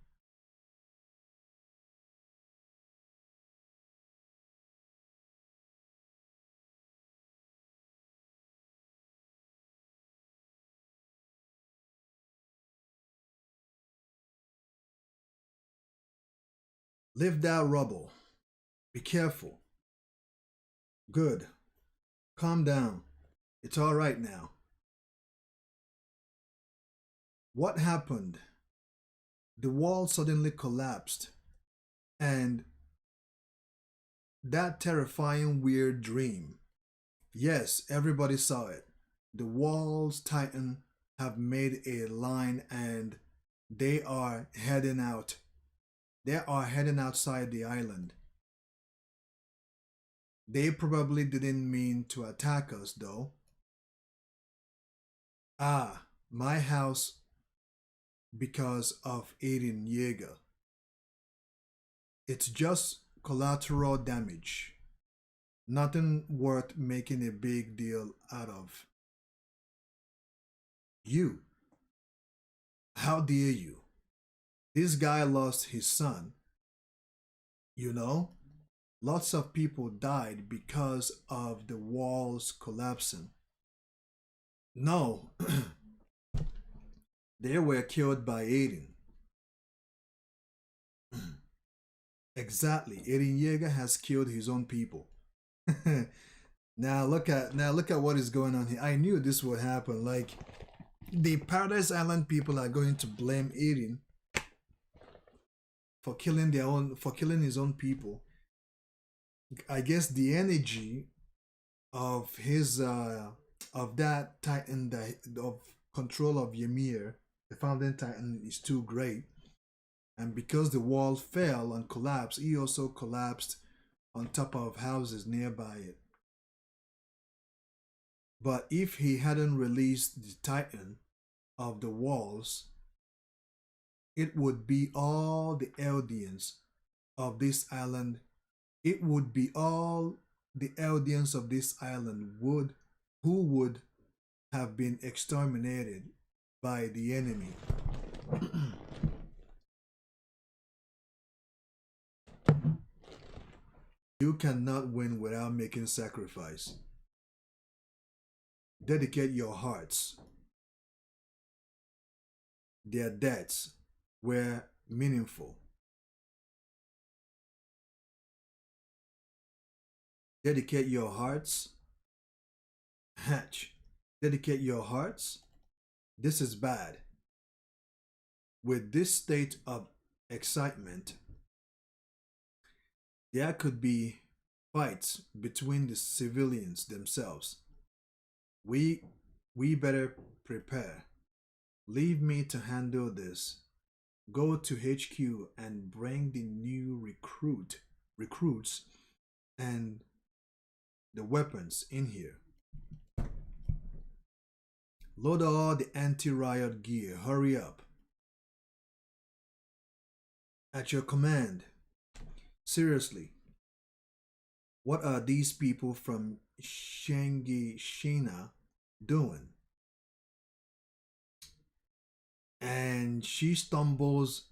Lift that rubble. Be careful. Good. Calm down. It's all right now. What happened? The wall suddenly collapsed, and that terrifying weird dream. Yes, everybody saw it. The walls tighten have made a line and they are heading out. They are heading outside the island. They probably didn't mean to attack us though. Ah, my house because of Aiden Yeager. It's just collateral damage. Nothing worth making a big deal out of. You, how dare you? This guy lost his son. You know, lots of people died because of the walls collapsing. No, they were killed by Aiden. Exactly. Aiden Yeager has killed his own people. Now look at what is going on here. I knew this would happen. Like the Paradise Island people are going to blame Aiden for killing his own people. I guess the energy of his of that Titan that of control of Ymir, the founding Titan, is too great. And because the wall fell and collapsed, he also collapsed on top of houses nearby it. But if he hadn't released the Titan of the walls, it would be all the Eldians of this island. It would be all the Eldians of this island who would have been exterminated by the enemy. You cannot win without making sacrifice. Dedicate your hearts. Their deaths were meaningful. Dedicate your hearts. Hatch. Dedicate your hearts. This is bad. With this state of excitement, there could be fights between the civilians themselves. We better prepare. Leave me to handle this. Go to HQ and bring the new recruits and the weapons in here. Load all the anti-riot gear. Hurry up. At your command. Seriously. What are these people from Shangi Shina doing? And she stumbles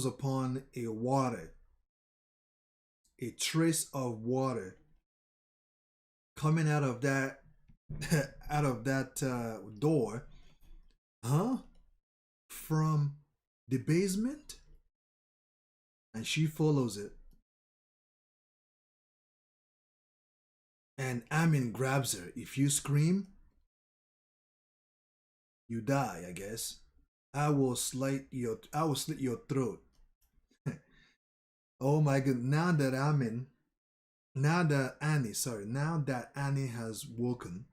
upon a trace of water coming out of that door. Huh? From the basement? And she follows it. And Amin grabs her. If you scream, you die, I guess. I will slit your throat. Oh my god, now that Annie has woken,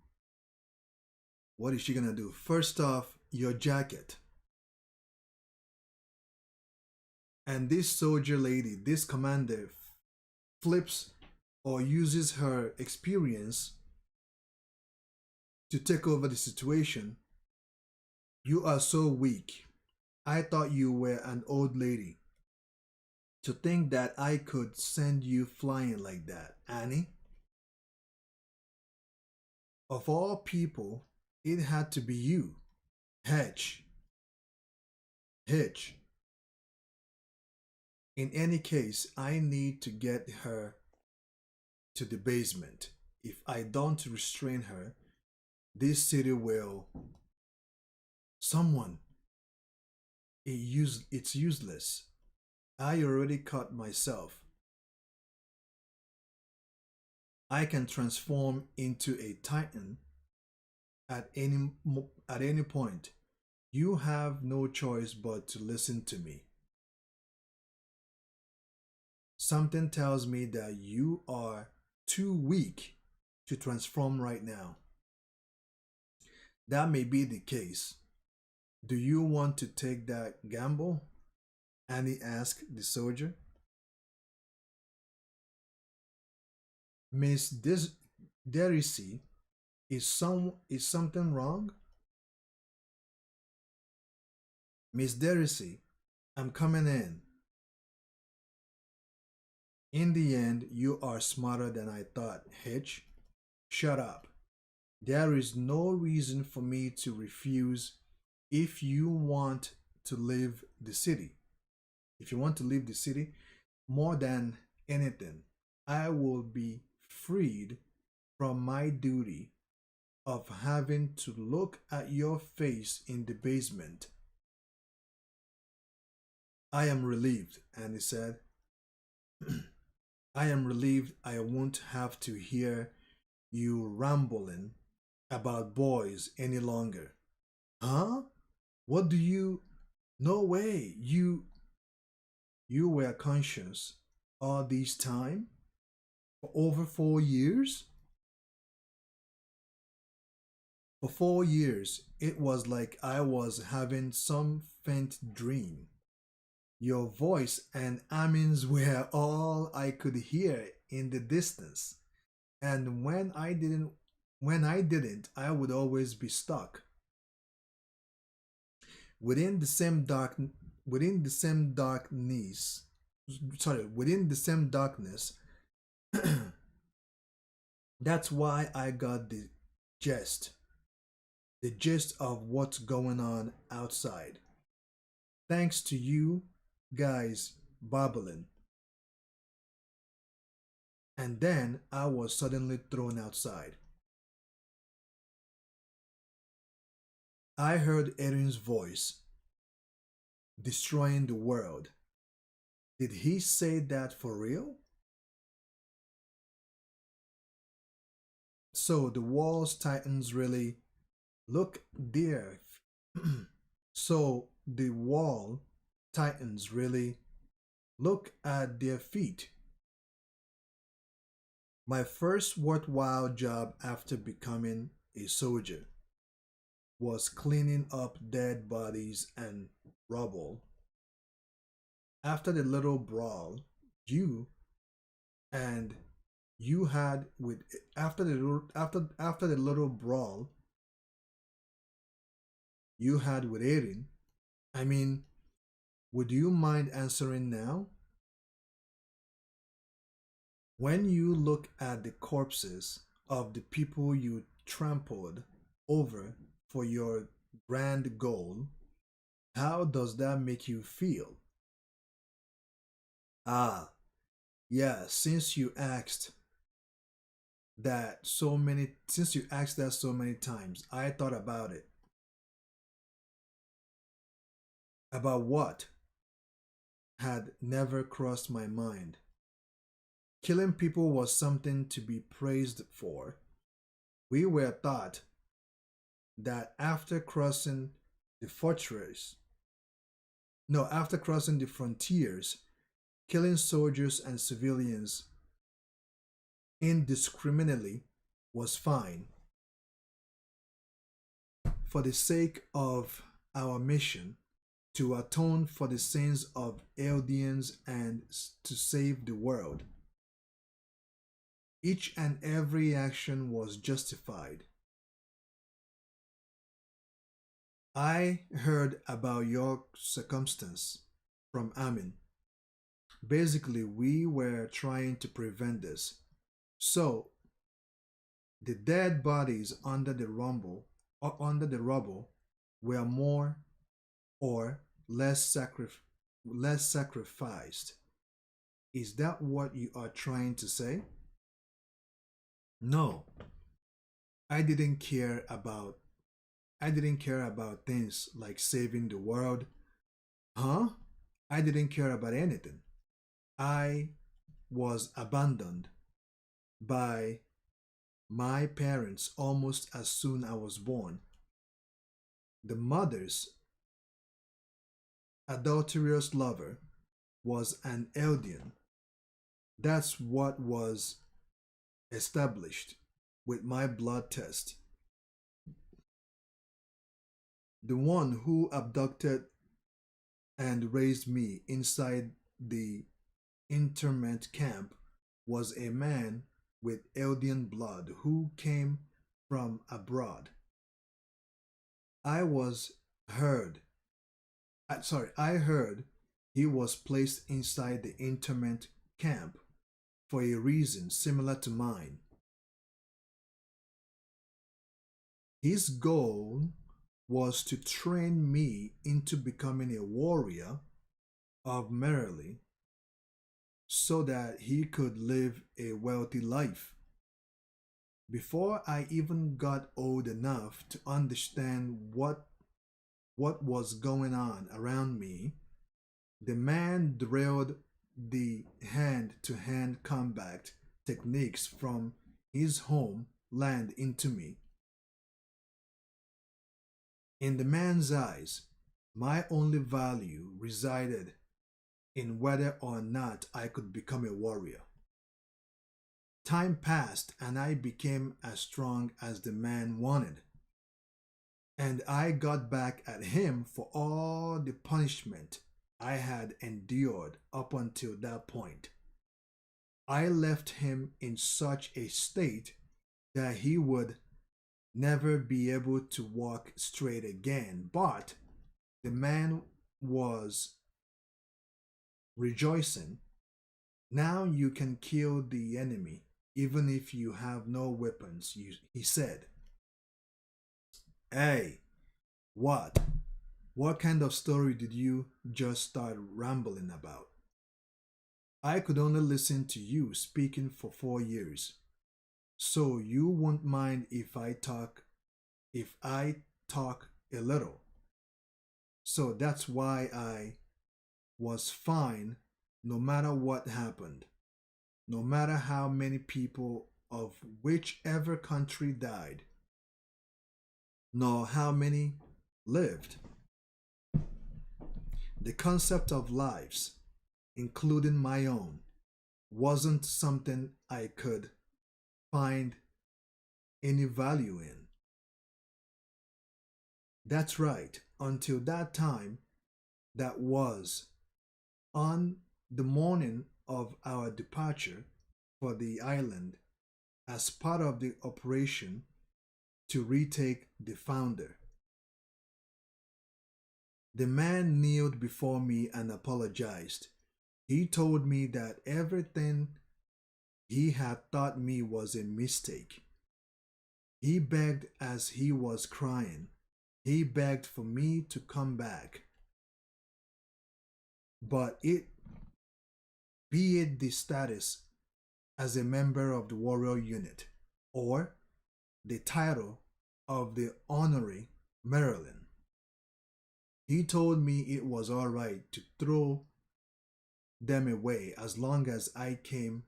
what is she gonna do? First off, your jacket. And this soldier lady, this commander, flips or uses her experience to take over the situation You are so weak. I thought you were an old lady. To think that I could send you flying like that, Annie. Of all people, it had to be you. Hitch. Hitch. In any case, I need to get her to the basement. If I don't restrain her, this city will. Someone. It's useless. I already caught myself. I can transform into a titan at any point. You have no choice but to listen to me. Something tells me that you are too weak to transform right now. That may be the case. Do you want to take that gamble? Annie asked the soldier. Miss Derisi, is something wrong? Miss Derisi, I'm coming in. In the end, you are smarter than I thought, Hitch. Shut up. There is no reason for me to refuse if you want to leave the city. If you want to leave the city, more than anything, I will be freed from my duty of having to look at your face in the basement. I am relieved, Annie said. I am relieved I won't have to hear you rambling about boys any longer. Huh? What do you. No way. You were conscious all this time? For over 4 years? For 4 years, it was like I was having some faint dream. Your voice and Amin's were all I could hear in the distance. And when I didn't, I would always be stuck. Within the same dark within the same darkness within the same darkness. That's why I got gist the gist of what's going on outside. Thanks to you guys babbling. And then I was suddenly thrown outside. I heard Erin's voice, destroying the world. Did he say that for real? So the walls titans really look there. So the wall titans really look at their feet. My first worthwhile job after becoming a soldier was cleaning up dead bodies and rubble. After the little brawl, you and you had with after the little brawl you had with Erin, I mean, would you mind answering now? When you look at the corpses of the people you trampled over for your grand goal, how does that make you feel? Ah, yeah, since you asked that so many times, I thought about it. About what had never crossed my mind. Killing people was something to be praised for. We were taught that the fortress, after crossing the frontiers, killing soldiers and civilians indiscriminately was fine. For the sake of our mission to atone for the sins of Eldians and to save the world, each and every action was justified. I heard about your circumstance from Amin. Basically, we were trying to prevent this. So, the dead bodies under the rubble were more or less sacrificed. Is that what you are trying to say? No. I didn't care about I didn't care about things like saving the world. Huh? I didn't care about anything. I was abandoned by my parents almost as soon as I was born. The mother's adulterous lover was an Eldian. That's what was established with my blood test. The one who abducted and raised me inside the internment camp was a man with Eldian blood who came from abroad. I was heard, I heard he was placed inside the internment camp for a reason similar to mine. His goal was to train me into becoming a warrior of Merrily so that he could live a wealthy life. Before I even got old enough to understand what was going on around me, the man drilled the hand to hand combat techniques from his home land into me. In the man's eyes, my only value resided in whether or not I could become a warrior. Time passed and I became as strong as the man wanted. And I got back at him for all the punishment I had endured up until that point. I left him in such a state that he would never be able to walk straight again. But the man was rejoicing. Now you can kill the enemy even if you have no weapons, he said. Hey, what? What kind of story did you just start rambling about? I could only listen to you speaking for 4 years. So you won't mind if I talk a little. So that's why I was fine no matter what happened, no matter how many people of whichever country died, nor how many lived. The concept of lives, including my own, wasn't something I could find any value in. That's right, until that time, that was on the morning of our departure for the island as part of the operation to retake the founder. The man kneeled before me and apologized. He told me that everything he had taught me was a mistake. He begged as he was crying. He begged for me to come back. But be it the status as a member of the warrior unit or the title of the honorary Maryland. He told me it was all right to throw them away as long as I came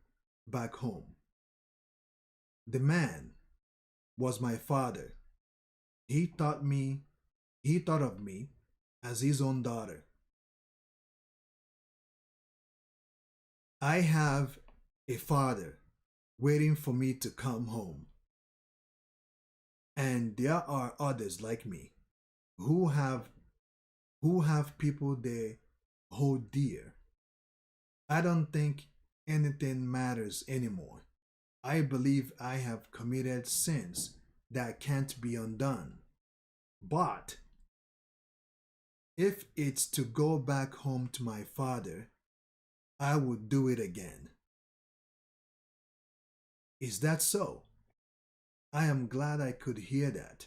back home. The man was my father. He he thought of me as his own daughter. I have a father waiting for me to come home. And there are others like me who have people they hold dear. I don't think anything matters anymore. I believe I have committed sins that can't be undone. But If it's to go back home to my father, I would do it again. Is that so? I am glad I could hear that.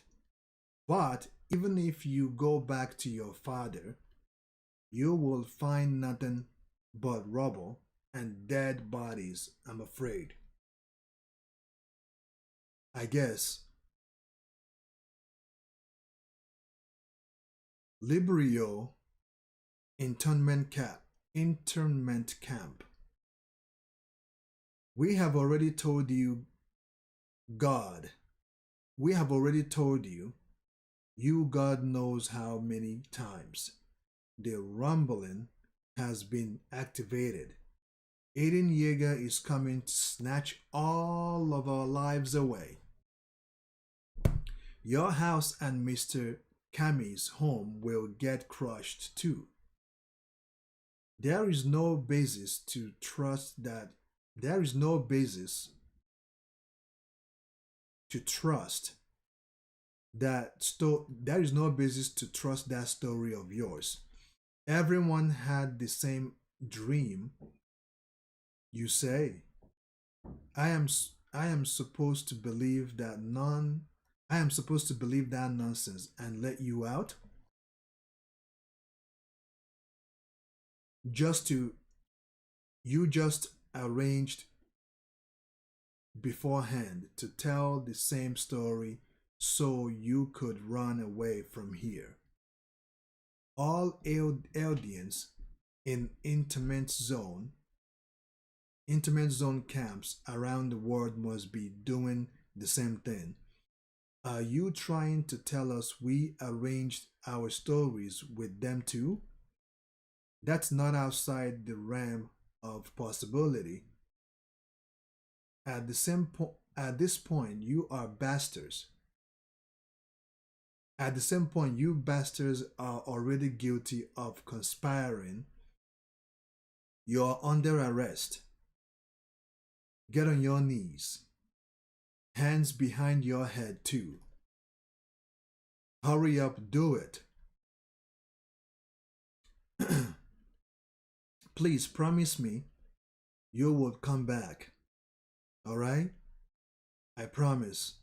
But even if you go back to your father, you will find nothing but rubble and dead bodies, I'm afraid. I guess Librio internment camp. We have already told you, God. We have already told you, God knows how many times. The rumbling has been activated. Aiden Yeager is coming to snatch all of our lives away. Your house and Mr. Kami's home will get crushed too. There is no basis to trust that. There is no basis to trust there is no basis to trust that story of yours. Everyone had the same dream, you say. I am I am supposed to believe that none I am supposed to believe that nonsense and let you out just to you just arranged beforehand to tell the same story so you could run away from here. All Eldians in intimate zone camps around the world must be doing the same thing. Are you trying to tell us we arranged our stories with them too? That's not outside the realm of possibility. At this point, you are bastards. At the same point, you bastards are already guilty of conspiring. You are under arrest. Get on your knees. Hands behind your head, too. Hurry up, do it. Please promise me you will come back. All right? I promise.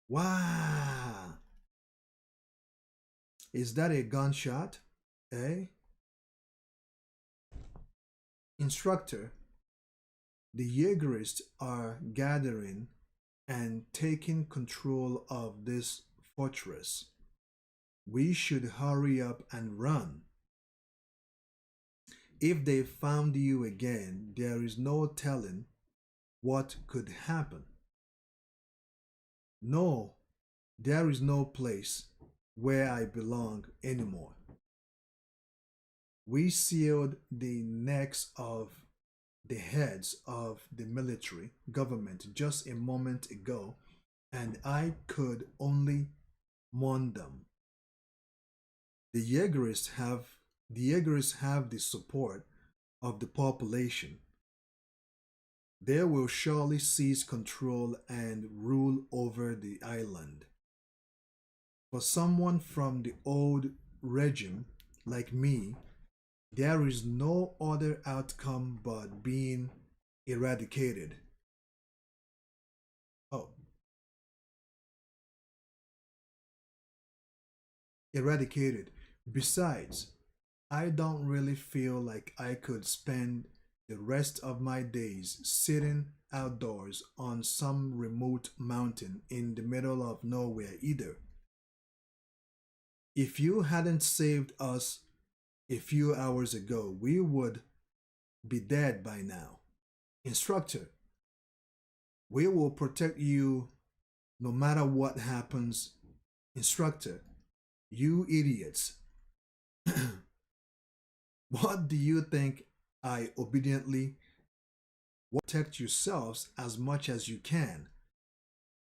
Wow. Is that a gunshot? Eh? Instructor, the Jaegerists are gathering and taking control of this fortress. We should hurry up and run. If they found you again, there is no telling what could happen. No, there is no place where I belong anymore. We sealed the necks of the heads of the military government just a moment ago, and I could only mourn them. The Jaegerists have the support of the population. They will surely seize control and rule over the island. For someone from the old regime like me, there is no other outcome but being eradicated. Oh, eradicated. Besides, I don't really feel like I could spend the rest of my days sitting outdoors on some remote mountain in the middle of nowhere either. If you hadn't saved us a few hours ago, we would be dead by now. Instructor, we will protect you no matter what happens. Instructor, you idiots. What do you think I obediently protect yourselves as much as you can?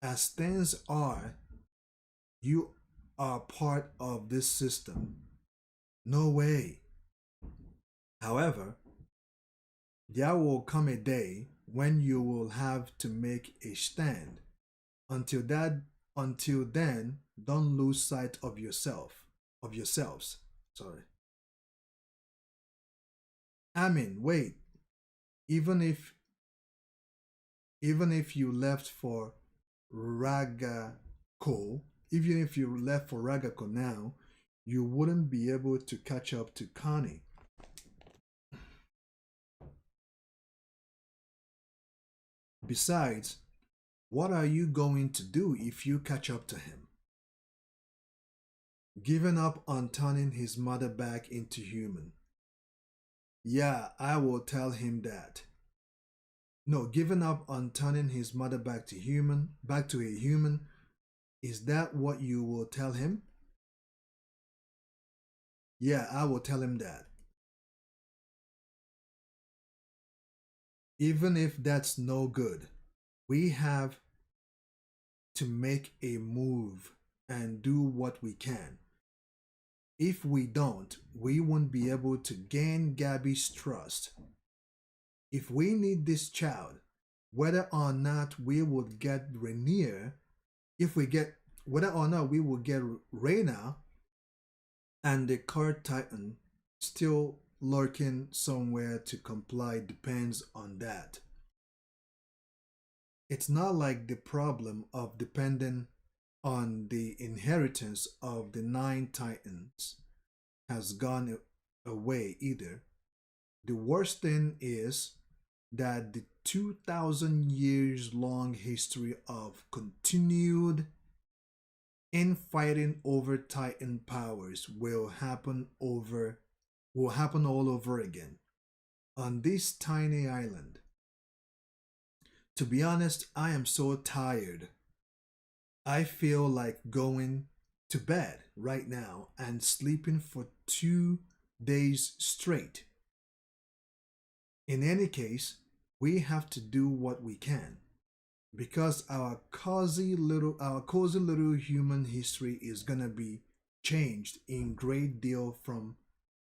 As things are, you are part of this system. No way. However, there will come a day when you will have to make a stand. Until then, don't lose sight of yourself. of yourselves. Sorry. I mean, wait. Even if even if you left for Ragako, even if you left for Ragako now, you wouldn't be able to catch up to Connie. Besides, what are you going to do if you catch up to him? Giving up on turning his mother back into human. Yeah, I will tell him that. No, giving up on turning his mother back to a human, is that what you will tell him? Yeah, I will tell him that. Even if that's no good, we have to make a move and do what we can. If we don't, we won't be able to gain Gabby's trust. If we need this child, whether or not we would get Rainier, if we get whether or not we will get Reyna and the card titan still lurking somewhere to comply depends on that. It's not like the problem of depending on the inheritance of the nine titans has gone away either. The worst thing is that the 2000 years long history of continued infighting over titan powers will happen all over again on this tiny island. To be honest, I am so tired. I feel like going to bed right now and sleeping for 2 days straight. In any case, we have to do what we can because our cozy little human history is gonna be changed in great deal from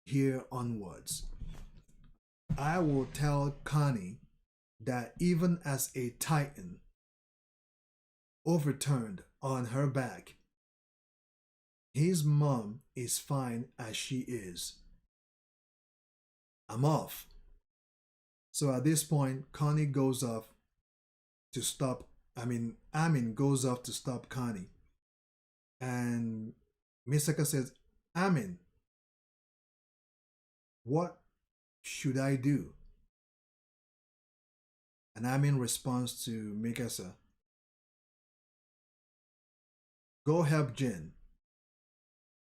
here onwards. I will tell Connie that even as a titan overturned on her back, his mom is fine as she is. I'm off. So at this point, Connie goes off to stop. Amin goes off to stop Connie. And Misaka says, Amin, what should I do? And Amin responds to Mikasa, go help Jin.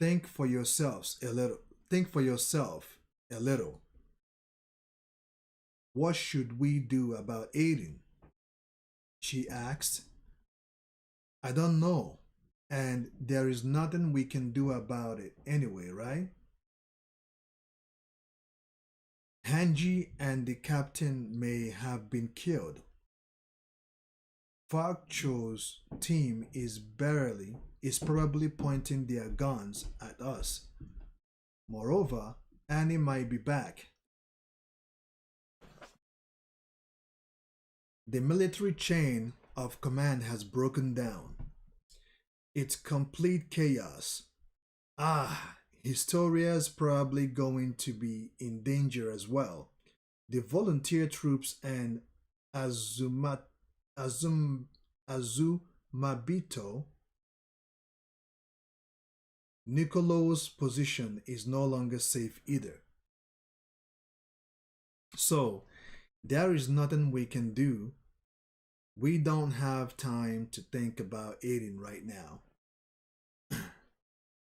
Think for yourselves a little. Think for yourself a little. What should we do about Aiden? She asked. I don't know. And there is nothing we can do about it anyway, right? Hanji and the captain may have been killed. Fakcho's team is probably pointing their guns at us. Moreover, Annie might be back. The military chain of command has broken down. It's complete chaos. Historia's probably going to be in danger as well. The volunteer troops and Azuma, Azumabito, Nicolo's position is no longer safe either. So, there is nothing we can do. We don't have time to think about Aiden right now.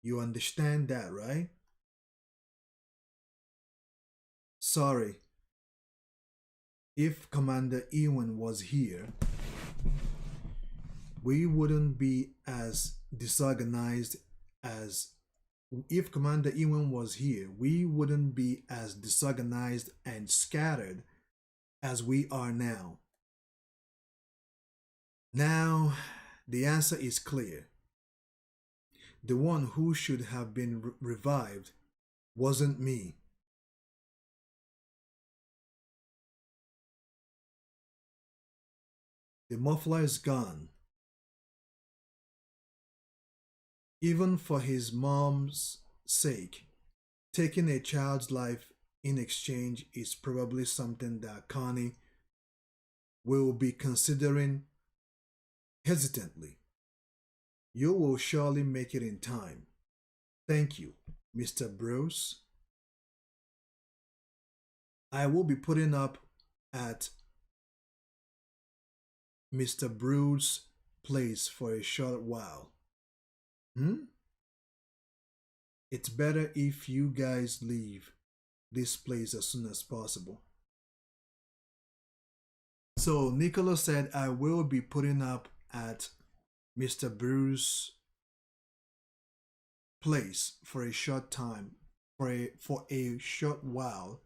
You understand that, right? Sorry. If Commander Ewan was here, we wouldn't be as disorganized as if Commander Ewan was here, we wouldn't be as disorganized and scattered as we are now. Now, the answer is clear. The one who should have been revived wasn't me. The muffler is gone. Even for his mom's sake, taking a child's life in exchange is probably something that Connie will be considering hesitantly. You will surely make it in time. Thank you, Mr. Bruce. I will be putting up at Mr. Bruce's place for a short while. Hmm? It's better if you guys leave this place as soon as possible. So Nicola said I will be putting up at Mr. Bruce's place for a short time, for a short while.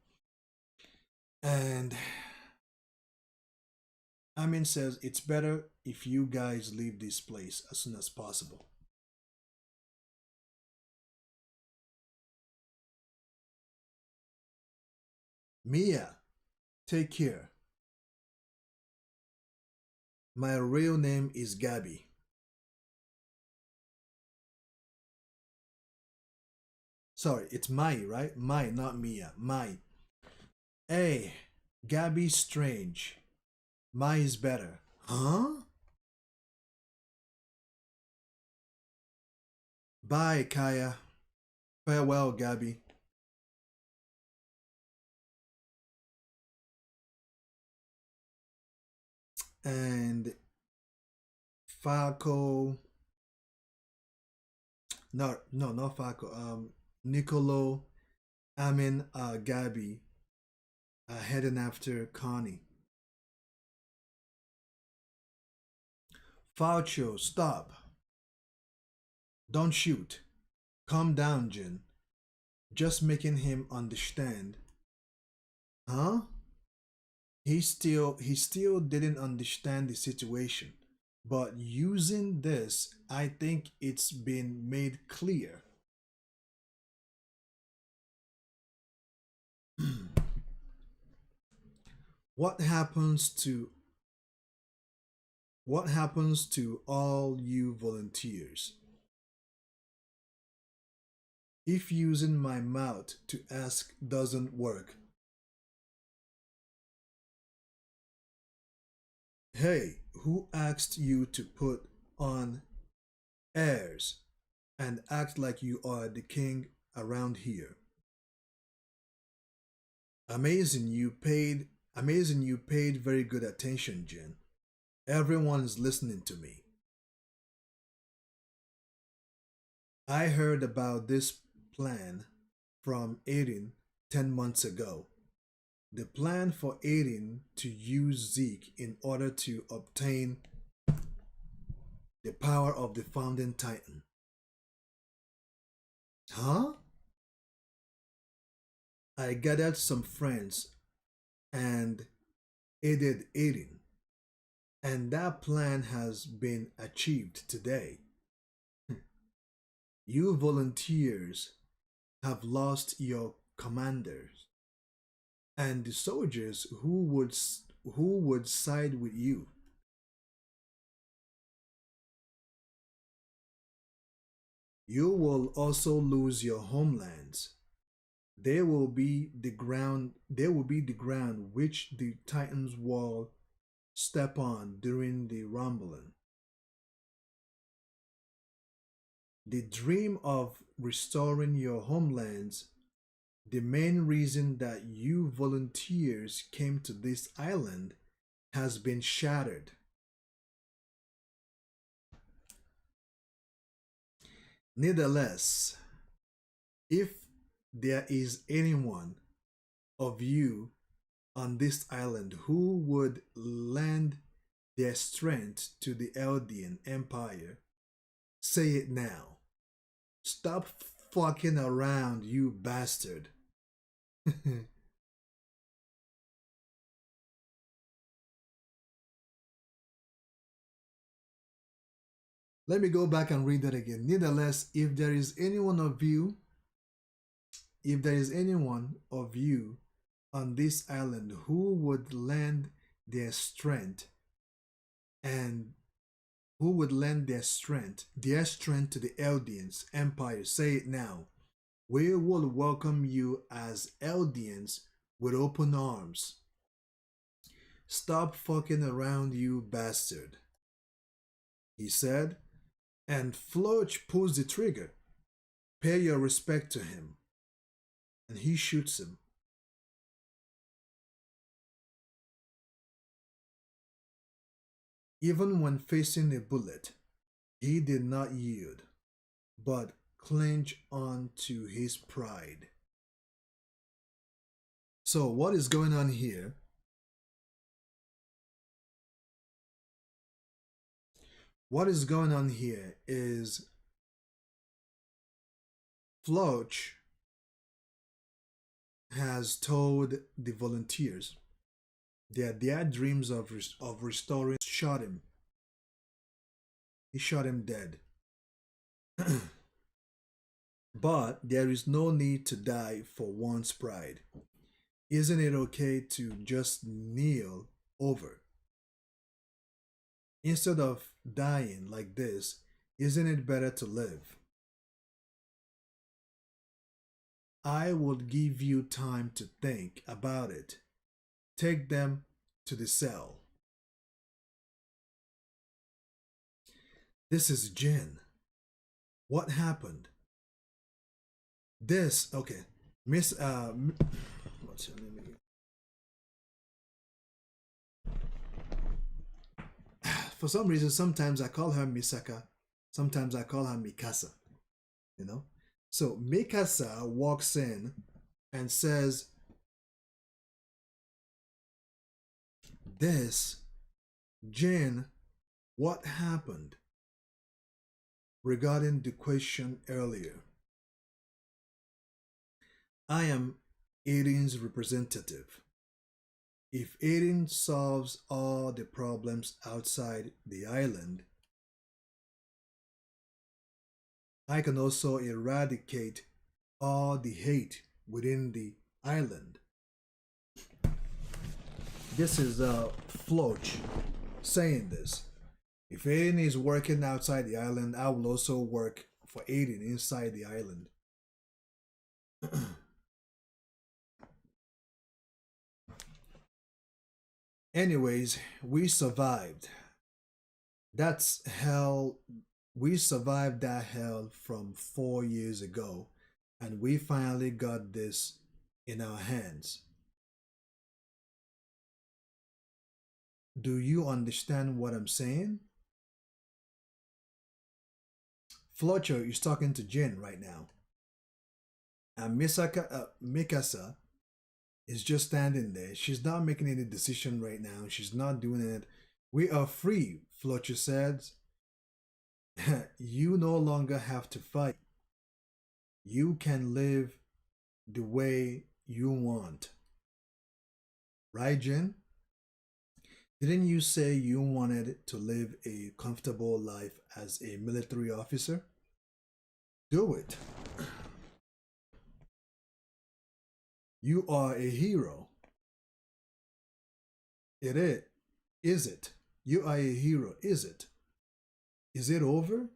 And Amin says it's better if you guys leave this place as soon as possible. Mia, take care. My real name is Gabby. Sorry, it's Mai, right? Mai, not Mia. Mai. Hey, Gabby's strange. Mai is better. Huh? Bye, Kaya. Farewell, Gabby. And Falco. No, not Falco. Nicolo, Amin, Gabby, heading after Connie. Falco, stop. Don't shoot. Calm down, Jin. Just making him understand. Huh? He still didn't understand the situation. But using this, I think it's been made clear. what happens to what happens to all you volunteers if using my mouth to ask doesn't work? Hey, who asked you to put on airs and act like you are the king around here? Amazing you paid very good attention, Jin. Everyone is listening to me. I heard about this plan from Aiden 10 months ago. The plan for Aiden to use Zeke in order to obtain the power of the founding titan. Huh? I gathered some friends and aided Aiden, and that plan has been achieved today. You volunteers have lost your commanders and the soldiers who would side with you. You will also lose your homelands. They will be the ground which the Titans will step on during the rumbling. The dream of restoring your homelands, the main reason that you volunteers came to this island, has been shattered. Nevertheless, if there is anyone of you on this island who would lend their strength to the Eldian Empire, say it now. Stop fucking around, you bastard. Let me go back and read that again. Nevertheless, if there is anyone of you on this island who would lend their strength and their strength to the Eldians Empire, say it now. We will welcome you as Eldians with open arms. Stop fucking around, you bastard, he said, and Floch pulls the trigger. Pay your respect to him. And he shoots him. Even when facing a bullet, he did not yield, but clinged on to his pride. So, what is going on here? What is going on here is Floch has told the volunteers that their dreams of restoring shot him. He shot him dead. But there is no need to die for one's pride. Isn't it okay to just kneel over? Instead of dying like this, isn't it better to live? I would give you time to think about it. Take them to the cell. This is Jin. What happened? This, okay. Miss, what's her name again? For some reason, sometimes I call her Misaka, sometimes I call her Mikasa, you know? So Mikasa walks in and says, this, Jin, what happened? Regarding the question earlier. I am Aiden's representative. If Aiden solves all the problems outside the island, I can also eradicate all the hate within the island. This is Floch saying this. If Aiden is working outside the island, I will also work for Aiden inside the island. Anyways, we survived. That's hell. We survived that hell from 4 years ago, and we finally got this in our hands. Do you understand what I'm saying? Fletcher is talking to Jin right now. And Mikasa is just standing there. She's not making any decision right now. She's not doing it. We are free, Fletcher says. You no longer have to fight. You can live the way you want. Right, Jin? Didn't you say you wanted to live a comfortable life as a military officer? Do it. You are a hero. It is. Is it? You are a hero. Is it? Is it over?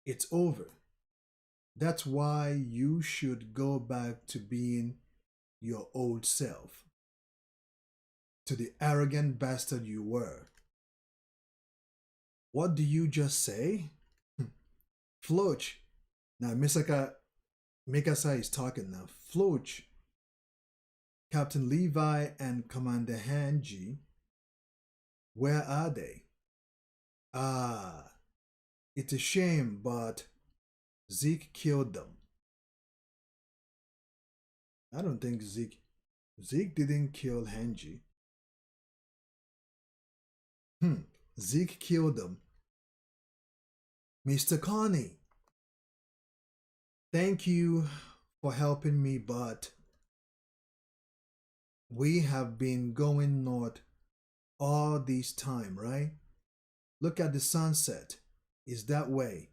It's over. That's why you should go back to being your old self. To the arrogant bastard you were. What do you just say? Floch. Now Mikasa is talking now. Floch, Captain Levi and Commander Hanji, where are they? Ah, it's a shame, but Zeke killed them. I don't think Zeke didn't kill Hanji. Zeke killed them. Mr. Connie, thank you for helping me, but we have been going north all this time, right? Look at the sunset. It's that way.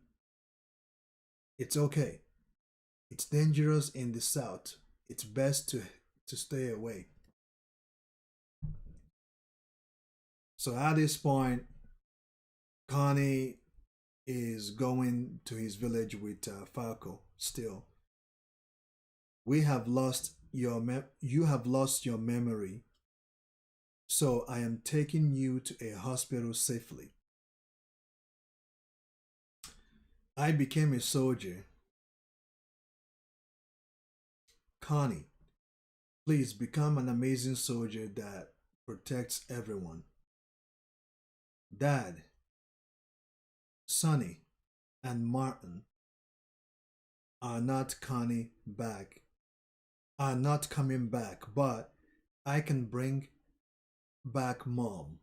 It's okay. It's dangerous in the south. It's best to stay away. So at this point, Connie is going to his village with Falco still. We have lost your you have lost your memory, so I am taking you to a hospital safely. I became a soldier. Connie, please become an amazing soldier that protects everyone. Dad, Sonny, and Martin are not Connie back, are not coming back, but I can bring back Mom.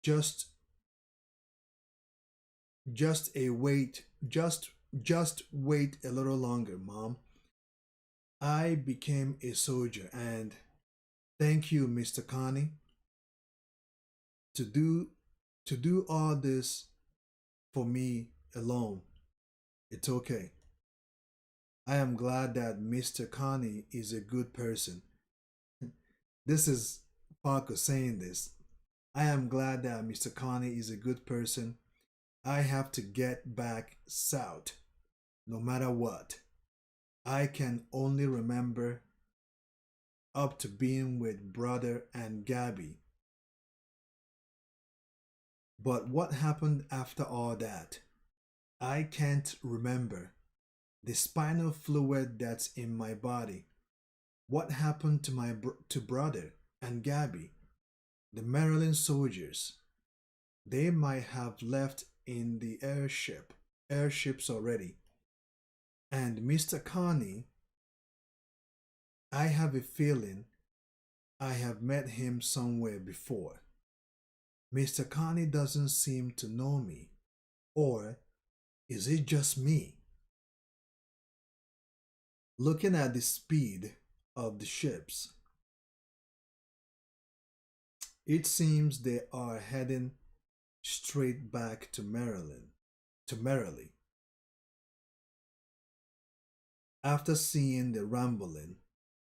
Just just a wait, just wait a little longer, Mom. I became a soldier and thank you, Mr. Connie, to do to do all this for me alone. It's okay. I am glad that Mr. Connie is a good person. This is Parker saying this. I am glad that Mr. Connie is a good person. I have to get back south, no matter what. I can only remember up to being with brother and Gabby. But what happened after all that? I can't remember. The spinal fluid that's in my body. What happened to to brother and Gabby? The Maryland soldiers. They might have left in the airships already. And Mr. Connie, I have a feeling I have met him somewhere before. Mr. Connie doesn't seem to know me. Or is it just me? Looking at the speed of the ships, it seems they are heading straight back to Maryland, to Merrily. After seeing the rambling,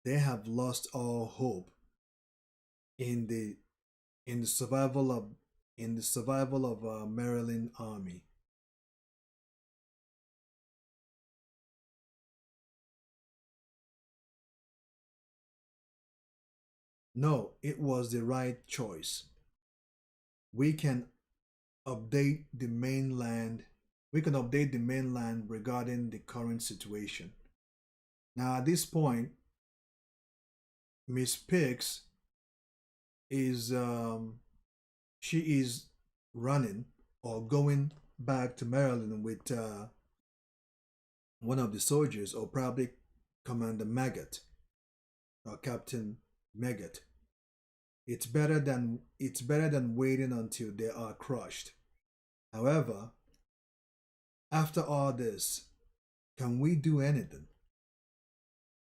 they have lost all hope in the in the survival of Maryland army. No, it was the right choice. We can update the mainland. We can update the mainland regarding the current situation. Now, at this point, Miss Pix is she is running or going back to Maryland with one of the soldiers, or probably Commander Maggot or Captain Maggot. It's better than waiting until they are crushed. However, after all this, can we do anything?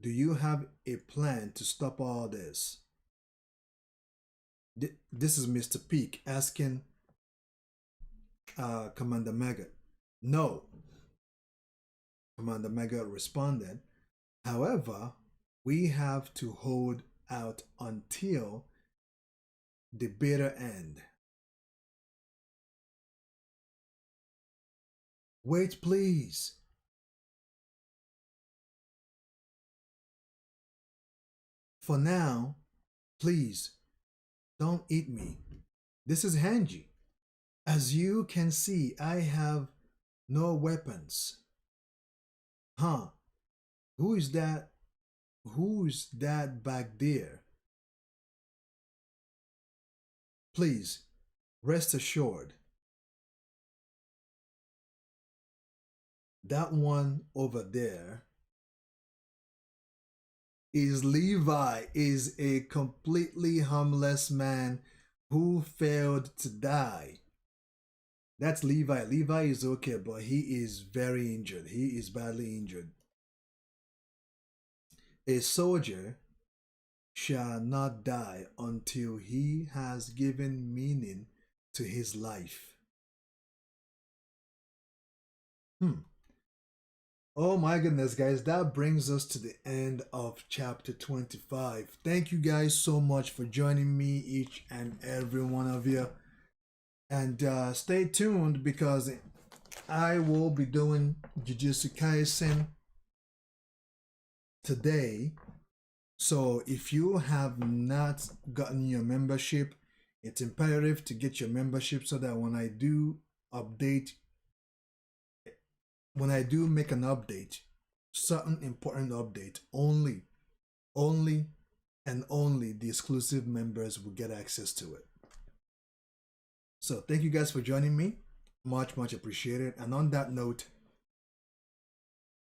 Do you have a plan to stop all this? This is Mr. Peak asking Commander Maggot. No, Commander Maggot responded. However, we have to hold out until the bitter end. Wait, please. For now, please, don't eat me. This is Hanji. As you can see, I have no weapons. Huh? Who is that? Who's that back there? Please, rest assured. That one over there is Levi, is a completely harmless man who failed to die. That's Levi. Levi is okay, but he is very injured. He is badly injured. A soldier shall not die until he has given meaning to his life. Oh my goodness, guys, that brings us to the end of chapter 25. Thank you guys so much for joining me, each and every one of you. And stay tuned because I will be doing Jujutsu Kaisen today. So if you have not gotten your membership, it's imperative to get your membership so that when I do make an update, certain important update, only and only the exclusive members will get access to it. So thank you guys for joining me. Much appreciated. And on that note,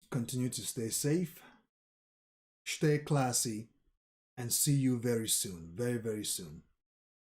continue to stay safe, stay classy, and see you very soon. Very soon.